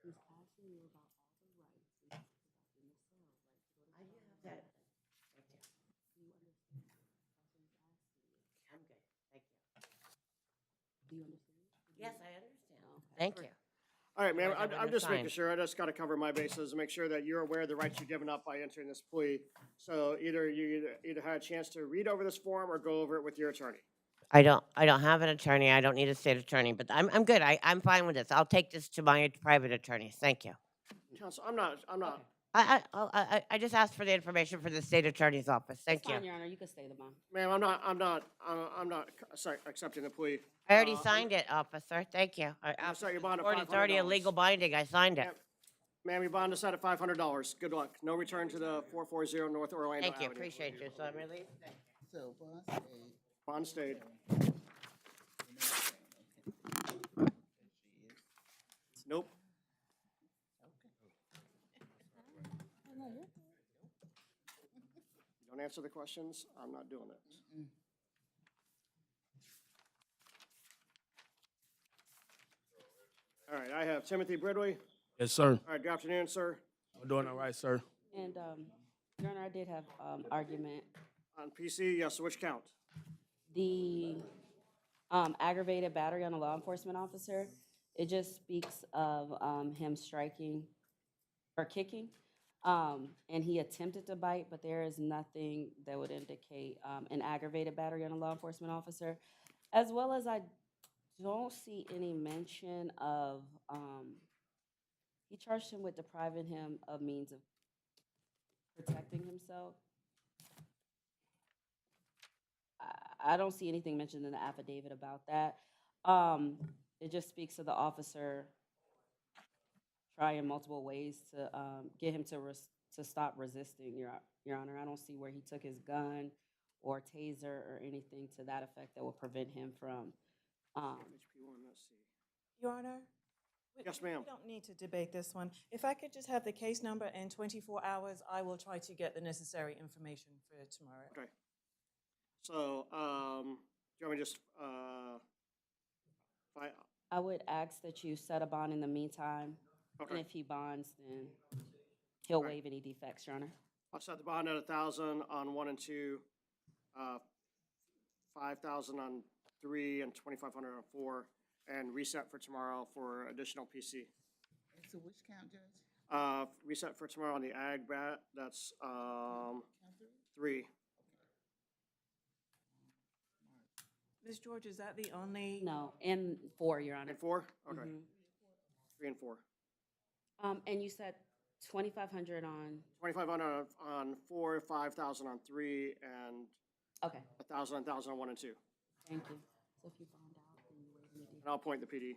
He's asking you about all the rights. I do have that. Thank you. Do you understand? I'm good. Thank you. Do you understand? Yes, I understand. Thank you. All right, ma'am. Otherwise, I I'm wouldn't just have making signed. sure. I just got to cover my bases and make sure that you're aware of the rights you're giving up by entering this plea. So either you either had a chance to read over this form or go over it with your attorney. I don't have an attorney. I don't need a state attorney, but I'm good. I'm fine with this. I'll take this to my private attorneys. Thank you. Counsel, I'm not. I just asked for the information for the state attorney's office. Thank It's you. fine, Your Honor. You can stay the bond. Ma'am, I'm not accepting the plea. I already signed it, officer. Thank you. I set your bond at It's already a $500. legal binding. I signed it. Ma'am, your bond is set at $500. Good luck. No return to the 440 North Orlando Thank you. Avenue. Appreciate you. So I'm released. So, bond stayed. Bond stayed. Nope. You don't answer the questions, I'm not doing it. All right, I have Timothy Bridley. Yes, sir. All right, good afternoon, sir. I'm doing all right, sir. And, Your Honor, I did have, argument. On PC, yes, which count? The, aggravated battery on a law enforcement officer, it just speaks of, him striking or kicking. And he attempted to bite, but there is nothing that would indicate, an aggravated battery on a law enforcement officer. As well as I don't see any mention of, he charged him with depriving him of means of protecting himself. I don't see anything mentioned in the affidavit about that. It just speaks to the officer trying multiple ways to get him to stop resisting, Your Honor. I don't see where he took his gun or taser or anything to that effect that will prevent him from. Your Honor? Yes, ma'am. We don't need to debate this one. If I could just have the case number in 24 hours, I will try to get the necessary information for tomorrow. Okay. So, do you want me to just, I would ask that you set a bond in the meantime. Okay. And if he bonds, then he'll Right. waive any defects, Your Honor. I'll set the bond at 1,000 on 1 and 2, 5,000 on 3, and 2,500 on 4, and reset for tomorrow for additional PC. So which count, Judge? Reset for tomorrow on the ag bat, that's 3. Ms. George, is that the only? No, and 4, Your Honor. And 4? Okay. Mhm. 3 and 4. And you said 2,500 on, 2,500 on 4, 5,000 on 3, and okay, 1,000 on 1 and 2. thank you. So if you bond out, then you waive any And I'll appoint the PD.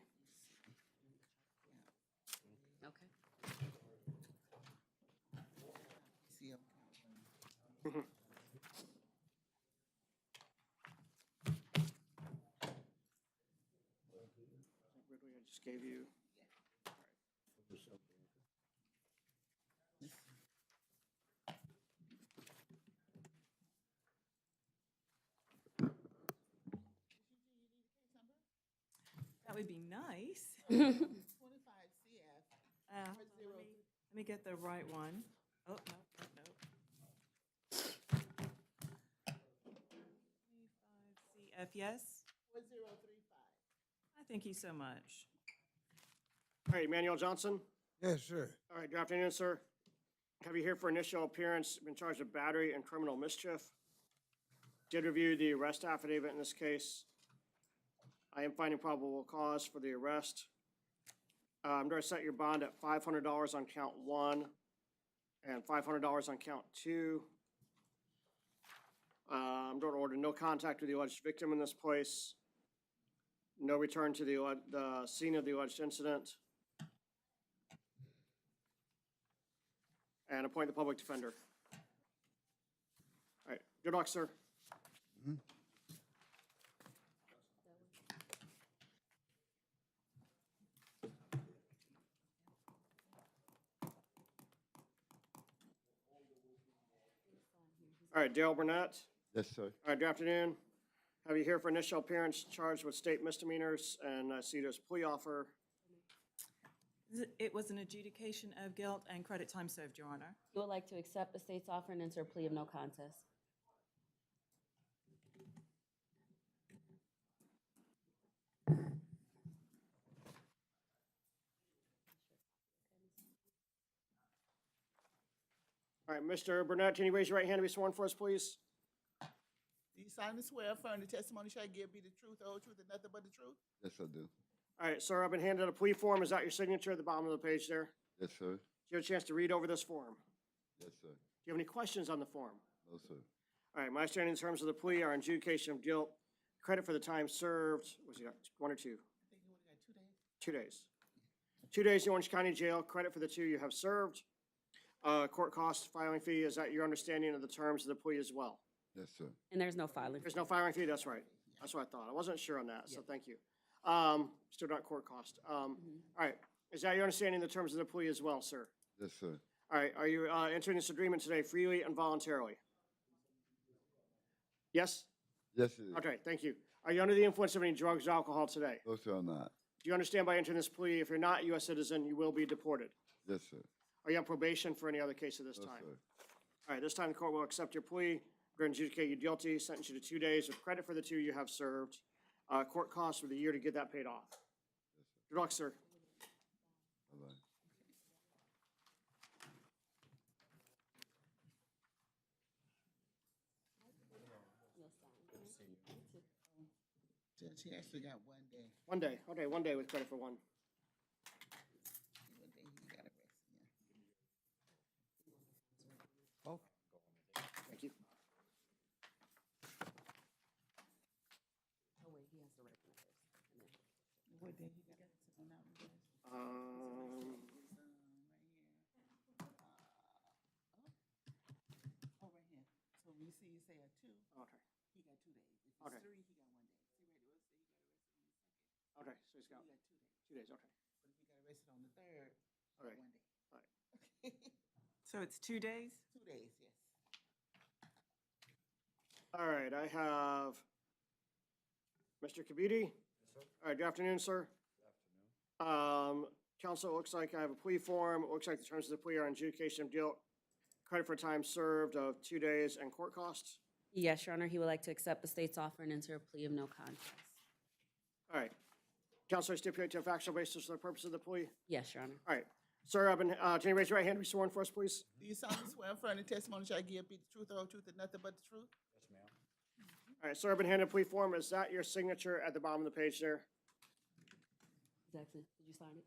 Okay. Ridley, I just gave you. That would be nice. 25 CF. Let me get the right one. Oh, no. 25 CF, yes? 4035. Thank you so much. All right, Emmanuel Johnson. Yes, sir. All right, good afternoon, sir. Have you here for initial appearance, been charged with battery and criminal mischief. Did review the arrest affidavit in this case. I am finding probable cause for the arrest. I'm going to set your bond at $500 on count 1 and $500 on count 2. I'm going to order no contact with the alleged victim in this place. No return to the scene of the alleged incident. And appoint the public defender. All right, good luck, sir. All right, Dale Burnett. Yes, sir. All right, good afternoon. Have you here for initial appearance charged with state misdemeanors and CEDA's plea offer. It was an adjudication of guilt and credit time served, Your Honor. You would like to accept the state's offer and enter a plea of no contest. All right, Mr. Burnett, can you raise your right hand to be sworn for us, please? Do you solemnly swear affirm the testimony shall give be the truth, the whole truth, and nothing but the truth? Yes, I do. All right, sir, I've been handed a plea form. Is that your signature at the bottom of the page there? Yes, sir. Do you have a chance to read over this form? Yes, sir. Do you have any questions on the form? No, sir. All right, my understanding in terms of the plea are adjudication of guilt, credit for the time served, was it 1 or 2? I think you only got 2 days. 2 days. 2 days in Orange County Jail, credit for the 2 you have served. Court cost, filing fee, is that your understanding of the terms of the plea as well? Yes, sir. And there's no filing. There's no filing fee, that's right. That's what I thought. I wasn't sure on that, so thank you. Still not court cost. All right, is that your understanding of the terms of the plea as well, sir? Yes, sir. All right, are you entering this agreement today freely and voluntarily? Yes? Yes, it is. Okay, thank you. Are you under the influence of any drugs or alcohol today? No, sir, I'm not. Do you understand by entering this plea, if you're not a U.S. citizen, you will be deported? Yes, sir. Are you on probation for any other case at this No, time? sir. All right, this time the court will accept your plea. We're going to adjudicate you guilty, sentence you to 2 days with credit for the 2 you have served. Court costs for the year to get that paid off. Good luck, sir. Bye-bye. Judge, he actually got 1 day. 1 day, okay, 1 day with credit for 1. 1 day he got arrested, yeah. Oh. Thank you. Oh, wait, he has to recognize this. What day he got it? Not reversed. Um, Oh, right here. So when you see you say a 2, okay, he got 2 days. If it's Okay. 3, he got 1 day. See right there, say he got arrested on the 2nd. okay, so he's got He got 2 days. 2 days, okay. But if he got arrested on the 3rd, he All right. got 1 day. All right. So it's 2 days? 2 days, yes. All right, I have Mr. Kabidi. All right, good afternoon, sir. Good afternoon. Counsel, it looks like I have a plea form. It looks like the terms of the plea are adjudication of guilt, credit for time served of 2 days, and court costs. Yes, Your Honor, he would like to accept the state's offer and enter a plea of no contest. All right. Counsel, I stipulate to a factual basis for the purpose of the plea. Yes, Your Honor. All right. Sir, can you raise your right hand to be sworn for us, please? Do you solemnly swear affirm the testimony shall give be the truth, the whole truth, and nothing but the truth? Yes, ma'am. All right, sir, I've been handed a plea form. Is that your signature at the bottom of the page there? Exactly. Did you sign it?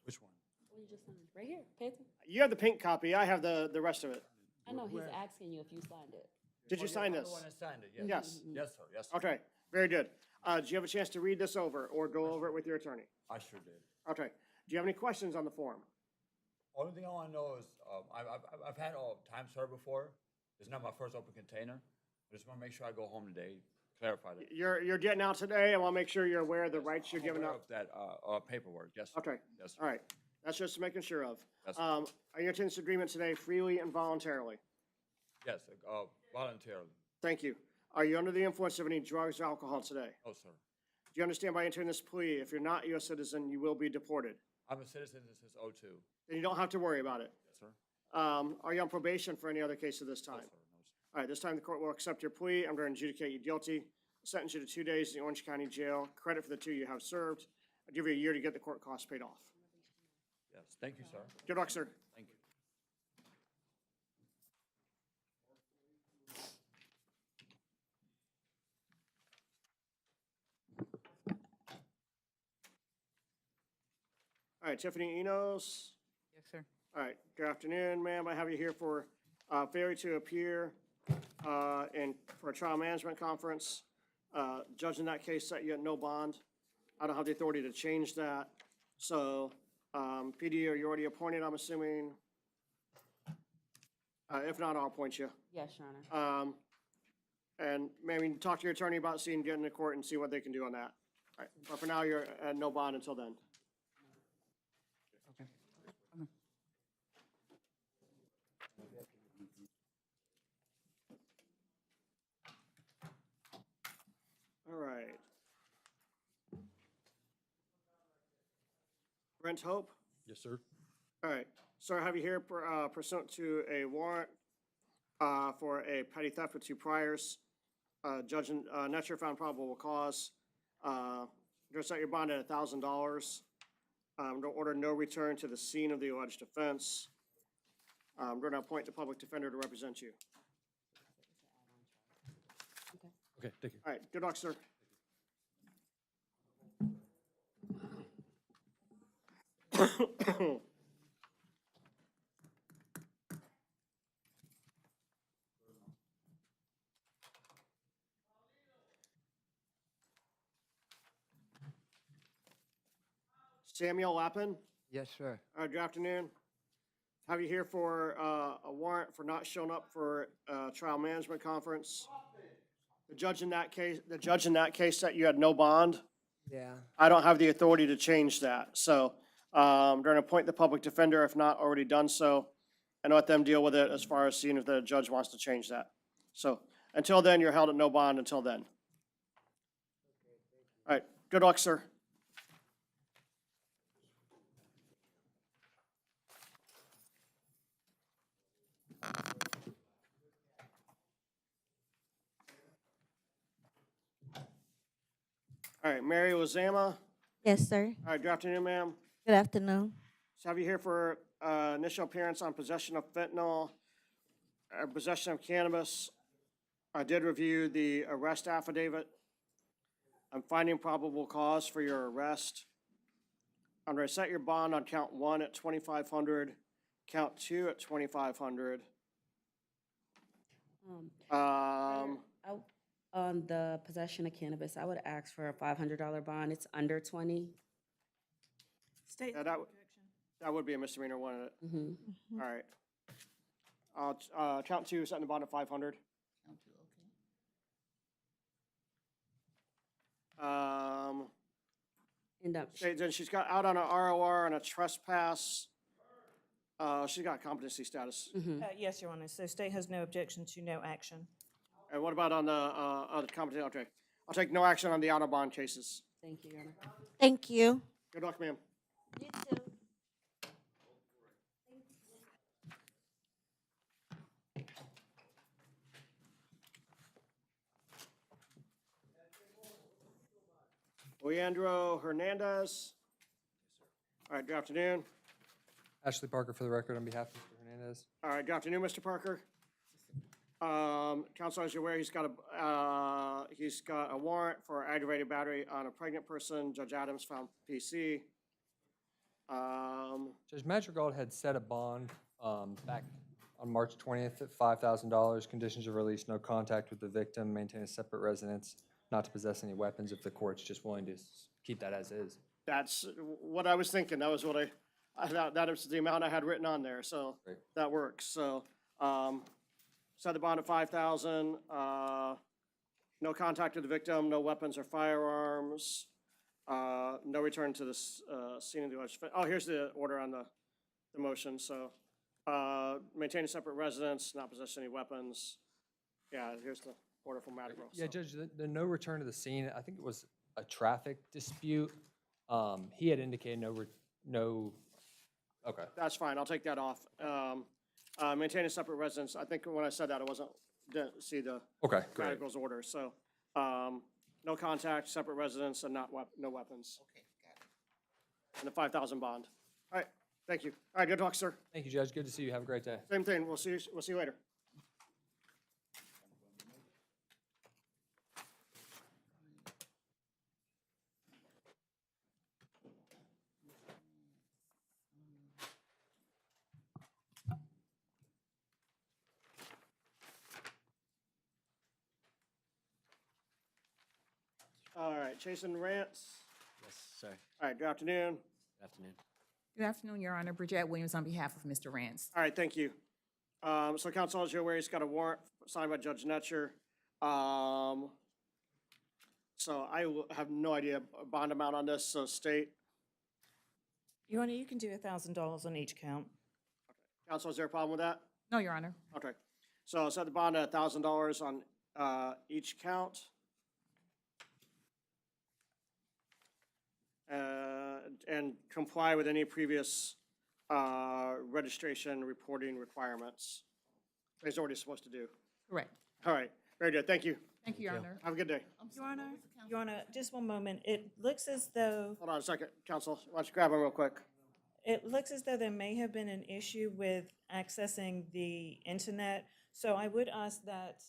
Which one? What you just signed? Right here, pay attention. You have the pink copy. I have the rest of it. I know, he's asking you if you signed it. Did you sign this? signed it, Yes. Yes, sir, yes, sir. Okay, very good. Do you have a chance to read this over or go over it with your attorney? I sure did. Okay. Do you have any questions on the form? Only thing I want to know is, I've had time served before. It's not my first open container. I just want to make sure I go home today, clarify that. You're getting out today. I want to make sure you're aware of the rights you're giving Aware up. of that, paperwork, yes. Sir. Okay. Yes, sir. All right. That's just making sure of. Yes, sir. Are you entering this agreement today freely and voluntarily? Yes, voluntarily. Thank you. Are you under the influence of any drugs or alcohol today? Oh, sir. Do you understand by entering this plea, if you're not a U.S. citizen, you will be deported? I'm a citizen since '02. Then you don't have to worry about it. Yes, sir. Are you on probation for any other case at this time? No, sir. No, sir. All right, this time the court will accept your plea. I'm going to adjudicate you guilty, sentence you to 2 days in the Orange County Jail, credit for the 2 you have served. I'll give you a year to get the court costs paid off. Yes, thank you, sir. Good luck, sir. Thank you. All right, Tiffany Enos. Yes, sir. All right, good afternoon, ma'am. I have you here for failure to appear for a trial management conference. Judge in that case set you at no bond. I don't have the authority to change that. So, PD, are you already appointed, I'm assuming? If not, I'll appoint you. Yes, Your Honor. And maybe talk to your attorney about seeing, getting to court and see what they can do on that. All right, but for now, you're at no bond until then. All right. Brent Hope? Yes, sir. All right. Sir, I have you here pursuant to a warrant for a petty theft with 2 priors. Judge Netcher found probable cause. Just set your bond at $1,000. Order no return to the scene of the alleged offense. I'm going to appoint the public defender to represent you. Okay, thank you. All right. Good luck, sir. Samuel Lappin? Yes, sir. Good afternoon. Have you here for a warrant for not showing up for trial management conference. The judge in that case said you had no bond. Yeah. I don't have the authority to change that. So I'm going to appoint the public defender if not already done so, and let them deal with it as far as seeing if the judge wants to change that. So until then, you're held at no bond until then. All right. Good luck, sir. All right, Mary Lizama. Yes, sir. All right, good afternoon, ma'am. Good afternoon. So have you here for initial appearance on possession of fentanyl, possession of cannabis. I did review the arrest affidavit. I'm finding probable cause for your arrest. I'm going to set your bond on count 1 at $2,500, count 2 at $2,500. On the possession of cannabis, I would ask for a $500 bond. It's under 20. State Yeah, that would be a misdemeanor, wouldn't it? Mm-hmm. All right. Count 2, setting the bond at 500. Then she's got out on a ROR and a trespass. She's got competency status. Yes, Your Honor. So state has no objection to no action. And what about on the competency? Okay. I'll take no action on the out of bond cases. Thank you, Your Honor. Thank you. Good luck, ma'am. You too. Leandro Hernandez. All right, good afternoon. Ashley Parker for the record on behalf of Mr. Hernandez. All right, good afternoon, Mr. Parker. Counsel, as you're aware, he's got a warrant for aggravated battery on a pregnant person. Judge Adams found PC. Judge Madrigal had set a bond back on March 20th at $5,000. Conditions of release: no contact with the victim, maintain a separate residence, not to possess any weapons if the court's just willing to keep that as is. That's what I was thinking. That was what that was the amount I had written on there, so Great. that works. So, set the bond at 5,000, no contact with the victim, no weapons or firearms, no return to the scene of the alleged offense. Oh, here's the order on the motion, so, maintain a separate residence, not possess any weapons. Yeah, here's the order from Madrigal. Yeah, so. Judge, the no return to the scene, I think it was a traffic dispute. He had indicated no, okay. That's fine, I'll take that off. Maintain a separate residence, I think when I said that, didn't see the Okay, great. Madrigal's order, so, no contact, separate residence, and no weapons. Okay, got it. And the 5,000 bond. All right, thank you. All right, good talk, sir. Thank you, Judge. Good to see you. Have a great day. Same thing, we'll see you later. All right, Jason Rants. Yes, sir. All right, good afternoon. Good afternoon. Good afternoon, Your Honor. Bridget Williams on behalf of Mr. Rance. All right, thank you. So counsel, as you're aware, he's got a warrant signed by Judge Netcher. So I have no idea bond amount on this, so state. Your Honor, you can do $1,000 on each count. Counsel, is there a problem with that? No, Your Honor. Okay. So set the bond at $1,000 on each count. And comply with any previous registration reporting requirements. He's already supposed to do. Correct. All right, very good, thank you. Thank you, Your Honor. Have a good day. Your Honor, just one moment. It looks as though, Hold on a second, counsel, why don't you grab him real quick? it looks as though there may have been an issue with accessing the internet. So I would ask that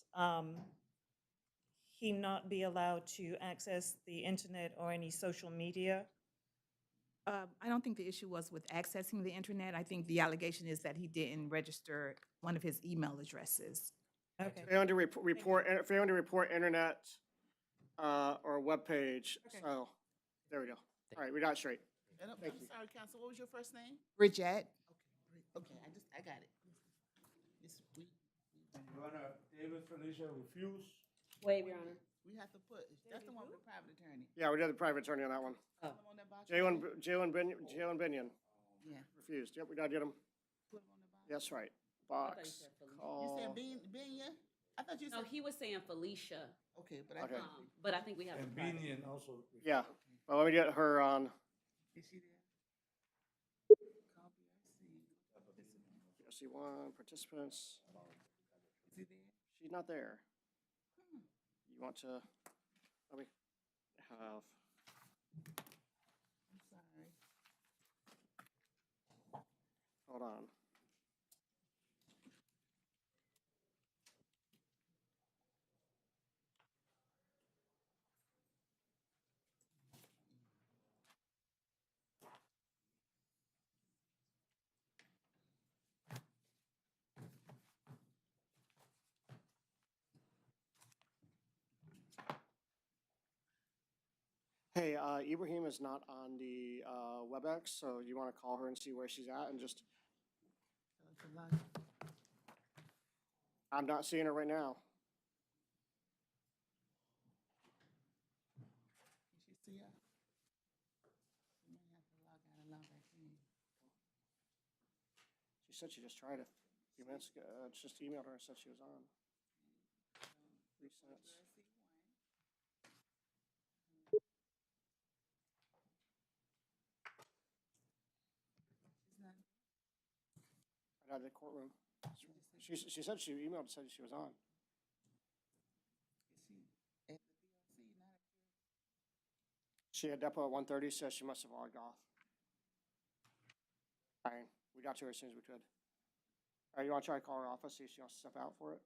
he not be allowed to access the internet or any social media. I don't think the issue was with accessing the internet. I think the allegation is that he didn't register one of his email addresses. Okay. Failing to report internet or web page, so, there we go. All right, we got it straight. And I'm sorry, counsel, what was your first name? Bridget. Okay, I got it. Your Honor, David Felicia refused. Wait, Your Honor. We have to put, that's the one with the private attorney. Yeah, we did the private attorney on that one. Oh. On that box? Jalen Binion. Yeah. Refused, yep, we gotta get him. Put him on the box. That's right, I thought you box, said Felicia. You call. said Binion? I thought you No, said. he was saying Felicia, Okay, but Okay. but I think we have. And a private. Binion also. refused. Yeah, well, let me get her on. Is she there? Copy, I see. PSC1, participants. Is he there? She's not there. You want to, let me have, I'm sorry. hold on. Hey, Ibrahim is not on the WebEx, so you want to call her and see where she's at and just, I'm not seeing her right now. Did she see her? You may have to log out and log back in. She said she just tried a few minutes ago, just emailed her and said she was on. 3 cents. Right out of the courtroom. She said she emailed and said she was on. Is she at the VOC, not at your? She had depot at 1:30, says she must have logged off. All right, we got to her as soon as we could. All right, you want to try to call her office, see if she wants to step out for it?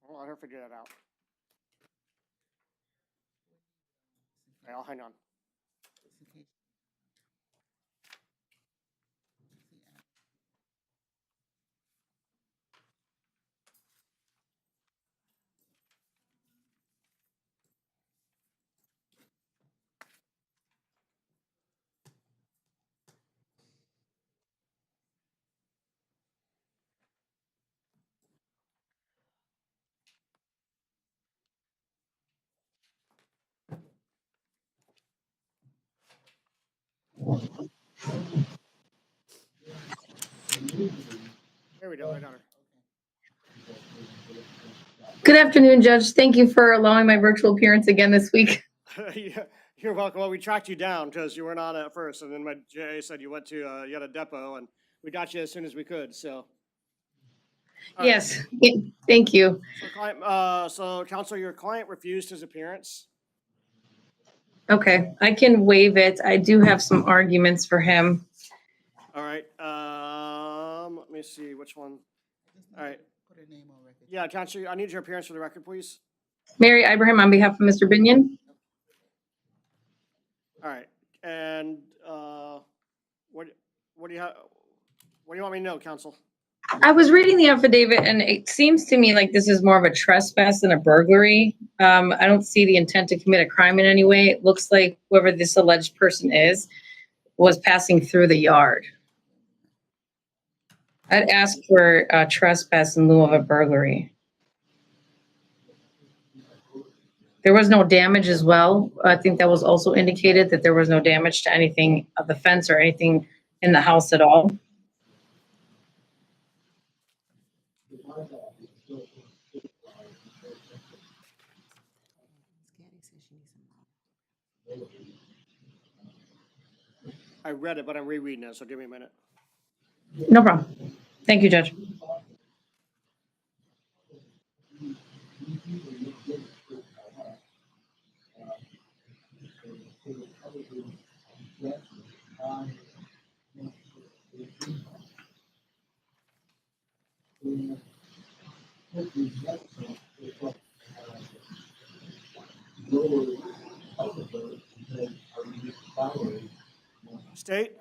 I'll let her figure that out. I'll hang on. There we go, I got her. Good afternoon, Judge. Thank you for allowing my virtual appearance again this week. Yeah, you're welcome. Well, we tracked you down because you weren't on at first, and then my GA said you went to you had a depot, and we got you as soon as we could. So. All right. Yes, thank you. So, so Counselor, your client refused his appearance. Okay, I can waive it. I do have some arguments for him. All right. Let me see which one. All right. Put her name on record. Yeah, Counselor, I need your appearance for the record, please. Mary Ibrahim on behalf of Mr. Binion. All right. And what do you have? What do you want me to know, Counsel? I was reading the affidavit and it seems to me like this is more of a trespass than a burglary. I don't see the intent to commit a crime in any way. It looks like whoever this alleged person is was passing through the yard. I'd ask for a trespass in lieu of a burglary. There was no damage as well. I think that was also indicated that there was no damage to anything of the fence or anything in the house at all. I read it, but I'm rereading it, so give me a minute. No problem. Thank you, Judge. State?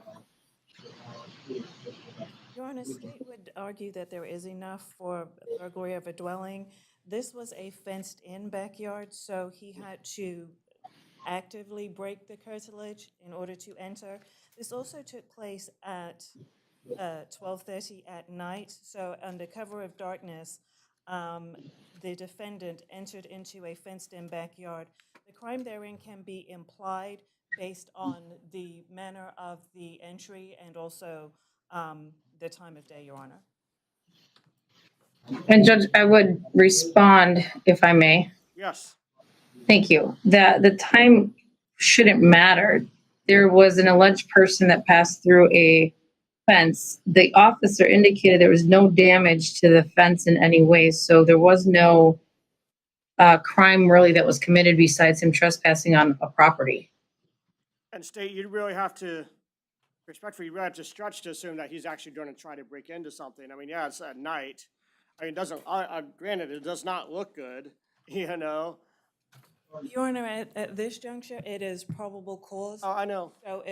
Your Honor, state would argue that there is enough for burglary of a dwelling. This was a fenced-in backyard, so he had to actively break the curtilage in order to enter. This also took place at 12:30 at night, so under cover of darkness, the defendant entered into a fenced-in backyard. The crime therein can be implied based on the manner of the entry and also the time of day, Your Honor. And Judge, I would respond if I may. Yes. Thank you. The time shouldn't matter. There was an alleged person that passed through a fence. The officer indicated there was no damage to the fence in any way, so there was no crime really that was committed besides him trespassing on a property. And State, you'd really have to, respectfully, you really have to stretch to assume that he's actually going to try to break into something. I mean, yeah, it's at night. I mean, it doesn't, granted, it does not look good, you know. Your Honor, at this juncture, it is probable cause. Oh, I know. So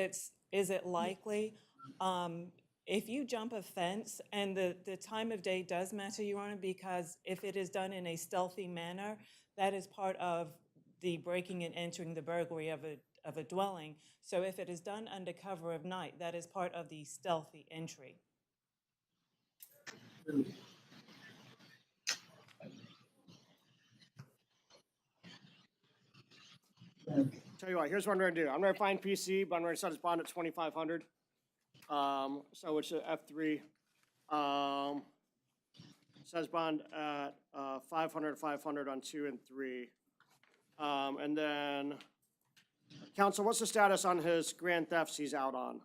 is it likely? If you jump a fence, and the time of day does matter, Your Honor, because if it is done in a stealthy manner, that is part of the breaking and entering the burglary of a dwelling. So if it is done under cover of night, that is part of the stealthy entry. Tell you what, here's what I'm going to do. I'm going to find PC, but I'm going to set his bond at 2,500. So it's a F3. Says bond at 500 on 2 and 3. And then, Counsel, what's the status on his grand thefts he's out on?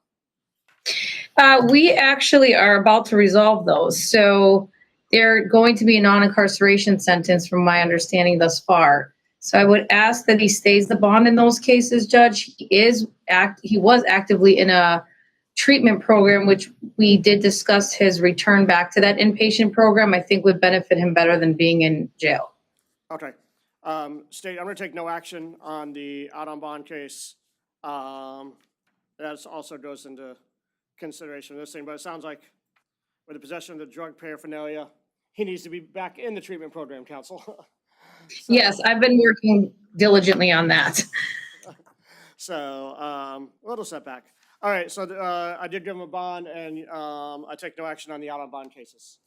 We actually are about to resolve those. So they're going to be a non-incarceration sentence from my understanding thus far. So I would ask that he stays the bond in those cases, Judge. He was actively in a treatment program, which we did discuss his return back to that inpatient program. I think would benefit him better than being in jail. Okay. State, I'm going to take no action on the out on bond case. That also goes into consideration of this thing, but it sounds like with the possession of the drug paraphernalia, he needs to be back in the treatment program, counsel. So- Yes, I've been working diligently on that. So, a little setback. All right, so I did give him a bond, and I take no action on the out on bond cases.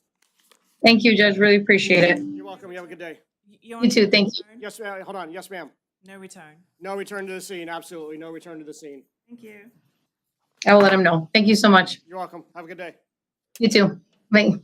Thank you, Judge. Really appreciate it. You're welcome. You have a good day. You too. Thank you. Yes, ma'am. Hold on. Yes, ma'am. No return. No return to the scene. Absolutely. No return to the scene. Thank you. I will let him know. Thank you so much. You're welcome. Have a good day. You too. Bye.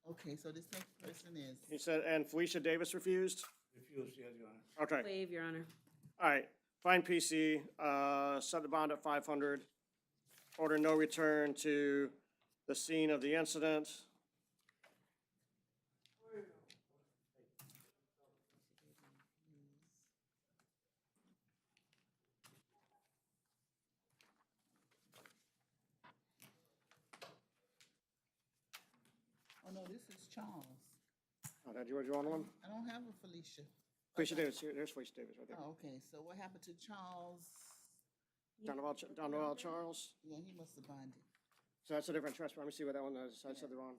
Okay, so this next person is. He said, and Felicia Davis refused? Refused, yes, Your Honor. Okay. Waive, Your Honor. All right. Fine PC, set the bond at 500. Order no return to the scene of the incident. Oh, no, this is Charles. Oh, did you want one? I don't have a Felicia. Felicia Davis, here, there's Felicia Davis right there. Oh, okay, so what happened to Charles? Donovan Charles. Yeah, he must have bonded. So that's a different trespass. Let me see what that one is. I said the wrong.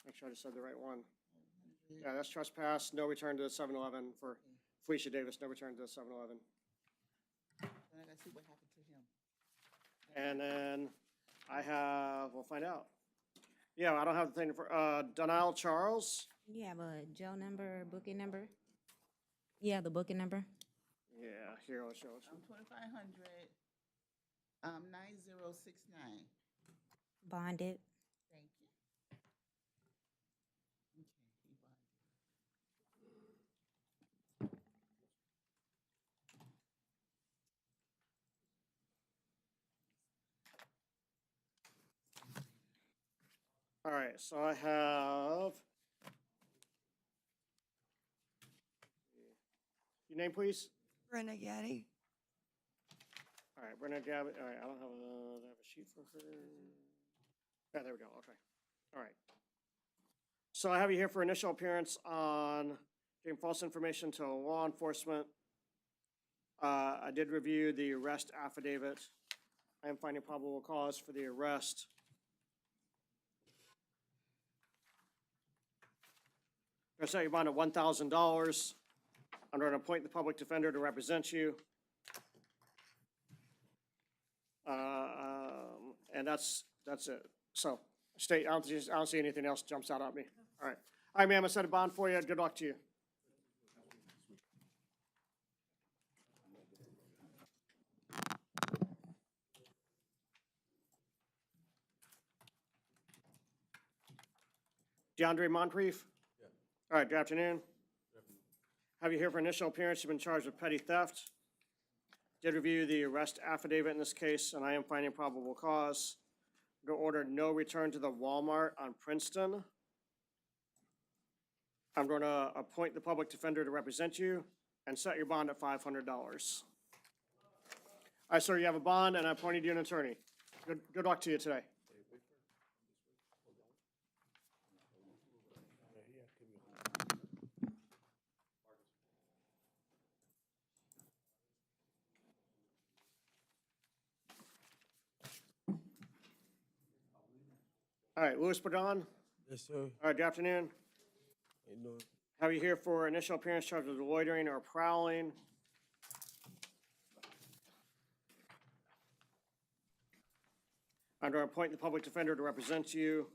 Make sure I just said the right one. Yeah, that's trespass, no return to the 7-Eleven for Felicia Davis, no return to the 7-Eleven. And I gotta see what happened to him. And then I have, we'll find out. Yeah, I don't have the thing for, Donald Charles. You have a jail number, booking number? Yeah, the booking number. Yeah, here, I'll show it. 2500, 9069. Bonded. Thank you. Okay, he bonded. All right, so I have. Your name, please? Brenda Gaddy. All right, Brenda Gabbett. All right, I don't have a sheet for her. Yeah, there we go. Okay. All right. So I have you here for initial appearance on giving false information to law enforcement. I did review the arrest affidavit. I am finding probable cause for the arrest. I set your bond at $1,000. I'm going to appoint the public defender to represent you. And that's it. So, state, I don't see anything else jumps out at me. All right. All right, ma'am, I set a bond for you. Good luck to you. DeAndre Moncrief? Yeah. All right, good afternoon. Have you here for initial appearance. You've been charged with petty theft. Did review the arrest affidavit in this case, and I am finding probable cause. Go order no return to the Walmart on Princeton. I'm going to appoint the public defender to represent you and set your bond at $500. All right, sir, you have a bond, and I appointed you an attorney. Good luck to you today. All right, Louis Pagan? Yes, sir. All right, good afternoon. How you doing? Have you here for initial appearance charged with loitering or prowling? I'm going to appoint the public defender to represent you.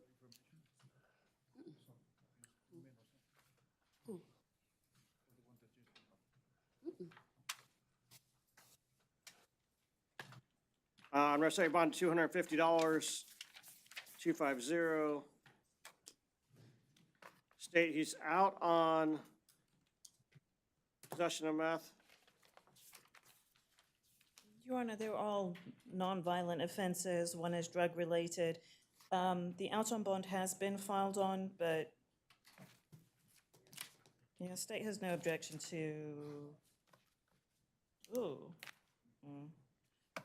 I'm going to say bond $250. 250. State he's out on possession of meth. Your Honor, they're all nonviolent offenses. One is drug-related. The out on bond has been filed on, but state has no objection to Ooh. Mm.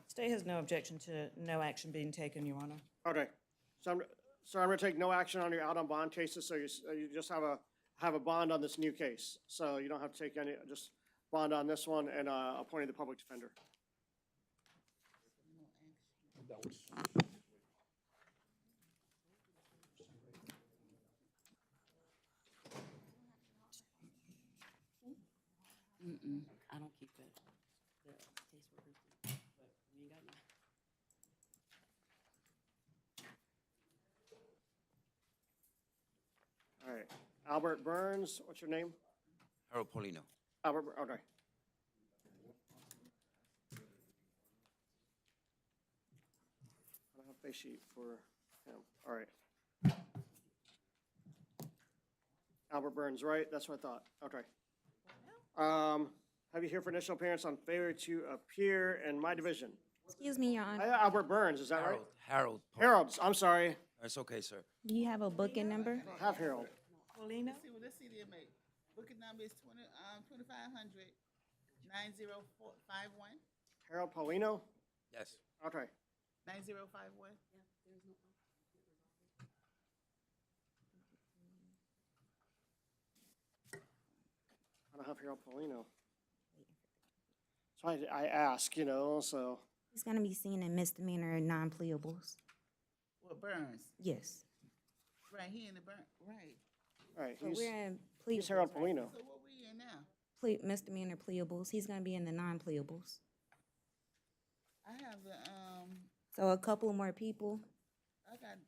State has no objection to no action being taken, Your Honor. Okay, so I'm gonna take no action on your out on bond cases, so you just have a bond on this new case. So you don't have to take any, just bond on this one and appointing the public defender. I don't keep it. The caseworkers do, but we ain't got none. All right, Albert Burns, what's your name? Harold Polino. Albert, okay. I don't have a face sheet for him, all right. Albert Burns, right? That's what I thought, okay. Have you here for initial appearance on failure to appear in my division? Excuse me, Your Honor. Albert Burns, is that right? Harold. Harold, I'm sorry. It's okay, sir. Do you have a booking number? I don't have Harold. Paulino? Let's see the inmate. Booking number is 2500 9051. Harold Paulino? Yes. Okay. 9051. I don't have Harold Paulino. So I ask, you know, so. He's gonna be seen in misdemeanor non-pleables. What, Burns? Yes. Right, he in the burn, right. Right, But he's, we're in he's Harold pleables right Paulino. So what we in now? Misdemeanor pleables. He's gonna be in the non-pleables. I have the, So a couple more people. I have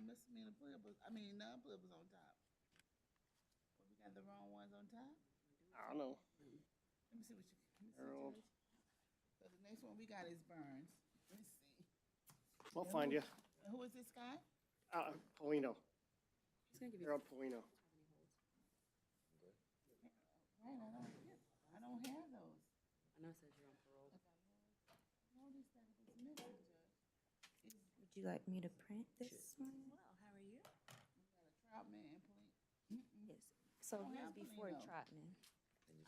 misdemeanor non-pleables on top. We got the wrong ones on top? I don't know. Let me see what you, Harold. So the next one we got is Burns. Let me see. We'll And find who- you. And who is this guy? Paulino. He's gonna give you. Harold Paulino. Right, I don't have those. I know it says you're on parole. All these things was missing, Judge. Would you like me to print this one? Well, how are you? We got a Troutman and Yes. So I don't he's have before Polino. Trotman.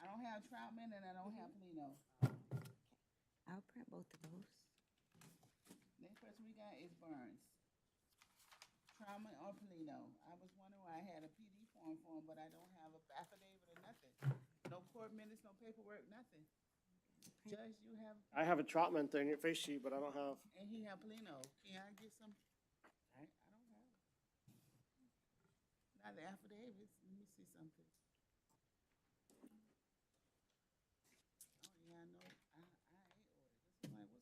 I don't have Troutman and I don't have Polino. I'll print both of those. Next person we got is Burns. Troutman or Polino. I was wondering why I had a PD form for him, but I don't have a affidavit or nothing. No court minutes, no paperwork, nothing. Judge, you have. I have a Trotman thing, your face sheet, but I don't have. And he have Polino. Can I get some? I don't have. Not the affidavits. Let me see something. Oh, yeah, I know. I orders. This is like,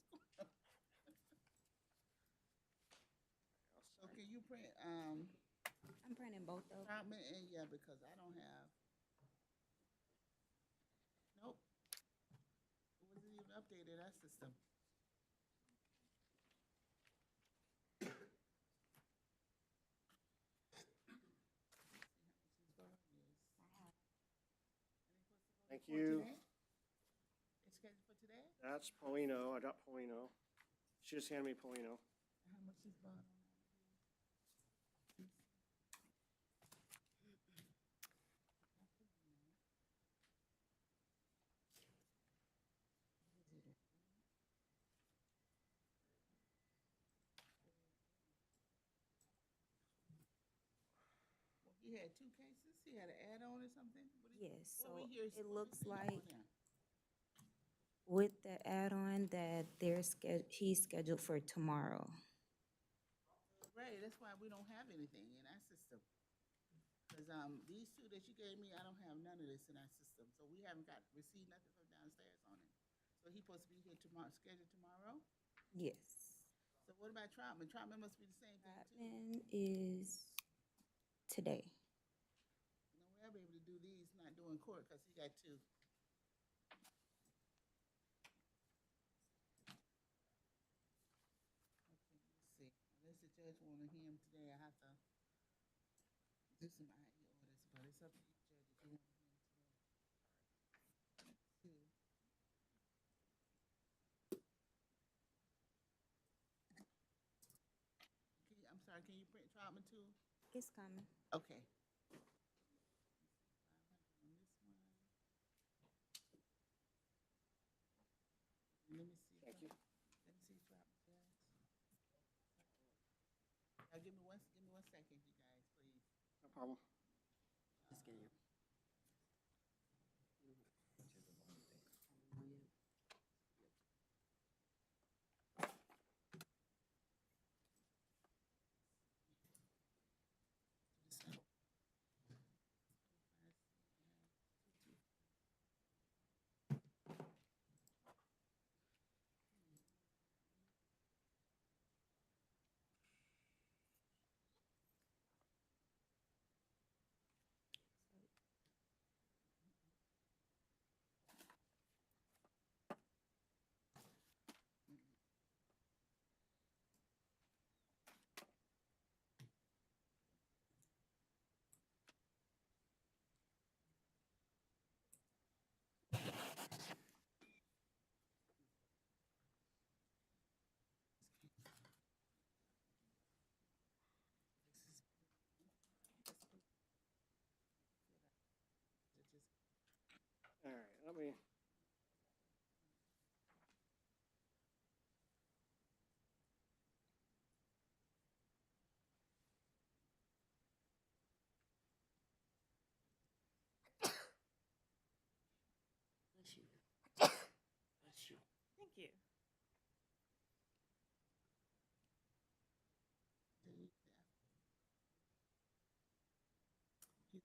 what's going on? So can you print, I'm printing both of them. Troutman and, yeah, because I don't have. Nope. It wasn't even updated, our system. Thank you. It's scheduled for today? That's Paulino. I got Paulino. She just handed me Paulino. How much is bond on that? He had two cases? He had an add-on or something? Yes, so what we hear is- it what we looks see on like here? with the add-on that he's scheduled for tomorrow. Right, that's why we don't have anything in our system. Because, these two that you gave me, I don't have none of this in our system, so we haven't received nothing from downstairs on it. So he's supposed to be here tomorrow, scheduled tomorrow? Yes. So what about Troutman? Troutman must be the same thing too. Trotman is today. No way I'll be able to do these, not doing court, because he got two. Okay, let's see. Unless the judge wanted him today, I have to do some IE orders, but it's up to you, Judge, if you want him today. Two. I'm sorry, can you print Troutman too? It's coming. Okay. On this one. second, you guys, please. No problem. Just getting your. All right, let me. Bless you. Bless you. Thank you. Delete that. His,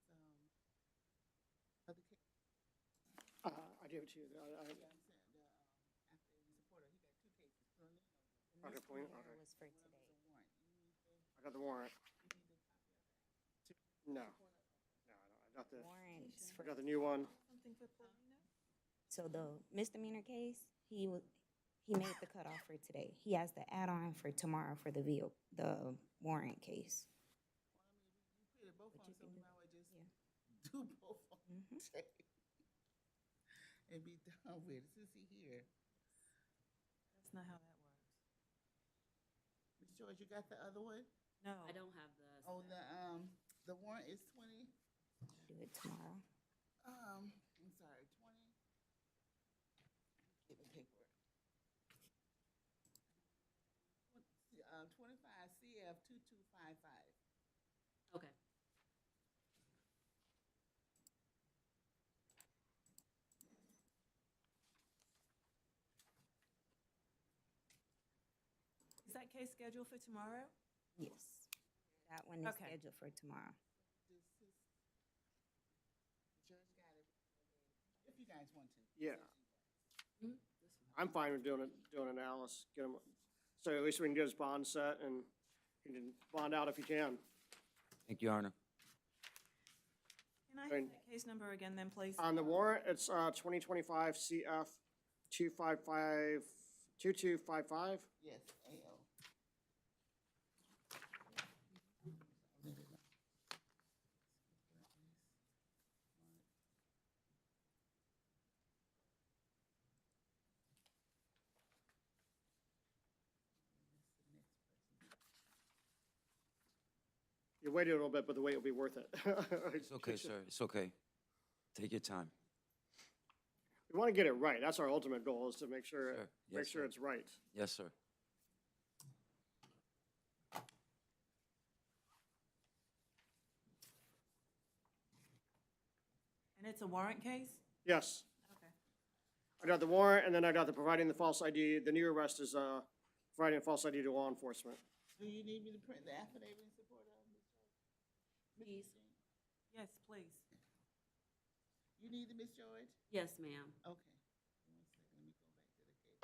other case. I gave it to you. Yeah, I'm saying, the, affidavit supporter, he got two cases, Peralta. Okay, point, okay. was for today. I got the warrant. No. No, I got the, Warrants I for, got the new one. Something for Paulina? so the misdemeanor case, he made the cutoff for today. He has the add-on for tomorrow for the warrant case. Well, I mean, you put it both on, so can do. now I just Yeah. do both on Mhm. today. And be done with it, since he here. That's not how that works. Ms. George, you got the other one? No. I don't have the. Oh, the warrant is 20, Do it tomorrow. I'm sorry, 20. Get the paperwork. 25 CF 2255. Okay. Is that case scheduled for tomorrow? Yes. That one is Okay. scheduled for tomorrow. The judge got it, if you guys want to. Yeah. Mhm. I'm fine with doing Analyst. Get him, so at least we can get his bond set and he can bond out if he can. Thank you, Your Honor. Can I have Fine. that case number again then, please? On the warrant, it's 2025 CF 2255. Yes, AO. You waited a little bit, but the wait will be worth it. It's okay, sir. It's okay. Take your time. We want to get it right. That's our ultimate goal, is to make sure, Sure. Yes, sir. it's right. Yes, sir. And it's a warrant case? Yes. Okay. I got the warrant, and then I got the providing the false ID. The new arrest is providing a false ID to law enforcement. Do you need me to print the affidavit in support of Ms. George? Please. Yes, please. You need the Ms. George? Yes, ma'am. Okay. One second, let me go back to the case.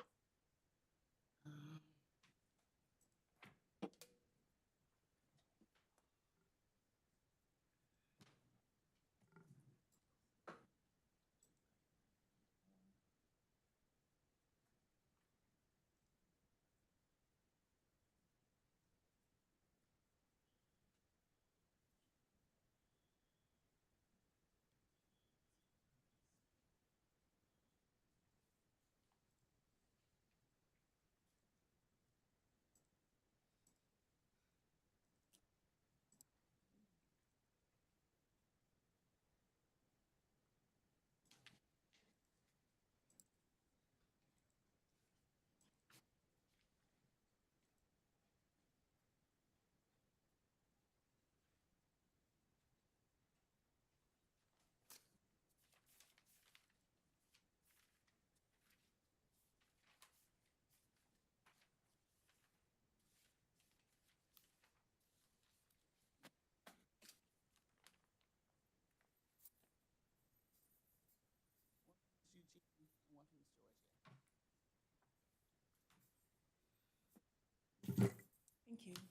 Thank you.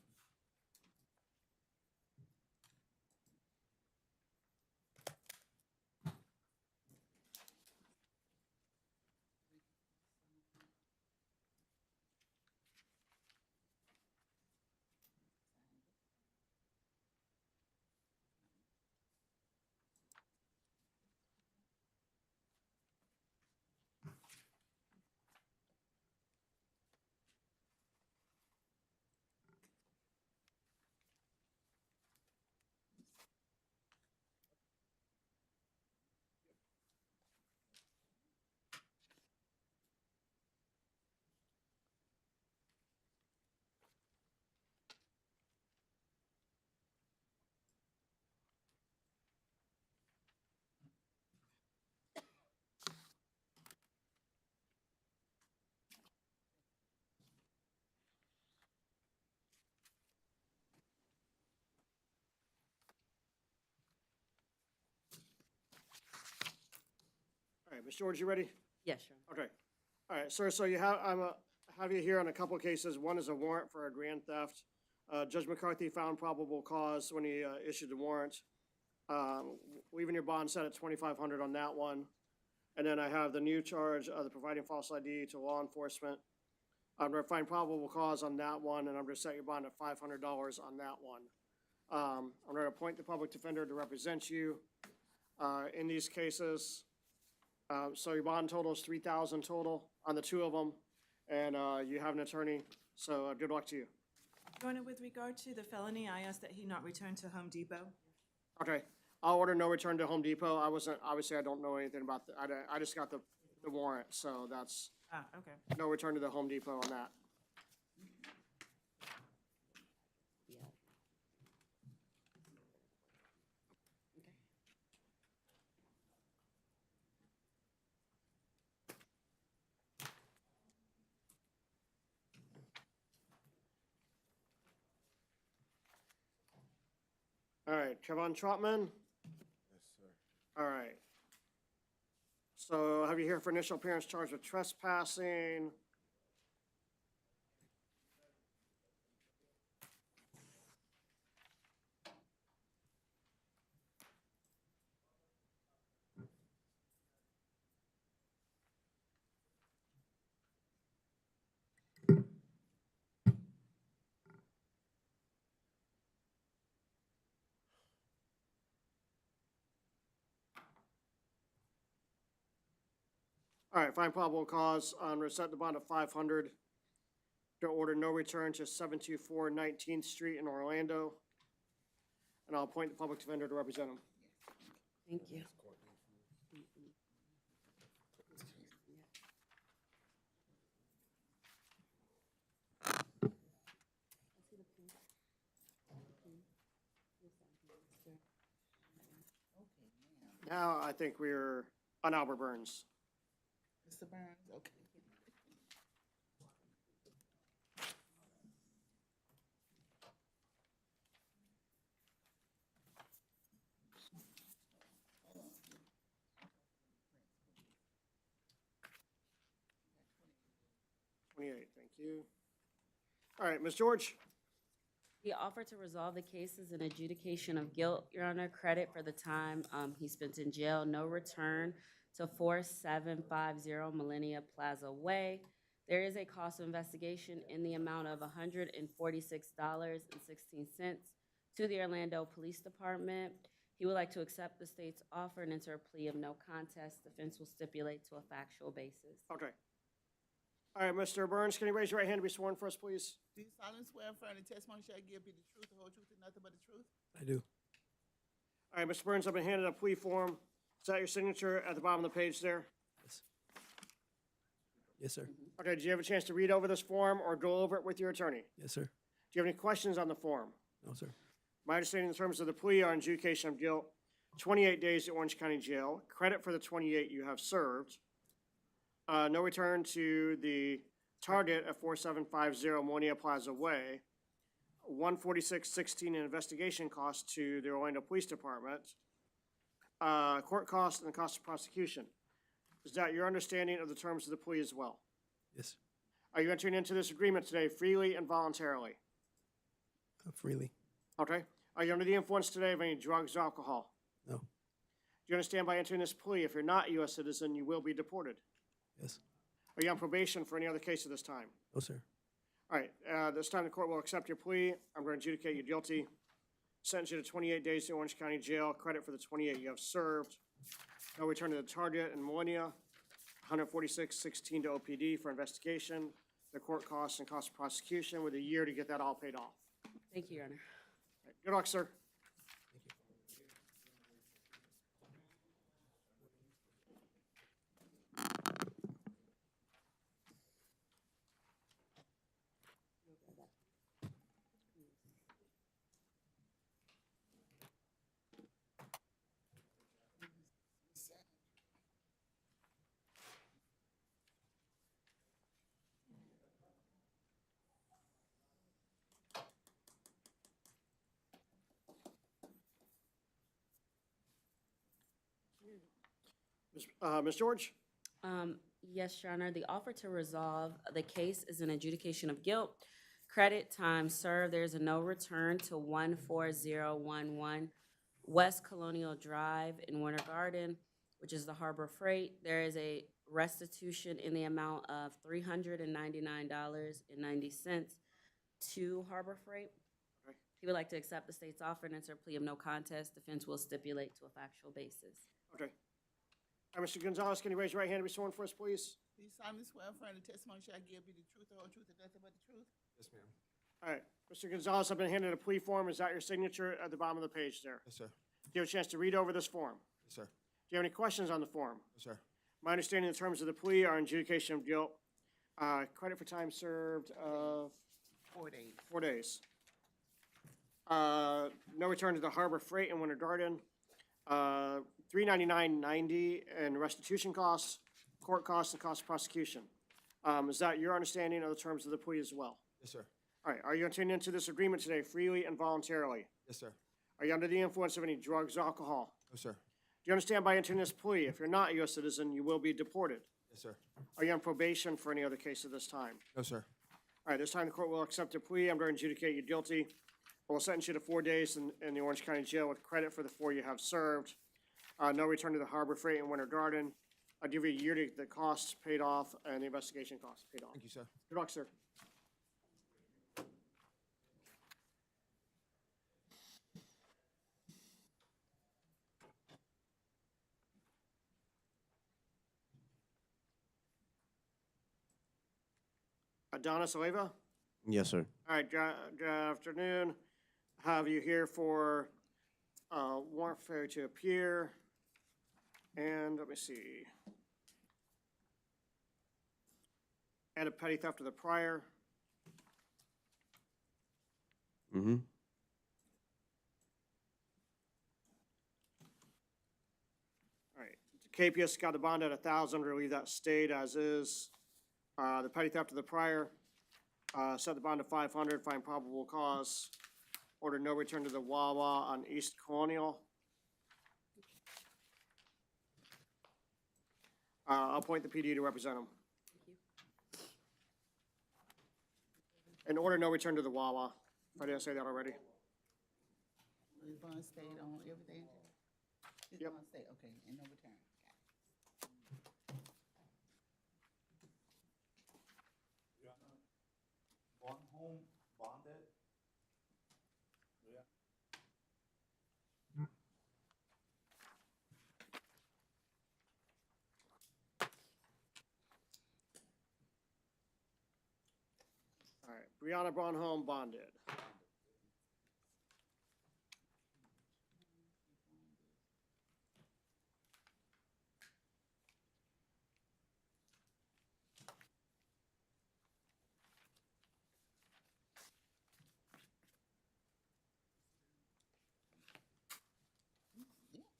All right, Ms. George, you ready? Yes, sure. Okay. All right, sir, so you have, have you here on a couple of cases. One is a warrant for a grand theft. Judge McCarthy found probable cause when he issued the warrant. Leaving your bond set at $2,500 on that one. And then I have the new charge of the providing false ID to law enforcement. I'm gonna find probable cause on that one, and I'm gonna set your bond at $500 on that one. I'm gonna appoint the public defender to represent you in these cases. So your bond total is $3,000 total on the two of them, and you have an attorney, so good luck to you. Your Honor, with regard to the felony, I ask that he not return to Home Depot. Okay, I'll order no return to Home Depot. Obviously, I don't know anything about I just got the warrant, so that's Okay. no return to the Home Depot on that. All right, Trevon Trotman? Yes, sir. All right. So have you here for initial appearance charged with trespassing? All right, find probable cause on set the bond of $500 to order no return to 724 19th Street in Orlando. And I'll appoint the public defender to represent him. Thank you. Now I think we're on Albert Burns. Mr. Burns, okay. $28, thank you. All right, Ms. George? He offered to resolve the cases in adjudication of guilt, Your Honor. Credit for the time he spent in jail. No return to 4750 Millennia Plaza Way. There is a cost of investigation in the amount of $146.16 to the Orlando Police Department. He would like to accept the state's offer and enter a plea of no contest. Defense will stipulate to a factual basis. Okay. All right, Mr. Burns, can you raise your right hand to be sworn for us, please? Do you solemnly swear and affirm the testimony shall give be the truth, the whole truth, and nothing but the truth? I do. All right, Mr. Burns, I've been handed a plea form. Is that your signature at the bottom of the page there? Yes. Yes, sir. Okay, did you have a chance to read over this form or go over it with your attorney? Yes, sir. Do you have any questions on the form? No, sir. My understanding in terms of the plea on adjudication of guilt, 28 days at Orange County Jail, credit for the 28 you have served, no return to the target at 4750 Millennia Plaza Way, $146.16 in investigation costs to the Orlando Police Department, court costs and the cost of prosecution. Is that your understanding of the terms of the plea as well? Yes. Are you entering into this agreement today freely and voluntarily? Freely. Okay. Are you under the influence today of any drugs or alcohol? No. Do you understand by entering this plea, if you're not a U.S. citizen, you will be deported? Yes. Are you on probation for any other case at this time? No, sir. All right, this time the court will accept your plea. I'm going to adjudicate you guilty. Sentence you to 28 days in Orange County Jail. Credit for the 28 you have served. No return to the target in Millennia. 146.16 to OPD for investigation, the court costs and cost of prosecution with a year to get that all paid off. Thank you, Your Honor. All right, good luck, sir. Ms. George? Yes, Your Honor, the offer to resolve the case is an adjudication of guilt. Credit time served, there's a no return to 14011 West Colonial Drive in Winter Garden, which is the Harbor Freight. There is a restitution in the amount of $399.90 to Harbor Freight. Okay. He would like to accept the state's offer and enter a plea of no contest. Defense will stipulate to a factual basis. Okay. All right, Mr. Gonzalez, can you raise your right hand to be sworn for us, please? Do you solemnly swear affirm the testimony shall give you the truth, the whole truth, and nothing but the truth? Yes, ma'am. All right, Mr. Gonzalez, I've been handed a plea form. Is that your signature at the bottom of the page there? Yes, sir. Do you have a chance to read over this form? Yes, sir. Do you have any questions on the form? Yes, sir. My understanding of the terms of the plea are adjudication of guilt. Credit for time served of 4 days. 4 days. No return to the Harbor Freight in Winter Garden. $399.90 in restitution costs, court costs, and cost of prosecution. Is that your understanding of the terms of the plea as well? Yes, sir. All right, are you entering into this agreement today freely and voluntarily? Yes, sir. Are you under the influence of any drugs or alcohol? No, sir. Do you understand by entering this plea, if you're not a U.S. citizen, you will be deported? Yes, sir. Are you on probation for any other case at this time? No, sir. All right, this time the court will accept your plea. I'm going to adjudicate you guilty. I will sentence you to 4 days in the Orange County Jail with credit for the 4 you have served. No return to the Harbor Freight in Winter Garden. I'll give you a year to get the costs paid off and the investigation costs paid off. Thank you, sir. Good luck, sir. Adonis Oleva? Yes, sir. All right, good afternoon. Have you here for warrant failure to appear. And let me see. And a petty theft of the prior. Mm-hmm. All right. KPS got the bond at 1,000. We'll leave that stayed as is. The petty theft of the prior. Set the bond to 500. Find probable cause. Order no return to the Wawa on East Colonial. I'll appoint the PD to represent him. And order no return to the Wawa. If I didn't say that already. Is bond stayed on everything? Is Yep. bond stayed, okay, and no return. Bond home bonded. Yeah. All right, Brianna Braunholm bonded.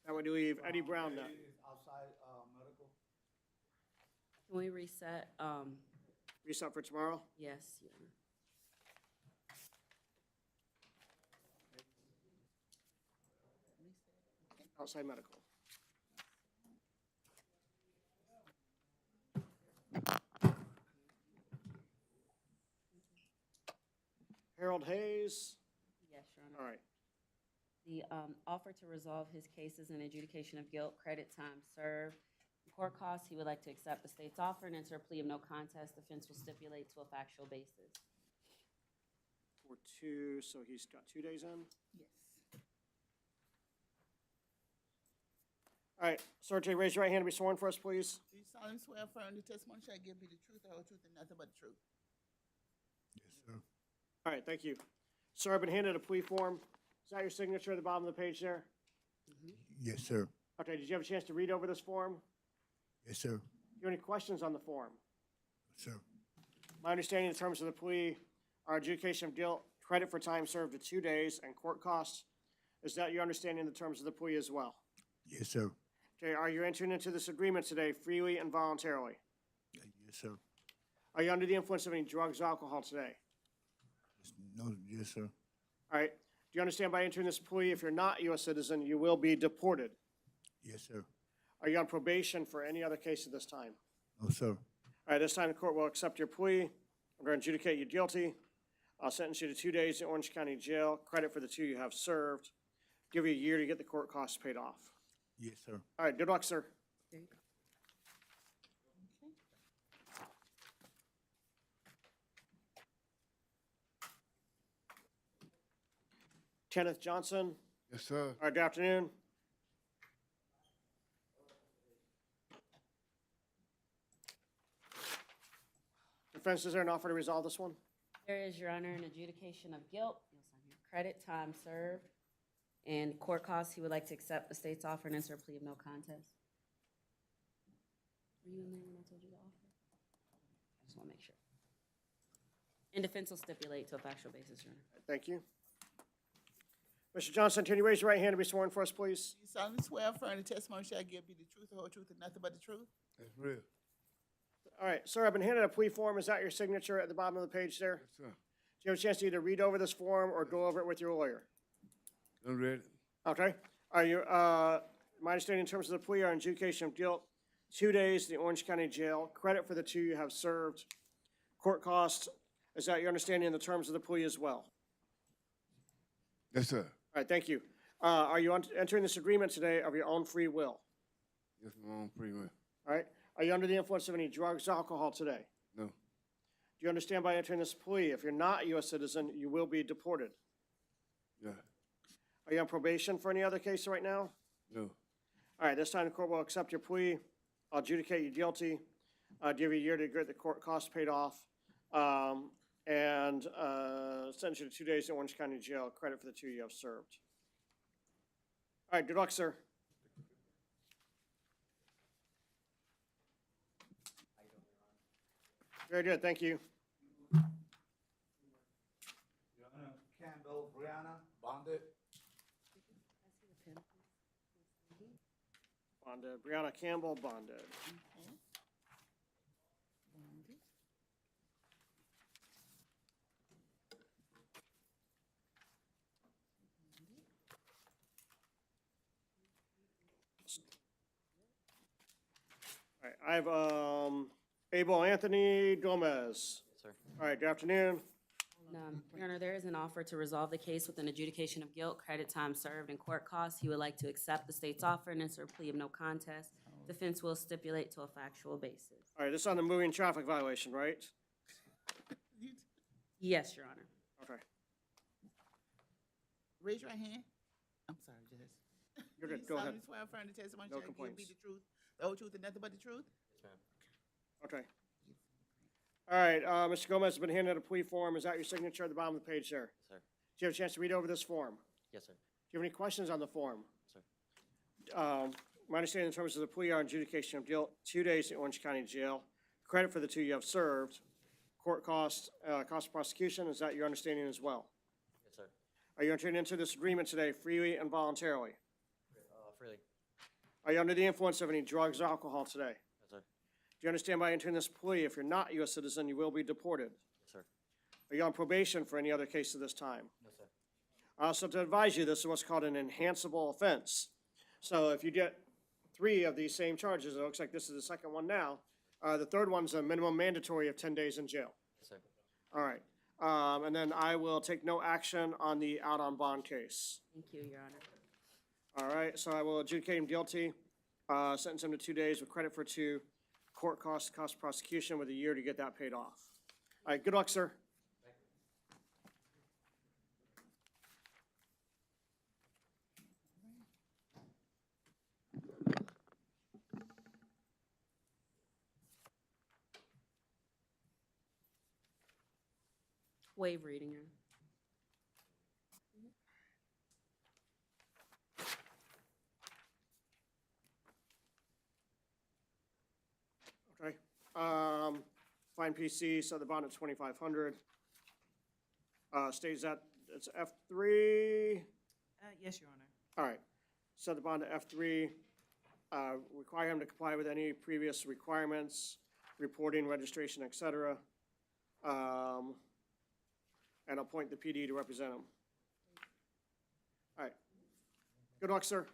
That would leave Eddie Brown now. Outside, medical. Can we reset? Reset for tomorrow? Yes, Your Honor. Outside medical. Harold Hayes. offer to resolve his cases in adjudication of guilt, credit time served, court costs. He would like to accept the state's offer and enter a plea of no contest. Defense will stipulate to a factual basis. For 2, so he's got 2 days in? Yes. All right, Sir Jay, raise your right hand to be sworn for us, please. Do you solemnly swear affirm the testimony shall give me the truth, the whole truth, and nothing but the truth? Yes, sir. All right, thank you. Sir, I've been handed a plea form. Is that your signature at the bottom of the page there? Yes, sir. Okay, did you have a chance to read over this form? Yes, sir. Do you have any questions on the form? Sir. My understanding in terms of the plea, our adjudication of guilt, credit for time served of 2 days, and court costs. Is that your understanding in the terms of the plea as well? Yes, sir. Okay, are you entering into this agreement today freely and voluntarily? Yes, sir. Are you under the influence of any drugs or alcohol today? No, yes, sir. All right, do you understand by entering this plea, if you're not a U.S. citizen, you will be deported? Yes, sir. Are you on probation for any other case at this time? No, sir. All right, this time the court will accept your plea. I'm going to adjudicate you guilty. I'll sentence you to 2 days in Orange County Jail, credit for the 2 you have served. Give you a year to get the court costs paid off. Yes, sir. All right, good luck, sir. There you go. Kenneth Johnson. Yes, sir. All right, good afternoon. Defense, is there an offer to resolve this one? There is, Your Honor, an adjudication of guilt. You'll sign here. Credit time served and court costs. He would like to accept the state's offer and enter a plea of no contest. Were you in there when I told you the offer? I just want to make sure. And defense will stipulate to a factual basis, Your Honor. Thank you. Mr. Johnson, can you raise your right hand to be sworn for us, please? Do you solemnly swear affirm the testimony shall give me the truth, the whole truth, and nothing but the truth? That's real. All right, sir, I've been handed a plea form. Is that your signature at the bottom of the page there? Yes, sir. Do you have a chance to either read over this form or go over it with your lawyer? I'm ready. Okay. Are you, my understanding in terms of the plea, our adjudication of guilt, 2 days in the Orange County Jail, credit for the 2 you have served, court costs. Is that your understanding in the terms of the plea as well? Yes, sir. All right, thank you. Are you entering this agreement today of your own free will? Yes, I'm on pretty well. All right. Are you under the influence of any drugs, alcohol today? No. Do you understand by entering this plea, if you're not a U.S. citizen, you will be deported? Yeah. Are you on probation for any other case right now? No. All right, this time the court will accept your plea. I'll adjudicate you guilty. I'll give you a year to get the court costs paid off. And sentence you to 2 days in Orange County Jail, credit for the 2 you have served. All right, good luck, sir. Very good, thank you. Campbell, Brianna, bonded. Bonded, Brianna Campbell, bonded. All right, I have Abel Anthony Gomez. Sir. All right, good afternoon. Your Honor, there is an offer to resolve the case with an adjudication of guilt, credit time served, and court costs. He would like to accept the state's offer and enter a plea of no contest. Defense will stipulate to a factual basis. All right, this is on the moving traffic violation, right? Yes, Your Honor. Okay. Raise your hand. I'm sorry, Judge. You're good, Do go you ahead. solemnly swear affirm the testimony No shall give me complaints. the truth, the whole truth, and nothing but the truth? Okay. All right, Mr. Gomez has been handed a plea form. Is that your signature at the bottom of the page there? Sir. Do you have a chance to read over this form? Yes, sir. Do you have any questions on the form? Sir. My understanding in terms of the plea on adjudication of guilt, 2 days in Orange County Jail, credit for the 2 you have served, court costs, cost of prosecution. Is that your understanding as well? Yes, sir. Are you entering into this agreement today freely and voluntarily? Freely. Are you under the influence of any drugs or alcohol today? Yes, sir. Do you understand by entering this plea, if you're not a U.S. citizen, you will be deported? Yes, sir. Are you on probation for any other case at this time? No, sir. So to advise you, this is what's called an enhanceable offense. So if you get 3 of these same charges, it looks like this is the second one now. The third one's a minimum mandatory of 10 days in jail. Yes, sir. All right. And then I will take no action on the out on bond case. Thank you, Your Honor. All right, so I will adjudicate him guilty, sentence him to 2 days with credit for 2, court cost of prosecution with a year to get that paid off. All right, good luck, sir. Waive reading, Your Honor. Okay. Fine PC, set the bond at 2,500. States that it's F3. Yes, Your Honor. All right. Set the bond to F3. Require him to comply with any previous requirements, reporting, registration, et cetera. And appoint the PD to represent him. All right. Good luck, sir.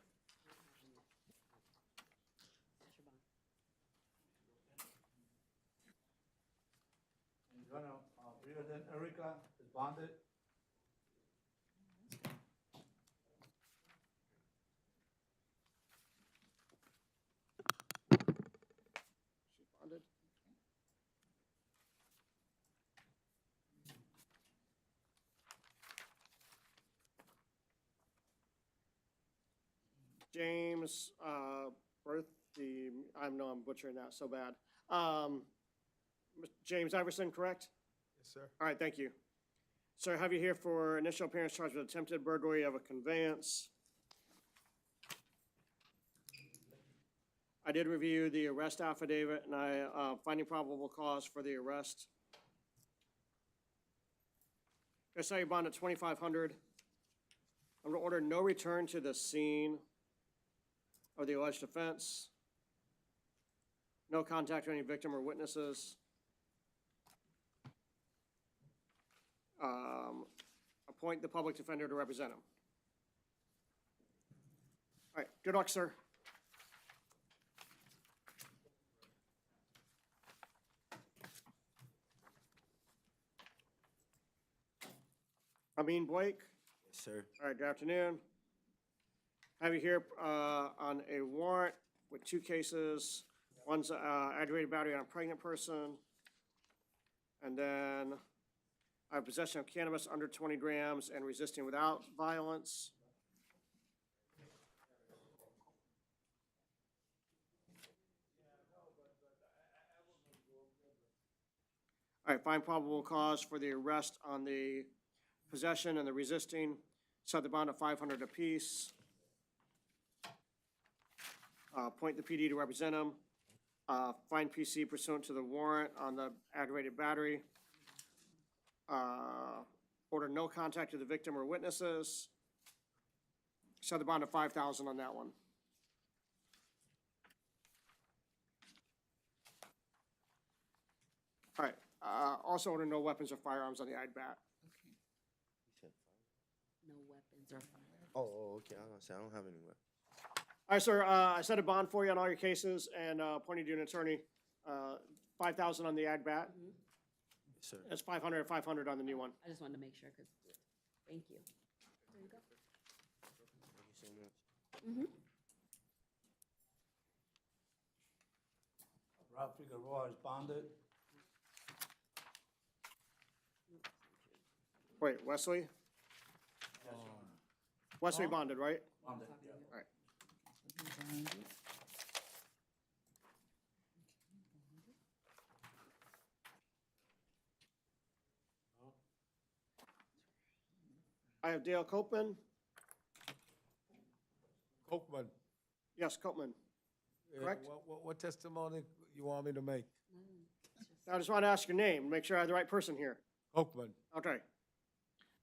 And Your Honor, President Erica is bonded. She's bonded. James, I know I'm butchering that so bad. James Iverson, correct? Yes, sir. All right, thank you. Sir, I have you here for initial appearance charged with attempted burglary of a conveyance. I did review the arrest affidavit and finding probable cause for the arrest. I saw you bond at 2,500. I'm gonna order no return to the scene of the alleged offense. No contact with any victim or witnesses. Appoint the public defender to represent him. All right, good luck, sir. Amin Blake. Yes, sir. All right, good afternoon. Have you here on a warrant with 2 cases. One's aggravated battery on a pregnant person. And then possession of cannabis under 20 grams and resisting without violence. All right, find probable cause for the arrest on the possession and the resisting. Set the bond at 500 apiece. Appoint the PD to represent him. Find PC pursuant to the warrant on the aggravated battery. Order no contact to the victim or witnesses. Set the bond at 5,000 on that one. All right. Also order no weapons or firearms on the IDBAT. No weapons or firearms. Oh, okay. I was gonna say I don't have any weapons. All right, sir, I set a bond for you on all your cases and appointed you an attorney. 5,000 on the AgBat. Mhm. Yes, sir. That's 500 on the new one. I just wanted to make sure, because, thank you. There you go. Thank you so much. Mm-hmm. Ralph Figueroa is bonded. Wait, Wesley? Wesley bonded, right? Bonded, yeah. All right. I have Dale Copeman. Copeman. Yes, Copeman. Correct? What testimony you want me to make? I just want to ask your name, make sure I have the right person here. Copeman. Okay.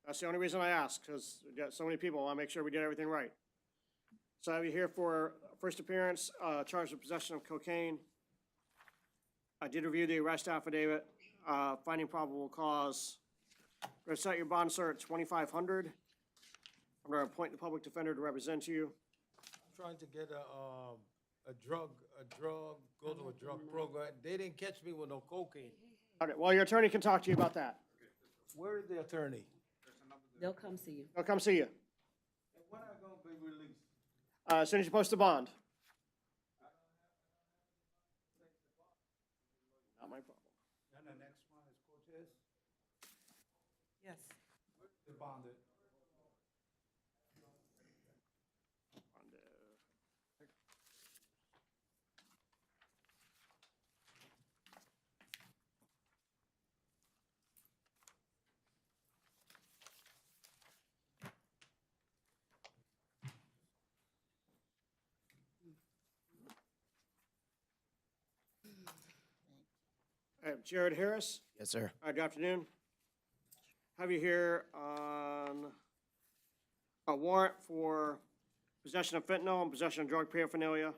That's the only reason I ask, because we've got so many people, I want to make sure we did everything right. So I have you here for first appearance, charged with possession of cocaine. I did review the arrest affidavit, finding probable cause. I'm going to set your bond, sir, at 2,500. I'm going to appoint the public defender to represent you. I'm trying to get a drug, go to a drug program. They didn't catch me with no cocaine. Okay, well, your attorney can talk to you about that. Where is the attorney? They'll come see you. I'll come see you. When are I gonna be released? As soon as you post the bond. Not my problem. And the next one is Cortez. Yes. The bonded. Jared Harris. Yes, sir. Good afternoon. Have you here on a warrant for possession of fentanyl and possession of drug paraphernalia.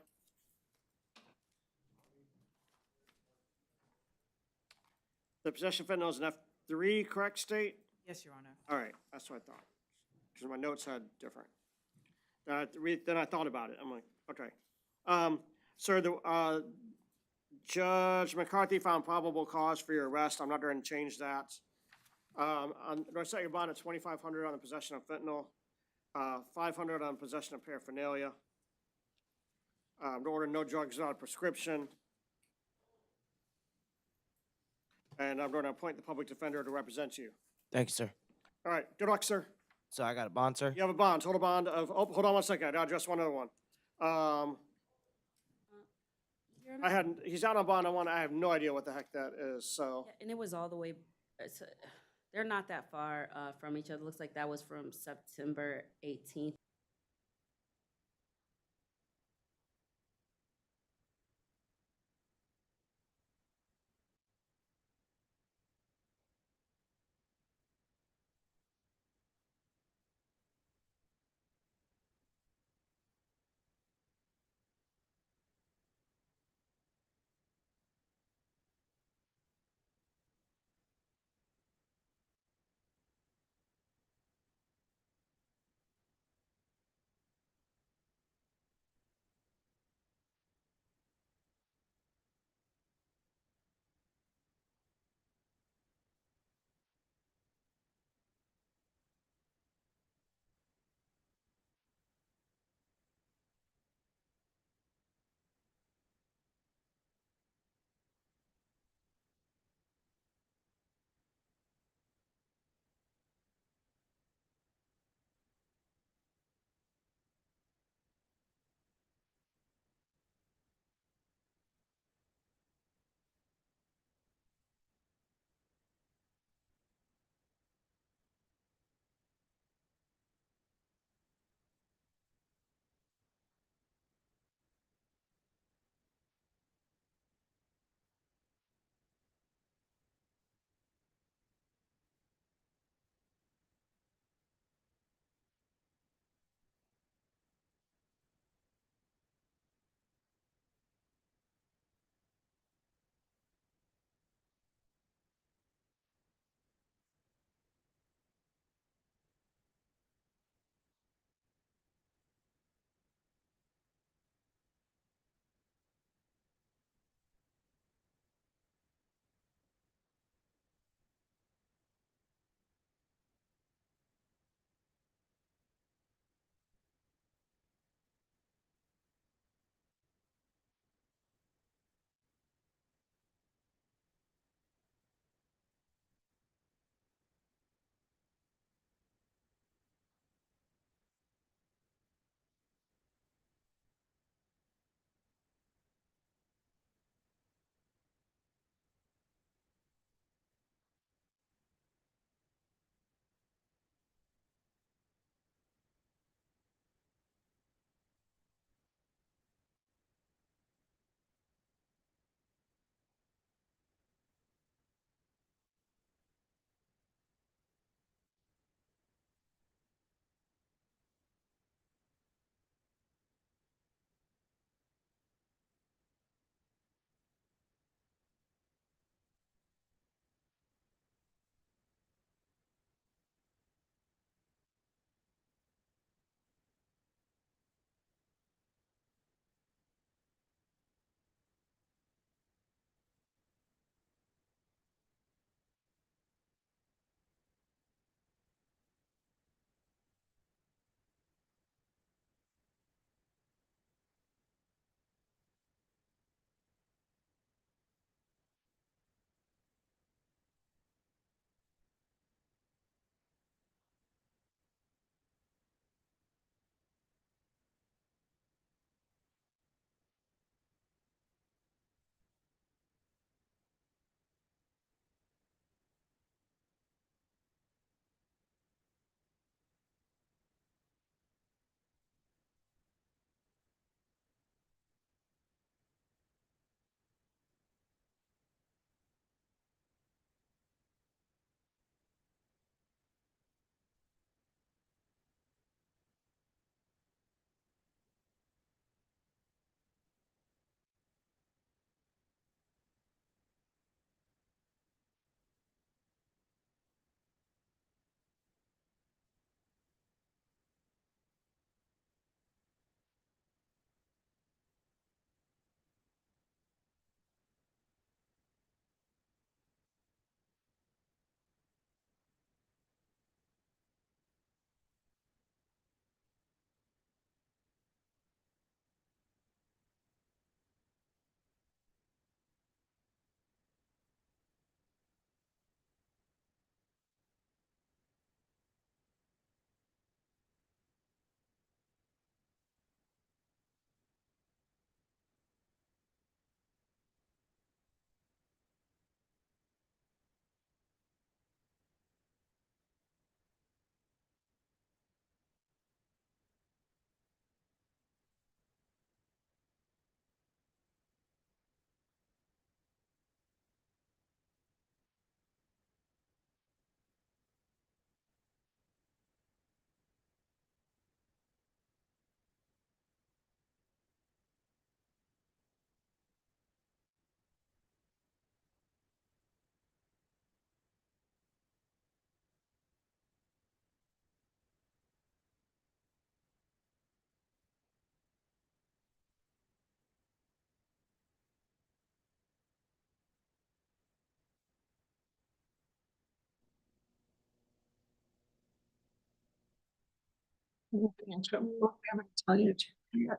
The possession of fentanyl is an F3, correct, state? Yes, Your Honor. All right, that's what I thought. Because my notes had different. Then I thought about it. I'm like, okay. Sir, Judge McCarthy found probable cause for your arrest. I'm not going to change that. I set your bond at $2,500 on the possession of fentanyl, $500 on possession of paraphernalia. To order no drugs without a prescription. And I'm going to appoint the public defender to represent you. Thank you, sir. All right, good luck, sir. So I got a bond, sir? You have a bond, total bond of, oh, hold on one second, I'll address one other one. He's out on bond on one, I have no idea what the heck that is, so. Yeah, and it was all the way, they're not that far from each other. Looks like that was from September 18th.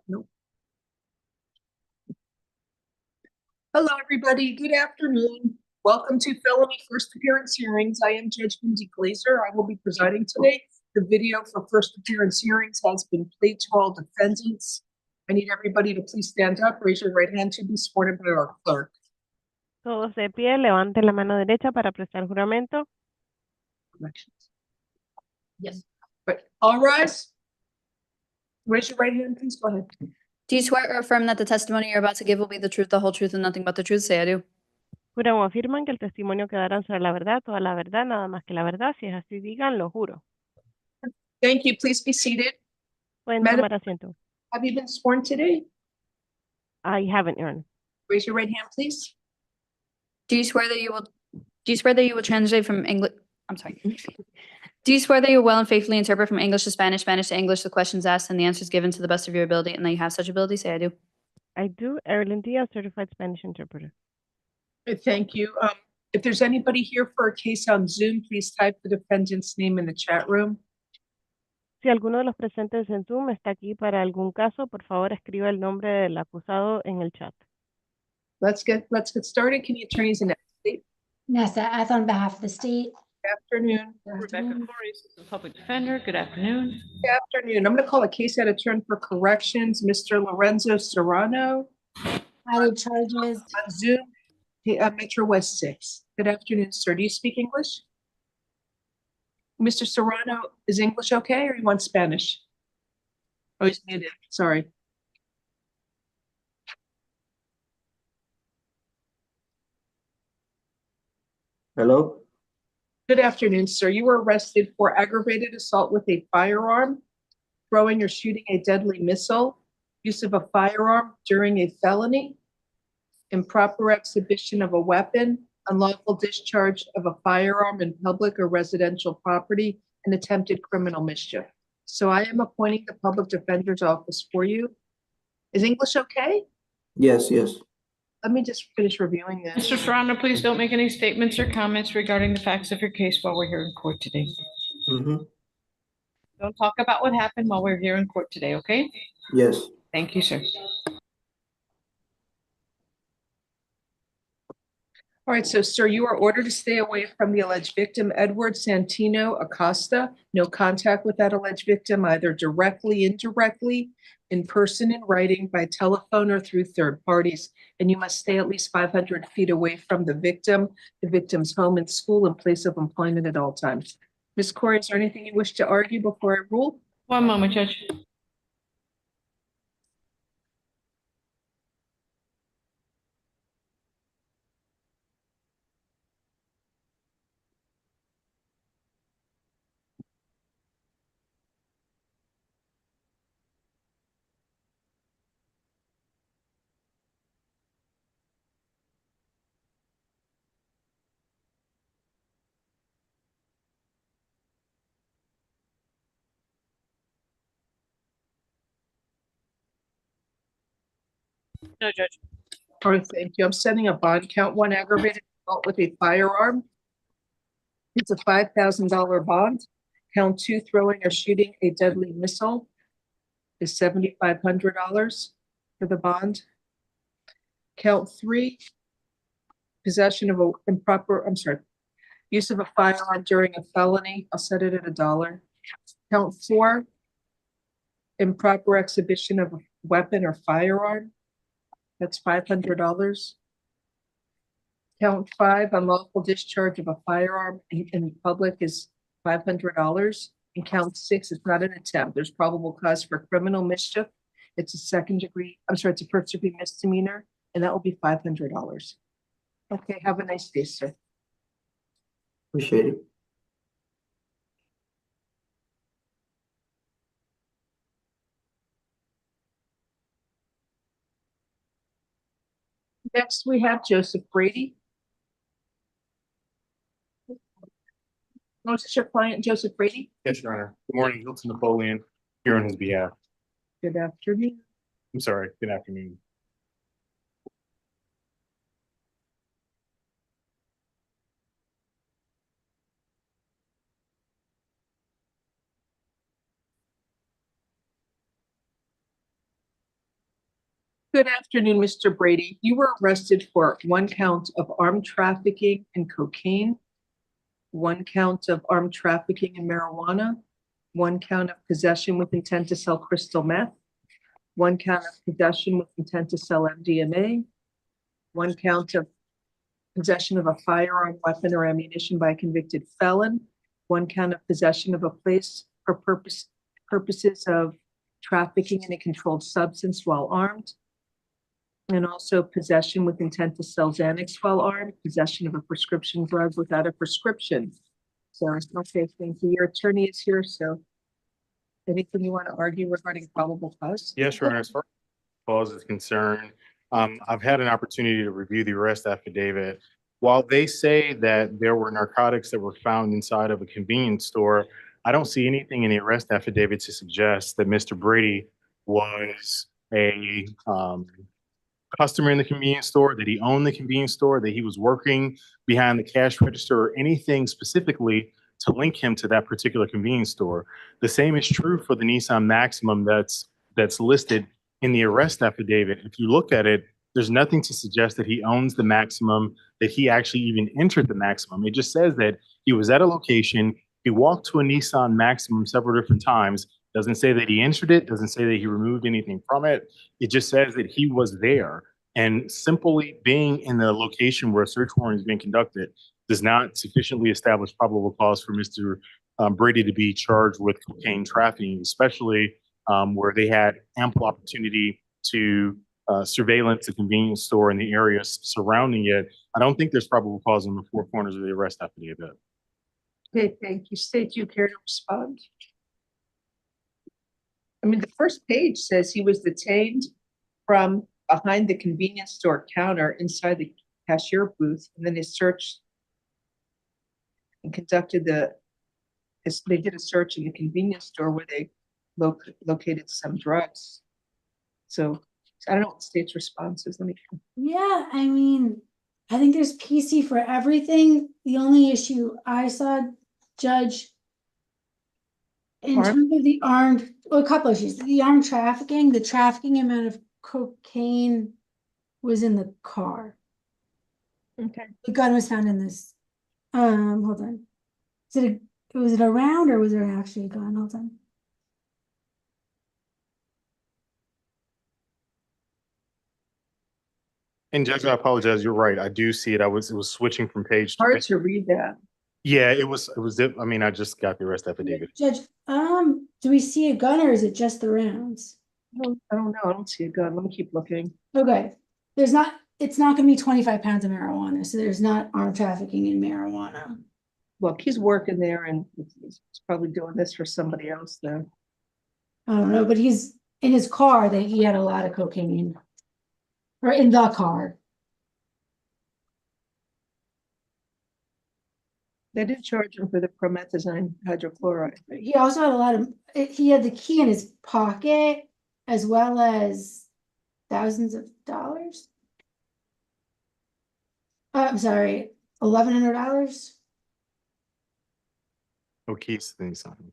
Nope. Hello, everybody. Good afternoon. Welcome to Felony First Appearance Hearings. I am Judge Wendy Glazer. I will be presiding today. The video for first appearance hearings has been played to all defendants. I need everybody to please stand up, raise your right hand to be sworn in by our clerk. Todos de pie, levanten la mano derecha para prestar juramento. Yes. But all rise. Raise your right hand, please. Go ahead. Do you swear or affirm that the testimony you're about to give will be the truth, the whole truth, and nothing but the truth? Say I do. Juran o afirman que el testimonio que darán será la verdad, toda la verdad, nada más que la verdad. Si es así, digan, lo juro. Thank you. Please be seated. Pueden Madam, tomar asiento. have you been sworn today? I haven't, Your Honor. Raise your right hand, please. Do you swear that you will translate from English? I'm sorry. Do you swear that you will well and faithfully interpret from English to Spanish, Spanish to English, the questions asked and the answers given to the best of your ability, and that you have such ability? Say I do. I do. Evelyn Diaz, certified Spanish interpreter. Thank you. If there's anybody here for a case on Zoom, please type the defendant's name in the chat room. Si alguno de los presentes en Zoom está aquí para algún caso, por favor escriba el nombre del acusado en el chat. Let's get started. Can you attorneys in state? Nessa Eth on behalf of the state. Good afternoon. Rebecca Corey, public defender. Good afternoon. Good afternoon. I'm going to call a case out of turn for corrections. Mr. Lorenzo Serrano. Added charges. On Zoom, Metro West 6. Good afternoon, sir. Do you speak English? Mr. Serrano, is English okay, or you want Spanish? Oh, he's muted. Sorry. Hello? Good afternoon, sir. You were arrested for aggravated assault with a firearm, throwing or shooting a deadly missile, use of a firearm during a felony, improper exhibition of a weapon, unlawful discharge of a firearm in public or residential property, and attempted criminal mischief. So I am appointing the public defender's office for you. Is English okay? Yes, yes. Let me just finish reviewing this. Mr. Serrano, please don't make any statements or comments regarding the facts of your case while we're here in court today. Don't talk about what happened while we're here in court today, okay? Yes. Thank you, sir. All right, so sir, you are ordered to stay away from the alleged victim, Edward Santino Acosta. No contact with that alleged victim, either directly, indirectly, in person, in writing, by telephone, or through third parties. And you must stay at least 500 feet away from the victim's home and school and place of employment at all times. Ms. Corey, is there anything you wish to argue before I rule? One moment, Judge. No, Judge. All right, thank you. I'm setting a bond. Count one, aggravated assault with a firearm. It's a $5,000 bond. Count two, throwing or shooting a deadly missile, is $7,500 for the bond. Count three, possession of use of a firearm during a felony. I'll set it at $1. Count four, improper exhibition of a weapon or firearm. That's $500. Count five, unlawful discharge of a firearm in public is $500. And count six, it's not an attempt. There's probable cause for criminal mischief. It's a it's a first degree misdemeanor, and that will be $500. Okay, have a nice day, sir. Appreciate it. Next, we have Joseph Brady. Is this your client, Joseph Brady? Yes, Your Honor. Good morning, Hilton Napoleon, here on his behalf. Good afternoon. I'm sorry, good afternoon. Good afternoon, Mr. Brady. You were arrested for 1 count of armed trafficking in cocaine, 1 count of armed trafficking in marijuana, 1 count of possession with intent to sell crystal meth, 1 count of possession with intent to sell MDMA, 1 count of possession of a firearm, weapon, or ammunition by a convicted felon, 1 count of possession of a place for purposes of trafficking in a controlled substance while armed, and also possession with intent to sell Xanax while armed, possession of a prescription drug without a prescription. So, okay, thank you. Your attorney is here, so anything you want to argue regarding probable cause? Yes, Your Honor, as far as cause is concerned, I've had an opportunity to review the arrest affidavit. While they say that there were narcotics that were found inside of a convenience store, I don't see anything in the arrest affidavit to suggest that Mr. Brady was a customer in the convenience store, that he owned the convenience store, that he was working behind the cash register, or anything specifically to link him to that particular convenience store. The same is true for the Nissan Maximum that's listed in the arrest affidavit. If you look at it, there's nothing to suggest that he owns the Maximum, that he actually even entered the Maximum. It just says that he was at a location, he walked to a Nissan Maximum several different times. Doesn't say that he entered it, doesn't say that he removed anything from it. It just says that he was there. And simply being in the location where a search warrant is being conducted does not sufficiently establish probable cause for Mr. Brady to be charged with cocaine trafficking, especially where they had ample opportunity to surveillance the convenience store in the areas surrounding it. I don't think there's probable cause in the 4 corners of the arrest affidavit. Okay, thank you. State, do you care to respond? I mean, the first page says he was detained from behind the convenience store counter inside the cashier booth, and then they searched and conducted they did a search in the convenience store where they located some drugs. So I don't know what the state's response is. Let me. Yeah, I mean, I think there's PC for everything. The only issue I saw, Judge, in terms of the armed, well, a couple issues. The armed trafficking, the trafficking amount of cocaine was in the car. Okay. The gun was found in this. Hold on. Was it a round or was there actually a gun? Hold on. And Judge, I apologize. You're right. I do see it. It was switching from page to Hard page. to read that. Yeah, it was. I mean, I just got the arrest affidavit. Judge, do we see a gun or is it just the rounds? I don't know. I don't see a gun. Let me keep looking. Okay. It's not gonna be 25 pounds of marijuana, so there's not armed trafficking in marijuana. Look, he's working there and he's probably doing this for somebody else though. I don't know, but he's in his car that he had a lot of cocaine. Or in the car. They did charge him for the promethazine hydrochloride. He also had a lot of, he had the key in his pocket as well as thousands of dollars. I'm sorry, $1,100. Okay, things on.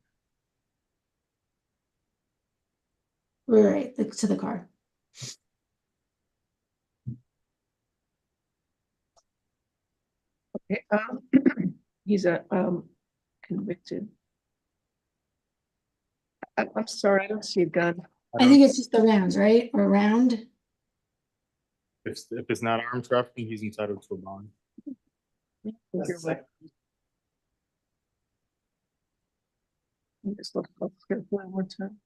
Right, to the car. Okay, he's a convicted. I'm sorry, I don't see a gun. I think it's just the rounds, right? Or round. If it's not armed trafficking, he's entitled to a bond. Just look up here one more time.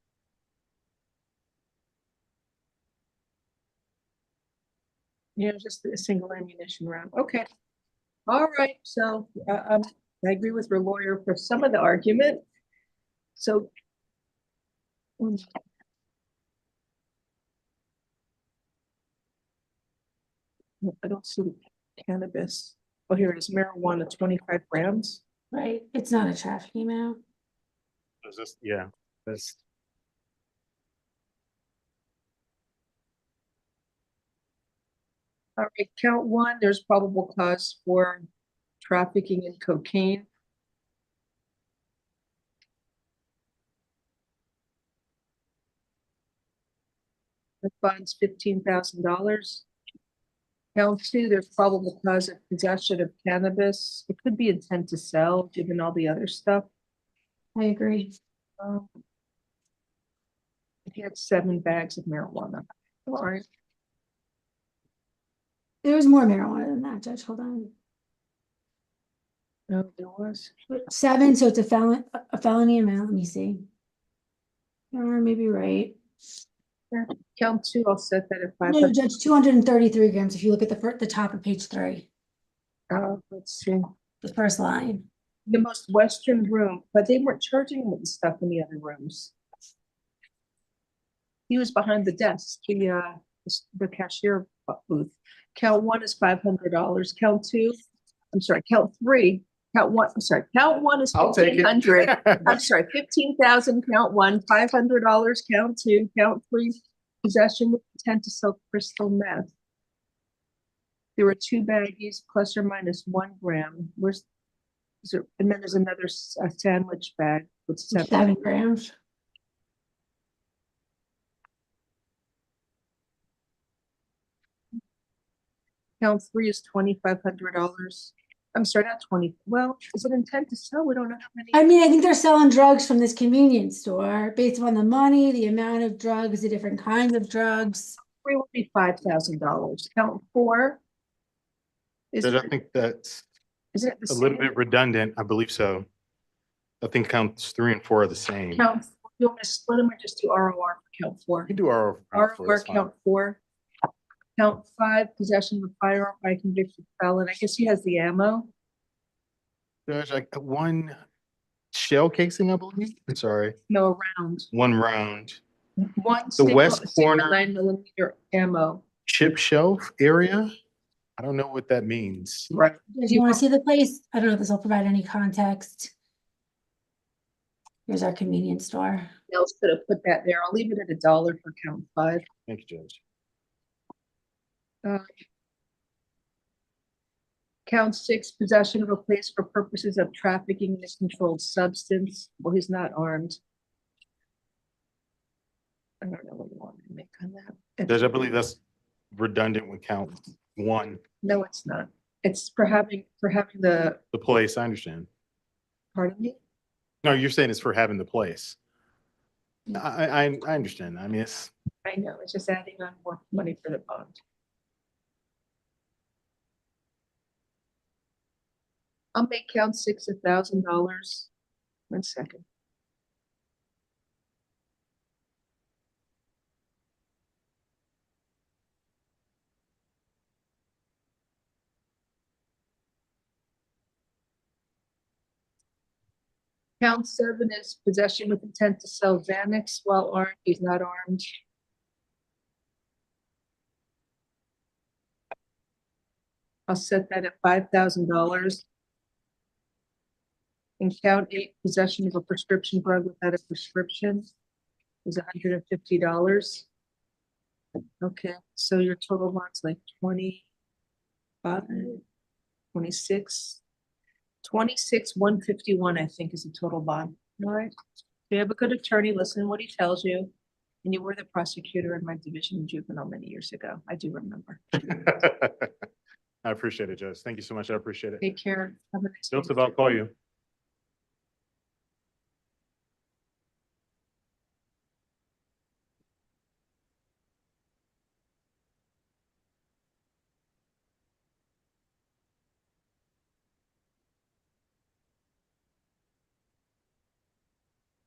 Yeah, just a single ammunition round. Okay. All right. So I agree with your lawyer for some of the argument. So. I don't see cannabis. Oh, here it is. Marijuana, 25 grams. Right. It's not a trafficking amount. Is this, yeah, that's. All right, count 1, there's probable cause for trafficking in cocaine. The bond's $15,000. Count 2, there's probable cause of possession of cannabis. It could be intent to sell, given all the other stuff. I agree. He had 7 bags of marijuana. All right. There was more marijuana than that, Judge. Hold on. No, there was. 7, so it's a felony amount. Let me see. Or maybe right. Yeah. Count 2, I'll set that at 5. No, Judge, 233 grams. If you look at the top of page 3, Let's see. the first line. The most western room, but they weren't charging him with the stuff in the other rooms. He was behind the desk, the cashier booth. Count 1 is $500. Count 2, I'm sorry, count 3. Count 1, I'm sorry, count 1 is I'll take it. 1,500. I'm sorry, 15,000. Count 1, $500. Count 2, count 3, possession with intent to sell crystal meth. There were 2 baggies plus or minus 1 gram. And then there's another sandwich bag with 7 grams. Count 3 is $2,500. I'm sorry, not 20. Well, is it intent to sell? We don't know how many. I mean, I think they're selling drugs from this convenience store based on the money, the amount of drugs, the different kinds of drugs. 3 would be $5,000. Count 4 is. I think that's Is it the a little same? bit redundant. I believe so. I think counts 3 and 4 are the same. Count 4. You want me to split them or just do ROR for count 4? You can do ROR. ROR count 4. Count 5, possession of a firearm by a convicted felon. I guess he has the ammo. There's like 1 shell casing, I believe. I'm sorry. No, a round. 1 round. 1 The west corner 9mm ammo. chip shelf area. I don't know what that means. Right. Do you want to see the place? I don't know if this will provide any context. Here's our convenience store. Else could have put that there. I'll leave it at $1 for count 5. Thank you, Judge. Count 6, possession of a place for purposes of trafficking in a controlled substance. Well, he's not armed. I don't know what you want me to make on that. Judge, I believe that's redundant with count 1. No, it's not. It's for having the, The place, I understand. pardon me? No, you're saying it's for having the place. I understand. I mean, it's. I know, it's just adding on more money for the bond. I'll make count 6 $1,000. 1 second. Count 7 is possession with intent to sell Xanax while armed. He's not armed. I'll set that at $5,000. And count 8, possession of a prescription drug without a prescription is $150. Okay, so your total bond's like 25, 26, 151, I think is the total bond. All right. You have a good attorney, listen to what he tells you. And you were the prosecutor in my division in juvenile many years ago. I do remember. I appreciate it, Judge. Thank you so much. I appreciate it. Take care. Have a nice day. Joseph, I'll call you.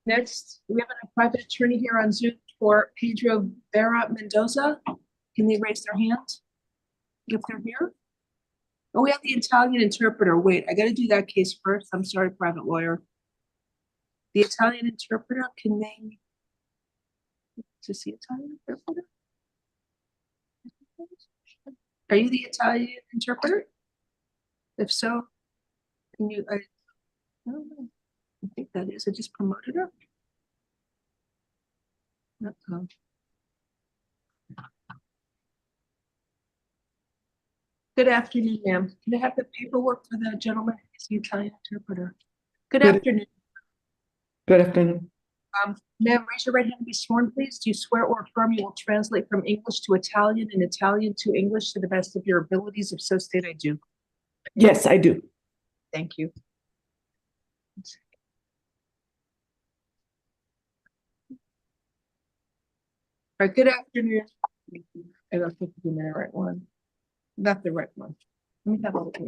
Next, we have a private attorney here on Zoom for Pedro Vera Mendoza. Can they raise their hand if they're here? Oh, we have the Italian interpreter. Wait, I gotta do that case first. I'm sorry, private lawyer. The Italian interpreter, can they? Is this the Italian interpreter? Are you the Italian interpreter? If so, can you, I don't know. I think that is, I just promoted her. Uh-oh. Good afternoon, ma'am. Can I have the paperwork for the gentleman? He's the Italian interpreter. Good afternoon. Good afternoon. Ma'am, raise your right hand and be sworn, please. Do you swear or affirm you will translate from English to Italian and Italian to English to the best of your abilities? If so, state I do. Yes, I do. Thank you. All right, good afternoon. I don't think you're the right one. Not the right one. Let me have a look.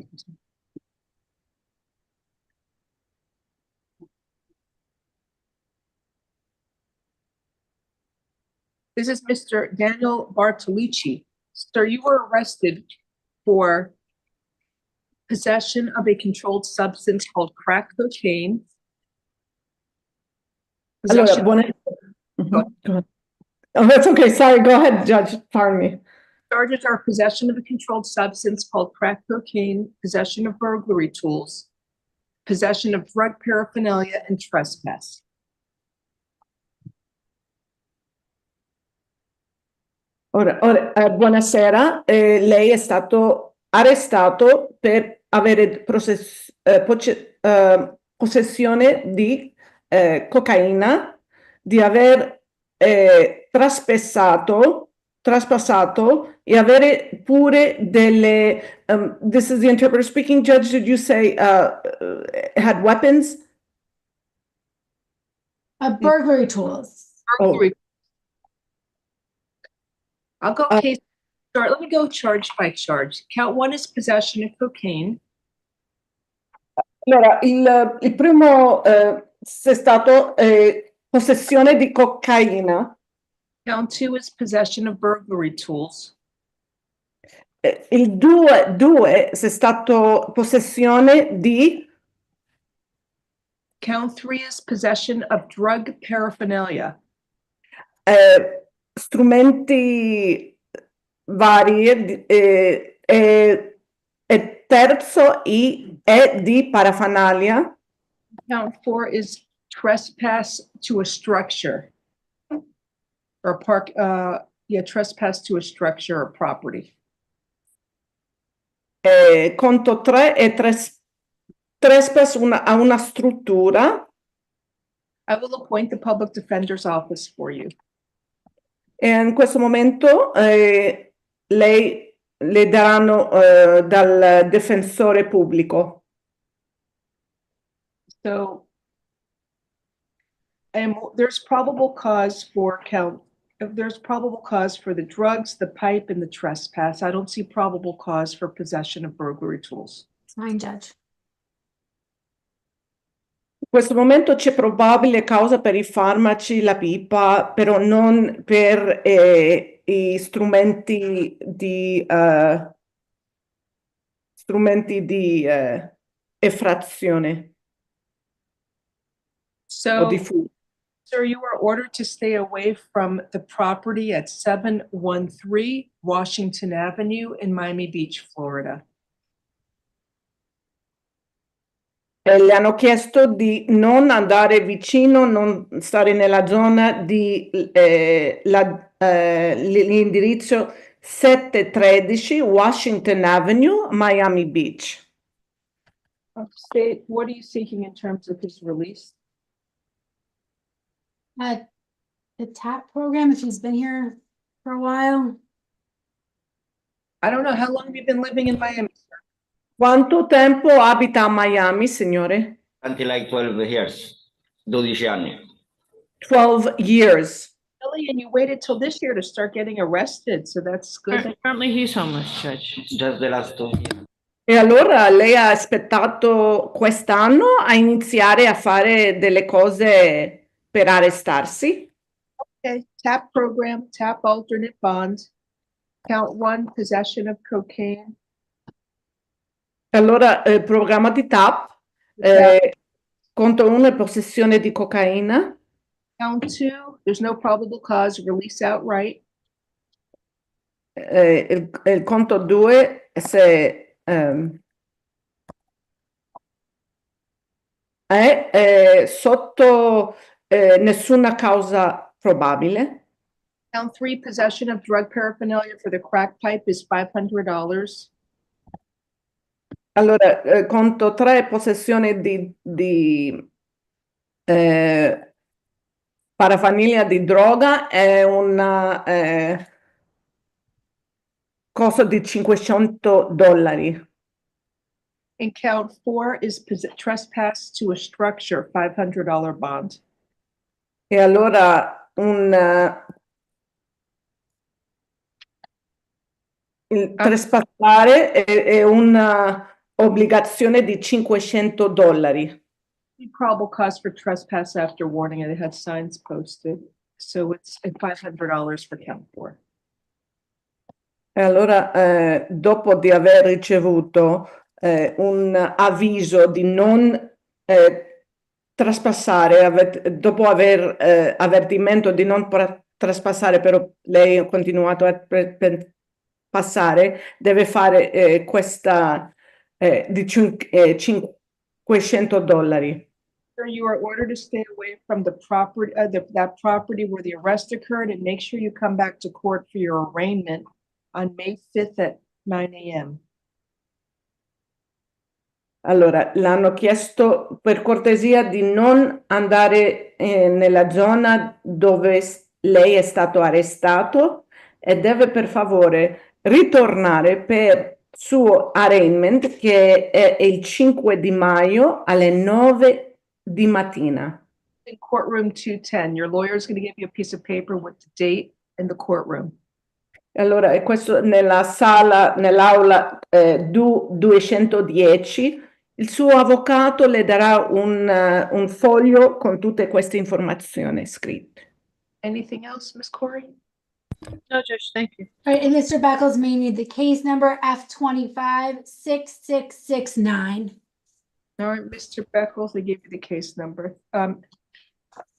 This is Mr. Daniel Bartolucci. Sir, you were arrested for possession of a controlled substance called crack cocaine. Allora, Go ahead. Oh, that's okay. Sorry. Go ahead, Judge. Pardon me. Charges are possession of a controlled substance called crack cocaine, possession of burglary tools, possession of drug paraphernalia, and trespass. Buonasera. Lei è stato arrestato per avere possessione di cocaina, di aver traspassato e avere pure delle. This is the interpreter speaking. Judge, did you say had weapons? Burglary tools. Burglary. I'll go case. Let me go charge by charge. Count one is possession of cocaine. Allora, il primo è stato possessione di cocaina. Count two is possession of burglary tools. Il due è stato possessione di. Count three is possession of drug paraphernalia. Strumenti vari e terzo è di paraphernalia. Count four is trespass to a structure or trespass to a structure or property. Conto 3 è trespass a una struttura. I will appoint the public defender's office for you. E in questo momento lei le daranno dal difensore pubblico. So, and there's probable cause for there's probable cause for the drugs, the pipe, and the trespass. I don't see probable cause for possession of burglary tools. Fine, Judge. In questo momento c'è probabile causa per i farmaci, la pipa, però non per i strumenti di effrazione. So, di fuga. sir, you are ordered to stay away from the property at 713 Washington Avenue in Miami Beach, Florida. Le hanno chiesto di non andare vicino, non stare nella zona di l'indirizzo 713 Washington Avenue, Miami Beach. State, what are you seeking in terms of his release? The TAP program, if he's been here for a while. I don't know, how long have you been living in Miami? Quanto tempo abita a Miami, signore? Until like 12 years. 12 anni. 12 years. Really? And you waited till this year to start getting arrested, so that's good. Currently, he's homeless, Judge. Just the last 2 years. E allora lei ha aspettato quest'anno a iniziare a fare delle cose per arrestarsi? Okay, TAP program, TAP alternate bond. Count one, possession of cocaine. Allora, il programma di TAP, conto 1 è possessione di cocaina. Count two, there's no probable cause, release outright. Il conto 2 se è sotto nessuna causa probabile. Count three, possession of drug paraphernalia for the crack pipe is $500. Allora, conto 3, possessione di parafaniglia di droga è un costo di $500. And count 4 is trespass to a structure, $500 bond. E allora il trespassare è una obbligazione di $500. Probable cause for trespass after warning, and it had signs posted. So it's $500 for count 4. E allora, dopo di aver ricevuto un avviso di non traspassare, dopo aver avvertimento di non traspassare, però lei ha continuato a passare, deve fare questa di $500. Sir, you are ordered to stay away from the property, that property where the arrest occurred, and make sure you come back to court for your arraignment on May 5th at 9 a.m. Allora, l'hanno chiesto per cortesia di non andare nella zona dove lei è stato arrestato e deve per favore ritornare per suo arraignment che è il 5 di maio alle 9 di mattina. In courtroom 210, your lawyer is going to give you a piece of paper with the date in the courtroom. Allora, è questo nell'aula 210, il suo avvocato le darà un foglio con tutte queste informazioni scritte. Anything else, Ms. Corey? No, Judge, thank you. All right, and Mr. Beckles may need the case number F256669. All right, Mr. Beckles, they gave you the case number.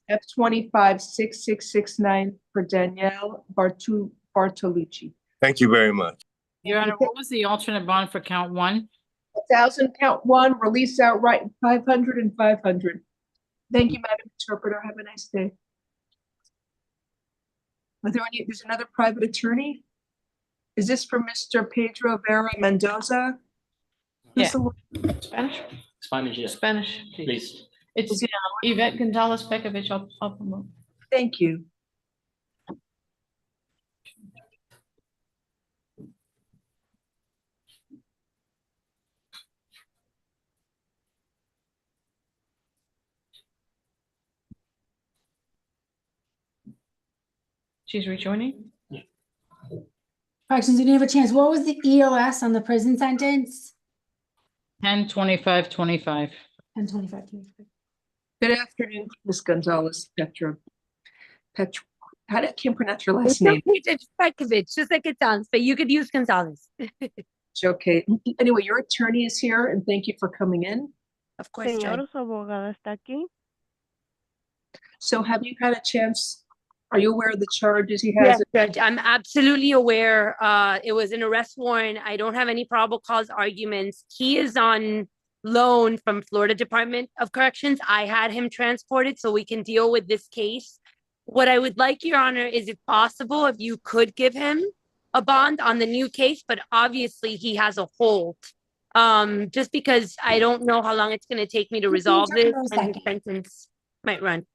F256669 for Danielle Bartolucci. Thank you very much. Your Honor, what was the alternate bond for count 1? 1,000 count 1, release outright 500 and 500. Thank you, Madam Interpreter. Have a nice day. There's another private attorney? Is this for Mr. Pedro Vera Mendoza? Yeah. Who's Spanish? Spanish, yes. Spanish, please. Please. It's Yvette Gonzalez Pekovich. I'll promote. Thank you. She's rejoining. Corrections, you didn't have a chance. What was the EOS on the prison sentence? 10/25/25. 10/25/25. Good afternoon, Ms. Gonzalez Petro. I can't pronounce your last name. It's Pekovich, just like it sounds, but you could use Gonzalez. It's okay. Anyway, your attorney is here, and thank you for coming in. Of course, Señor, Judge. su abogada está aquí. So have you had a chance? Are you aware of the charges he has? Yes, Judge, I'm absolutely aware. It was an arrest warrant. I don't have any probable cause arguments. He is on loan from Florida Department of Corrections. I had him transported so we can deal with this case. What I would like, Your Honor, is if possible, if you could give him a bond on the new case, but obviously he has a hold. Just because I don't know how long it's going to take me to resolve this and his sentence might run.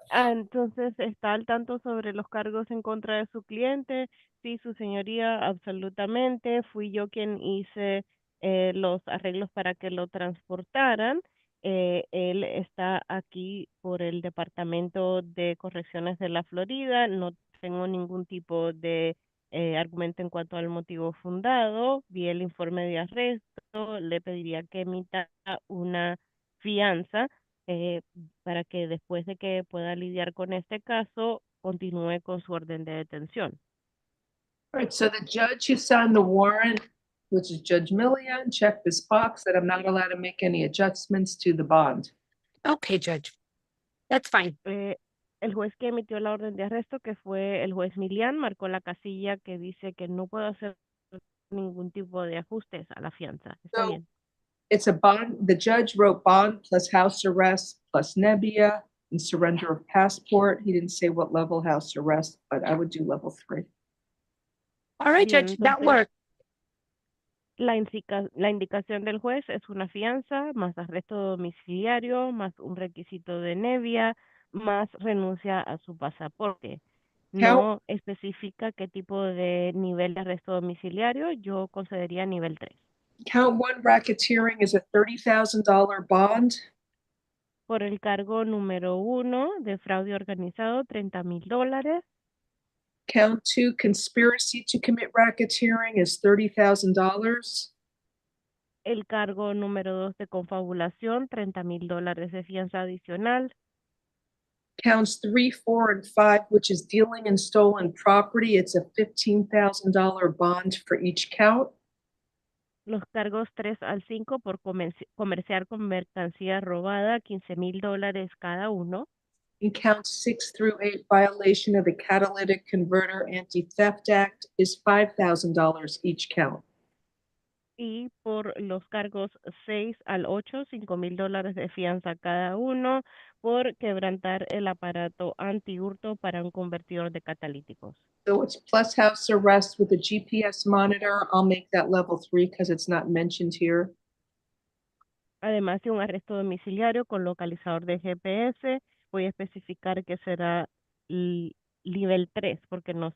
Entonces, ¿está al tanto sobre los cargos en contra de su cliente? Sí, su señoría, absolutamente. Fui yo quien hice los arreglos para que lo transportaran. Él está aquí por el Departamento de Correcciones de la Florida. No tengo ningún tipo de argumento en cuanto al motivo fundado. Vi el informe de arresto. Le pediría que emita una fianza para que después de que pueda lidiar con este caso, continúe con su orden de detención. All right, so the judge who signed the warrant, which is Judge Millian, checked this box that I'm not allowed to make any adjustments to the bond. Okay, Judge. That's fine. El juez que emitió la orden de arresto, que fue el juez Milian, marcó la casilla que dice que no puedo hacer ningún tipo de ajustes a la fianza. Está bien. It's a bond, the judge wrote bond plus house arrest plus Nebbia and surrender of passport. He didn't say what level house arrest, but I would do level 3. All right, Bien, Judge, that entonces, works. La indicación del juez es una fianza, más arresto domiciliario, más un requisito de Nebbia, más renuncia a su pasaporte. Count, No especifica qué tipo de nivel de arresto domiciliario, yo concedería nivel 3. count one racketeering is a $30,000 bond. Por el cargo número 1 de fraude organizado, $30,000. Count two conspiracy to commit racketeering is $30,000. El cargo número 2 de confabulación, $30,000 de fianza adicional. Counts 3, 4, and 5, which is dealing in stolen property, it's a $15,000 bond for each count. Los cargos 3 al 5 por comerciar con mercancía robada, $15,000 cada uno. And counts 6 through 8, violation of the Catalytic Converter Anti-Theft Act is $5,000 each count. Y por los cargos 6 al 8, $5,000 de fianza cada uno por quebrantar el aparato antihurto para un convertidor de catalíticos. So it's plus house arrest with a GPS monitor. I'll make that level 3 because it's not mentioned here. Además de un arresto domiciliario con localizador de GPS, voy a especificar que será nivel 3 porque no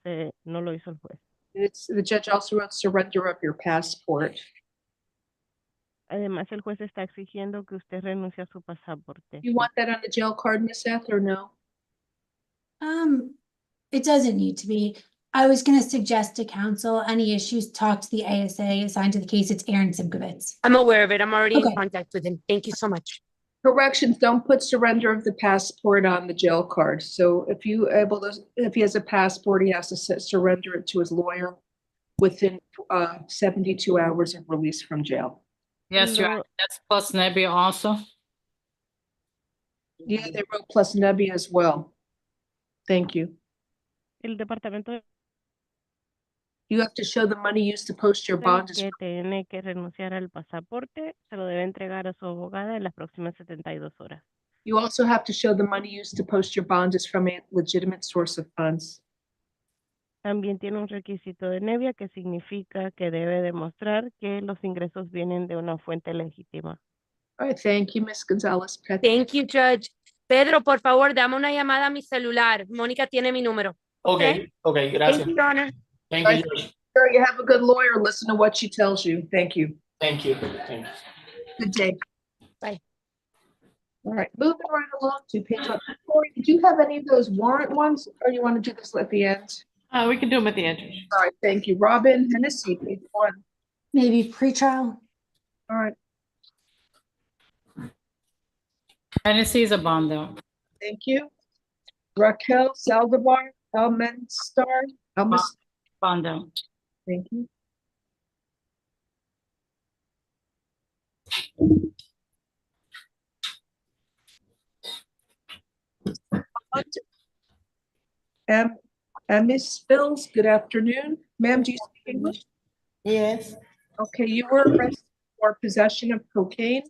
lo hizo el juez. The judge also wrote surrender of your passport. Además, el juez está exigiendo que usted renuncie a su pasaporte. You want that on the jail card, Miss Eth, or no? It doesn't need to be. I was gonna suggest to counsel, any issues, talk to the ASA assigned to the case. It's Aaron Simkovitz. I'm aware of it. I'm already in Okay. contact with him. Thank you so much. Corrections, don't put surrender of the passport on the jail card. So if he has a passport, he has to surrender it to his lawyer within 72 hours of release from jail. Yes, Your Honor, that's plus Nebby also. Yeah, they wrote plus Nebby as well. Thank you. El departamento de You have to show the money used to post your bond. que tiene que renunciar al pasaporte, se lo debe entregar a su abogada en las próximas 72 horas. You also have to show the money used to post your bond is from a legitimate source of funds. También tiene un requisito de Nevia que significa que debe demostrar que los ingresos vienen de una fuente legítima. All right, thank you, Ms. Gonzalez. Thank you, Judge. Pedro, por favor, dame una llamada a mi celular. Mónica tiene mi número. Okay, gracias. Thank you, Your Honor. Thank you, Judge. Sure, you have a good lawyer. Listen to what she tells you. Thank you. Thank you. Thank you. Good day. Bye. All right, moving right along to page 1. Corey, did you have any of those warrant ones, or you want to do this at the end? We can do them at the end. All right, thank you. Robin Hennessy, page 1. Maybe pretrial. All right, Hennessy is a bond though. thank you. Raquel Saldivar, Elmenstar, Bond though. Thank you. Miss Bills, good afternoon. Ma'am, do you speak English? Yes. Okay, you were arrested for possession of cocaine,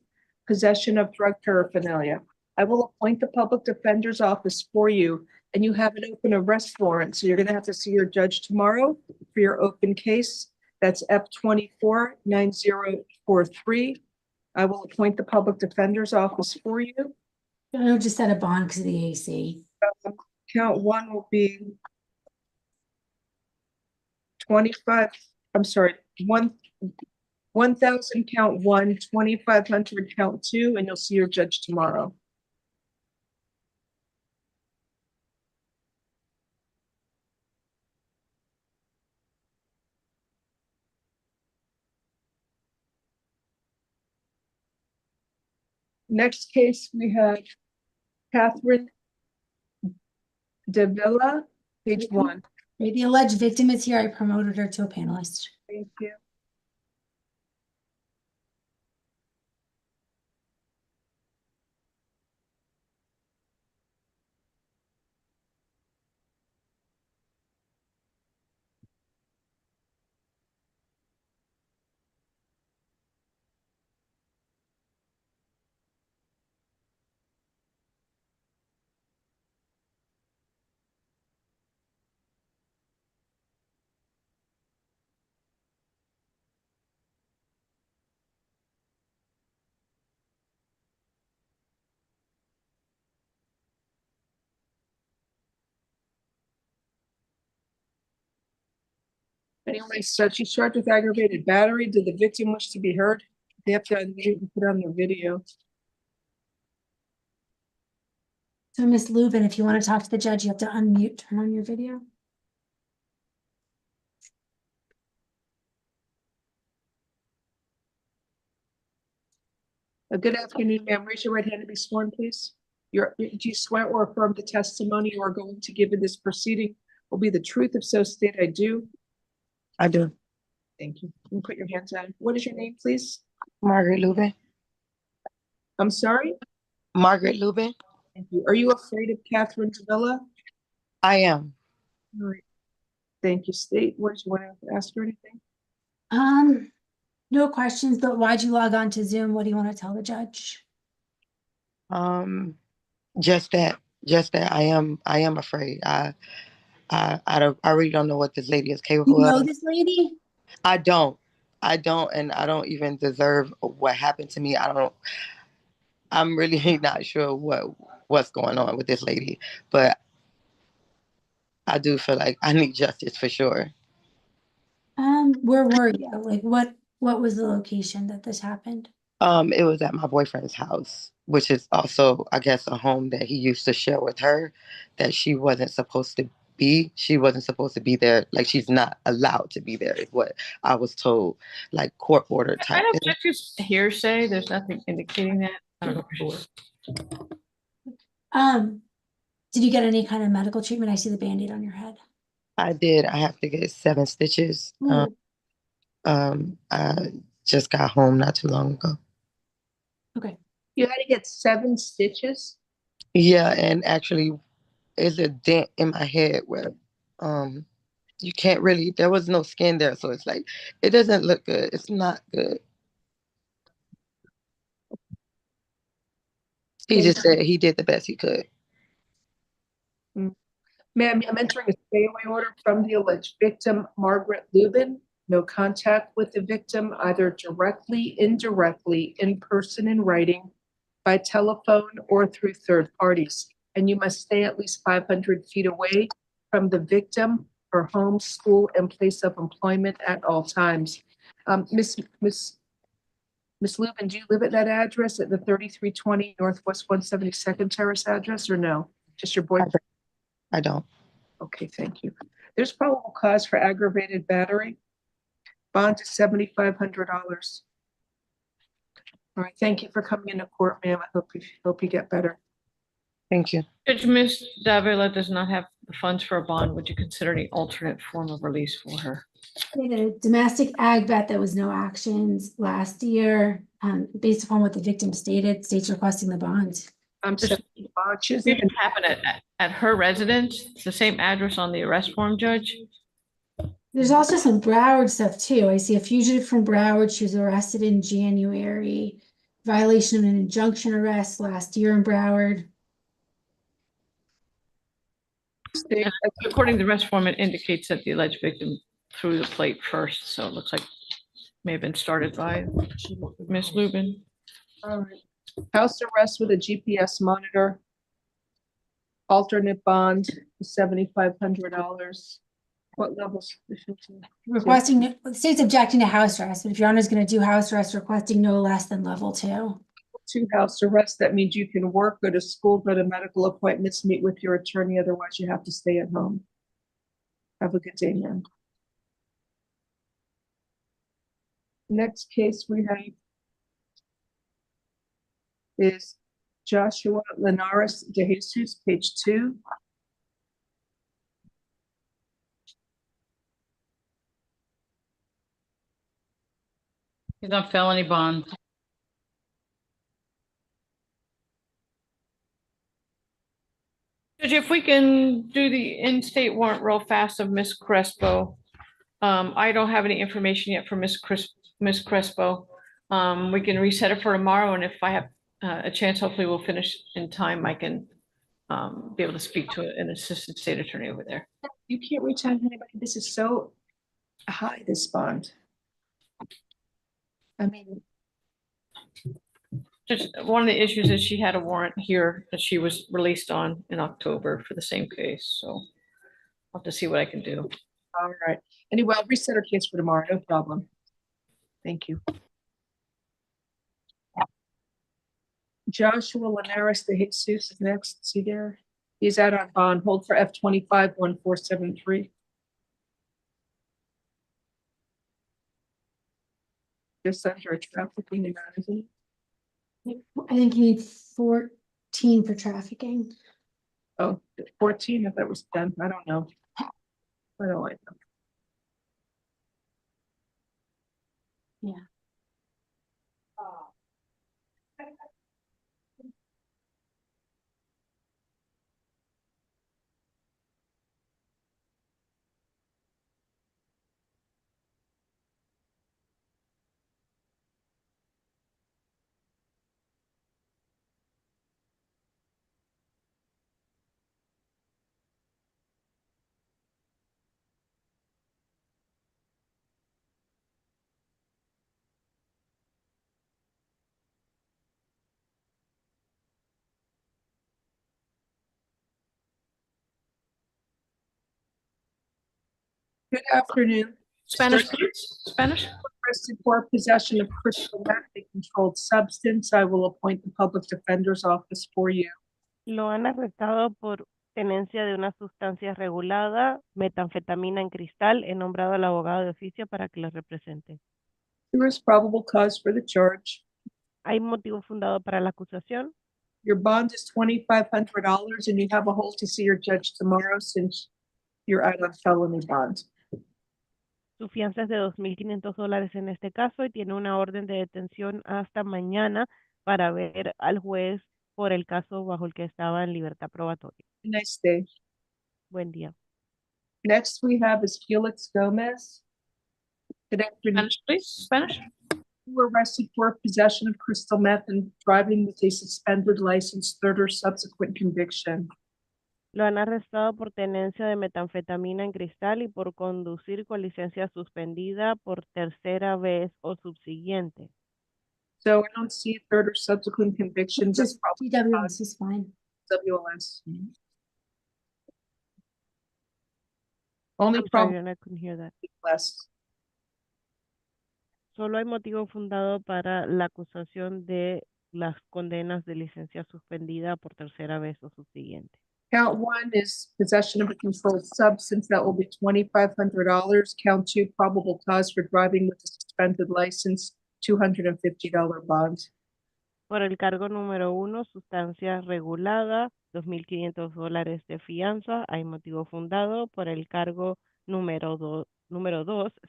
possession of drug paraphernalia. I will appoint the public defender's office for you, and you have an open arrest warrant, so you're gonna have to see your judge tomorrow for your open case. That's F249043. I will appoint the public defender's office for you. I'll just set a bond because of the AC. Count 1 will be 25, I'm sorry, 1,000 count 1, 2,500 count 2, and you'll see your judge tomorrow. Next case, we have Catherine Davila, page 1. The alleged victim is here. I promoted her to a panelist. Thank you. Anyway, so she's charged with aggravated battery. Did the victim wish to be heard? They have to unmute and put on their video. So Ms. Lubin, if you want to talk to the judge, you have to unmute, turn on your video. Good afternoon, ma'am. Raise your right hand to be sworn, please. Do you swear or affirm the testimony you are going to give in this proceeding will be the truth? If so, state I do. I do. Thank you. You can put your hands down. What is your name, please? Margaret Lubin. I'm sorry? Margaret Lubin. Thank you. Are you afraid of Catherine Tavilla? I am. All right. Thank you. State, what do you want to ask her anything? No questions, but why'd you log on to Zoom? What do you want to tell the judge? Just that I am afraid. I really don't know what this lady is capable You know of. this lady? I don't, and I don't even deserve what happened to me. I'm really not sure what's going on with this lady, but I do feel like I need justice for sure. Where were you? Like what was the location that this happened? It was at my boyfriend's house, which is also, I guess, a home that he used to share with her, that she wasn't supposed to be. She wasn't supposed to be there. Like, she's not allowed to be there, is what I was told, like court order type. I don't think it's hearsay. There's nothing indicating that. I don't know for sure. Did you get any kind of medical treatment? I see the Band-Aid on your head. I did. I have to get 7 stitches. I just got home not too long ago. Okay. You had to get 7 stitches? Yeah, and actually, it's a dent in my head where you can't really, there was no skin there, so it's like, it doesn't look good. It's not good. He just said he did the best he could. Ma'am, I'm entering a stay-away order from the alleged victim, Margaret Lubin. No contact with the victim, either directly, indirectly, in person, in writing, by telephone, or through third parties. And you must stay at least 500 feet away from the victim, her home, school, and place of employment at all times. Miss Lubin, do you live at that address, at the 3320 Northwest 172nd Terrace address, or no? Just your boyfriend? I don't. Okay, thank you. There's probable cause for aggravated battery. Bond is $7,500. All right, thank you for coming into court, ma'am. I hope you get better. Thank you. Judge, Ms. Davila does not have the funds for a bond. Would you consider any alternate form of release for her? We had a domestic ag bet that was no actions last year. Based upon what the victim stated, state's requesting the bond. It didn't happen at her residence. It's the same address on the arrest form, Judge. There's also some Broward stuff too. I see a fugitive from Broward. She was arrested in January. Violation of an injunction arrest last year in Broward. According to the arrest form, it indicates that the alleged victim threw the plate first, so it looks like it may have been started by Ms. Lubin. All right. House arrest with a GPS monitor. Alternate bond, $7,500. What level? Requesting, the state's objecting to house arrest, but if your honor is going to do house arrest, requesting no less than level 2. 2 house arrest, that means you can work, go to school, go to medical appointments, meet with your attorney, otherwise you have to stay at home. Have a good day, ma'am. Next case we have is Joshua Linares de Jesus, page 2. He's on felony bond. Judge, if we can do the in-state warrant real fast of Miss Crespo. I don't have any information yet from Miss Crespo. We can reset it for tomorrow, and if I have a chance, hopefully we'll finish in time. I can be able to speak to an assistant state attorney over there. You can't reach out to anybody. This is so high, this bond. I mean, Just one of the issues is she had a warrant here that she was released on in October for the same case, so I'll have to see what I can do. All right. Anyway, I'll reset our case for tomorrow. No problem. Thank you. Joshua Linares de Jesus is next. Is he there? He's out on bond. Hold for F25-1473. Just under a trafficking amount, isn't it? I think you need 14 for trafficking. Oh, 14, if that was 10. I don't know. I don't like them. Yeah. Good afternoon. Spanish, please. Spanish. Arrested for possession of crystal meth, a controlled substance. I will appoint the public defender's office for you. Lo han arrestado por tenencia de una sustancia regulada, metanfetamina en cristal. He nombrado al abogado de oficio para que lo represente. There is probable cause for the charge. ¿Hay motivo fundado para la acusación? Your bond is $2,500 and you have a hold to see your judge tomorrow since you're out on felony bond. Su fianza es de $2,500 en este caso y tiene una orden de detención hasta mañana para ver al juez por el caso bajo el que estaba en libertad probatoria. Nice day. Buen día. Next we have is Felix Gomez. Good afternoon. Spanish, please. Spanish. You were arrested for possession of crystal meth and driving with a suspended license, third or subsequent conviction. Lo han arrestado por tenencia de metanfetamina en cristal y por conducir con licencia suspendida por tercera vez o subsiguiente. So I don't see third or subsequent convictions. Just DWS is fine. WLS. Only I'm sorry, problem I couldn't hear that. less. Solo hay motivo fundado para la acusación de las condenas de licencia suspendida por tercera vez o subsiguiente. Count one is possession of a controlled substance. That will be $2,500. Count two, probable cause for driving with a suspended license, $250 bond. Por el cargo número 1, sustancia regulada, $2,500 de fianza. Hay motivo fundado. Por el cargo número 2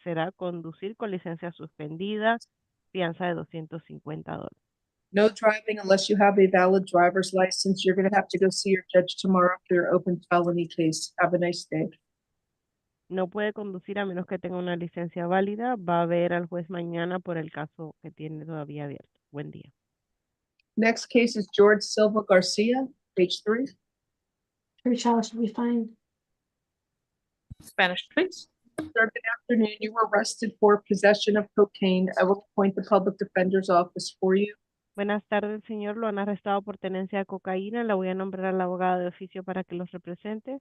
será conducir con licencia suspendida, fianza de $250. No driving unless you have a valid driver's license. You're going to have to go see your judge tomorrow for your open felony case. Have a nice day. No puede conducir a menos que tenga una licencia válida. Va a ver al juez mañana por el caso que tiene todavía abierto. Buen día. Next case is George Silva Garcia, page 3. Pretrial should be fine. Spanish, please. Sir, good afternoon. You were arrested for possession of cocaine. I will appoint the public defender's office for you. Buenas tardes, señor. Lo han arrestado por tenencia de cocaína. La voy a nombrar al abogado de oficio para que los represente.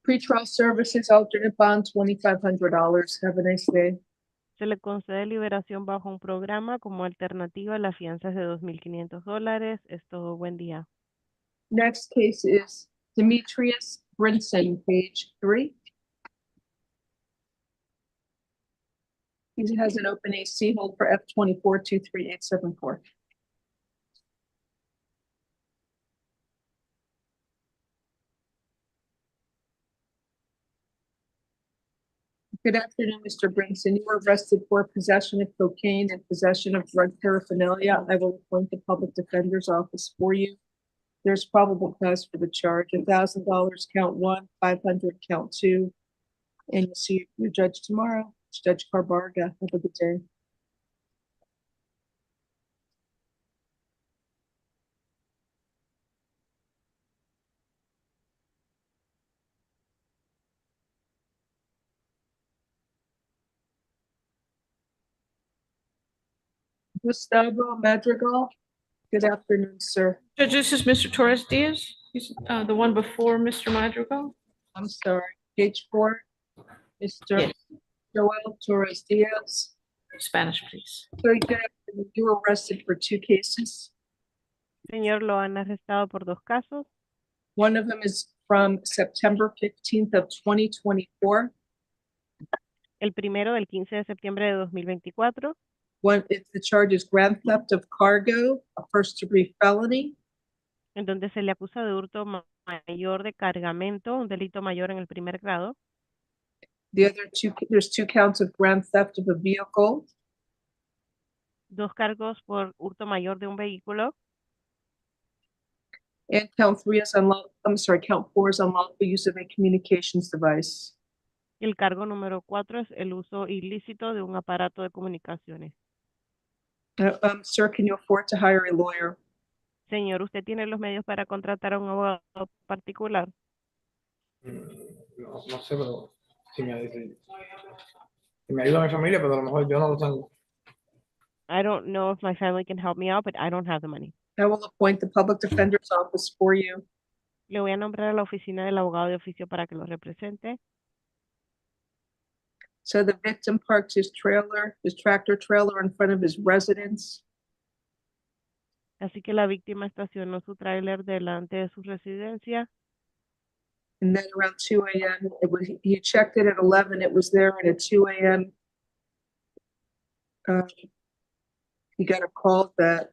Pretrial services, alternate bond, $2,500. Have a nice day. Se le concede liberación bajo un programa. Como alternativa, la fianza es de $2,500. Es todo. Buen día. Next case is Demetrius Brinson, page 3. He has an open AC, hold for F24-23874. Good afternoon, Mr. Brinson. You were arrested for possession of cocaine and possession of drug paraphernalia. I will appoint the public defender's office for you. There's probable cause for the charge. $1,000, count 1, 500, count 2. And you'll see your judge tomorrow. It's Judge Carbarga. Have a good day. Gustavo Madrigal. Good afternoon, sir. Judge, this is Mr. Torres Diaz. He's the one before Mr. Madrigal. I'm sorry. Page 4. Mr. Yes. Joel Torres Diaz. Spanish, please. Very good. You were arrested for 2 cases. Señor, lo han arrestado por 2 casos. One of them is from September 15th of 2024. El primero del 15 de septiembre de 2024. The charge is grand theft of cargo, a first-degree felony. En donde se le acusa de hurto mayor de cargamento, un delito mayor en el primer grado. There's 2 counts of grand theft of a vehicle. 2 cargos por hurto mayor de un vehículo. And count 4 is unlawful use of a communications device. El cargo número 4 es el uso ilícito de un aparato de comunicaciones. Sir, can you afford to hire a lawyer? Señor, ¿usted tiene los medios para contratar a un abogado particular? No sé, pero si me ayuda mi familia, pero a lo mejor yo no lo tengo. I don't know if my family can help me out, but I don't have the money. I will appoint the public defender's office for you. Le voy a nombrar a la oficina del abogado de oficio para que lo represente. So the victim parked his tractor trailer in front of his residence. Así que la víctima estacionó su tráiler delante de su residencia. And then around 2 a.m., he checked it at 11, it was there, and at 2 a.m., he got a call that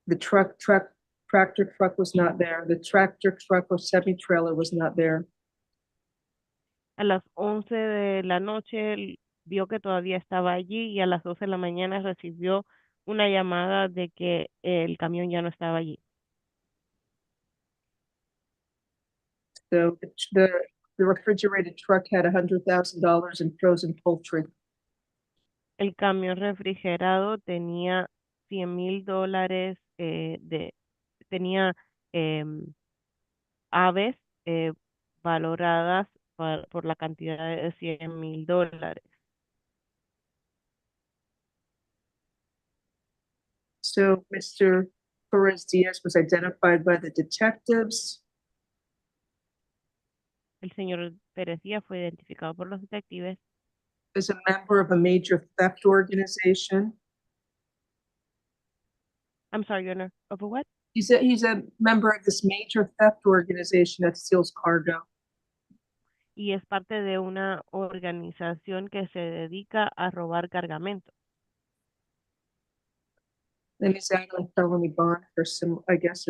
the tractor truck was not there. The tractor truck or semi-trailer was not there. A las 11 de la noche vio que todavía estaba allí y a las 12 de la mañana recibió una llamada de que el camión ya no estaba allí. So the refrigerated truck had $100,000 in frozen poultry. El camión refrigerado tenía $100,000 tenía aves valoradas por la cantidad de $100,000. So Mr. Torres Diaz was identified by the detectives. El señor Pérez Díaz fue identificado por los detectives as a member of a major theft organization. I'm sorry, Your Honor, of a what? He's a member of this major theft organization that steals cargo. Y es parte de una organización que se dedica a robar cargamento. And he's out on felony bond for some, I guess,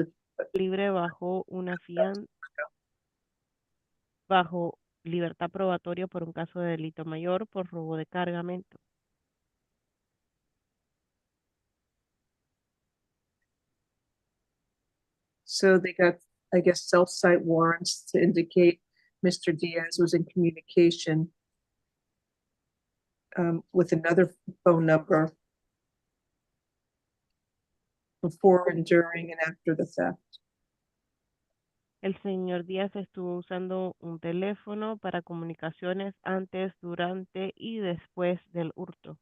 libre bajo una fianza, bajo libertad probatoria por un caso de delito mayor por robo de cargamento. So they got, I guess, self-cite warrants to indicate Mr. Diaz was in communication with another phone number before and during and after the theft. El señor Díaz estuvo usando un teléfono para comunicaciones antes, durante y después del hurto.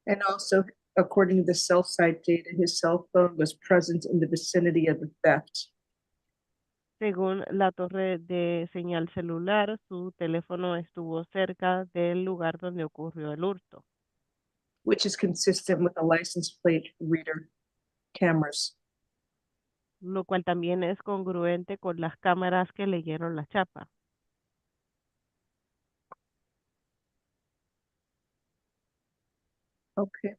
And also, according to the self-cite data, his cell phone was present in the vicinity of the theft. Según la torre de señal celular, su teléfono estuvo cerca del lugar donde ocurrió el hurto. Which is consistent with the license plate reader cameras. Lo cual también es congruente con las cámaras que leyeron la chapa. Okay.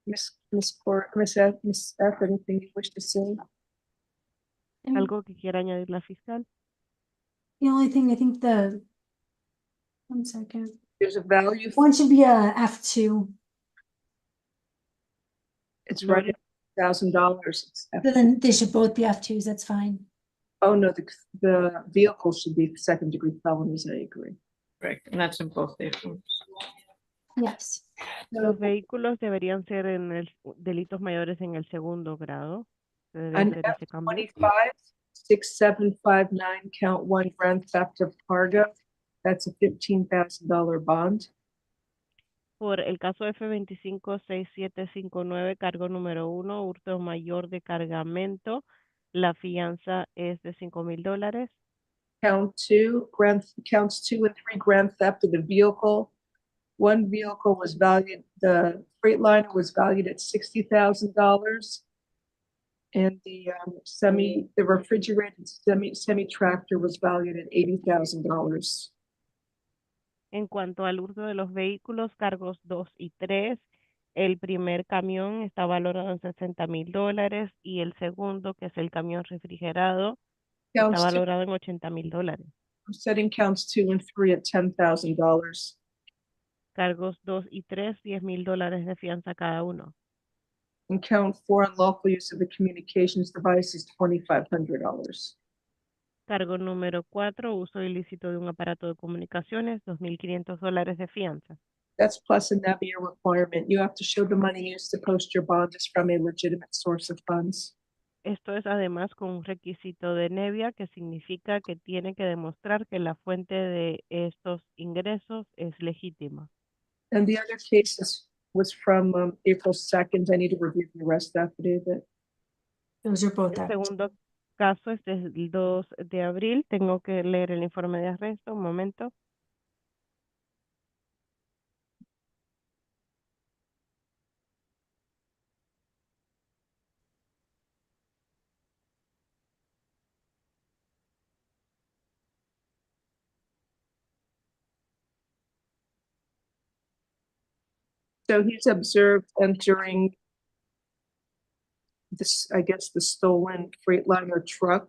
Miss F, anything you wish to say? ¿Algo que quiera añadir la fiscal? The only thing I think one second. There's a value. One should be a F2. It's right at $1,000. Then they should both be F2s, that's fine. Oh, no, the vehicle should be second-degree felonies, I agree. Right, and that's in both their forms. Yes. Los vehículos deberían ser delitos mayores en el segundo grado. An F25 6759 count 1 grand theft of cargo. That's a $15,000 bond. por el caso F256759, cargo número 1, hurto mayor de cargamento. La fianza es de $5,000. Counts 2 and 3, grand theft of the vehicle. One vehicle was valued, the Freightliner was valued at $60,000. And the refrigerated semi-tractor was valued at $80,000. En cuanto al hurto de los vehículos, cargos 2 y 3, el primer camión está valorado en $60,000 y el segundo, que es el camión refrigerado, está Counts two, valorado en $80,000. I'm setting counts 2 and 3 at $10,000. Cargos 2 y 3, $10,000 de fianza cada uno. And count 4, unlawful use of a communications device is $2,500. Cargo número 4, uso ilícito de un aparato de comunicaciones, $2,500 de fianza. That's plus a NEVIA requirement. You have to show the money used to post your bond is from a legitimate source of funds. Esto es además con un requisito de Nevia, que significa que tiene que demostrar que la fuente de estos ingresos es legítima. And the other case was from April 2nd. I need to review the arrest affidavit. Those are both El out. segundo caso es del 2 de abril. Tengo que leer el informe de arresto. Un momento. So he's observed entering this, I guess, the stolen Freightliner truck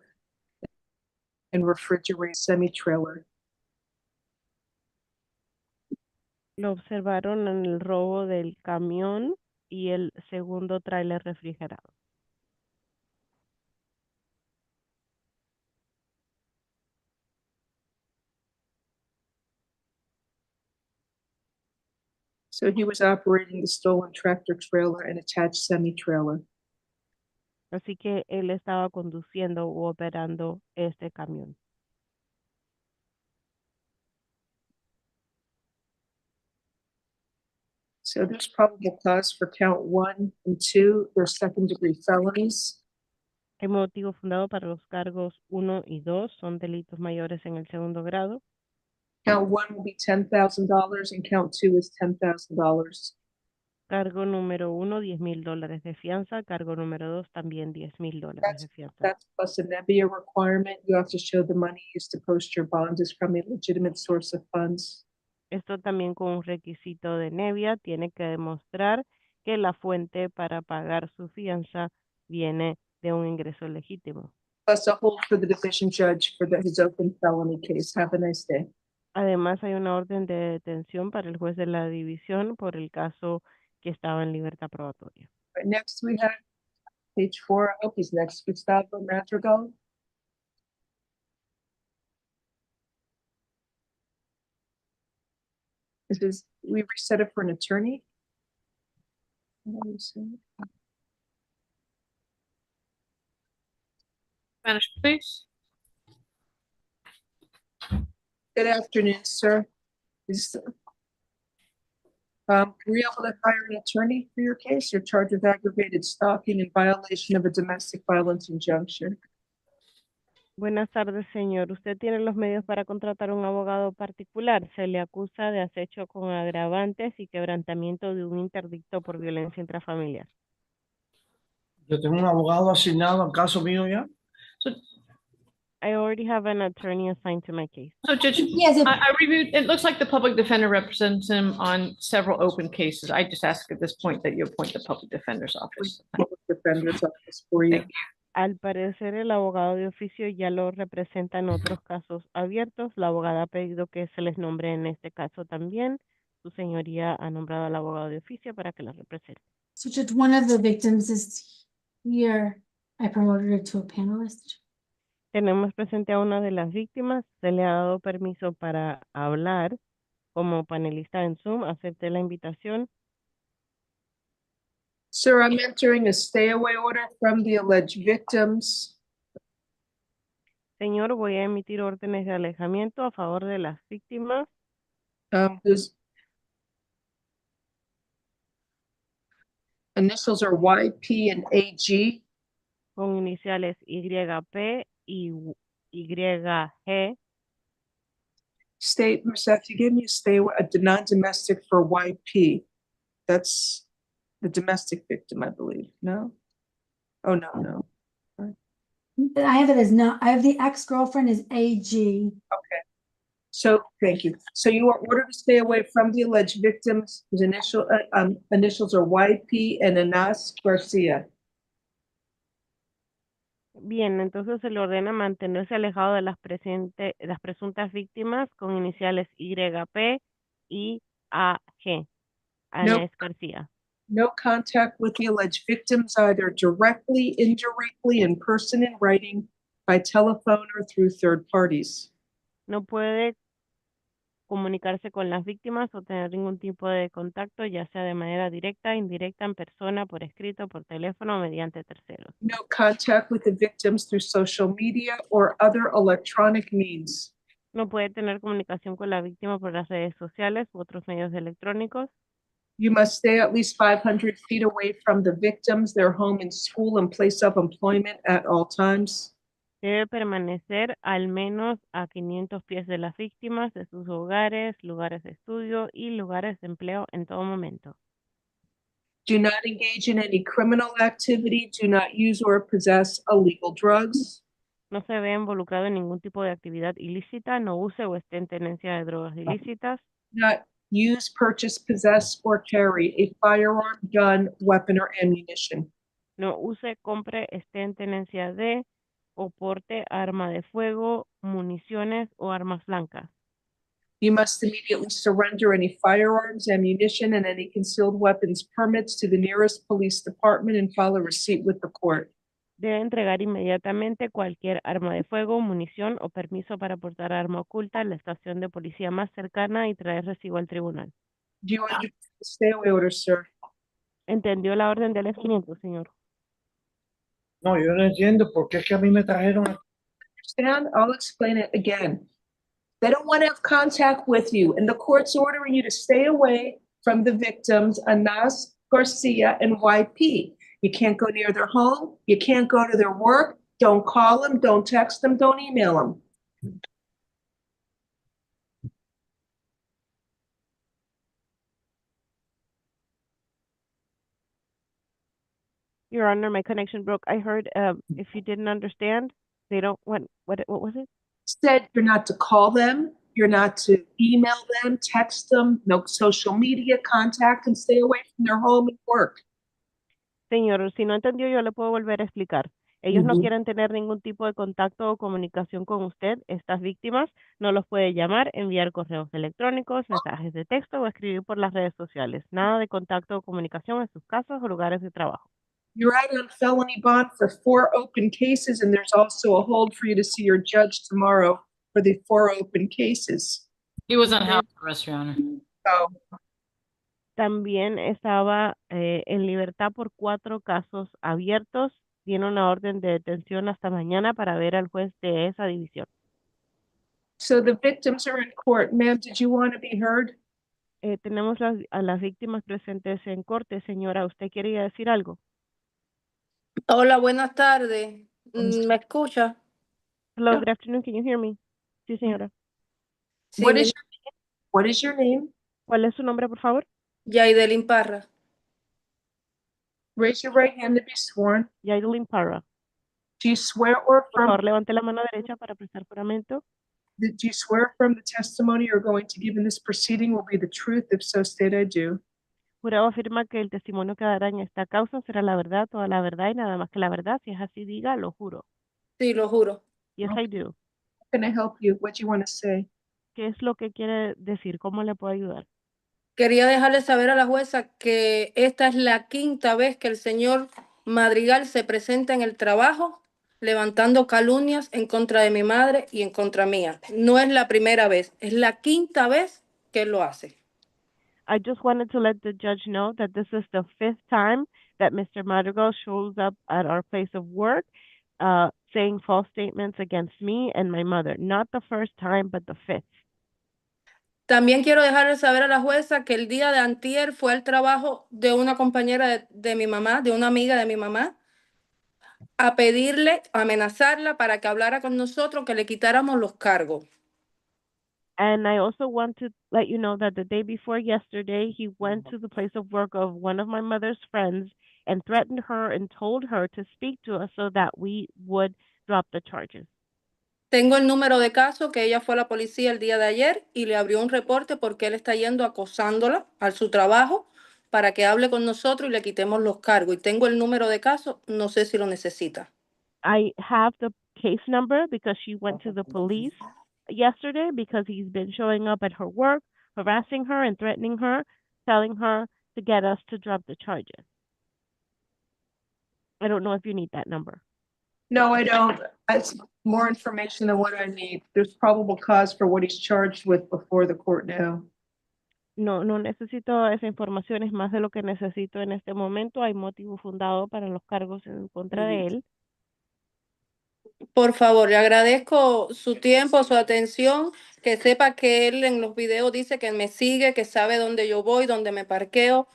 and refrigerated semi-trailer. Lo observaron en el robo del camión y el segundo tráiler refrigerado. So he was operating the stolen tractor trailer and attached semi-trailer. Así que él estaba conduciendo u operando este camión. So there's probable cause for count 1 and 2. They're second-degree felonies. Hay motivo fundado para los cargos 1 y 2, son delitos mayores en el segundo grado. Count 1 will be $10,000 and count 2 is $10,000. Cargo número 1, $10,000 de fianza. Cargo número 2, también $10,000 de fianza. That's plus a NEVIA requirement. You have to show the money used to post your bond is from a legitimate source of funds. Esto también con un requisito de Nevia, tiene que demostrar que la fuente para pagar su fianza viene de un ingreso legítimo. Plus a hold for the division judge for his open felony case. Have a nice day. Además, hay una orden de detención para el juez de la división por el caso que estaba en libertad probatoria. Right, next we have page 4. I hope he's next. Gustavo Madrigal. We reset it for an attorney. Spanish, please. Good afternoon, sir. Were you able to hire an attorney for your case? You're charged with aggravated stalking in violation of a domestic violence injunction. Buenas tardes, señor. ¿Usted tiene los medios para contratar un abogado particular? Se le acusa de acecho con agravantes y quebrantamiento de un interdicto por violencia intrafamiliar. Yo tengo un abogado asignado al caso mío ya. So, I already have an attorney assigned to my case. so Judge, Yes, I reviewed, it looks like the public defender represents him on several open cases. I just ask at this point that you appoint the public defender's office. Public defender's office for you. Thank you. Al parecer, el abogado de oficio ya lo representa en otros casos abiertos. La abogada ha pedido que se les nombre en este caso también. Su señoría ha nombrado al abogado de oficio para que la represente. So just one of the victims is here. I promoted her to a panelist. Tenemos presente a una de las víctimas. Se le ha dado permiso para hablar como panelista en Zoom. Acepte la invitación. Sir, I'm entering a stay away order from the alleged victims. Señor, voy a emitir órdenes de alejamiento a favor de las víctimas. Initials are YP and AG. con iniciales YP y YG. State, Seth, you gave me a a non-domestic for YP. That's the domestic victim, I believe. No? Oh, no. I have it as not, I have the ex-girlfriend as AG. Okay. So, thank you. So you are ordered to stay away from the alleged victims whose initials are YP and Anas Garcia. Bien, entonces se le ordena mantenerse alejado de las presuntas víctimas con iniciales YP y AG. Anés García. No contact with the alleged victims, either directly, indirectly, in person, in writing, by telephone, or through third parties. No puede comunicarse con las víctimas o tener ningún tipo de contacto, ya sea de manera directa, indirecta, en persona, por escrito, por teléfono o mediante terceros. No contact with the victims through social media or other electronic means. No puede tener comunicación con la víctima por las redes sociales u otros medios electrónicos. You must stay at least 500 feet away from the victims, their home and school and place of employment at all times. Debe permanecer al menos a 500 pies de las víctimas, de sus hogares, lugares de estudio y lugares de empleo en todo momento. Do not engage in any criminal activity. Do not use or possess illegal drugs. No se ve involucrado en ningún tipo de actividad ilícita, no use o esté en tenencia de drogas ilícitas. Not use, purchase, possess, or carry a firearm, gun, weapon, or ammunition. No use, compre, esté en tenencia de o porte arma de fuego, municiones o armas blancas. You must immediately surrender any firearms, ammunition, and any concealed weapons permits to the nearest police department and file a receipt with the court. Debe entregar inmediatamente cualquier arma de fuego, munición o permiso para portar arma oculta a la estación de policía más cercana y traer recibo al tribunal. Do you understand the stay away order, sir? ¿Entendió la orden del F-500, señor? No, yo no entiendo por qué es que a mí me trajeron. Understand? I'll explain it again. They don't want to have contact with you, and the court's ordering you to stay away from the victims, Anas Garcia and YP. You can't go near their home. You can't go to their work. Don't call them. Don't text them. Don't email them. Your Honor, my connection broke. I heard if you didn't understand, they don't want, what was it? Said you're not to call them. You're not to email them, text them, no social media contact, and stay away from their home and work. Señor, si no entendió, yo le puedo volver a explicar. Ellos no quieren tener ningún tipo de contacto o comunicación con usted. Estas víctimas no los puede llamar, enviar correos electrónicos, mensajes de texto o escribir por las redes sociales. Nada de contacto o comunicación en sus casas o lugares de trabajo. You're out on felony bond for 4 open cases, and there's also a hold for you to see your judge tomorrow for the 4 open cases. He was on house arrest, Your Honor. Oh. También estaba en libertad por 4 casos abiertos. Tiene una orden de detención hasta mañana para ver al juez de esa división. So the victims are in court. Ma'am, did you want to be heard? Tenemos a las víctimas presentes en corte. Señora, ¿usted quería decir algo? Hola, buenas tardes. ¿Me escucha? Hello, good afternoon. Can you hear me? Sí, señora. Sí, What is your name? ¿Cuál es su nombre, por favor? Yaidelin Parra. Raise your right hand to be sworn. Yaidelin Parra. Do you swear or Por affirm? favor, levante la mano derecha para prestar juramento. Do you swear from the testimony you're going to give in this proceeding will be the truth? If so, state I do. Jurado afirma que el testimonio que dará en esta causa será la verdad, toda la verdad y nada más que la verdad. Si es así, diga, lo juro. Sí, lo juro. Yes, I do. How can I help you? What do you want to say? ¿Qué es lo que quiere decir? ¿Cómo le puedo ayudar? Quería dejarle saber a la jueza que esta es la 5ª vez que el señor Madrigal se presenta en el trabajo levantando calumnias en contra de mi madre y en contra mía. No es la primera vez, es la 5ª vez que él lo hace. I just wanted to let the judge know that this is the 5th time that Mr. Madrigal shows up at our place of work saying false statements against me and my mother. Not the first time, but the 5th. También quiero dejarle saber a la jueza que el día de antier fue al trabajo de una compañera de mi mamá, de una amiga de mi mamá, a pedirle, a amenazarla para que hablara con nosotros, que le quitáramos los cargos. And I also want to let you know that the day before yesterday, he went to the place of work of one of my mother's friends and threatened her and told her to speak to us so that we would drop the charges. Tengo el número de caso que ella fue a la policía el día de ayer y le abrió un reporte porque él está yendo acosándola a su trabajo para que hable con nosotros y le quitemos los cargos. Y tengo el número de caso, no sé si lo necesita. I have the case number because she went to the police yesterday because he's been showing up at her work, harassing her and threatening her, telling her to get us to drop the charges. I don't know if you need that number. No, I don't. That's more information than what I need. There's probable cause for what he's charged with before the court now. No, no necesito esa información, es más de lo que necesito en este momento. Hay motivo fundado para los cargos en contra de él. Por favor, le agradezco su tiempo, su atención, que sepa que él en los videos dice que me sigue, que sabe dónde yo voy, dónde me parqueo,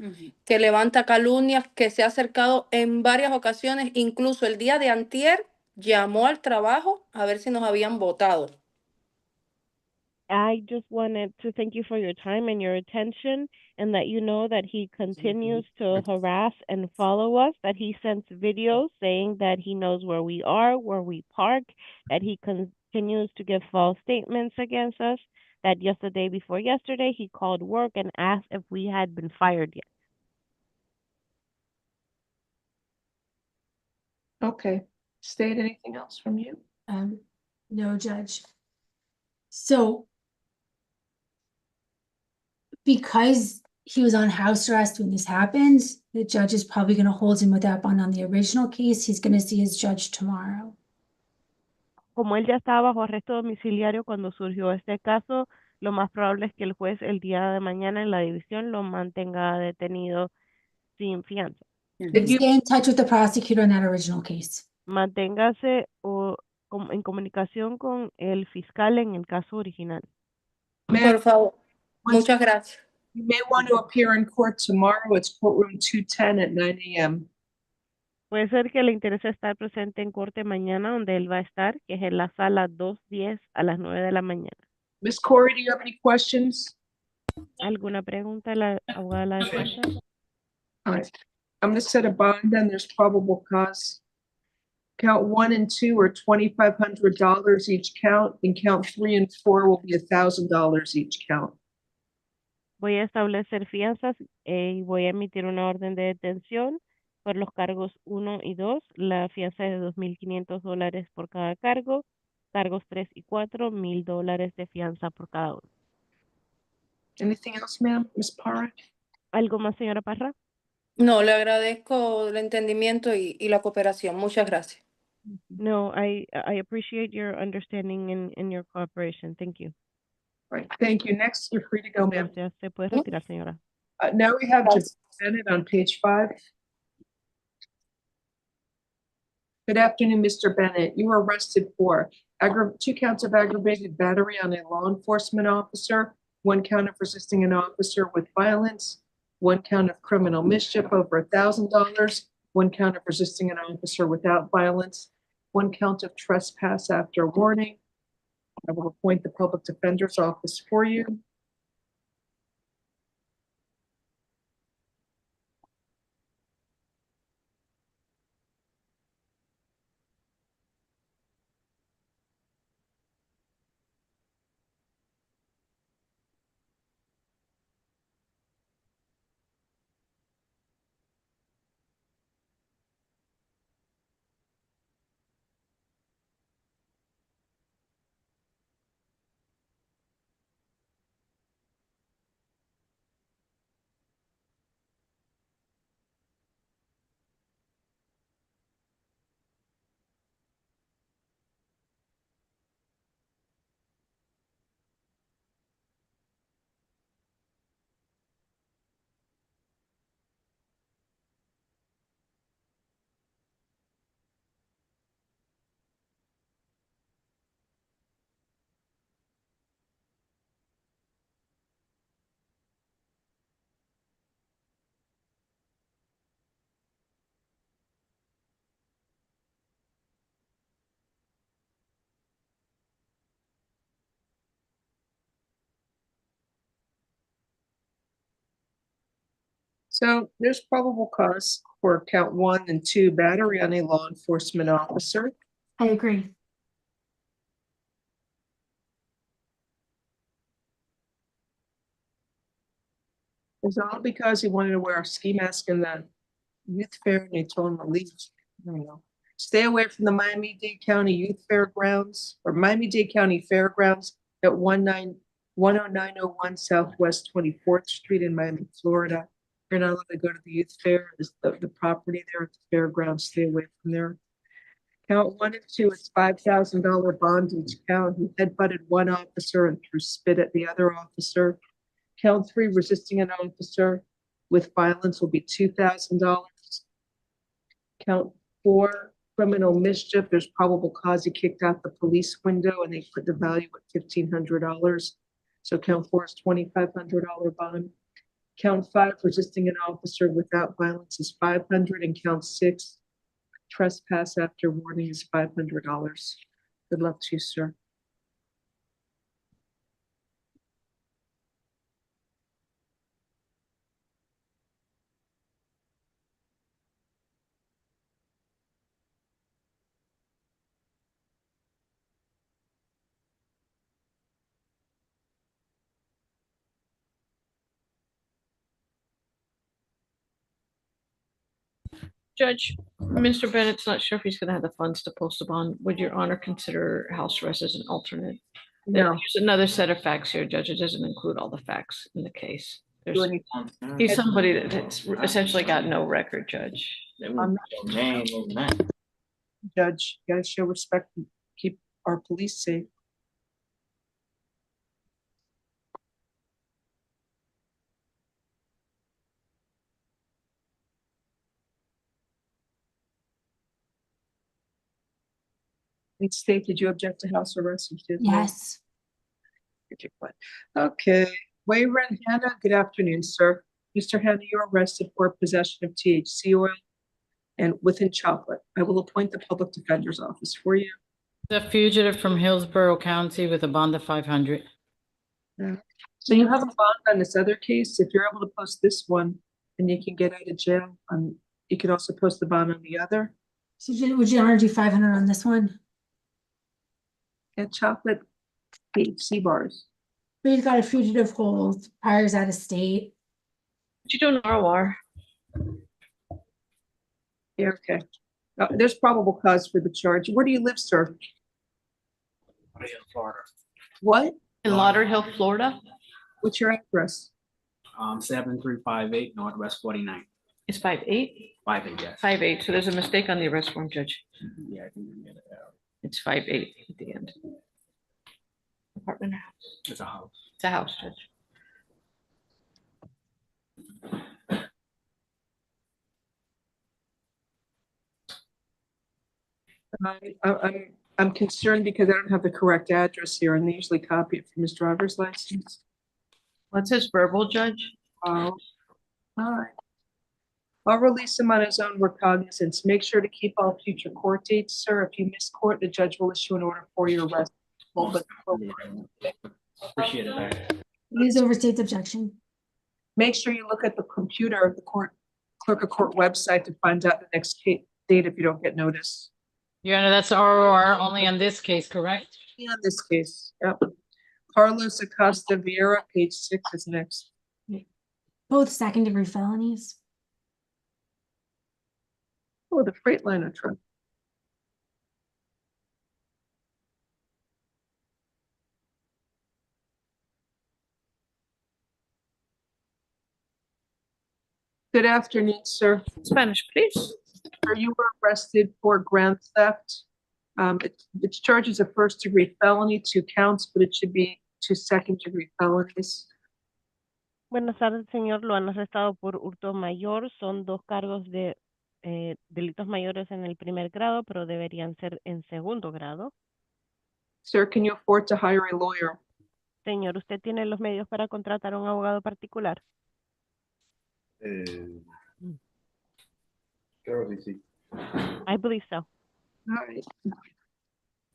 que levanta calumnias, que se ha acercado en varias ocasiones, incluso el día de antier llamó al trabajo a ver si nos habían votado. I just wanted to thank you for your time and your attention and let you know that he continues to harass and follow us, that he sends videos saying that he knows where we are, where we park, that he continues to give false statements against us, that yesterday before yesterday he called work and asked if we had been fired yet. Okay. State, anything else from you? No, Judge. So because he was on house arrest when this happened, the judge is probably going to hold him without bond on the original case. He's going to see his judge tomorrow. Como él ya estaba bajo arresto domiciliario cuando surgió este caso, lo más probable es que el juez el día de mañana en la división lo mantenga detenido sin fianza. Stay in touch with the prosecutor on that original case. Manténgase en comunicación con el fiscal en el caso original. Por favor. Muchas gracias. You may want to appear in court tomorrow. It's courtroom 210 at 9 a.m. Puede ser que le interese estar presente en corte mañana, donde él va a estar, que es en la sala 210 a las 9 de la mañana. Miss Corey, do you have any questions? ¿Alguna pregunta a la abogada de la defensa? All right. I'm going to set a bond and there's probable cause. Count 1 and 2 are $2,500 each count, and count 3 and 4 will be $1,000 each count. Voy a establecer fianzas y voy a emitir una orden de detención por los cargos 1 y 2. La fianza es de $2,500 por cada cargo. Cargos 3 y 4, $1,000 de fianza por cada uno. Anything else, ma'am? Miss Parra? ¿Algo más, señora Parra? No, le agradezco el entendimiento y la cooperación. Muchas gracias. No, I appreciate your understanding and your cooperation. Thank you. Right. Thank you. Next, you're free to go, ma'am. Gracias. Se puede retirar, señora. Now we have Judge Bennett on page 5. Good afternoon, Mr. Bennett. You were arrested for 2 counts of aggravated battery on a law enforcement officer, 1 count of resisting an officer with violence, 1 count of criminal mischief over $1,000, 1 count of resisting an officer without violence, 1 count of trespass after warning. I will appoint the public defender's office for you. So there's probable cause for count 1 and 2, battery on a law enforcement officer. I agree. It's all because he wanted to wear a ski mask in the youth fair and they told him to leave. I don't know. Stay away from the Miami-Dade County Youth Fairgrounds or Miami-Dade County Fairgrounds at 10901 Southwest 24th Street in Miami, Florida. You're not allowed to go to the youth fair. It's the property there at the fairgrounds. Stay away from there. Count 1 and 2 is $5,000 bond each count. He headbutted one officer and threw spit at the other officer. Count 3, resisting an officer with violence will be $2,000. Count 4, criminal mischief. There's probable cause he kicked out the police window and they put the value at $1,500. So count 4 is $2,500 bond. Count 5, resisting an officer without violence is $500, and count 6, trespass after warning is $500. Good luck to you, sir. Judge, Mr. Bennett's not sure if he's gonna have the funds to post a bond. Would your honor consider house arrest as an alternate? No. There's another set of facts here, Judge. It doesn't include all the facts in the case. Do There's, any- he's somebody that's essentially got no record, Judge. Judge, you gotta show respect and keep our police safe. And State, did you object to house arrest? You did, no? Yes. Okay, Wayron Hannah, good afternoon, sir. Mr. Hannah, you're arrested for possession of THC oil and within chocolate. I will appoint the public defender's office for you. The fugitive from Hillsborough County with a bond of 500. So you have a bond on this other case. If you're able to post this one, then you can get out of jail. You can also post the bond on the other. So would you honor do 500 on this one? And chocolate THC bars. We've got a fugitive hold, priors out of state. What you doing, ROR? Yeah, okay. There's probable cause for the charge. Where do you live, sir? Florida. What? In Lauderhill, Florida? What's your address? 7358 Northwest 49. It's 5'8"? 58, yes. 5'8", so there's a mistake on the arrest form, Judge. Yeah, I think we get it out. It's 5'8" at the end. Apartment or house? It's a house. It's a house, Judge. I'm concerned because I don't have the correct address here, and they usually copy it from his driver's license. What's his verbal, Judge? Oh, all right. I'll release him on his own recognizance. Make sure to keep all future court dates, sir. If you miss court, the judge will issue an order for your arrest. Appreciate it. Please overstate the objection. Make sure you look at the computer of the court, clerk of court website to find out the next date if you don't get notice. Your Honor, that's ROR only on this case, correct? In this case, yep. Carlos Acosta Vieira, page 6 is next. Both second-degree felonies. Oh, the Freightliner truck. Good afternoon, sir. Spanish, please. Sir, you were arrested for grand theft. It's charged as a first-degree felony, 2 counts, but it should be 2 second-degree felonies. Buenas tardes, señor. Lo han arrestado por hurto mayor. Son 2 cargos de delitos mayores en el primer grado, pero deberían ser en segundo grado. Sir, can you afford to hire a lawyer? Señor, ¿usted tiene los medios para contratar a un abogado particular? Creo que sí. I believe so. All right.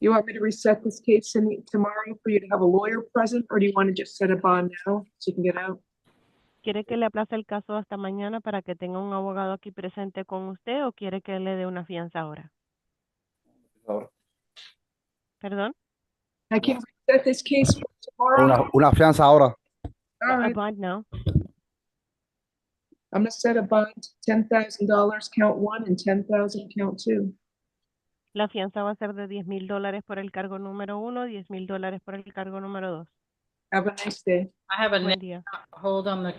You want me to reset this case tomorrow for you to have a lawyer present, or do you want to just set a bond now so you can get out? ¿Quiere que le aplace el caso hasta mañana para que tenga un abogado aquí presente con usted o quiere que le dé una fianza ahora? ¿Perdón? I can set this case for tomorrow. Una fianza ahora. All A right, bond now. I'm gonna set a bond, $10,000 count one and 10,000 count two. La fianza va a ser de $10,000 por el cargo número 1, $10,000 por el cargo número 2. Have a nice day. I have a Buen día. hold on the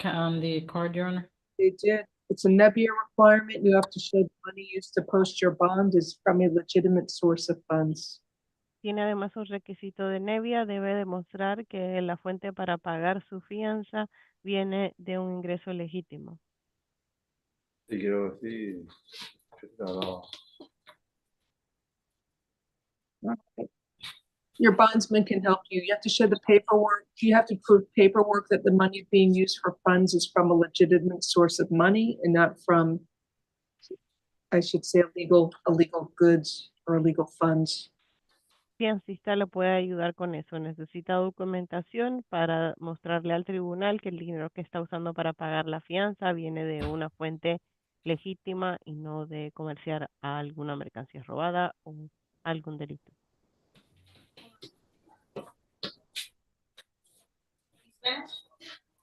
card, Your Honor. They did. It's a NEBIA requirement. You have to show the money used to post your bond is from a legitimate source of funds. Tiene además un requisito de Nevia, debe demostrar que la fuente para pagar su fianza viene de un ingreso legítimo. Sí, quiero decir. Okay. Your bondsman can help you. You have to show the paperwork. You have to prove paperwork that the money being used for funds is from a legitimate source of money and not from, I should say, illegal goods or illegal funds. Fiancista le puede ayudar con eso. Necesita documentación para mostrarle al tribunal que el dinero que está usando para pagar la fianza viene de una fuente legítima y no de comerciar a alguna mercancía robada o algún delito.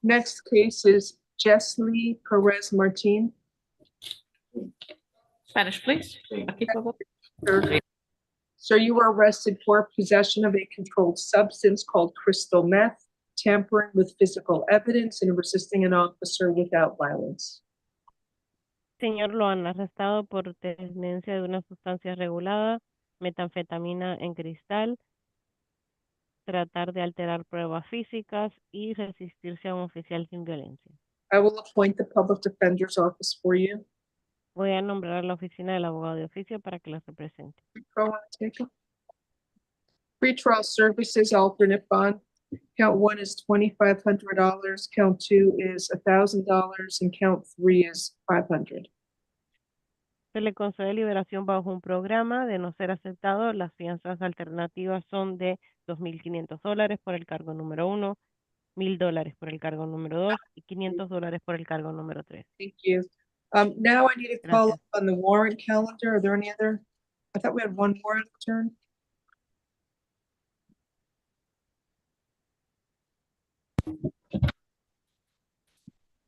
Next case is Jesly Perez Martin. Spanish, please. Aquí, por favor. Sir, you were arrested for possession of a controlled substance called crystal meth, tampering with physical evidence, and resisting an officer without violence. Señor, lo han arrestado por tenencia de una sustancia regulada, metanfetamina en cristal, tratar de alterar pruebas físicas y resistirse a un oficial sin violencia. I will appoint the public defender's office for you. Voy a nombrar a la oficina del abogado de oficio para que los represente. Go on, take it. Pretrial services alternate bond. Count one is $2,500. Count two is $1,000, and count three is $500. Se le concede liberación bajo un programa. De no ser aceptado, las fianzas alternativas son de $2,500 por el cargo número 1, $1,000 por el cargo número 2 y $500 por el cargo número 3. Thank you. Now I need to call Gracias. up on the warrant calendar. Are there any other? I thought we had one more in turn.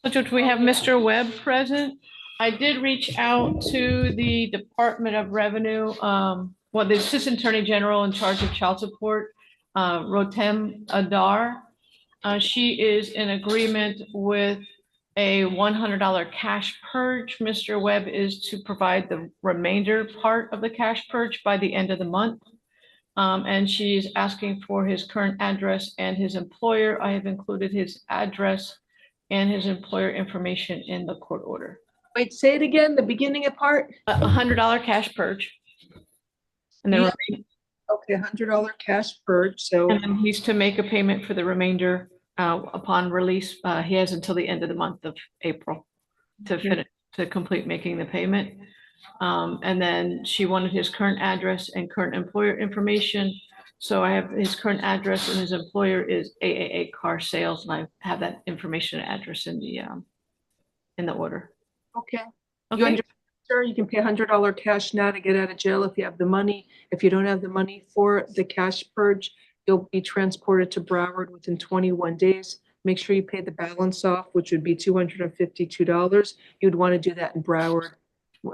So Judge, we have Mr. Webb present. I did reach out to the Department of Revenue, the Assistant Attorney General in charge of child support, Rotem Adar. She is in agreement with a $100 cash purge. Mr. Webb is to provide the remainder part of the cash purge by the end of the month. And she's asking for his current address and his employer. I have included his address and his employer information in the court order. Wait, say it again, the beginning of part? $100 cash purge. And the Yeah. Okay, $100 cash purge, so. And then he's to make a payment for the remainder upon release. He has until the end of the month of April to finish, to complete making the payment. And then she wanted his current address and current employer information. So I have his current address and his employer is AAA Car Sales, and I have that information and address in the order. Okay. Okay. You understand, sir? You can pay $100 cash now to get out of jail if you have the money. If you don't have the money for the cash purge, you'll be transported to Broward within 21 days. Make sure you pay the balance off, which would be $252. You'd want to do that in Broward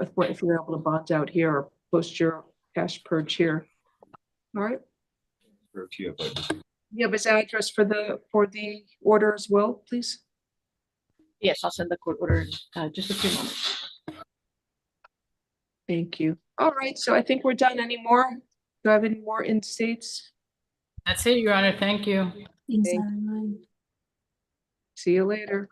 if you're able to bond out here or post your cash purge here. All right. You have his address for the order as well, please? Yes, I'll send the court order in just a few moments. Thank you. All right, so I think we're done. Any more? Do I have any more in states? That's it, Your Honor. Thank you. Thanks, Thank- Adeline. See you later.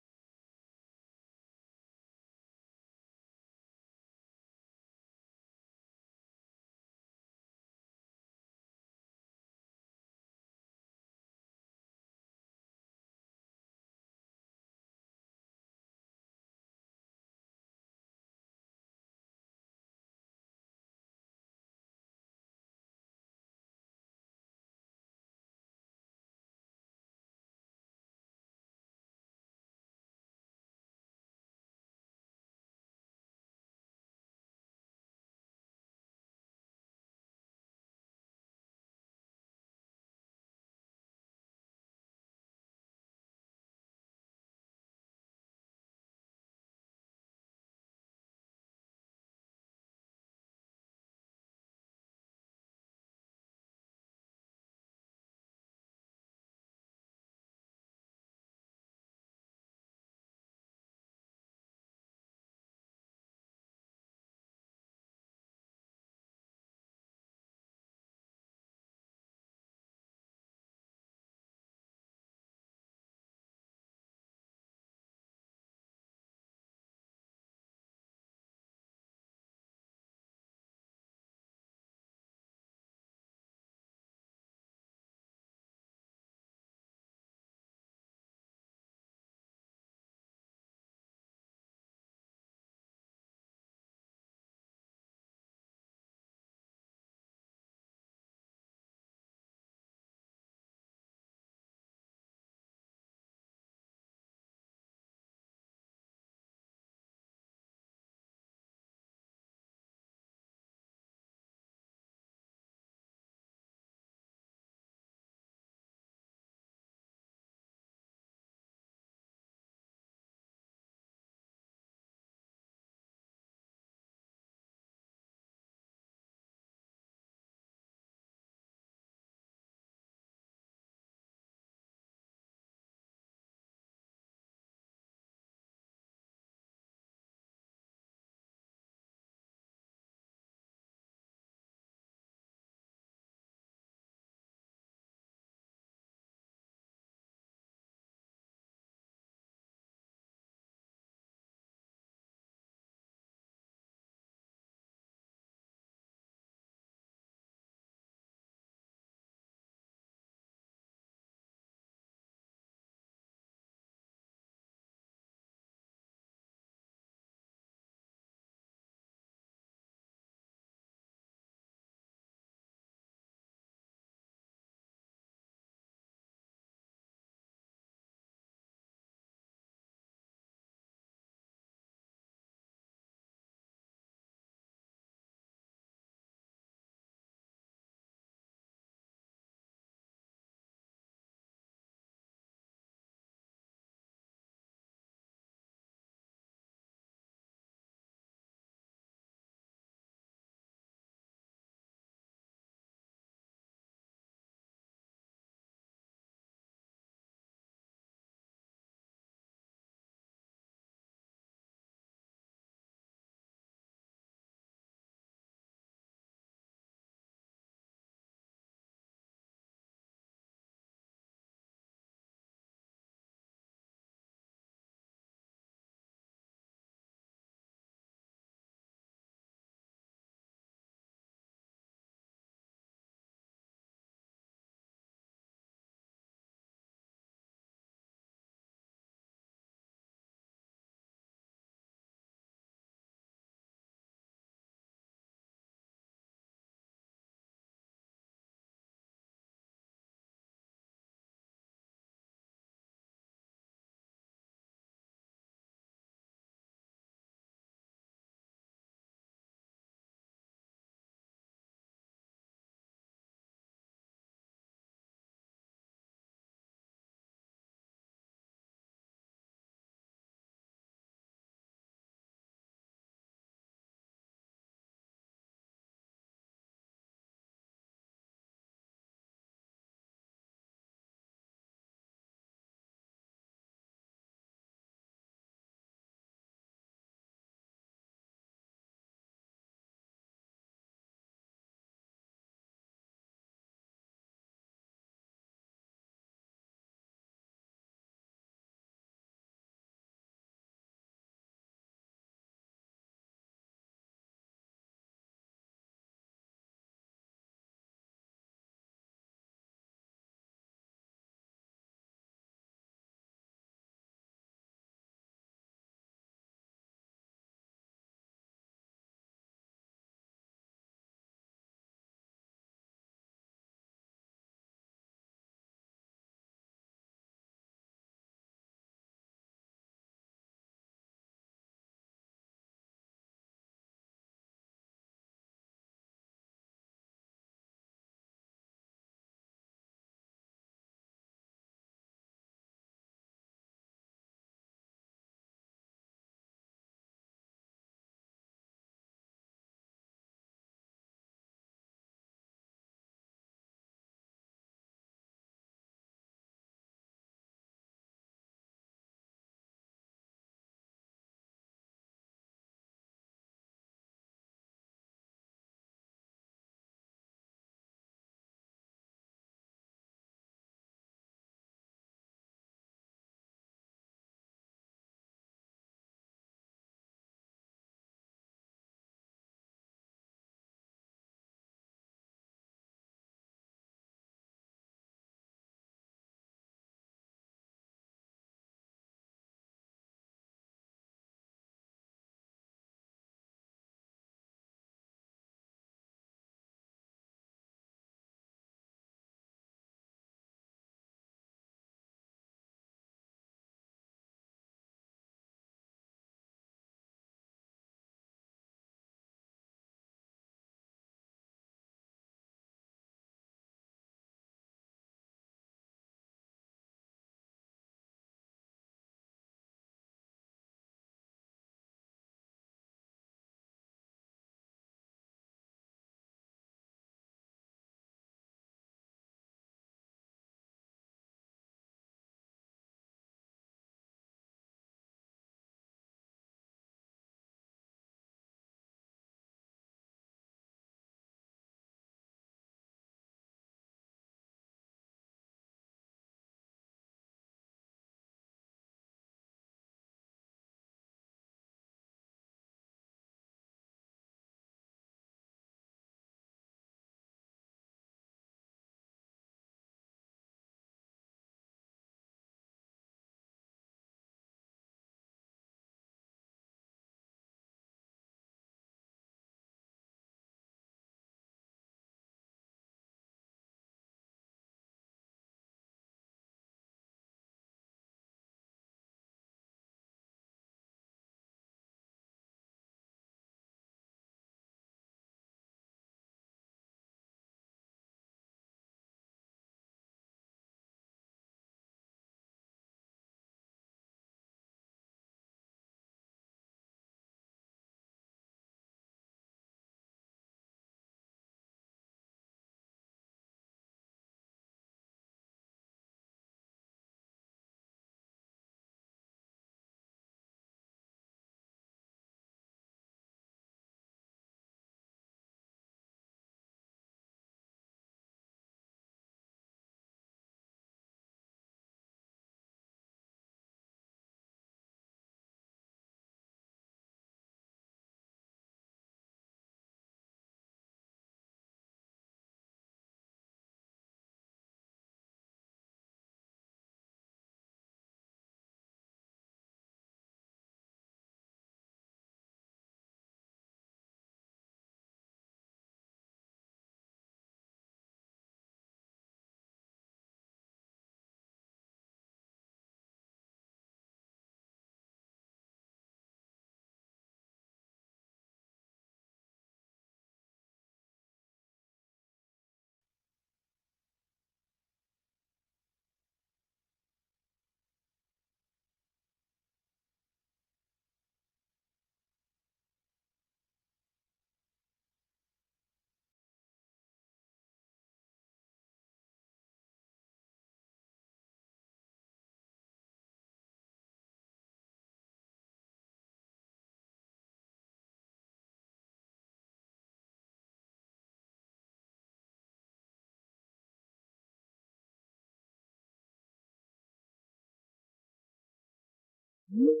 you.